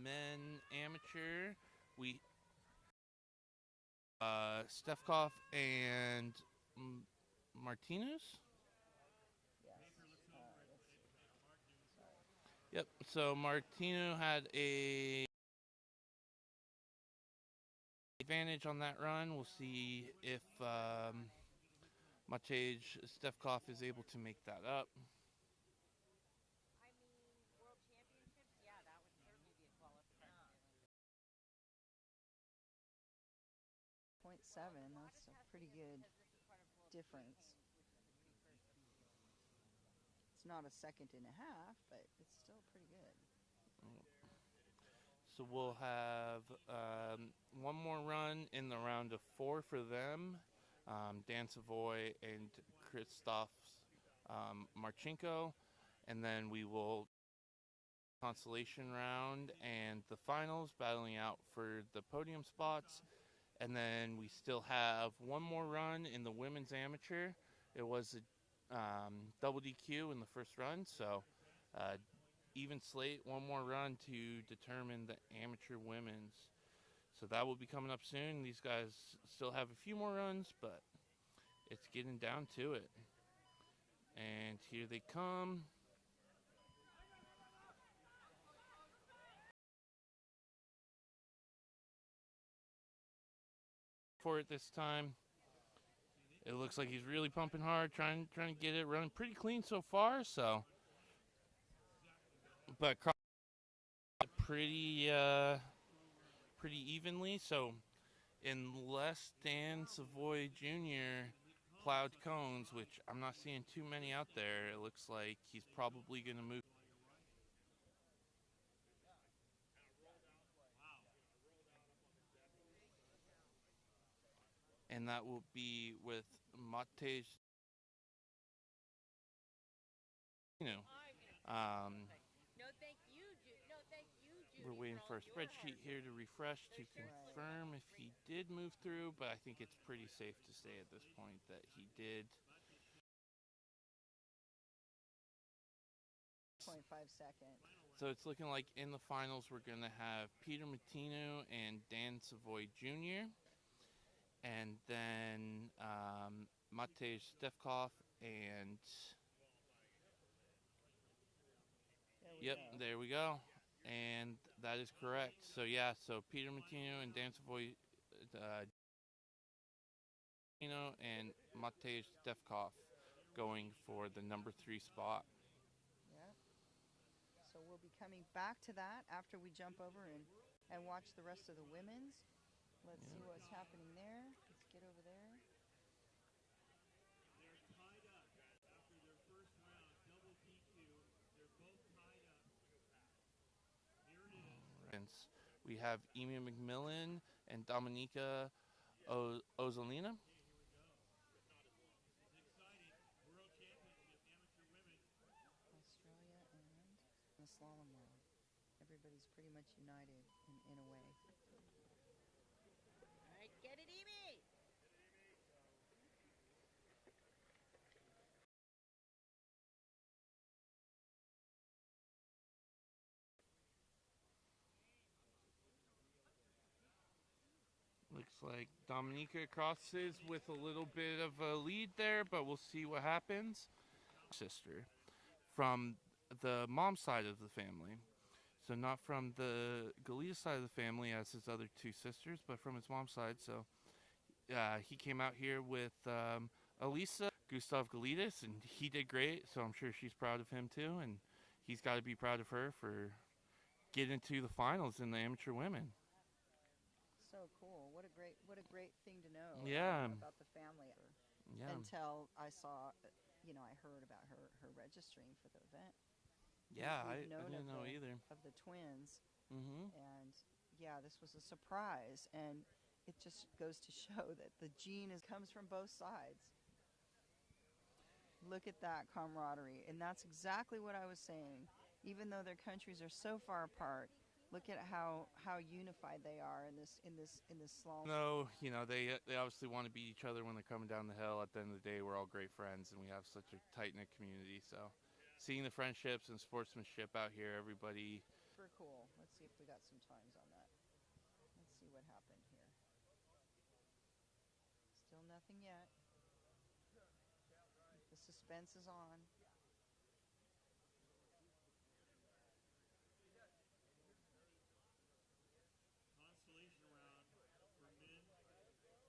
[SPEAKER 11] men amateur. We Stefkoff and Martinez. Yep. So Martino had a advantage on that run. We'll see if Matej Stefkoff is able to make that up.
[SPEAKER 12] 0.7, that's a pretty good difference. It's not a second and a half, but it's still pretty good.
[SPEAKER 11] So we'll have one more run in the round of 4 for them. Dan Savoy and Christoph Marchenko. And then we will consolation round and the finals, battling out for the podium spots. And then we still have one more run in the women's amateur. It was a double DQ in the first run, so even slate, one more run to determine the amateur women's. So that will be coming up soon. These guys still have a few more runs, but it's getting down to it. And here they come. For it this time. It looks like he's really pumping hard, trying to get it running pretty clean so far. So, but pretty evenly. So, unless Dan Savoy Jr. plowed cones, which I'm not seeing too many out there, it looks like he's probably going to move. And that will be with Matej. We're waiting for a spreadsheet here to refresh to confirm if he did move through, but I think it's pretty safe to say at this point that he did.
[SPEAKER 12] 0.5 seconds.
[SPEAKER 11] So it's looking like in the finals we're going to have Peter Martino and Dan Savoy Jr. And then Matej Stefkoff and... There we go. And that is correct. So yeah, so Peter Martino and Dan Savoy and Matej Stefkoff going for the number 3 spot.
[SPEAKER 12] Yep. So we'll be coming back to that after we jump over and watch the rest of the women's. Let's see what's happening there. Let's get over there.
[SPEAKER 11] We have Emi McMillan and Dominika Ozolina.
[SPEAKER 12] Australia and the slalom world. Everybody's pretty much united in a way.
[SPEAKER 2] All right, get it, Emi!
[SPEAKER 11] Looks like Dominika crosses with a little bit of a lead there, but we'll see what happens. Sister from the mom side of the family. So not from the Galita side of the family as his other 2 sisters, but from his mom's side. So he came out here with Elisa, Gustav Galitas, and he did great. So I'm sure she's proud of him too, and he's got to be proud of her for getting to the finals in the amateur women.
[SPEAKER 12] So cool! What a great thing to know.
[SPEAKER 11] Yeah.
[SPEAKER 12] About the family.
[SPEAKER 11] Yeah.
[SPEAKER 12] Until I saw, I heard about her registering for the event.
[SPEAKER 11] Yeah, I didn't know either.
[SPEAKER 12] Of the twins.
[SPEAKER 11] Mm-hmm.
[SPEAKER 12] And yeah, this was a surprise, and it just goes to show that the gene comes from both sides. Look at that camaraderie. And that's exactly what I was saying. Even though their countries are so far apart, look at how unified they are in this slalom.
[SPEAKER 11] No, you know, they obviously want to beat each other when they're coming down the hill. At the end of the day, we're all great friends, and we have such a tight-knit community. So seeing the friendships and sportsmanship out here, everybody.
[SPEAKER 12] Super cool. Let's see if we got some times on that. Let's see what happened here. Still nothing yet. The suspense is on.
[SPEAKER 7] Constellation round for men.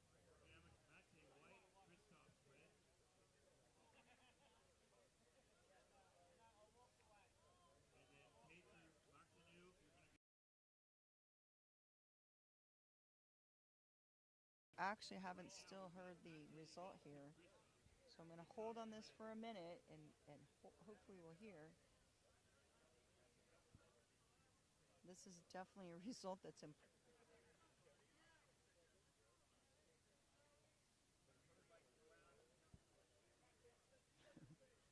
[SPEAKER 7] Mate White, Christoph red. And then Peter Martineau, you're going to be.
[SPEAKER 12] Actually haven't still heard the result here. So I'm going to hold on this for a minute and hopefully we'll hear. This is definitely a result that's important.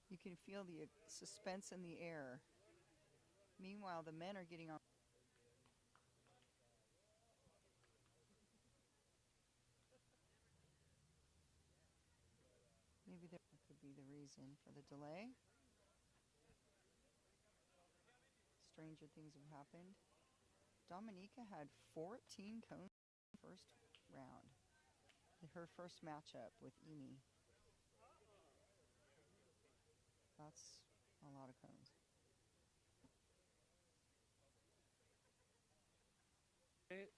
[SPEAKER 12] You can feel the suspense in the air. Meanwhile, the men are getting on. Maybe that could be the reason for the delay. Stranger things have happened. Dominica had 14 cones in the first round. Her first matchup with Emi. That's a lot of cones.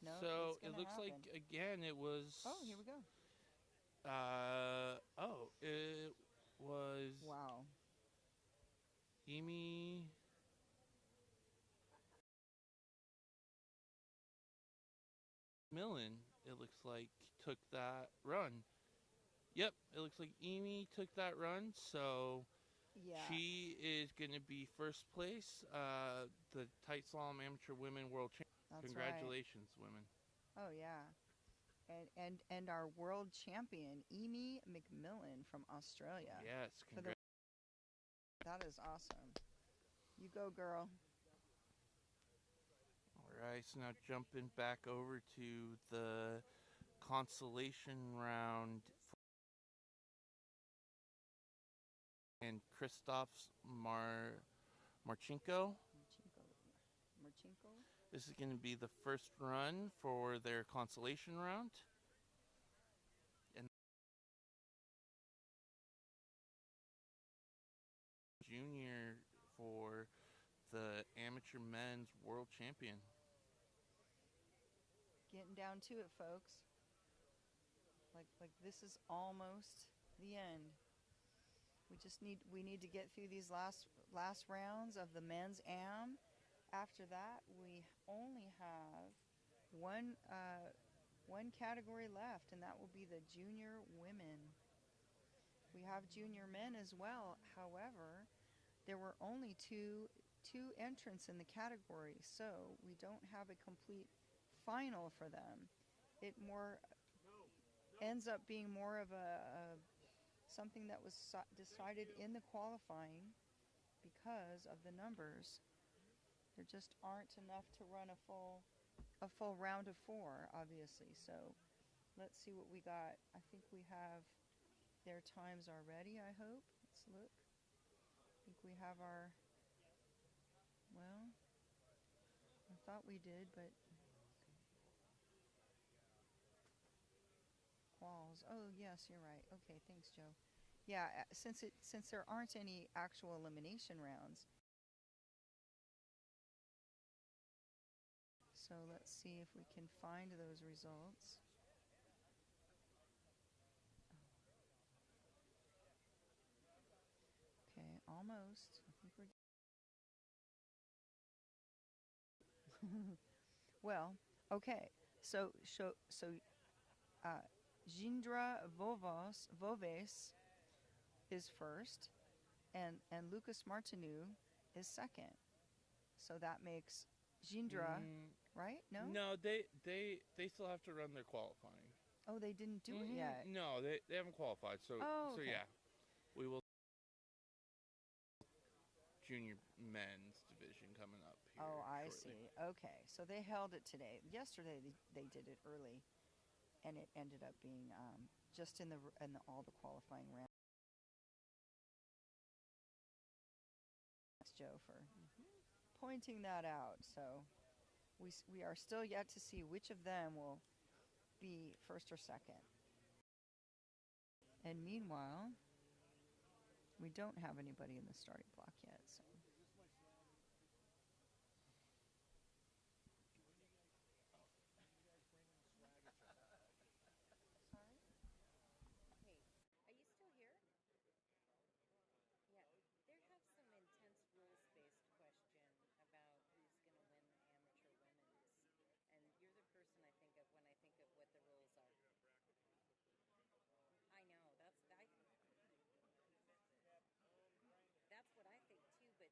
[SPEAKER 12] No,
[SPEAKER 11] So it looks like, again, it was.
[SPEAKER 12] Oh, here we go.
[SPEAKER 11] It was.
[SPEAKER 12] Wow.
[SPEAKER 11] Emi. Millen, it looks like, took that run. Yep, it looks like Emi took that run, so
[SPEAKER 12] yeah.
[SPEAKER 11] She is going to be first place, the tight slalom amateur women world champion.
[SPEAKER 12] That's
[SPEAKER 11] Congratulations,
[SPEAKER 12] right.
[SPEAKER 11] women.
[SPEAKER 12] Oh yeah, and our world champion Emi McMillan from Australia.
[SPEAKER 11] Yes,
[SPEAKER 12] that is awesome. You go, girl.
[SPEAKER 11] All right, so now jumping back over to the consolation round and Christoph Marchenko. This is going to be the first run for their consolation round. And junior for the amateur men's world champion.
[SPEAKER 12] Getting down to it, folks. Like this is almost the end. We need to get through these last rounds of the men's AM. After that, we only have one category left, and that will be the junior women. We have junior men as well. However, there were only two entrants in the category, so we don't have a complete final for them. It more ends up being more of a something that was decided in the qualifying because of the numbers. There just aren't enough to run a full round of 4, obviously. So let's see what we got. I think we have their times already, I hope. Let's look. I think we have our, well, I thought we did, but quals. Oh, yes, you're right. Okay, thanks, Joe. Yeah, since there aren't any actual elimination rounds. So let's see if we can find those results. Okay, almost. I think we're well, okay. So Jindra Voves is first, and Lucas Martineau is second. So that makes Jindra, right?
[SPEAKER 11] No, they still have to run their qualifying.
[SPEAKER 12] Oh, they didn't do it yet.
[SPEAKER 11] No, they haven't qualified. So
[SPEAKER 12] okay.
[SPEAKER 11] yeah, we will. junior men's division coming up here.
[SPEAKER 12] Oh, I
[SPEAKER 11] shortly.
[SPEAKER 12] see. Okay, so they held it today. Yesterday they did it early, and it ended up being just in all the qualifying rounds. Thanks, Joe, for pointing that out. So we are still yet to see which of them will be first or second. And meanwhile, we don't have anybody in the starting block yet. So.
[SPEAKER 1] Sorry? Hey, are you still here? Yeah, there have some intense rules-based question about who's going to win the amateur women's, and you're the person I think of when I think of what the rules are. I know that's what I think too, but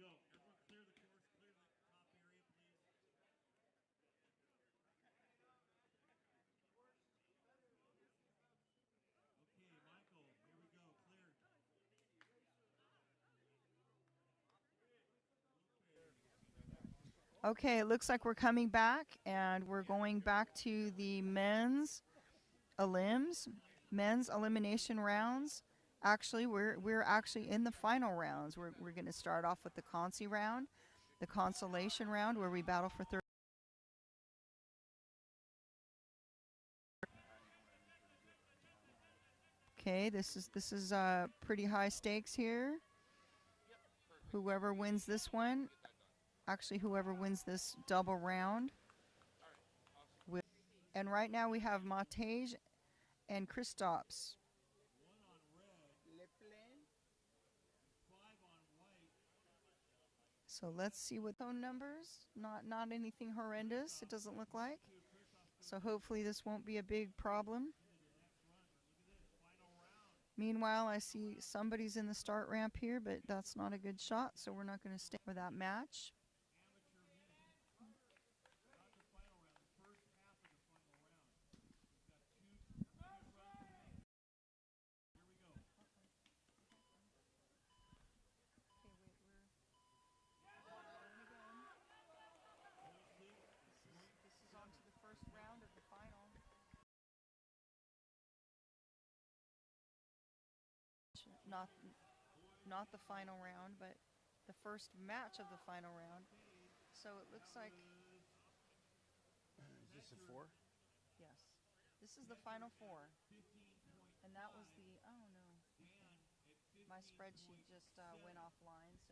[SPEAKER 7] go. Everyone clear the course, clear the top area, please. Okay, Michael, here we go. Cleared.
[SPEAKER 12] Okay, it looks like we're coming back, and we're going back to the men's elimination rounds. Actually, we're actually in the final rounds. We're going to start off with the consi round, the consolation round, where we battle for third. Okay, this is pretty high stakes here. Whoever wins this one, actually whoever wins this double round. And right now we have Matej and Kristaps. So let's see what phone numbers. Not anything horrendous, it doesn't look like. So hopefully this won't be a big problem. Meanwhile, I see somebody's in the start ramp here, but that's not a good shot, so we're not going to stay for that match. This is on to the first round of the final. Not the final round, but the first match of the final round. So it looks like...
[SPEAKER 14] Is this a 4?
[SPEAKER 12] Yes. This is the final 4. And that was the... Oh, no. My spreadsheet just went offline, so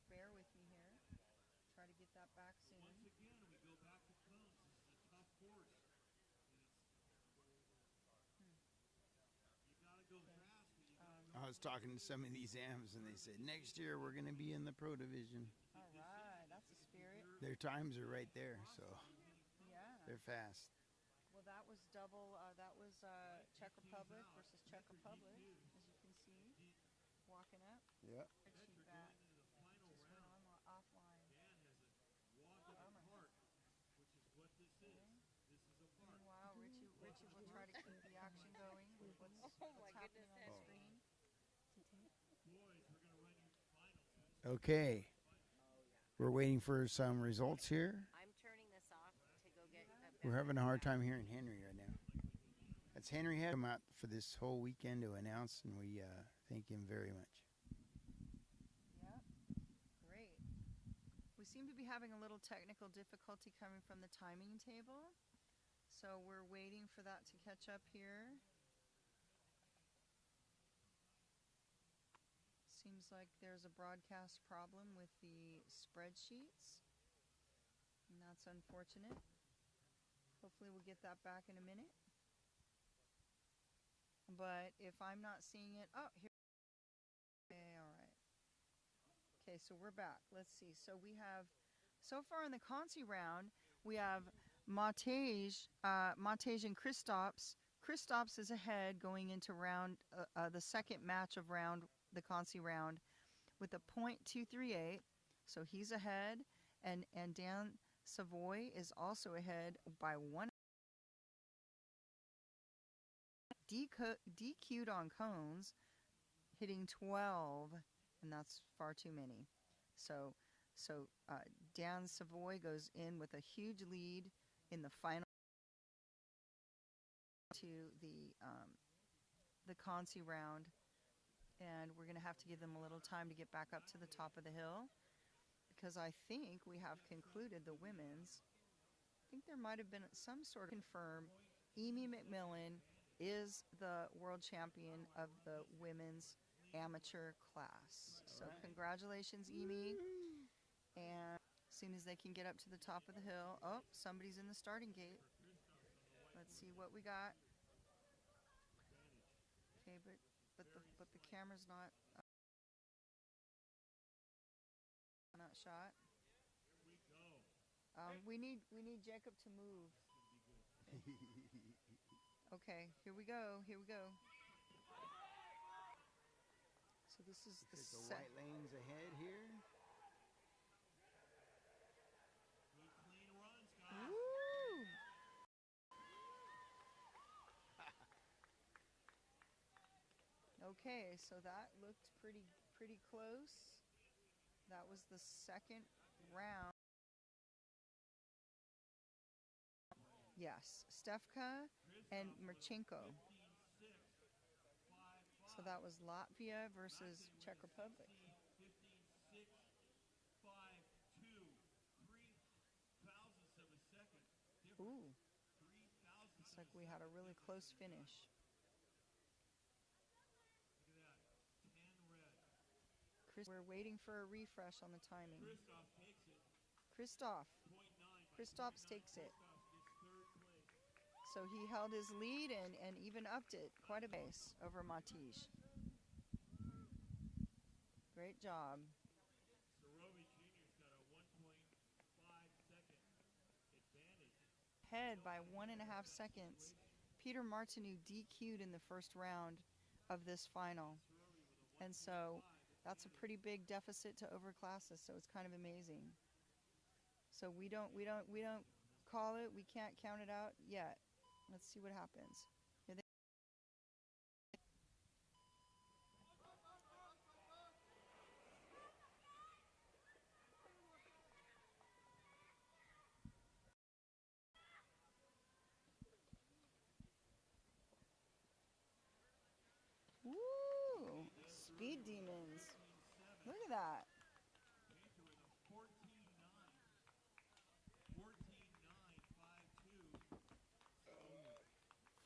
[SPEAKER 12] bear with me here. Try to get that back soon.
[SPEAKER 7] Once again, we go back to cones. This is a tough course. You gotta go fast.
[SPEAKER 14] I was talking to some of these AMs, and they said, next year we're going to be in the pro division.
[SPEAKER 12] All right, that's a spirit.
[SPEAKER 14] Their times are right there, so
[SPEAKER 12] yeah,
[SPEAKER 14] they're fast.
[SPEAKER 12] Well, that was double. That was Czech Republic versus Czech Republic, as you can see, walking up.
[SPEAKER 14] Yep.
[SPEAKER 12] Spreadsheet back. Just went on offline.
[SPEAKER 7] Which is what this is. This is a park.
[SPEAKER 12] Meanwhile, Richie will try to keep the action going with what's happening on the screen.
[SPEAKER 7] Boys, we're going to run your finals.
[SPEAKER 14] Okay. We're waiting for some results here.
[SPEAKER 1] I'm turning this off to go get
[SPEAKER 14] We're having a hard time hearing Henry right now. That's Henry had come out for this whole weekend to announce, and we thank him very much.
[SPEAKER 12] Yep. Great. We seem to be having a little technical difficulty coming from the timing table. So we're waiting for that to catch up here. Seems like there's a broadcast problem with the spreadsheets, and that's unfortunate. Hopefully we'll get that back in a minute. But if I'm not seeing it, oh, here. Okay, all right. Okay, so we're back. Let's see. So we have, so far in the consi round, we have Matej and Kristaps. Kristaps is ahead going into round, the second match of the consi round, with a .238. So he's ahead, and Dan Savoy is also ahead by 1. DQ'd on cones, hitting 12, and that's far too many. So Dan Savoy goes in with a huge lead in the final to the consi round, and we're going to have to give them a little time to get back up to the top of the hill, because I think we have concluded the women's. I think there might have been some sort of confirm. Amy McMillan is the world champion of the women's amateur class. So congratulations, Amy. And as soon as they can get up to the top of the hill, oh, somebody's in the starting gate. Let's see what we got. Okay, but the camera's not shot. We need Jacob to move. Okay, here we go. So this is the
[SPEAKER 14] white lanes ahead here.
[SPEAKER 12] Okay, so that looked pretty close. That was the second round. Yes, Stefka and Marchenko. So that was Latvia versus Czech Republic.
[SPEAKER 7] 15-6, 5-2, 3 thousandths of a second difference.
[SPEAKER 12] Ooh, looks like we had a really close finish.
[SPEAKER 7] Look at that, 10 red.
[SPEAKER 12] We're waiting for a refresh on the timing.
[SPEAKER 7] Christoph takes it.
[SPEAKER 12] Christoph takes it. So he held his lead and even upped it quite a base over Matij. Great job.
[SPEAKER 7] Sorobi Jr.'s got a 1.5 second advantage.
[SPEAKER 12] Ahead by 1.5 seconds. Peter Martinu DQ'd in the first round of this final. And so that's a pretty big deficit to overclasses, so it's kind of amazing. So we don't call it, we can't count it out yet. Let's see what happens. Here they Woo! Speed demons. Look at that.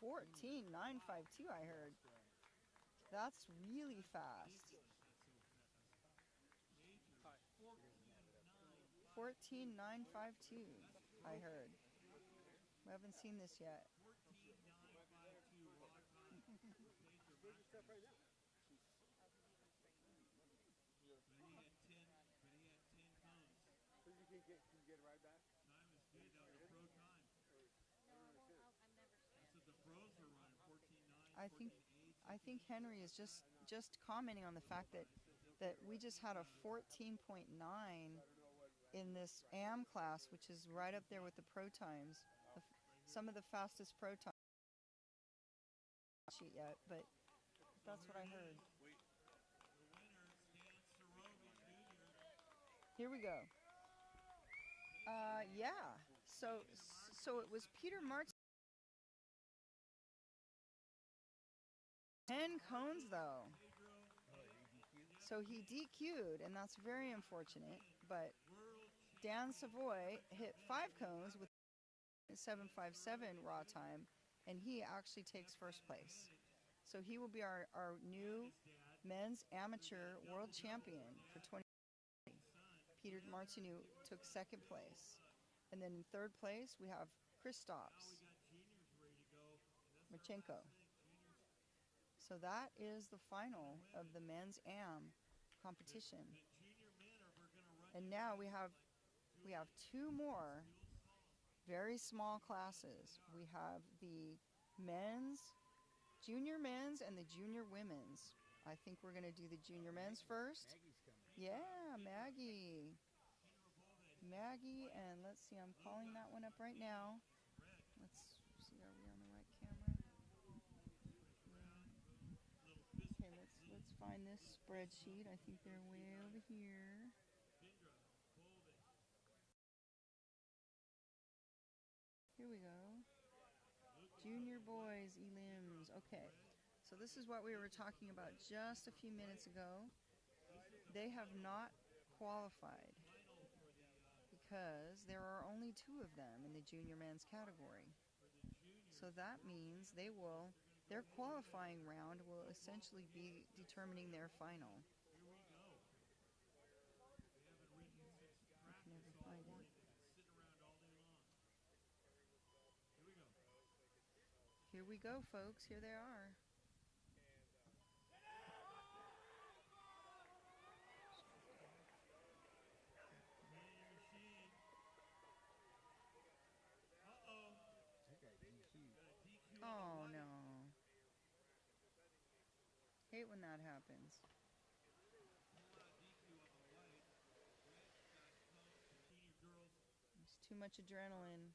[SPEAKER 12] 14.952, I heard. That's really fast. 14.952, I heard. We haven't seen this yet.
[SPEAKER 21] Can you get it right back?
[SPEAKER 7] Time is good. That was a pro time. That's what the pros are running. 14.9.
[SPEAKER 12] I think Henry is just commenting on the fact that we just had a 14.9 in this AM class, which is right up there with the pro times. Some of the fastest pro times. Sheet yet, but that's what I heard. Here we go. Yeah. So it was Peter Martz. 10 cones though. So he DQ'd, and that's very unfortunate. But Dan Savoy hit 5 cones with 7.57 raw time, and he actually takes first place. So he will be our new men's amateur world champion for 2020. Peter Martinu took second place. And then in third place, we have Christophs, Marchenko. So that is the final of the men's AM competition. And now we have 2 more very small classes. We have the men's, junior men's, and the junior women's. I think we're going to do the junior men's first. Yeah, Maggie. Maggie, and let's see, I'm calling that one up right now. Let's see, are we on the right camera? Yeah. Okay, let's find this spreadsheet. I think they're way over here. Here we go. Junior boys, elims. Okay, so this is what we were talking about just a few minutes ago. They have not qualified because there are only 2 of them in the junior men's category. So that means their qualifying round will essentially be determining their final. I can never find it. Here we go, folks. Here they are. Oh no. Hate when that happens. There's too much adrenaline.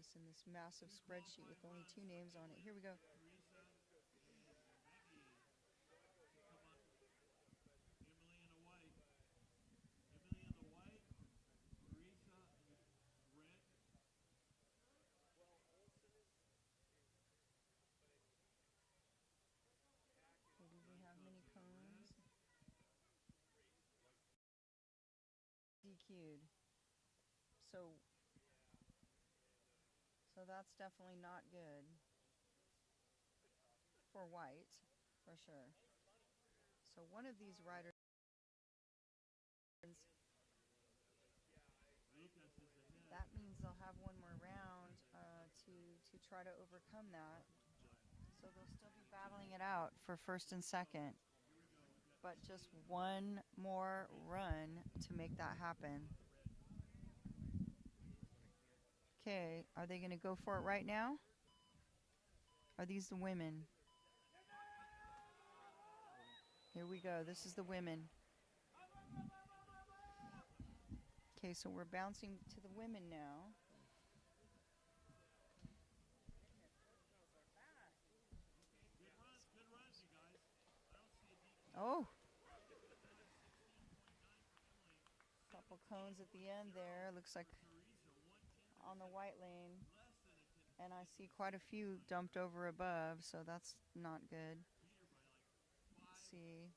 [SPEAKER 12] this in this massive spreadsheet with only 2 names on it. Here we go. So do we have many cones? DQ'd. So that's definitely not good for white, for sure. So one of these riders, that means they'll have one more round to try to overcome that. So they'll still be battling it out for first and second, but just one more run to make that happen. Okay, are they going to go for it right now? Are these the women? Here we go. This is the women. Okay, so we're bouncing to the women now. Oh! Couple cones at the end there. Looks like on the white lane. And I see quite a few dumped over above, so that's not good. Let's see.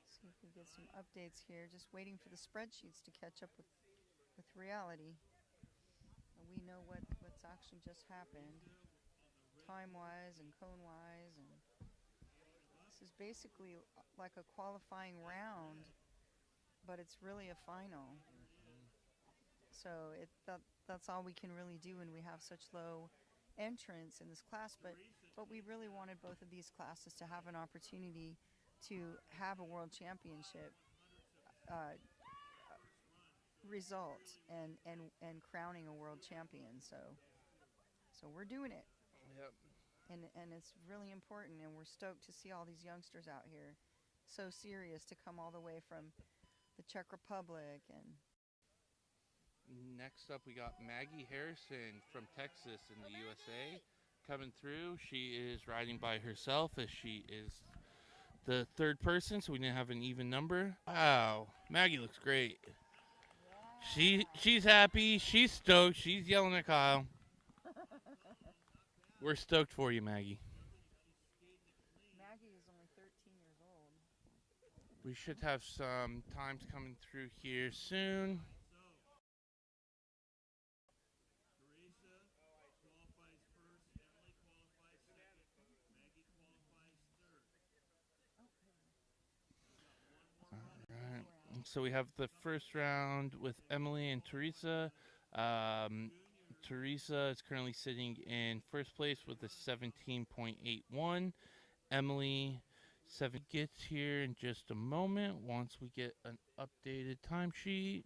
[SPEAKER 12] See if we get some updates here. Just waiting for the spreadsheets to catch up with reality. And we know what's actually just happened, time-wise and cone-wise. And this is basically like a qualifying round, but it's really a final. So that's all we can really do when we have such low entrance in this class. But we really wanted both of these classes to have an opportunity to have a world championship result and crowning a world champion. So we're doing it.
[SPEAKER 11] Yep.
[SPEAKER 12] And it's really important, and we're stoked to see all these youngsters out here so serious to come all the way from the Czech Republic. And
[SPEAKER 11] next up we got Maggie Harrison from Texas in the USA coming through. She is riding by herself as she is the third person, so we didn't have an even number. Wow, Maggie looks great. She's happy, she's stoked, she's yelling at Kyle. We're stoked for you, Maggie.
[SPEAKER 12] Maggie is only 13 years old.
[SPEAKER 11] We should have some times coming through here soon. Alright, so we have the first round with Emily and Teresa. Teresa is currently sitting in first place with a 17.81. Emily 7 gets here in just a moment once we get an updated timesheet.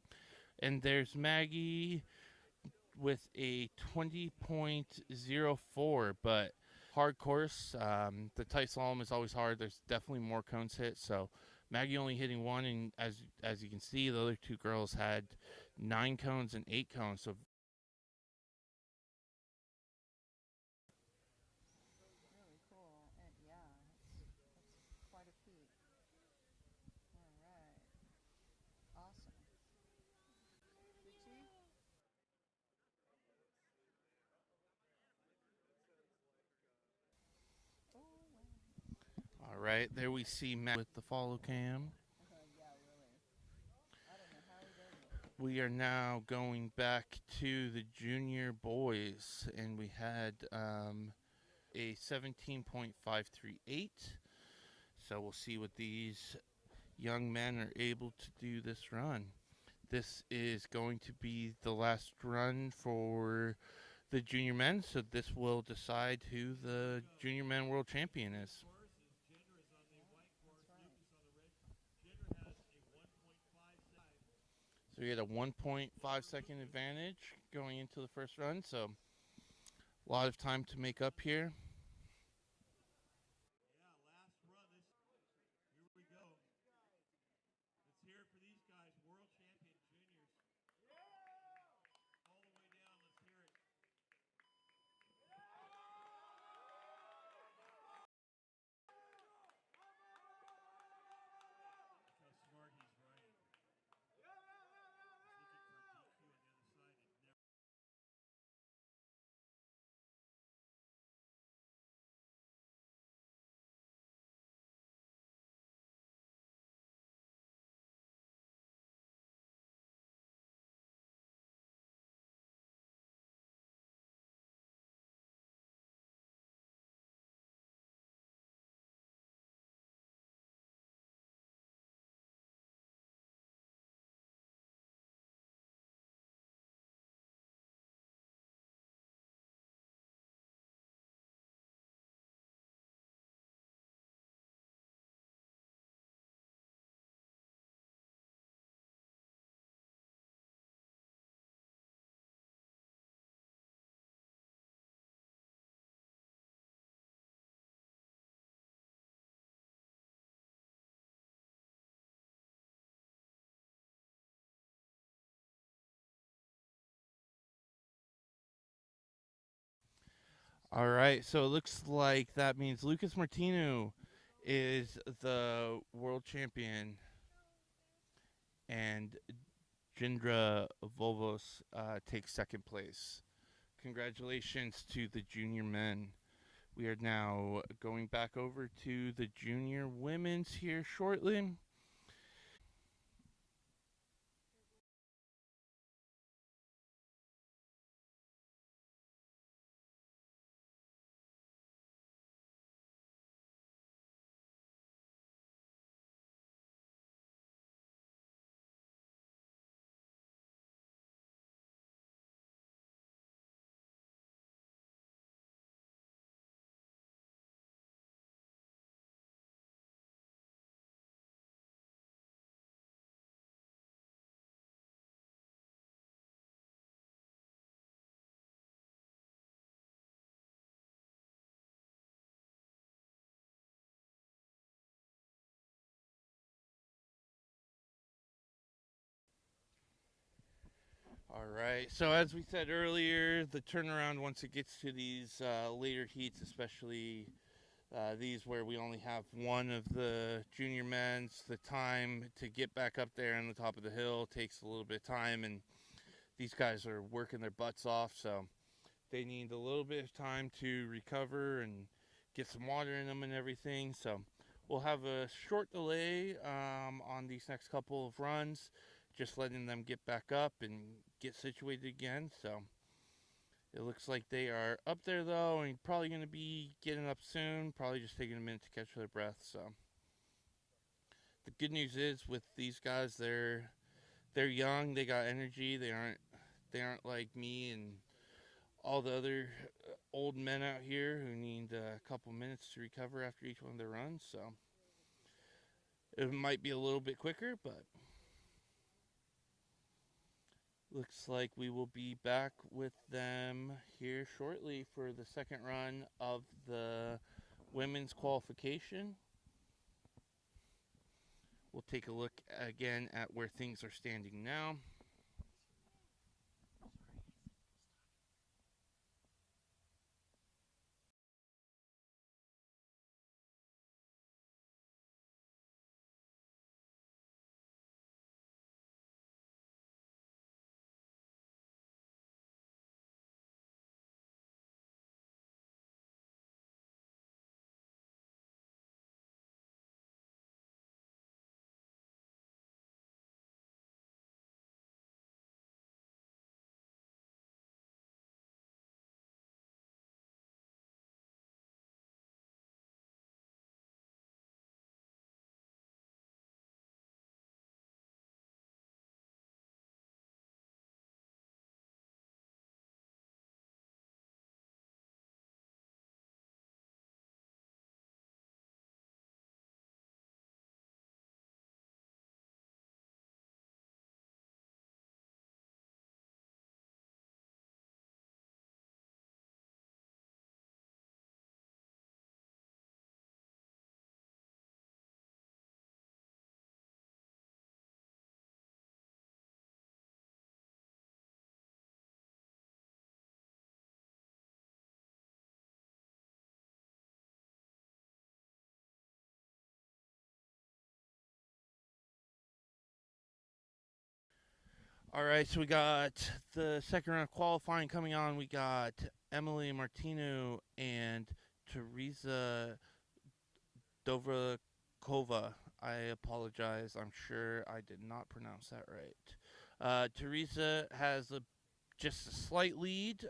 [SPEAKER 11] And there's Maggie with a 20.04, but hard course. The tight slalom is always hard. There's definitely more cones hit, so Maggie only hitting one, and as you can see, the other two girls had 9 cones and 8 cones, so
[SPEAKER 12] Really cool. And yeah, that's quite a feat. All right. Awesome. Richie?
[SPEAKER 11] all right, there we see Matt with the follow cam.
[SPEAKER 12] Yeah, really. I don't know how he does it.
[SPEAKER 11] We are now going back to the junior boys, and we had a 17.538. So we'll see what these young men are able to do this run. This is going to be the last run for the junior men, so this will decide who the junior men world champion is. So we had a 1.5 second advantage going into the first run, so a lot of time to make up here.
[SPEAKER 6] Yeah, last run
[SPEAKER 11] All right, so it looks like that means Lucas Martino is the world champion, and Jindra Volvos takes second place. Congratulations to the junior men. We are now going back over to the junior women's here shortly. All right. So as we said earlier, the turnaround once it gets to these later heats, especially these where we only have one of the junior men's, the time to get back up there on the top of the hill takes a little bit of time, and these guys are working their butts off, so they need a little bit of time to recover and get some water in them and everything. So we'll have a short delay on these next couple of runs, just letting them get back up and get situated again. So it looks like they are up there though, and probably going to be getting up soon. Probably just taking a minute to catch their breath. So the good news is with these guys, they're young, they got energy. They aren't like me and all the other old men out here who need a couple minutes to recover after each one of their runs. So it might be a little bit quicker, but looks like we will be back with them here shortly for the second run of the women's qualification. We'll take a look again at where things are standing now. All right, so we got the second round of qualifying coming on. We got Emily Martino and Teresa Dovrakova. I apologize. I'm sure I did not pronounce that right. Teresa has just a slight lead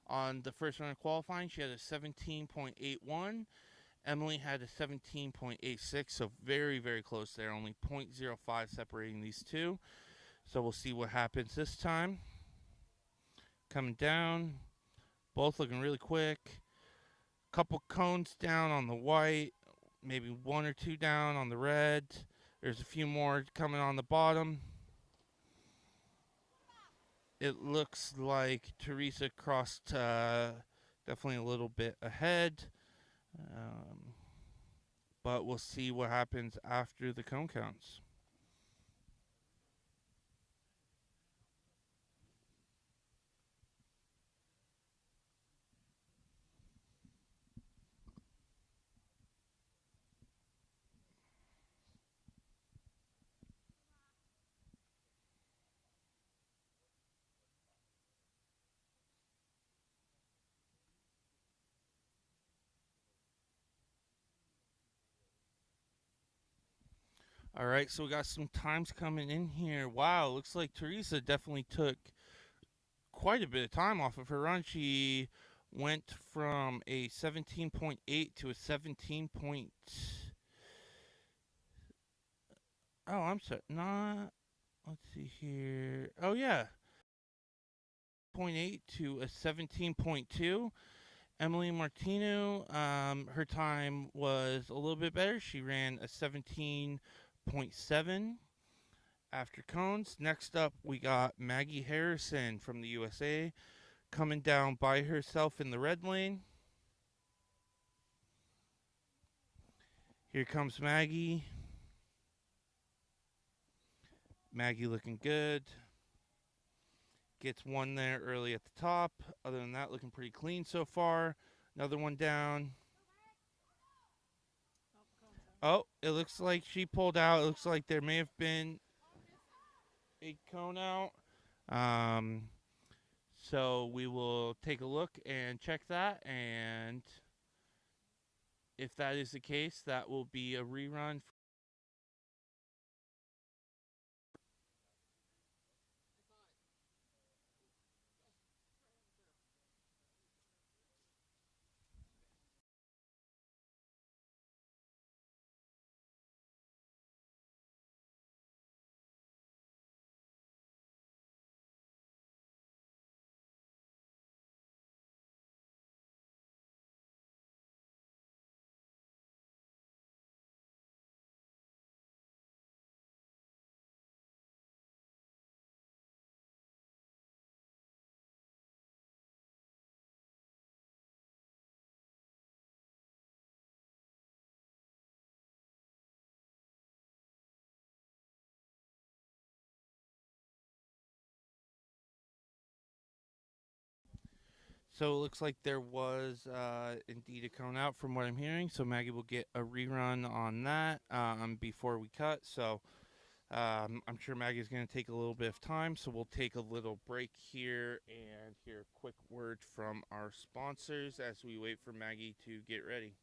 [SPEAKER 11] on the first round of qualifying. She had a 17.81. Emily had a 17.86, so very, very close there. Only 0.05 separating these two. So we'll see what happens this time. Coming down. Both looking really quick. Couple cones down on the white. Maybe one or two down on the red. There's a few more coming on the bottom. It looks like Teresa crossed definitely a little bit ahead. But we'll see what happens after the cone counts. All right, so we got some times coming in here. Wow, looks like Teresa definitely took quite a bit of time off of her run. She went from a 17.8 to a 17. Oh, I'm sorry. Not. Let's see here. Oh yeah, 0.8 to a 17.2. Emily Martino, her time was a little bit better. She ran a 17.7 after cones. Next up, we got Maggie Harrison from the USA coming down by herself in the red lane. Here comes Maggie. Maggie looking good. Gets one there early at the top. Other than that, looking pretty clean so far. Another one down. Oh, it looks like she pulled out. It looks like there may have been a cone out. So we will take a look and check that. And if that is the case, that will be a rerun. So it looks like there was indeed a cone out from what I'm hearing. So Maggie will get a rerun on that before we cut. So I'm sure Maggie's going to take a little bit of time. So we'll take a little break here and hear a quick word from our sponsors as we wait for Maggie to get ready.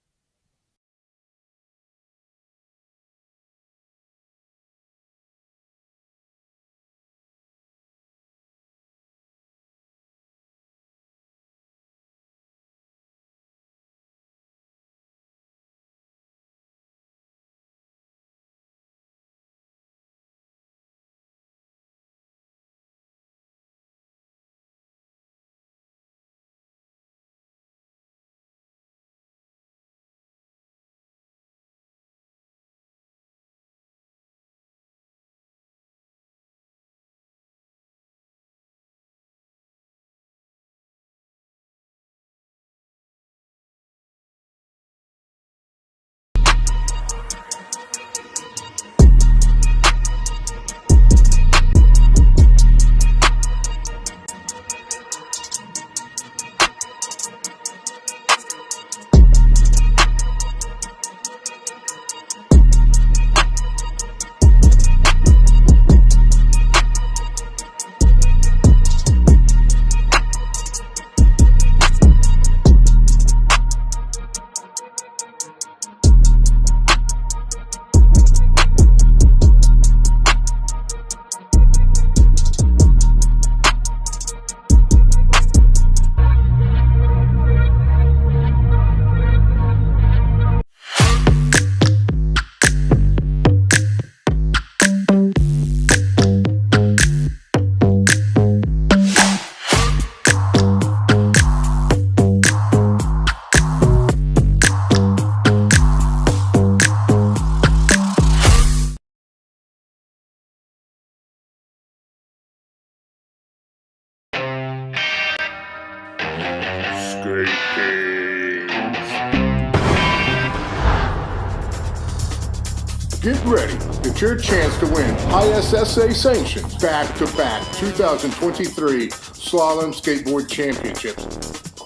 [SPEAKER 13] Get ready. It's your chance to win ISSA sanctioned back-to-back 2023 Slalom Skateboard Championships.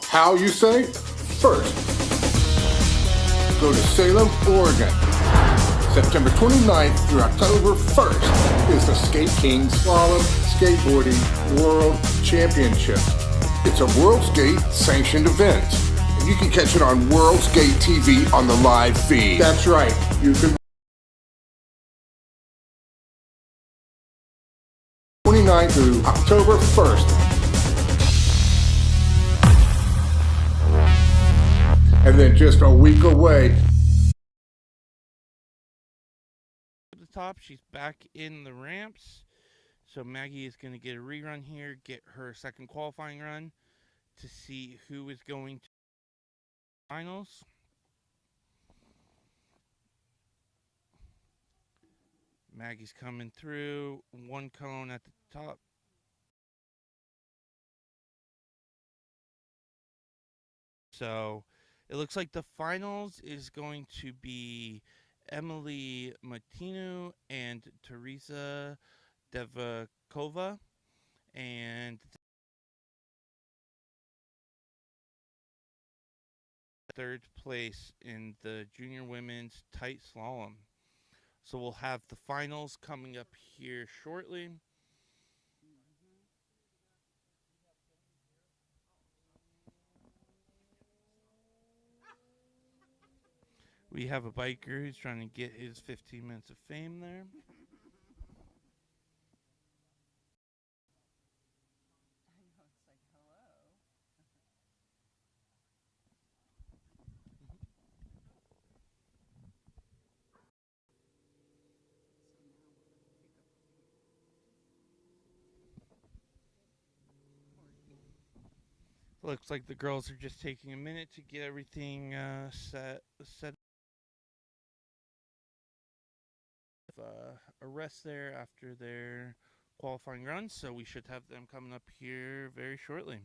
[SPEAKER 13] How, you say? First, go to Salem, Oregon. September 29th through October 1st is the Skate Kings Slalom Skateboarding World Championship. It's a World Skate sanctioned event, and you can catch it on World Skate TV on the live feed. That's right, you can 29th through October 1st. And then just a week away.
[SPEAKER 11] At the top, she's back in the ramps. So Maggie is going to get a rerun here, get her second qualifying run to see who is going to finals. Maggie's coming through, one cone at the top. So it looks like the finals is going to be Emily Martinu and Teresa Devakova. And third place in the junior women's tight slalom. So we'll have the finals coming up here shortly. We have a biker who's trying to get his 15 minutes of fame there. Looks like the girls are just taking a minute to get everything set. A rest there after their qualifying run, so we should have them coming up here very shortly.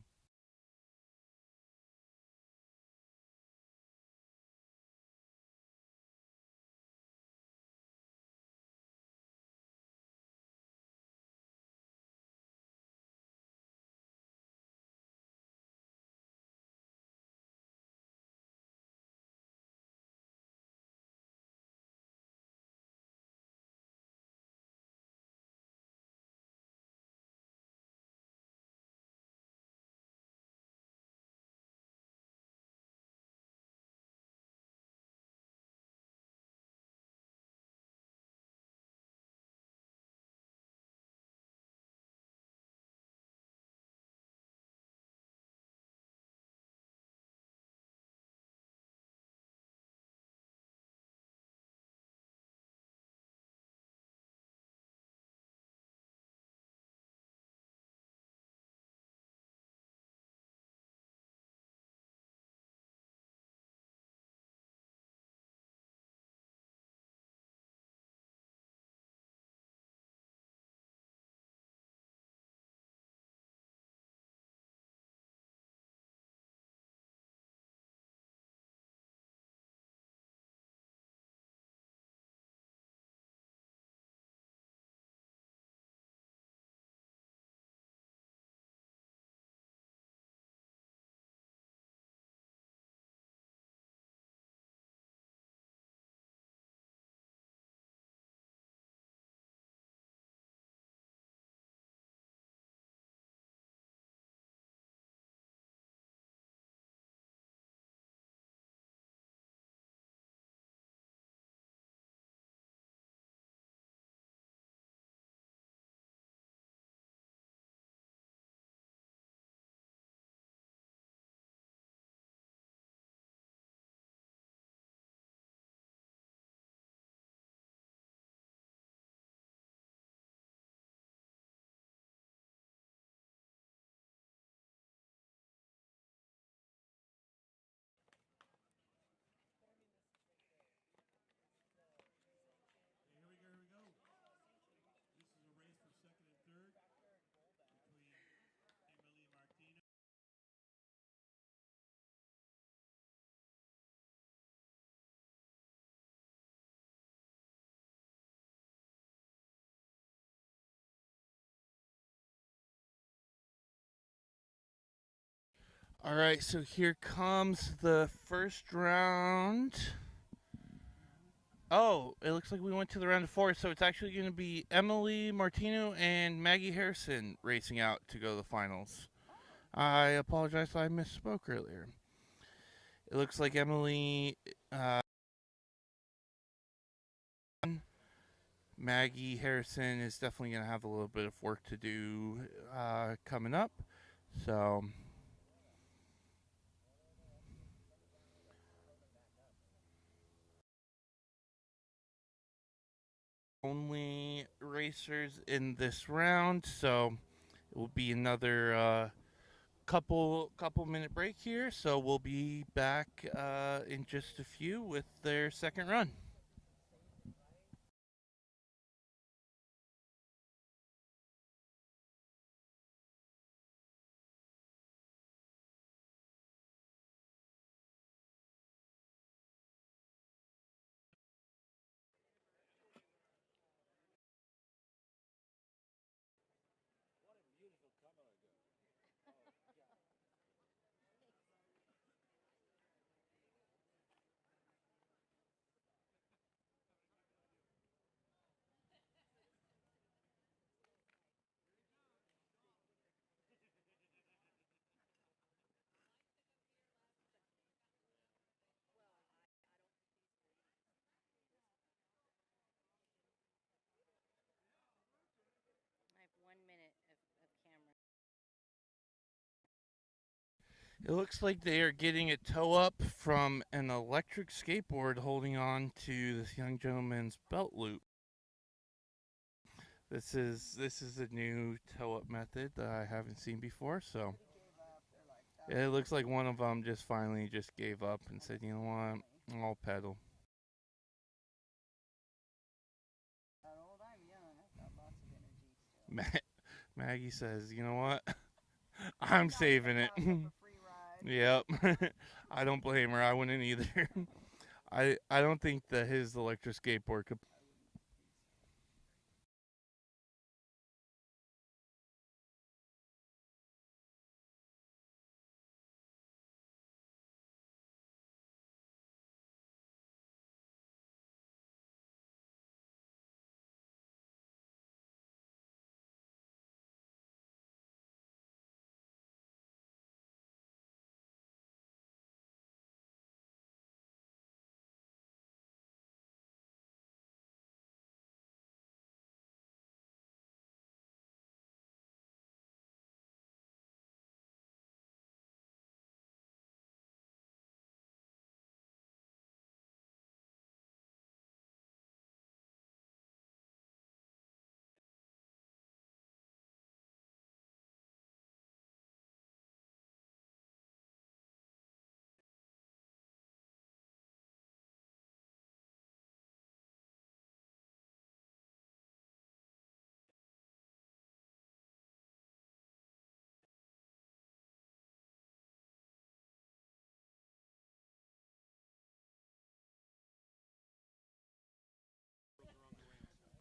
[SPEAKER 11] All right, so here comes the first round. Oh, it looks like we went to the round of four, so it's actually going to be Emily Martino and Maggie Harrison racing out to go to the finals. I apologize, I misspoke earlier. It looks like Emily Maggie Harrison is definitely going to have a little bit of work to do coming up. So only racers in this round, so it will be another couple minute break here. So we'll be back in just a few with their second run.
[SPEAKER 1] I have 1 minute of camera.
[SPEAKER 11] It looks like they are getting a tow up from an electric skateboard holding on to this young gentleman's belt loop. This is a new tow up method that I haven't seen before, so it looks like one of them just finally just gave up and said, you know what, I'll pedal. Maggie says, you know what, I'm saving it. Yep. I don't blame her. I wouldn't either. I don't think that his electric skateboard could.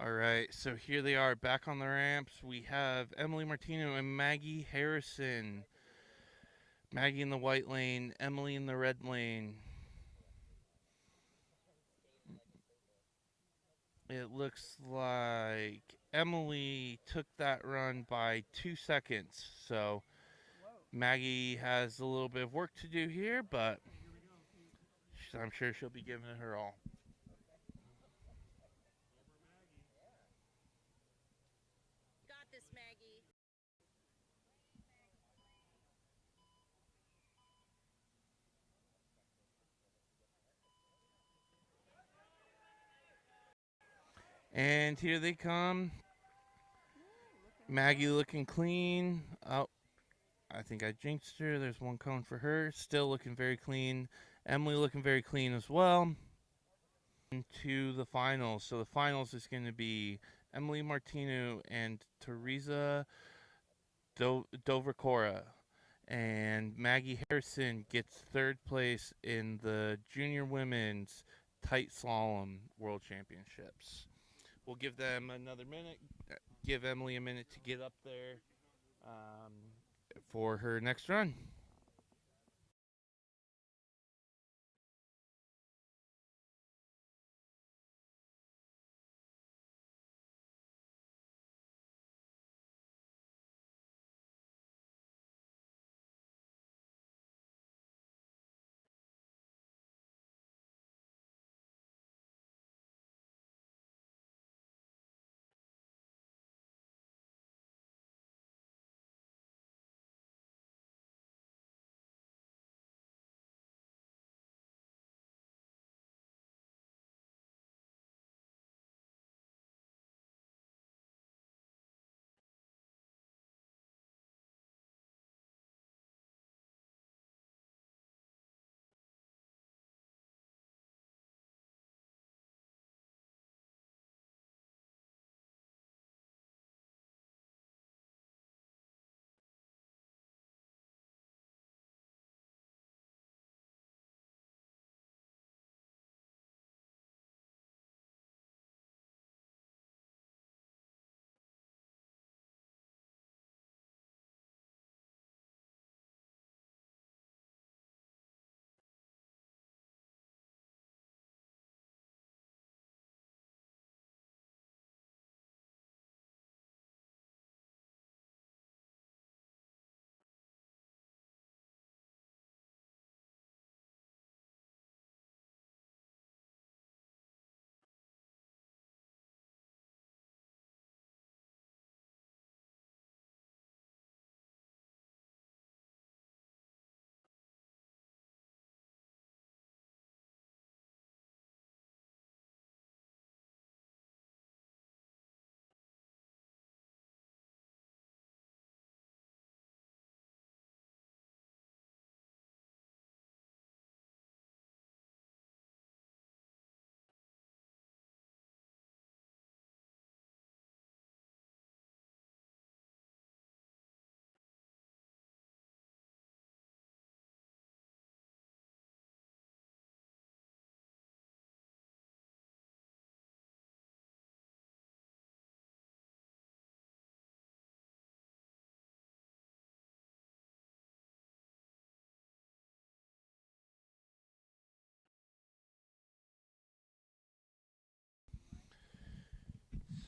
[SPEAKER 11] All right, so here they are back on the ramps. We have Emily Martino and Maggie Harrison. Maggie in the white lane, Emily in the red lane. It looks like Emily took that run by 2 seconds. So Maggie has a little bit of work to do here, but I'm sure she'll be giving it her all.
[SPEAKER 1] Got this, Maggie.
[SPEAKER 11] And here they come. Maggie looking clean. Oh, I think I jinxed her. There's one cone for her. Still looking very clean. Emily looking very clean as well. To the finals. So the finals is going to be Emily Martino and Teresa Dovercora. And Maggie Harrison gets third place in the Junior Women's Tight Slalom World Championships. We'll give them another minute. Give Emily a minute to get up there for her next run.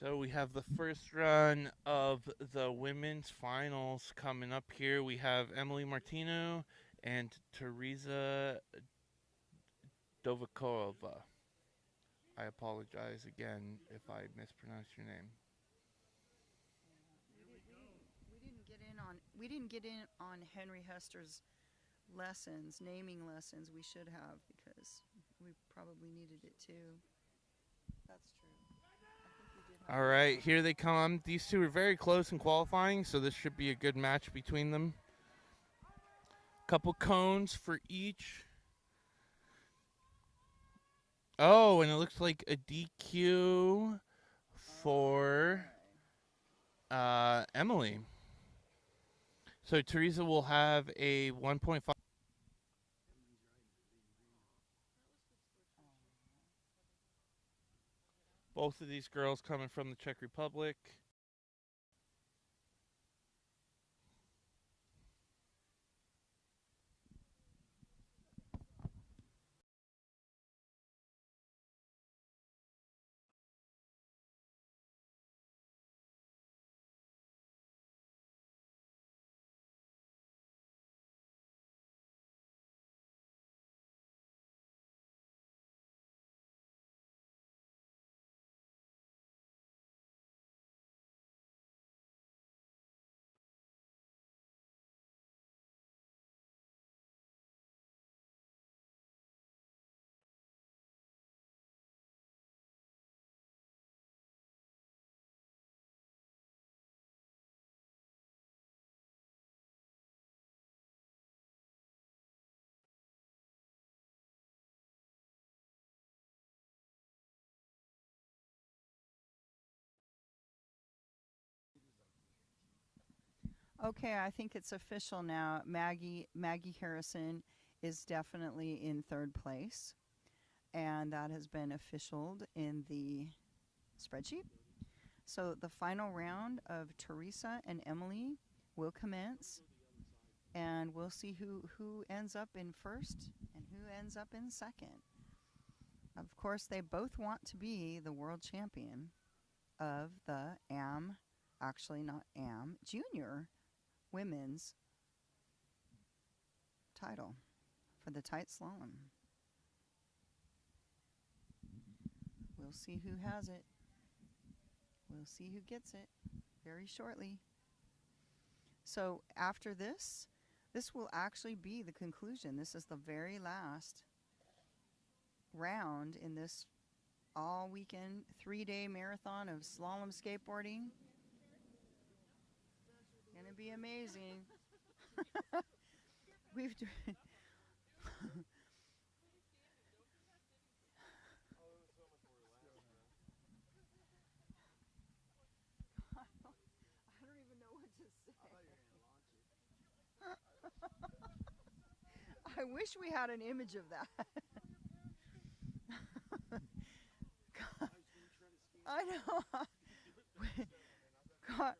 [SPEAKER 11] So we have the first run of the women's finals coming up here. We have Emily Martino and Teresa Dovikova. I apologize again if I mispronounced your name.
[SPEAKER 12] We didn't get in on Henry Hester's lessons, naming lessons. We should have, because we probably needed it too. That's true.
[SPEAKER 11] All right, here they come. These two are very close in qualifying, so this should be a good match between them. Couple cones for each. Oh, and it looks like a DQ for Emily. So Teresa will have a 1.5. Both of these girls coming from the Czech Republic.
[SPEAKER 12] Okay, I think it's official now. Maggie Harrison is definitely in third place, and that has been officialed in the spreadsheet. So the final round of Teresa and Emily will commence, and we'll see who ends up in first and who ends up in second. Of course, they both want to be the world champion of the junior women's title for the tight slalom. We'll see who has it. We'll see who gets it very shortly. So after this will actually be the conclusion. This is the very last round in this all weekend 3-day marathon of slalom skateboarding. Gonna be amazing. I don't even know what to say. I wish we had an image of that. I know. God,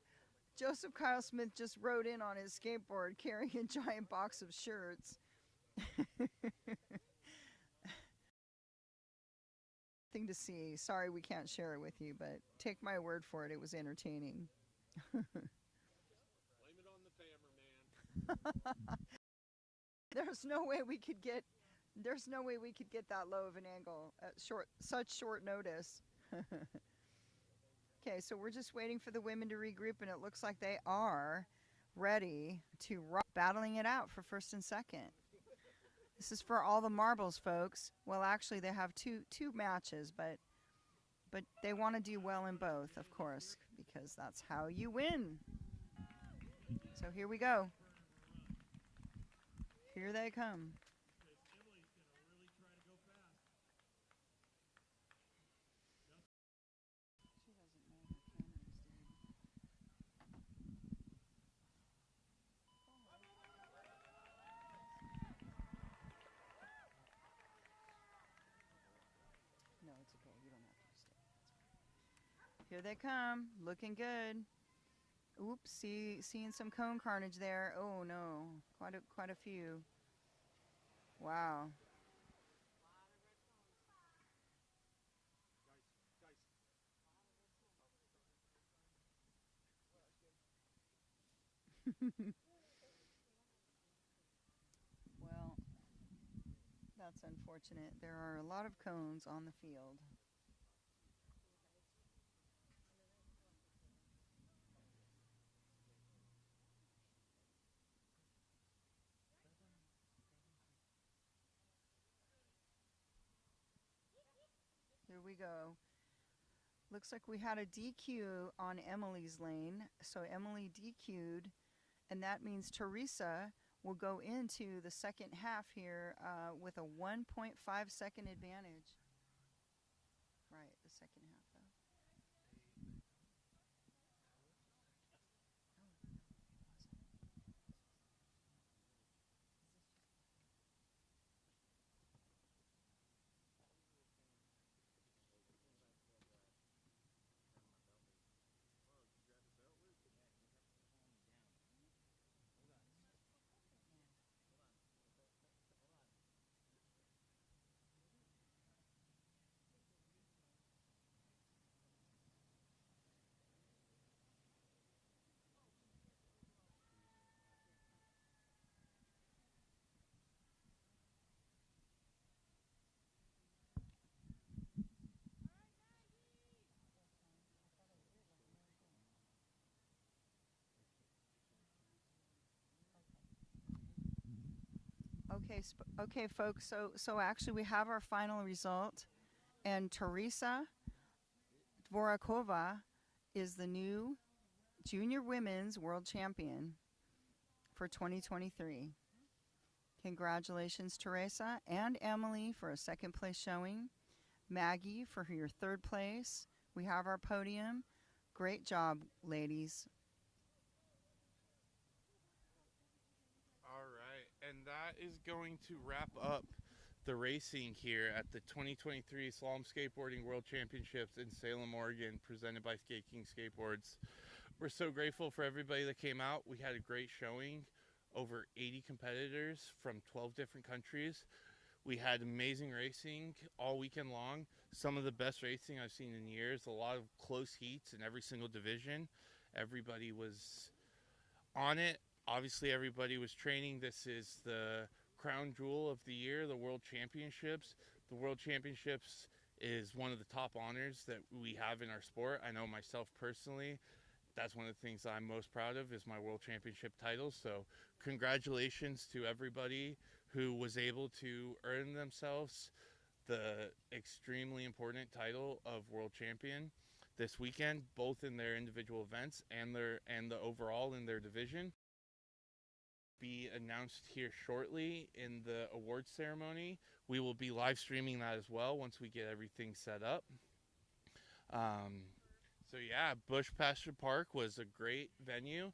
[SPEAKER 12] Joseph Kyle Smith just rode in on his skateboard carrying a giant box of shirts. Thing to see. Sorry we can't share it with you, but take my word for it, it was entertaining.
[SPEAKER 21] Blame it on the cameraman.
[SPEAKER 12] There's no way we could get that low of an angle at such short notice. Okay, so we're just waiting for the women to regroup, and it looks like they are ready to battling it out for first and second. This is for all the marbles, folks. Well, actually, they have two matches, but they want to do well in both, of course, because that's how you win. So here we go. Here they come. No, it's okay. You don't have to stay. Here they come, looking good. Oops, seeing some cone carnage there. Oh no, quite a few. Wow. Well, that's unfortunate. There are a lot of cones on the field. Here we go. Looks like we had a DQ on Emily's lane. So Emily DQ'd, and that means Teresa will go into the second half here with a 1.5 second advantage. Right, the second half though. Okay, folks. So actually, we have our final result, and Teresa Dvorakova is the new junior women's world champion for 2023. Congratulations, Teresa and Emily, for a second place showing. Maggie for your third place. We have our podium. Great job, ladies.
[SPEAKER 11] All right, and that is going to wrap up the racing here at the 2023 Slalom Skateboarding World Championships in Salem, Oregon, presented by Skate King Skateboards. We're so grateful for everybody that came out. We had a great showing, over 80 competitors from 12 different countries. We had amazing racing all weekend long, some of the best racing I've seen in years, a lot of close heats in every single division. Everybody was on it. Obviously, everybody was training. This is the crown jewel of the year, the World Championships. The World Championships is one of the top honors that we have in our sport. I know myself personally, that's one of the things I'm most proud of is my World Championship title. So congratulations to everybody who was able to earn themselves the extremely important title of World Champion this weekend, both in their individual events and the overall in their division. Be announced here shortly in the awards ceremony. We will be live streaming that as well once we get everything set up. So yeah, Bush Pasture Park was a great venue.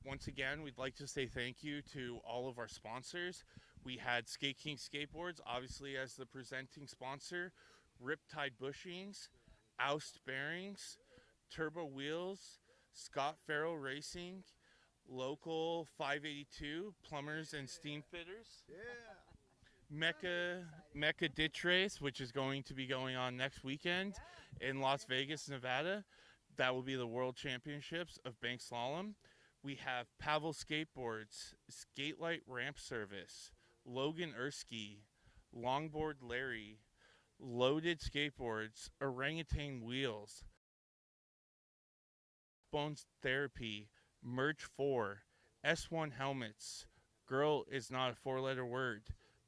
[SPEAKER 11] Once again, we'd like to say thank you to all of our sponsors. We had Skate King Skateboards, obviously as the presenting sponsor, Riptide Bushings, Oust Bearings, Turbo Wheels, Scott Farrell Racing, Local 582, Plumbers and Steam Fitters. Yeah. Mecca Ditch Race, which is going to be going on next weekend in Las Vegas, Nevada. That will be the World Championships of Bank Slalom. We have Pavel Skateboards, Skatelight Ramp Service, Logan Erskine, Longboard Larry, Loaded Skateboards, Orangutan Wheels, Bones Therapy, Merge 4, S1 Helmets, Girl Is Not a Four-Letter Word,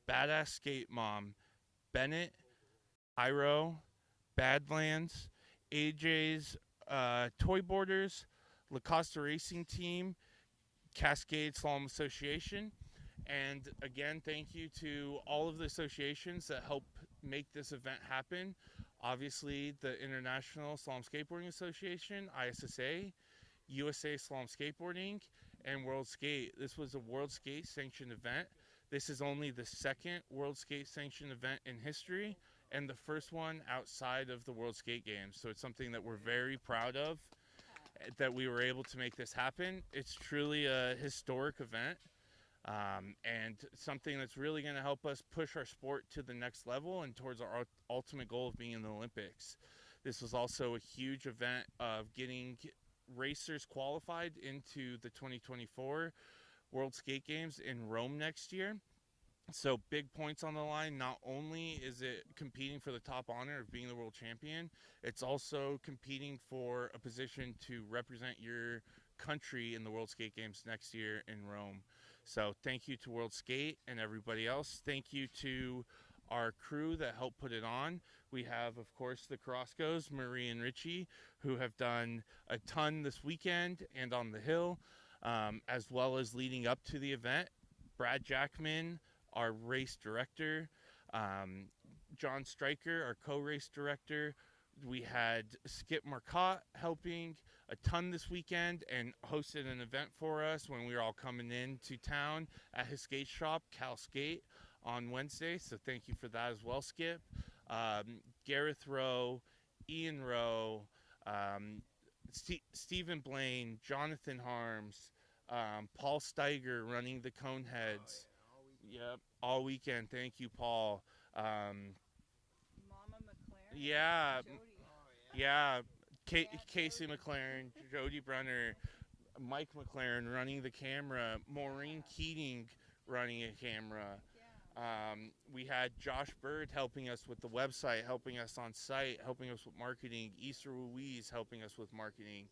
[SPEAKER 11] Badass Skate Mom, Bennett, Iro, Badlands, AJ's Toy Boarders, La Costa Racing Team, Cascade Slalom Association. And again, thank you to all of the associations that help make this event happen. Obviously, the International Slalom Skateboarding Association, ISSA, USA Slalom Skateboarding, and World Skate. This was a World Skate sanctioned event. This is only the second World Skate sanctioned event in history and the first one outside of the World Skate Games. So it's something that we're very proud of, that we were able to make this happen. It's truly a historic event. And something that's really going to help us push our sport to the next level and towards our ultimate goal of being in the Olympics. This was also a huge event of getting racers qualified into the 2024 World Skate Games in Rome next year. So big points on the line. Not only is it competing for the top honor of being the world champion, it's also competing for a position to represent your country in the World Skate Games next year in Rome. So thank you to World Skate and everybody else. Thank you to our crew that helped put it on. We have, of course, the Carrascos, Marie and Richie, who have done a ton this weekend and on the hill, as well as leading up to the event. Brad Jackman, our race director, John Stryker, our co-race director. We had Skip Marcotte helping a ton this weekend and hosted an event for us when we were all coming into town at his skate shop, Cal Skate, on Wednesday. So thank you for that as well, Skip. Gareth Rowe, Ian Rowe, Stephen Blaine, Jonathan Harms, Paul Steiger running the Coneheads. Yep, all weekend. Thank you, Paul.
[SPEAKER 12] Mama McLaren.
[SPEAKER 11] Yeah,
[SPEAKER 12] Jody.
[SPEAKER 11] yeah. Casey McLaren, Jody Brunner, Mike McLaren running the camera, Maureen Keating running a camera. We had Josh Bird helping us with the website, helping us on site, helping us with marketing. Issa Ruiz helping us with marketing.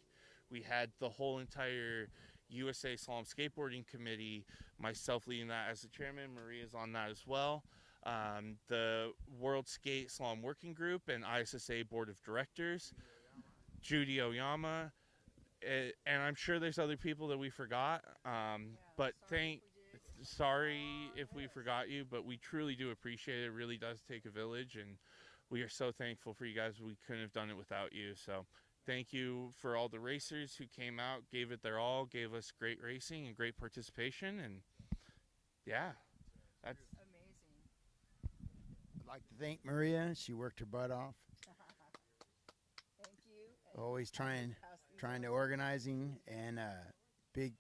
[SPEAKER 11] We had the whole entire USA Slalom Skateboarding Committee, myself leading that as the chairman. Maria's on that as well. The World Skate Slalom Working Group and ISSA Board of Directors, Judy Oyama, and I'm sure there's other people that we forgot. But sorry if we forgot you, but we truly do appreciate it. It really does take a village, and we are so thankful for you guys. We couldn't have done it without you. So thank you for all the racers who came out, gave it their all, gave us great racing and great participation. And yeah, that's
[SPEAKER 12] amazing.
[SPEAKER 14] I'd like to thank Maria. She worked her butt off.
[SPEAKER 12] Thank you.
[SPEAKER 14] Always trying to organizing, and big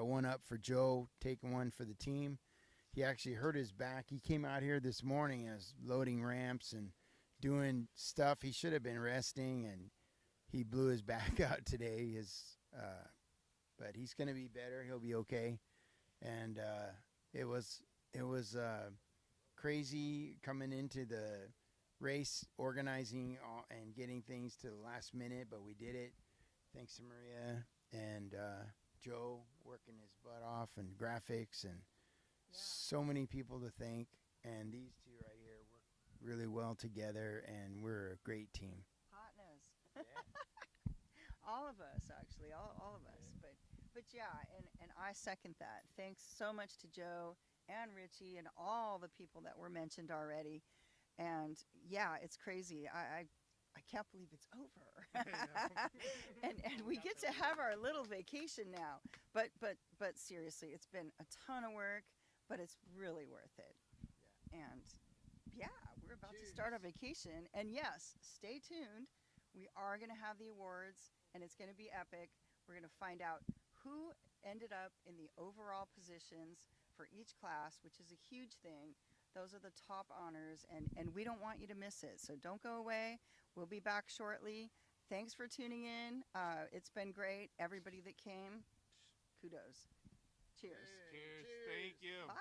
[SPEAKER 14] one up for Joe taking one for the team. He actually hurt his back. He came out here this morning and was loading ramps and doing stuff. He should have been resting, and he blew his back out today. But he's going to be better. He'll be okay. And it was crazy coming into the race, organizing and getting things to the last minute, but we did it. Thanks to Maria and Joe working his butt off, and graphics, and so many people to thank. And these two right here work really well together, and we're a great team.
[SPEAKER 12] Hotness. All of us, actually, all of us. But yeah, and I second that. Thanks so much to Joe and Richie and all the people that were mentioned already. And yeah, it's crazy. I can't believe it's over. and we get to have our little vacation now. But seriously, it's been a ton of work, but it's really worth it. And yeah, we're about to start our vacation. And yes, stay tuned. We are going to have the awards, and it's going to be epic. We're going to find out who ended up in the overall positions for each class, which is a huge thing. Those are the top honors, and we don't want you to miss it. So don't go away. We'll be back shortly. Thanks for tuning in. It's been great. Everybody that came, kudos. Cheers.
[SPEAKER 11] Cheers. Thank you.
[SPEAKER 12] Bye.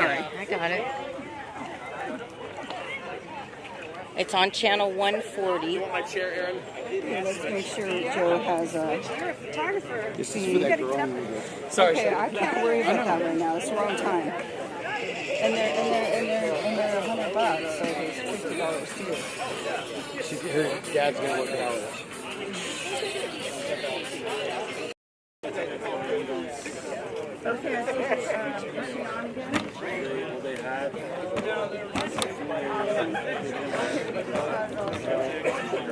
[SPEAKER 1] sorry. I got it. It's on channel 140.
[SPEAKER 21] You want my chair, Aaron?
[SPEAKER 12] Okay, let's make sure Joe has a.
[SPEAKER 2] You're a photographer.
[SPEAKER 21] This is for that girl.
[SPEAKER 12] Sorry. Okay, I can't worry about that right now. It's the wrong time. And they're $100, so there's $50 too.
[SPEAKER 21] Her dad's gonna work it out.
[SPEAKER 12] Okay, I think it's on again.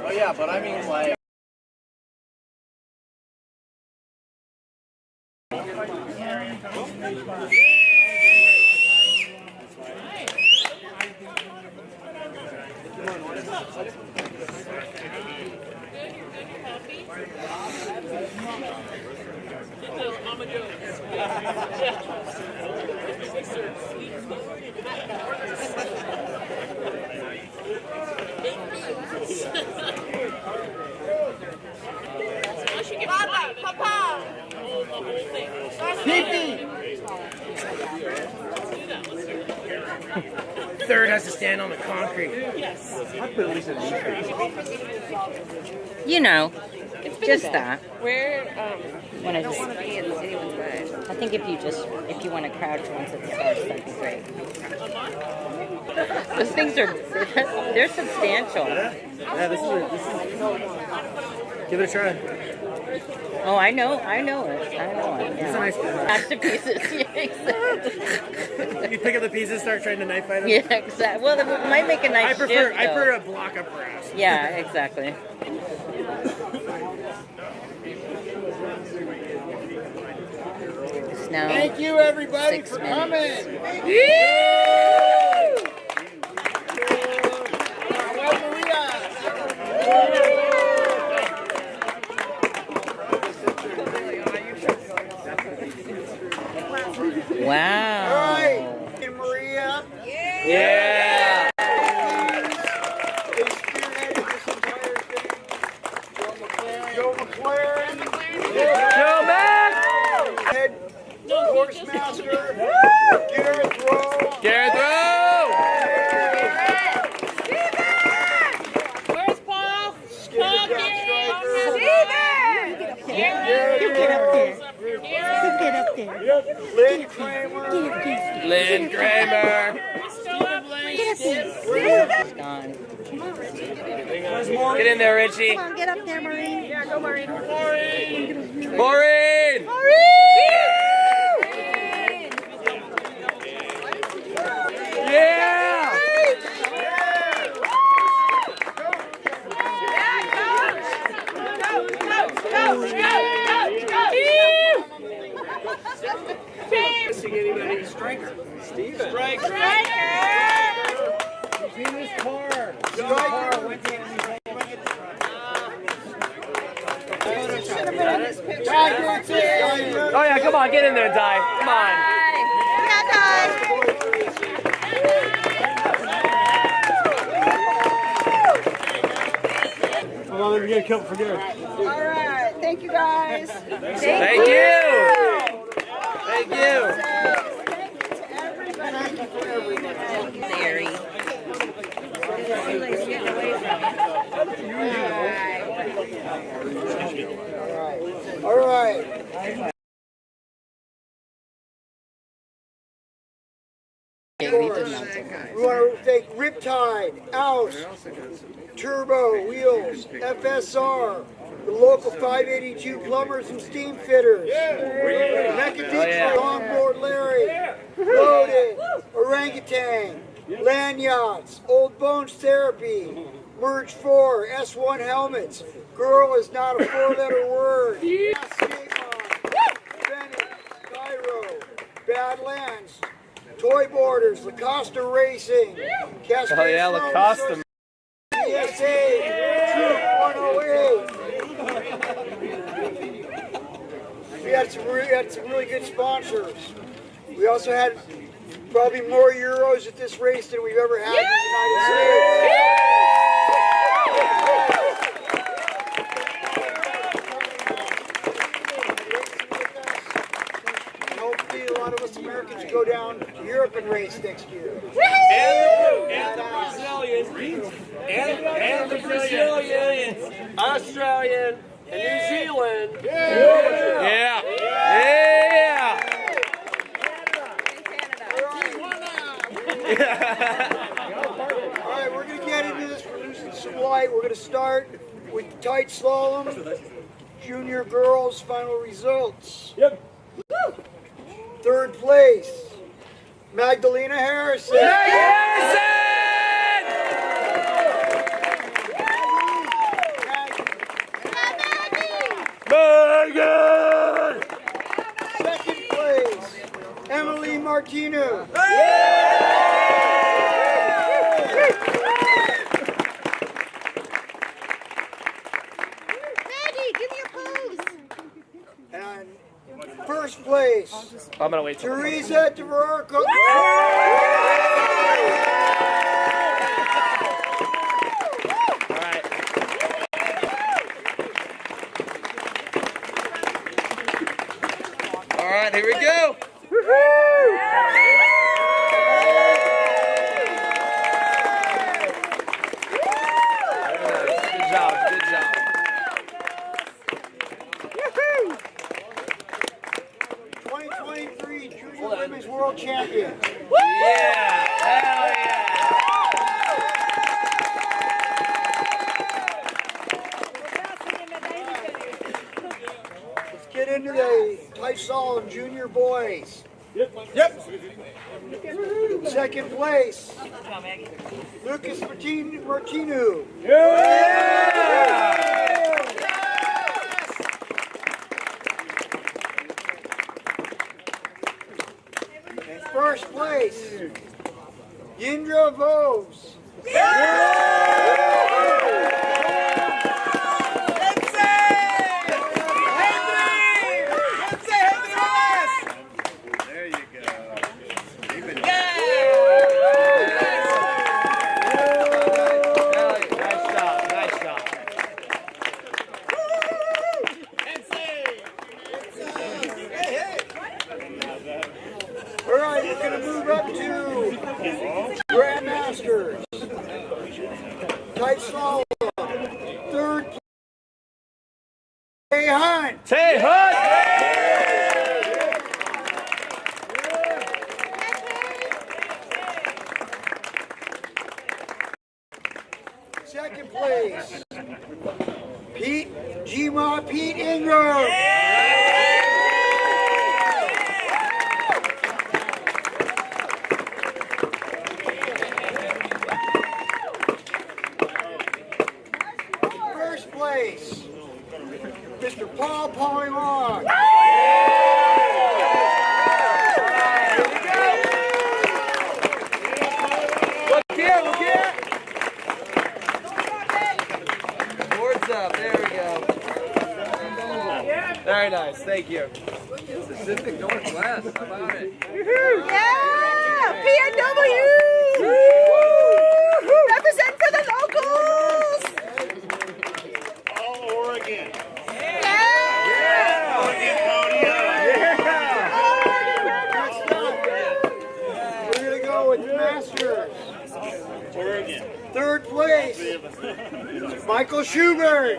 [SPEAKER 8] Oh yeah, but I mean like.
[SPEAKER 21] Third has to stand on the concrete.
[SPEAKER 1] You know, just that.
[SPEAKER 17] Where,
[SPEAKER 1] When I
[SPEAKER 17] I don't
[SPEAKER 1] just,
[SPEAKER 17] want to be in anyone's way.
[SPEAKER 1] I think if you want to crouch once at the stars, that'd be great. Those things are, they're substantial.
[SPEAKER 21] Yeah, this is. Give it a try.
[SPEAKER 1] Oh, I know it. I know it.
[SPEAKER 21] It's a nice
[SPEAKER 1] Smash to pieces. Yeah, exactly.
[SPEAKER 21] You pick up the pieces, start trying to knife fight them.
[SPEAKER 1] Yeah, exactly. Well, it might make a nice
[SPEAKER 21] I prefer
[SPEAKER 1] shift,
[SPEAKER 21] a block up brass.
[SPEAKER 1] Yeah, exactly. Now,
[SPEAKER 14] Thank you, everybody,
[SPEAKER 1] 6
[SPEAKER 14] for
[SPEAKER 1] minutes.
[SPEAKER 14] coming.
[SPEAKER 1] Wow.
[SPEAKER 14] All right, and Maria.
[SPEAKER 1] Yeah.
[SPEAKER 14] They spearheaded this entire thing. Joe McLaren.
[SPEAKER 21] Joe Mack.
[SPEAKER 14] Head horse master. Gareth Rowe.
[SPEAKER 21] Gareth Rowe.
[SPEAKER 4] Where's Paul?
[SPEAKER 14] Paul
[SPEAKER 2] Get up there.
[SPEAKER 14] Lynn Kramer.
[SPEAKER 21] Lynn Kramer.
[SPEAKER 1] It's gone.
[SPEAKER 21] Get in there, Richie.
[SPEAKER 2] Come on, get up there, Maureen.
[SPEAKER 4] Yeah, go Maureen.
[SPEAKER 21] Maureen. Yeah.
[SPEAKER 8] Striker. Steven.
[SPEAKER 21] Striker.
[SPEAKER 14] Venus Carr. Striker. Went to
[SPEAKER 21] Oh yeah, come on, get in there, Di. Come on. Come on, let me get a couple for Gareth.
[SPEAKER 12] All right, thank you guys.
[SPEAKER 21] Thank you. Thank you.
[SPEAKER 1] Larry.
[SPEAKER 14] All right. We want to thank Riptide, Oust, Turbo, Wheels, FSR, the local 582 plumbers and steam fitters, Mecha Detroit, Longboard Larry, Loaded, Orangutan, Land Yachts, Old Bones Therapy, Merge 4, S1 Helmets, Girl is not a four-letter word, Bennett, Cairo, Badlands, Toy Borders, Lacosta Racing, Cascade
[SPEAKER 21] Oh yeah, Lacosta.
[SPEAKER 14] PSA, Troop 108. We had some really good sponsors. We also had probably more Euros at this race than we've ever had in the United States. And hopefully a lot of us Americans go down to Europe and race.
[SPEAKER 15] Australian, and New Zealand.
[SPEAKER 21] Yeah.
[SPEAKER 19] All right, we're going to get into this. We're losing some light. We're going to start with tight slalom, junior girls final results.
[SPEAKER 21] Yep.
[SPEAKER 19] Third place, Magdalena Harrison.
[SPEAKER 21] Megan!
[SPEAKER 19] Second place, Emily Martino.
[SPEAKER 2] Maggie, give me a pose.
[SPEAKER 19] And first place,
[SPEAKER 21] I'm gonna wait.
[SPEAKER 19] Teresa Tavaroco.
[SPEAKER 21] All right, here we go. Good job.
[SPEAKER 19] 2023 Junior Women's World Champion.
[SPEAKER 21] Yeah, hell yeah.
[SPEAKER 19] Let's get into the tight slalom junior boys.
[SPEAKER 21] Yep.
[SPEAKER 19] Second place, Lucas Martino. And first place, Yindra Vos.
[SPEAKER 21] There you go. Nice shot.
[SPEAKER 19] All right, we're going to move up to Grandmasters. Tight slalom. Third place, Tay Hunt. Second place, Pete Ingram. First place, Mr. Paul Pollymon.
[SPEAKER 21] Look here. Boards up. There we go. Very nice. Thank you.
[SPEAKER 8] Pacific Northwest. How about it?
[SPEAKER 2] Yeah! PNW! Represent for the locals!
[SPEAKER 3] All Oregon.
[SPEAKER 19] We're going to go with Masters.
[SPEAKER 3] Oregon.
[SPEAKER 19] Third place, Michael Schubert.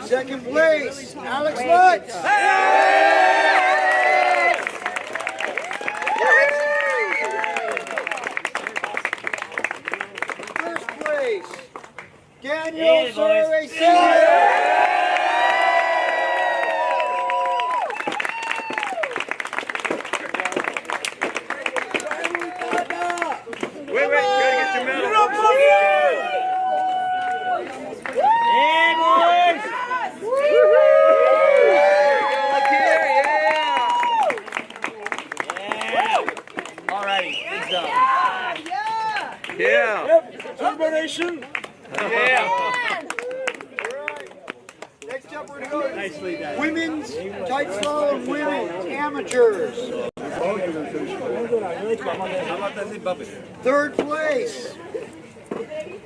[SPEAKER 19] Second place, Alex Lutz. First place, Daniel Survey.
[SPEAKER 21] Wait, you gotta get your medal. Yeah. Turbo Nation.
[SPEAKER 19] Yeah. Next up, we're going to go to women's tight slalom women's amateurs. Third place,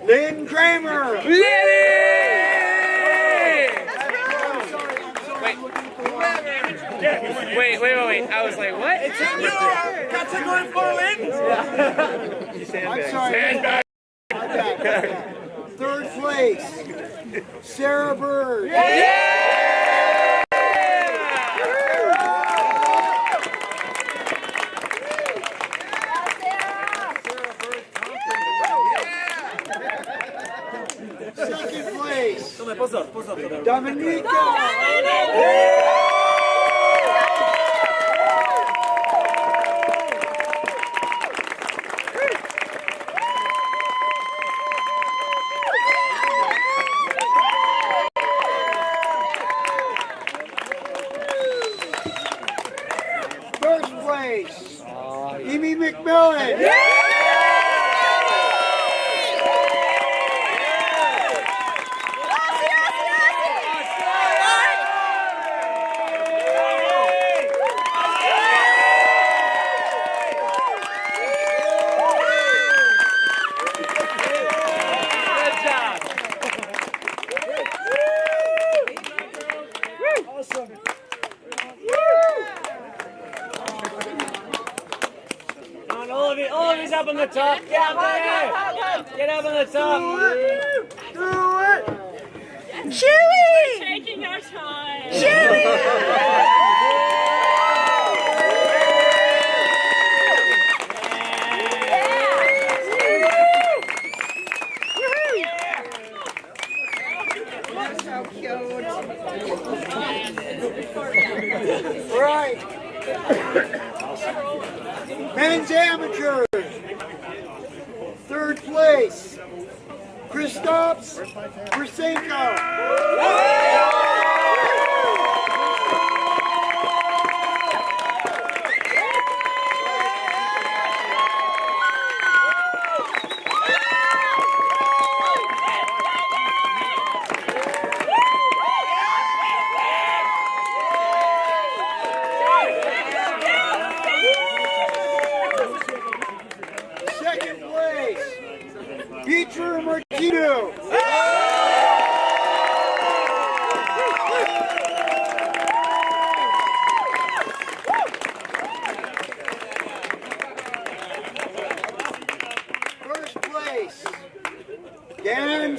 [SPEAKER 19] Lynn Kramer.
[SPEAKER 15] I was like, what?
[SPEAKER 21] It's in you. Got to go in for wins.
[SPEAKER 19] I'm sorry. Third place, Sarah Bird. Second place, Dominica. First place, Amy McMillan.
[SPEAKER 15] All of you's up on the top. Get up there. Get up on the top.
[SPEAKER 19] Do it.
[SPEAKER 4] We're taking our time.
[SPEAKER 2] So cute.
[SPEAKER 19] Right. Men's amateur. Third place, Kristaps Brisenko. Second place, Peter Martino. First place, Dan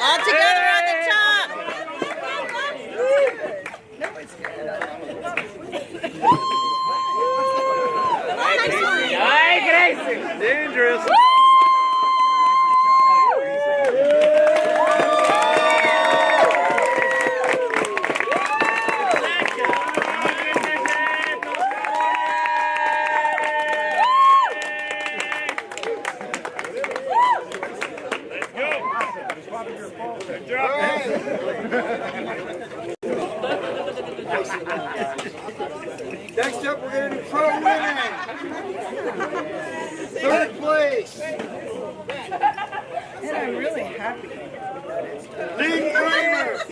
[SPEAKER 1] All together on the top.
[SPEAKER 15] Hi, Gracie. Dangerous.
[SPEAKER 19] Next up, we're going to do pro women. Third place,
[SPEAKER 2] And I'm really happy that it's done.
[SPEAKER 19] Lynn Kramer.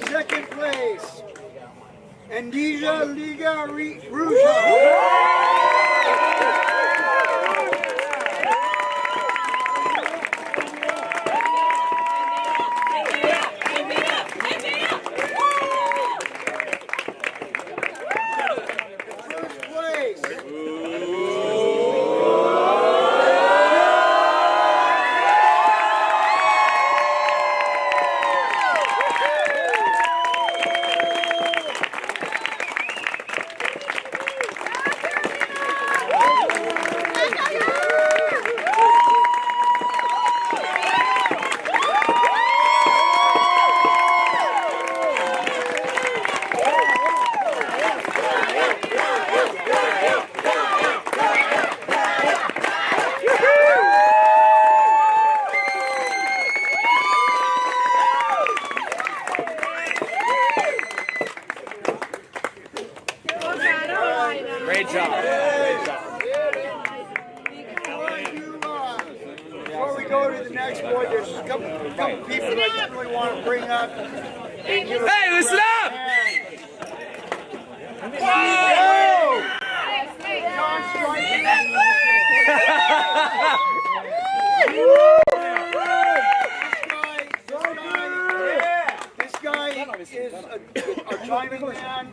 [SPEAKER 19] Second place, Andija Liga Ruja. First place, go to the next board, there's a couple people that I really want to bring up.
[SPEAKER 15] Hey, listen up!
[SPEAKER 19] Whoa! John Striker. This guy is a timing man.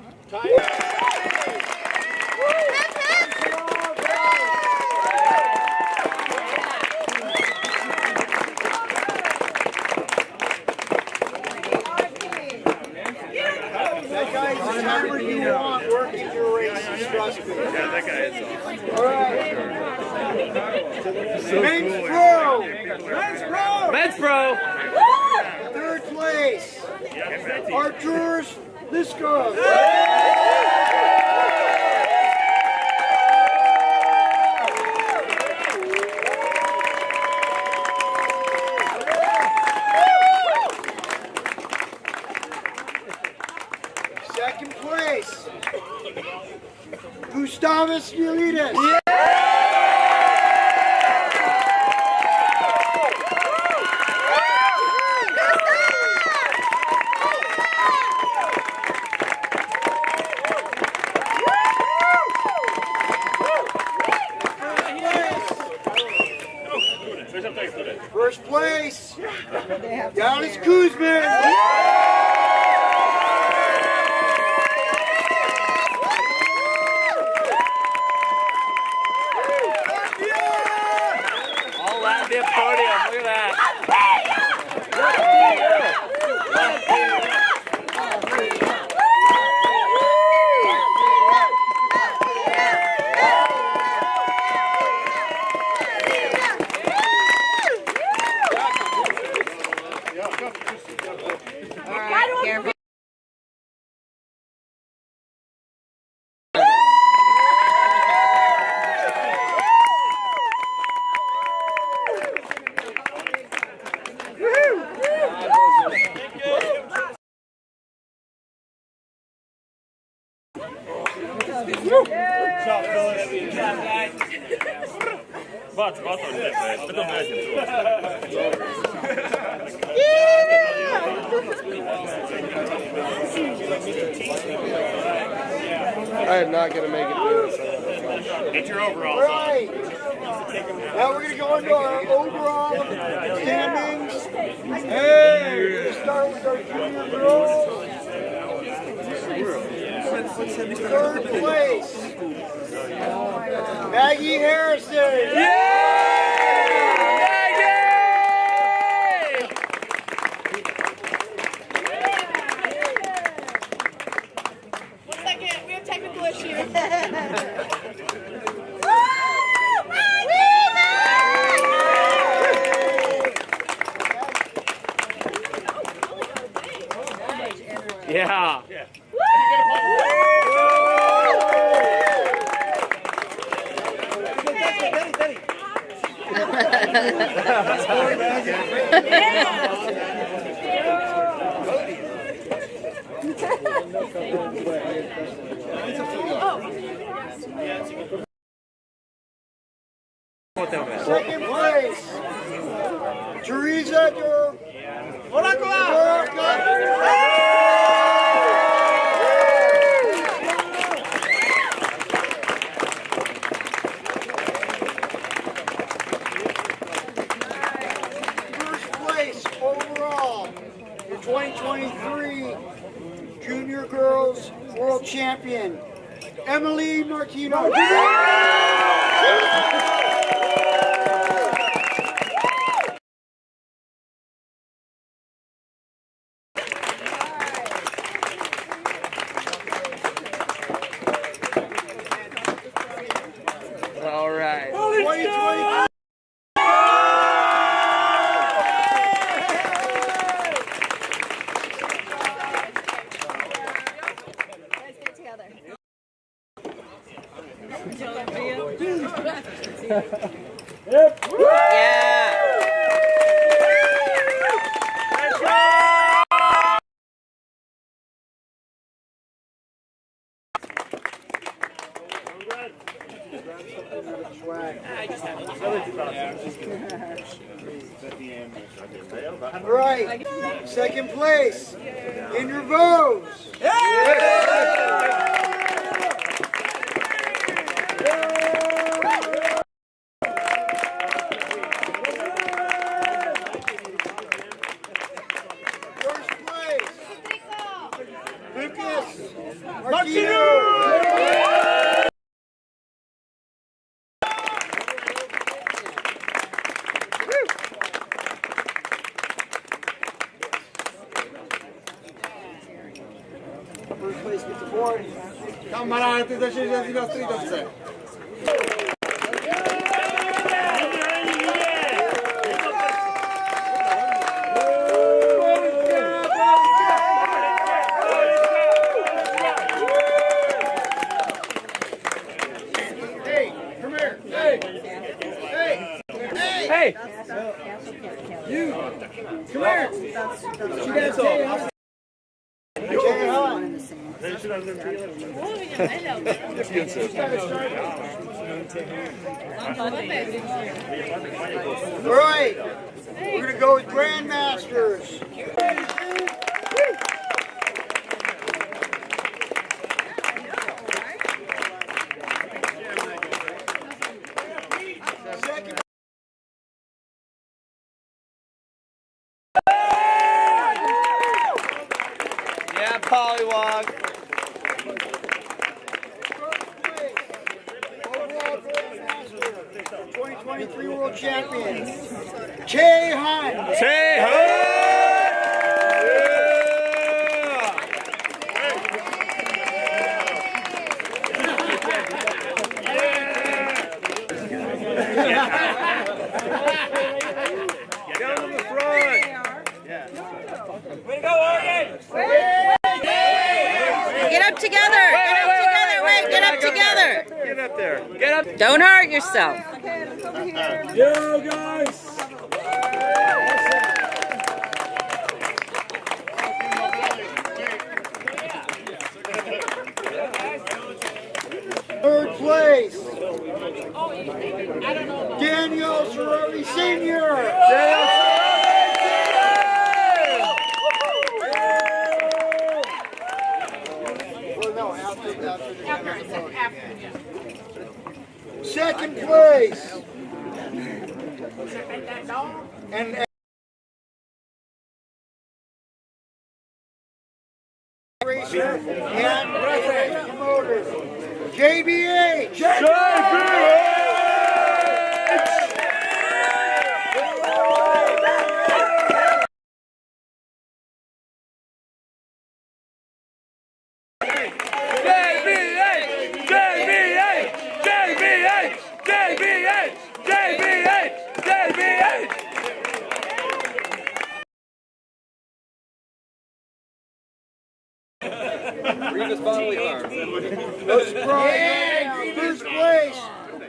[SPEAKER 19] That guy's the timer you want working your races, trust me.
[SPEAKER 3] Yeah, that guy is awesome.
[SPEAKER 19] All right. Men's Pro! Men's Pro!
[SPEAKER 15] Men's Pro!
[SPEAKER 19] Third place, Artur's Liska. Second place, Gustavus Ulides. First place, Dallas Kuzman.
[SPEAKER 15] All Latvia podium, look at
[SPEAKER 21] I am not going to make it through this.
[SPEAKER 3] Get your overalls
[SPEAKER 19] Right. Now we're going to go into our overall standings. Hey, we're going to start with our junior girls. Third place, Maggie Harrison.
[SPEAKER 4] We have technical issues.
[SPEAKER 15] Yeah.
[SPEAKER 19] Second place, Teresa First place overall, the 2023 Junior Girls World Champion, Emily Martino.
[SPEAKER 15] All right.
[SPEAKER 19] 2023. All right, second place in your votes. First place, Lucas Martino. First place gets the board.
[SPEAKER 16] Kamarády, takže jezdí na střídavce.
[SPEAKER 19] Hey, come here. Hey. Hey.
[SPEAKER 15] Hey!
[SPEAKER 19] You. Come here. She got to say hi. All right, we're going to go with Grandmasters. Second.
[SPEAKER 15] Yeah, Pollywog.
[SPEAKER 19] Overall Grandmaster, 2023 World Champion, Che Han.
[SPEAKER 15] Say
[SPEAKER 3] Down to the front.
[SPEAKER 15] Way to go, Oregon!
[SPEAKER 1] Get up together. Get up together. Wait, get up together.
[SPEAKER 3] Get up there.
[SPEAKER 15] Get up.
[SPEAKER 1] Don't hurt yourself.
[SPEAKER 15] Yo, guys!
[SPEAKER 19] Third place, Daniel Cerrone Sr. Well, no, after. Second place, and racer and promoter, JBH.
[SPEAKER 8] Revis bodily harm.
[SPEAKER 19] No surprise. First place,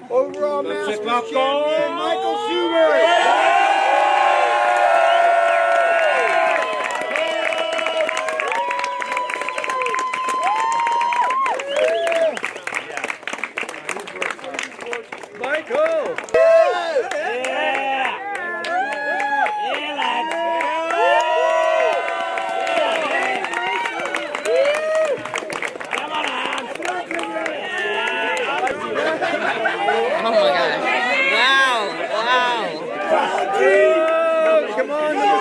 [SPEAKER 19] overall Masters champion, Michael Zuber.
[SPEAKER 3] Michael!
[SPEAKER 1] Oh my gosh. Wow.
[SPEAKER 3] Come on,
[SPEAKER 1] Get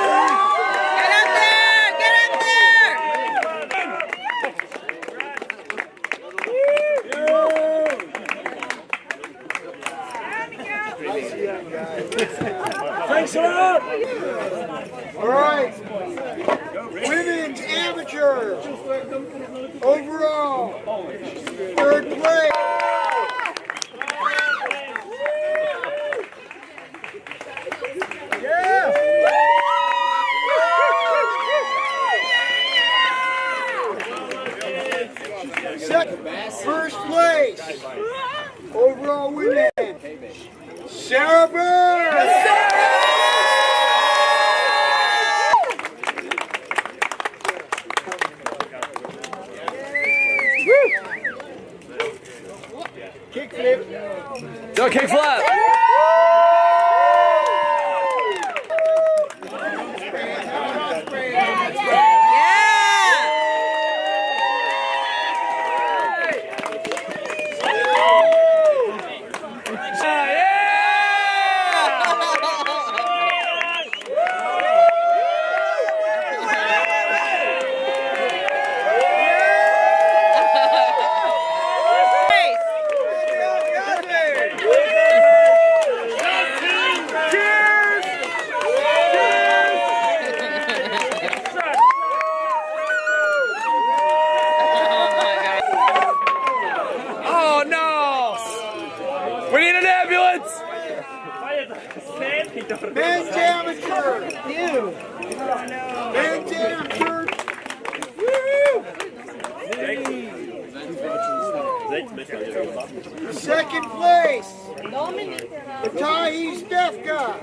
[SPEAKER 1] up there. Get up there.
[SPEAKER 15] Thanks a lot!
[SPEAKER 19] All right, women's amateur, overall, third place. First place, overall winning, Sarah Bird. Men's amateur. Men's amateur. Second place. Tahi Stefka.